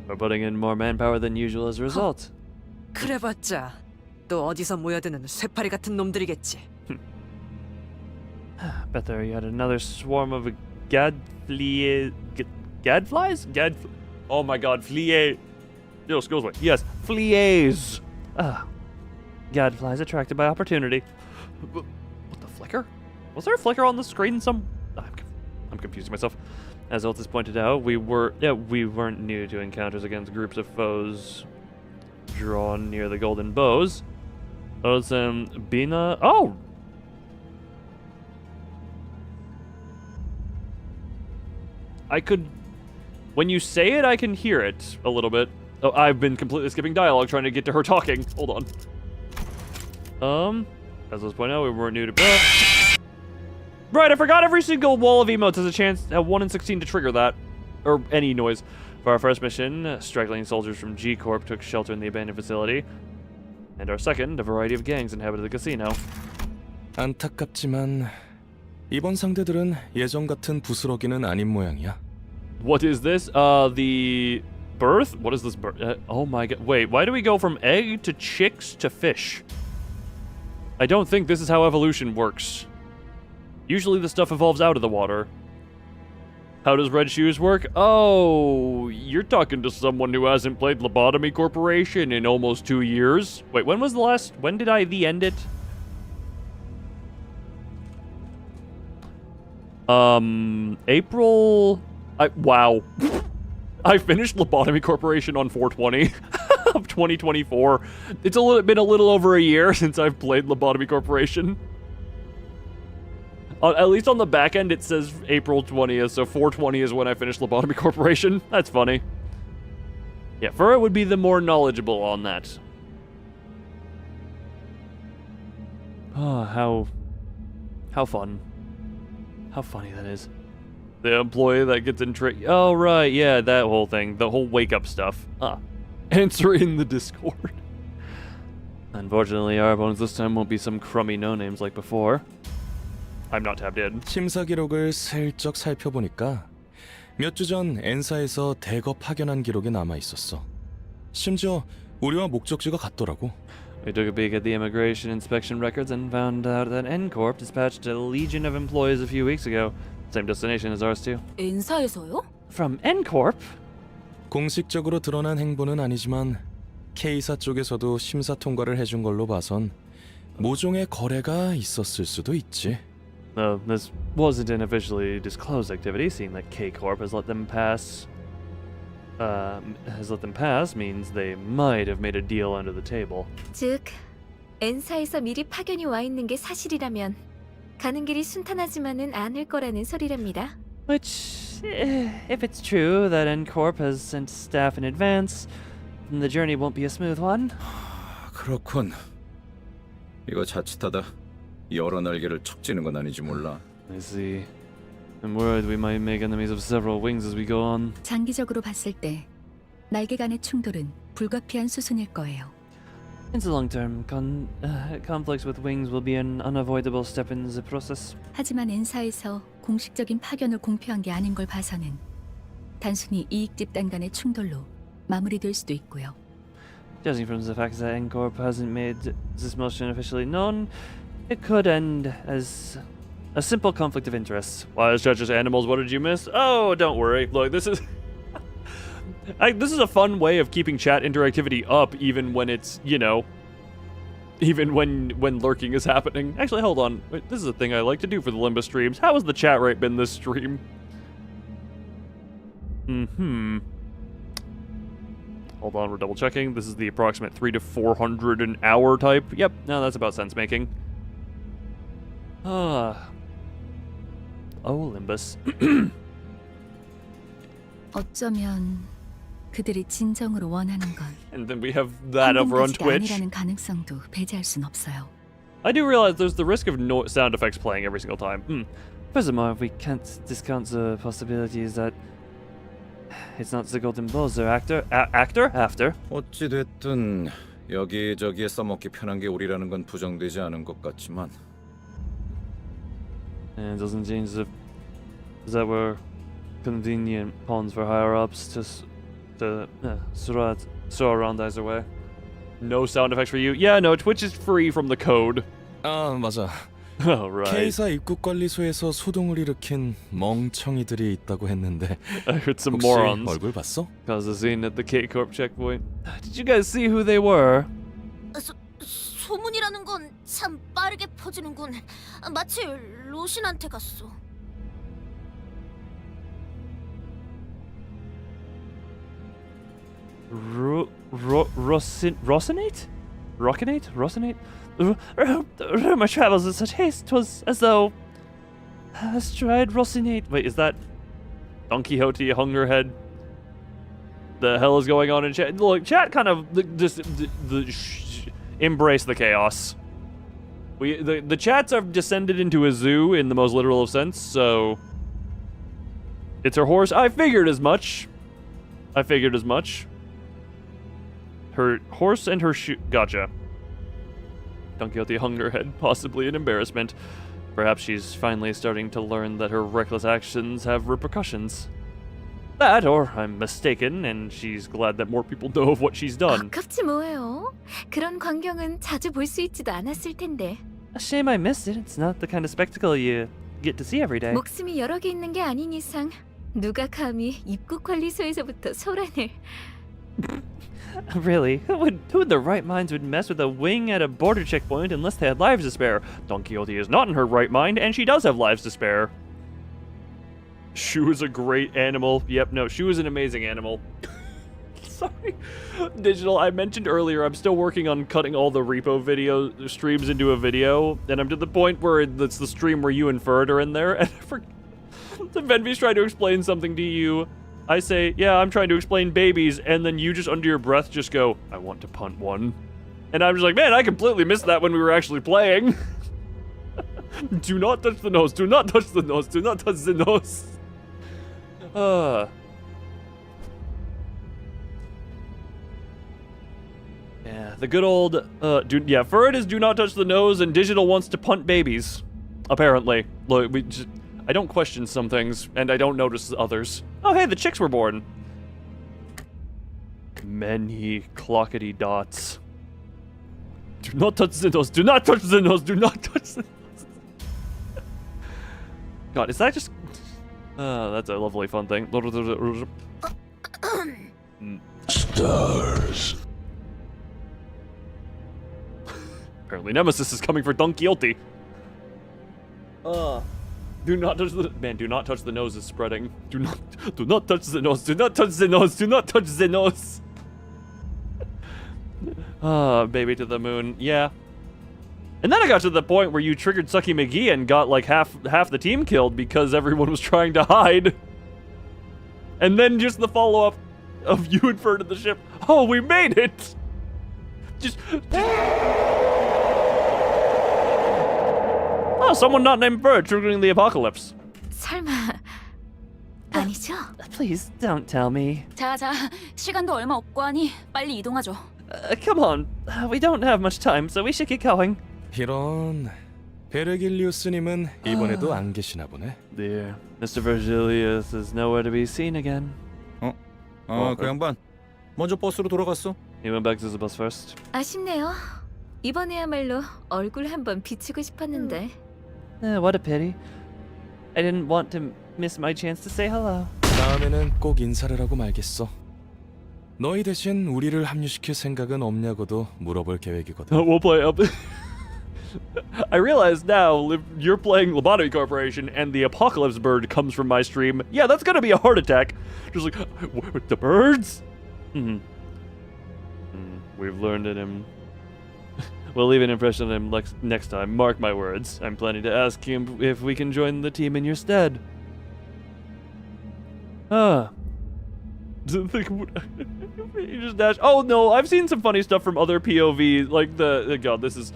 We're putting in more manpower than usual as a result. 그래봤자 또 어디서 모여드는 쇠파리 같은 놈들이겠지. Bet there you had another swarm of gadflies? Oh my god, flies. Yo, excuse me. Yes, flies. Gadflies attracted by opportunity. What the flicker? Was there a flicker on the screen? I'm confusing myself. As Altis pointed out, we weren't new to encounters against groups of foes drawn near the golden bows. Bina. Oh! When you say it, I can hear it a little bit. Oh, I've been completely skipping dialogue trying to get to her talking. Hold on. As I was pointing out, we weren't new to... Right, I forgot every single wall of emotes has a chance at 1 in 16 to trigger that. Or any noise. For our first mission, straggling soldiers from G Corp took shelter in the abandoned facility. And our second, a variety of gangs inhabited the casino. 안타깝지만 이번 상대들은 예전 같은 부스러기는 아닌 모양이야. What is this? The birth? What is this birth? Oh my god. Wait, why do we go from egg to chicks to fish? I don't think this is how evolution works. Usually the stuff evolves out of the water. How does Red Shoes work? Oh, you're talking to someone who hasn't played Lobotomy Corporation in almost 2 years. Wait, when did I end it? April... wow. I finished Lobotomy Corporation on 4/20 of 2024. It's been a little over a year since I've played Lobotomy Corporation. At least on the back end, it says April 20th, so 4/20 is when I finished Lobotomy Corporation. That's funny. Yeah, Furra would be the more knowledgeable on that. Oh, how fun. How funny that is. The employee that gets in oh, right, yeah, that whole thing. The whole wake-up stuff. Answer in the Discord. Unfortunately, our opponents this time won't be some crummy no-names like before. I'm not tapped in. 심사 기록을 슬쩍 살펴보니까 몇 주 전 N사에서 대거 파견한 기록이 남아 있었어. 심지어 우리와 목적지가 같더라고. We took a peek at the immigration inspection records and found out that N-Corp dispatched a legion of employees a few weeks ago. Same destination as ours too. N사에서요? From N-Corp? 공식적으로 드러난 행보는 아니지만 K사 쪽에서도 심사 통과를 해준 걸로 봐선 모종의 거래가 있었을 수도 있지. Though this wasn't an officially disclosed activity, seeing that K-Corp has let them pass means they might have made a deal under the table. 즉, N사에서 미리 파견이 와 있는 게 사실이라면 가는 길이 순탄하지만은 않을 거라는 소리랍니다. Which, if it's true that N-Corp has sent staff in advance, then the journey won't be a smooth one. 그렇군. 이거 자칫하다 여러 날개를 척 찌는 건 아니지 몰라. I see. I'm worried we might make enemies of several wings as we go on. 장기적으로 봤을 때 날개 간의 충돌은 불가피한 수순일 거예요. In the long term, conflicts with wings will be an unavoidable step in the process. 하지만 N사에서 공식적인 파견을 공표한 게 아닌 걸 봐서는 단순히 이익 집단 간의 충돌로 마무리될 수도 있고요. Judging from the fact that N-Corp hasn't made this motion officially known, it could end as a simple conflict of interests. Wise judges animals, what did you miss? Oh, don't worry. Look, this is... this is a fun way of keeping chat interactivity up, even when it's, you know... Even when lurking is happening. Actually, hold on. Wait, this is a thing I like to do for the Limbus streams. How has the chat rate been this stream? Hold on, we're double checking. This is the approximate 300 to 400 an hour type. Yep, no, that's about sense making. Oh, Limbus. 어쩌면 그들이 진정으로 원하는 건 And then we have that over on Twitch. 아니라는 가능성도 배제할 순 없어요. I do realize there's the risk of no sound effects playing every single time. Furthermore, we can't discount the possibilities that It's not the golden balls, they're actor? After. 어찌 됐든 여기저기에 써먹기 편한 게 우리라는 건 부정되지 않은 것 같지만. And it doesn't change that we're convenient pawns for higher ups to throw around either way. No sound effects for you? Yeah, no, Twitch is free from the code. 아, 맞아. Oh, right. K사 입국관리소에서 소동을 일으킨 멍청이들이 있다고 했는데 I heard some 혹시 morons 얼굴 봤어? cause the scene at the K-Corp checkpoint. Did you guys see who they were? 소문이라는 건 참 빠르게 퍼지는군. 마치 로신한테 갔어. Rosinate? Rockinate? Rosinate? My travels in such haste, 'twas as though astride Rosinate. Wait, is that Don Quixote, Hungerhead? The hell is going on in chat? Look, chat kind of just embrace the chaos. The chats have descended into a zoo in the most literal of sense, so it's her horse. I figured as much. Her horse and her shoe. Gotcha. Don Quixote Hungerhead, possibly an embarrassment. Perhaps she's finally starting to learn that her reckless actions have repercussions. That, or I'm mistaken, and she's glad that more people know of what she's done. 아깝지 뭐예요. 그런 광경은 자주 볼 수 있지도 않았을 텐데. A shame I missed it. It's not the kind of spectacle you get to see every day. 목숨이 여러 개 있는 게 아닌 이상 누가 감히 입국관리소에서부터 소란을. Really? Who in their right minds would mess with a wing at a border checkpoint unless they had lives to spare? Don Quixote is not in her right mind, and she does have lives to spare. Shu is a great animal. Yep, no, Shu is an amazing animal. Sorry. Digital, I mentioned earlier, I'm still working on cutting all the repo video streams into a video, and I'm to the point where it's the stream where you and Ferd are in there, and Venvi's trying to explain something to you. I say, yeah, I'm trying to explain babies, and then you just under your breath just go, I want to punt one. And I'm just like, man, I completely missed that when we were actually playing. Do not touch the nose, do not touch the nose, do not touch the nose. Yeah, the good old, Ferd is do not touch the nose, and Digital wants to punt babies. Apparently. Look, I don't question some things, and I don't notice others. Oh, hey, the chicks were born. Many clockety dots. Do not touch the nose, do not touch the nose, do not touch the nose. God, is that just... that's a lovely fun thing. Stars. Apparently Nemesis is coming for Don Quixote. Do not touch the... Man, do not touch the nose is spreading. Do not touch the nose. Do not touch the nose. Do not touch the nose. Baby to the moon. Yeah. And then I got to the point where you triggered Sucky McGee and got like half the team killed because everyone was trying to hide. And then just the follow-up of you and Ferd in the ship. Oh, we made it! Just... Oh, someone not named Ferd triggering the apocalypse. 설마 아니죠? Please don't tell me. 자, 시간도 얼마 없고 하니 빨리 이동하죠. Come on, we don't have much time, so we should get going. 이런 베르길리우스님은 이번에도 안 계시나 보네. Dear, Mr. Virgilius is nowhere to be seen again. 그 양반 먼저 버스로 돌아갔어. He went back to the bus first. 아쉽네요. 이번에야말로 얼굴 한번 비추고 싶었는데. What a pity. I didn't want to miss my chance to say hello. 다음에는 꼭 인사를 하고 말겠어. 너희 대신 우리를 합류시킬 생각은 없냐고도 물어볼 계획이거든. We'll play up. I realize now, if you're playing Lobotomy Corporation and the apocalypse bird comes from my stream, yeah, that's gonna be a heart attack. Just like, with the birds? We've learned in him. We'll leave an impression on him next time, mark my words. I'm planning to ask him if we can join the team in your stead. You just dash. Oh no, I've seen some funny stuff from other POVs, like God, this is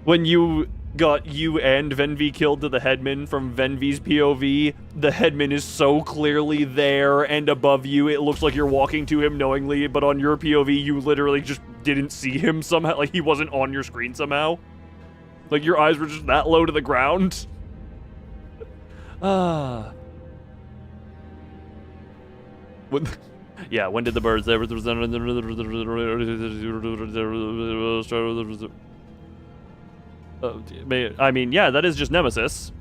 when you got you and Venvi killed to the headman from Venvi's POV. the headman is so clearly there and above you, it looks like you're walking to him knowingly, but on your POV, you literally just didn't see him somehow. Like, he wasn't on your screen somehow. Like, your eyes were just that low to the ground. Yeah, when did the birds there? I mean, yeah, that is just Nemesis.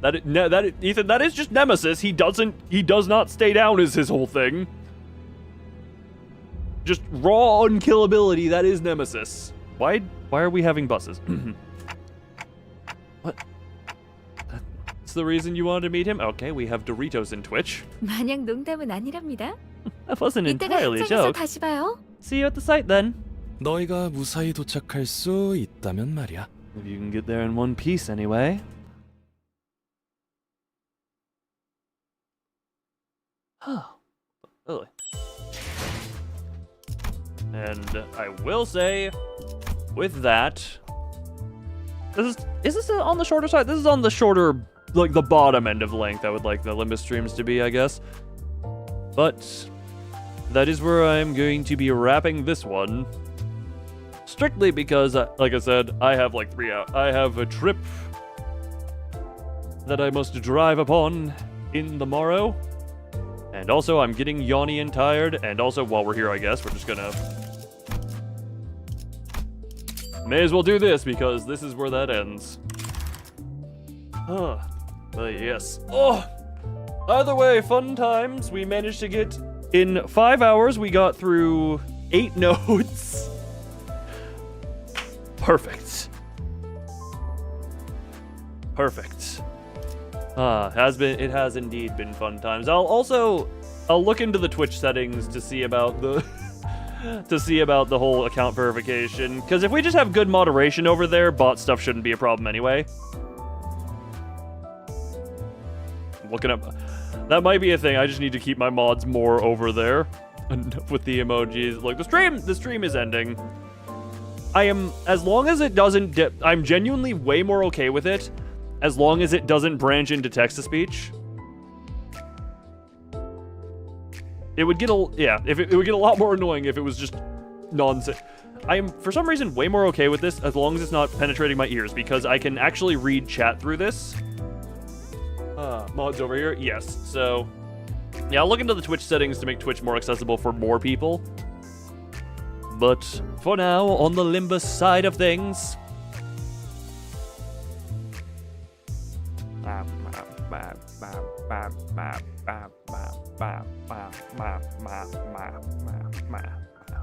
Ethan, that is just Nemesis. He does not stay down is his whole thing. Just raw unkillability, that is Nemesis. Why are we having buses? What? That's the reason you wanted to meet him? Okay, we have Doritos in Twitch. 마냥 농담은 아니랍니다. That wasn't 이따가 entirely a 현장에서 joke. 다시 봐요. See you at the site then. 너희가 무사히 도착할 수 있다면 말이야. If you can get there in one piece anyway. Really. And I will say, with that, is this on the shorter side? This is on the shorter, like the bottom end of length. I would like the Limbus streams to be, I guess. But that is where I'm going to be wrapping this one. Strictly because, like I said, I have like 3 hours. I have a trip that I must drive upon in the morrow. And also, I'm getting yawny and tired. And also, while we're here, I guess, we're just gonna... May as well do this, because this is where that ends. But yes. Oh! Either way, fun times. We managed to get... In 5 hours, we got through 8 nodes. Perfect. Perfect. It has indeed been fun times. I'll look into the Twitch settings to see about the the whole account verification, because if we just have good moderation over there, bot stuff shouldn't be a problem anyway. Looking up, that might be a thing. I just need to keep my mods more over there. Enough with the emojis. Like the stream is ending. As long as it doesn't I'm genuinely way more okay with it as long as it doesn't branch into text-to-speech. It would get it would get a lot more annoying if it was just nonsense. I am, for some reason, way more okay with this as long as it's not penetrating my ears, because I can actually read chat through this. Mods over here? Yes. So, yeah, I'll look into the Twitch settings to make Twitch more accessible for more people. But for now, on the Limbus side of things...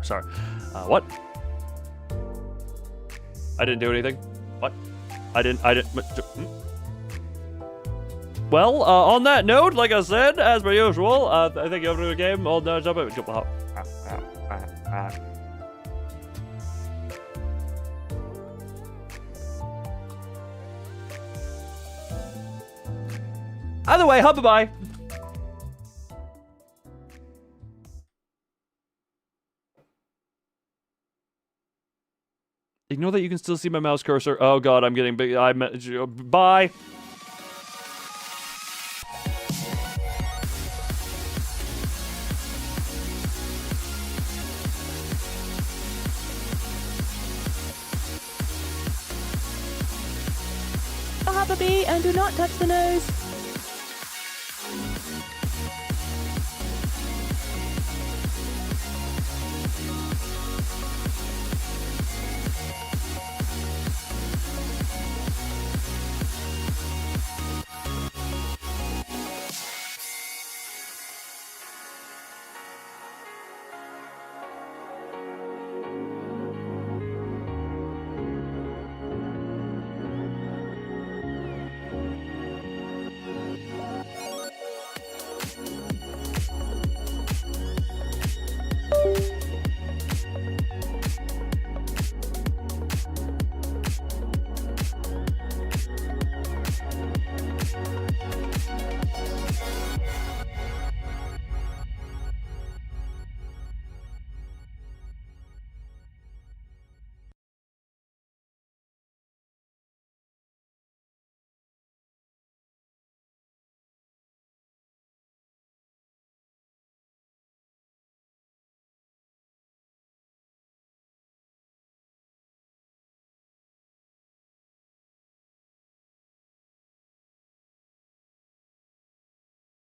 Sorry. What? I didn't do anything. What? I didn't. Well, on that note, like I said, as per usual, I think you have to do a game. All done. Either way, bye-bye. Ignore that you can still see my mouse cursor. Oh god, I'm getting big. Bye. A hopper bee and do not touch the nose.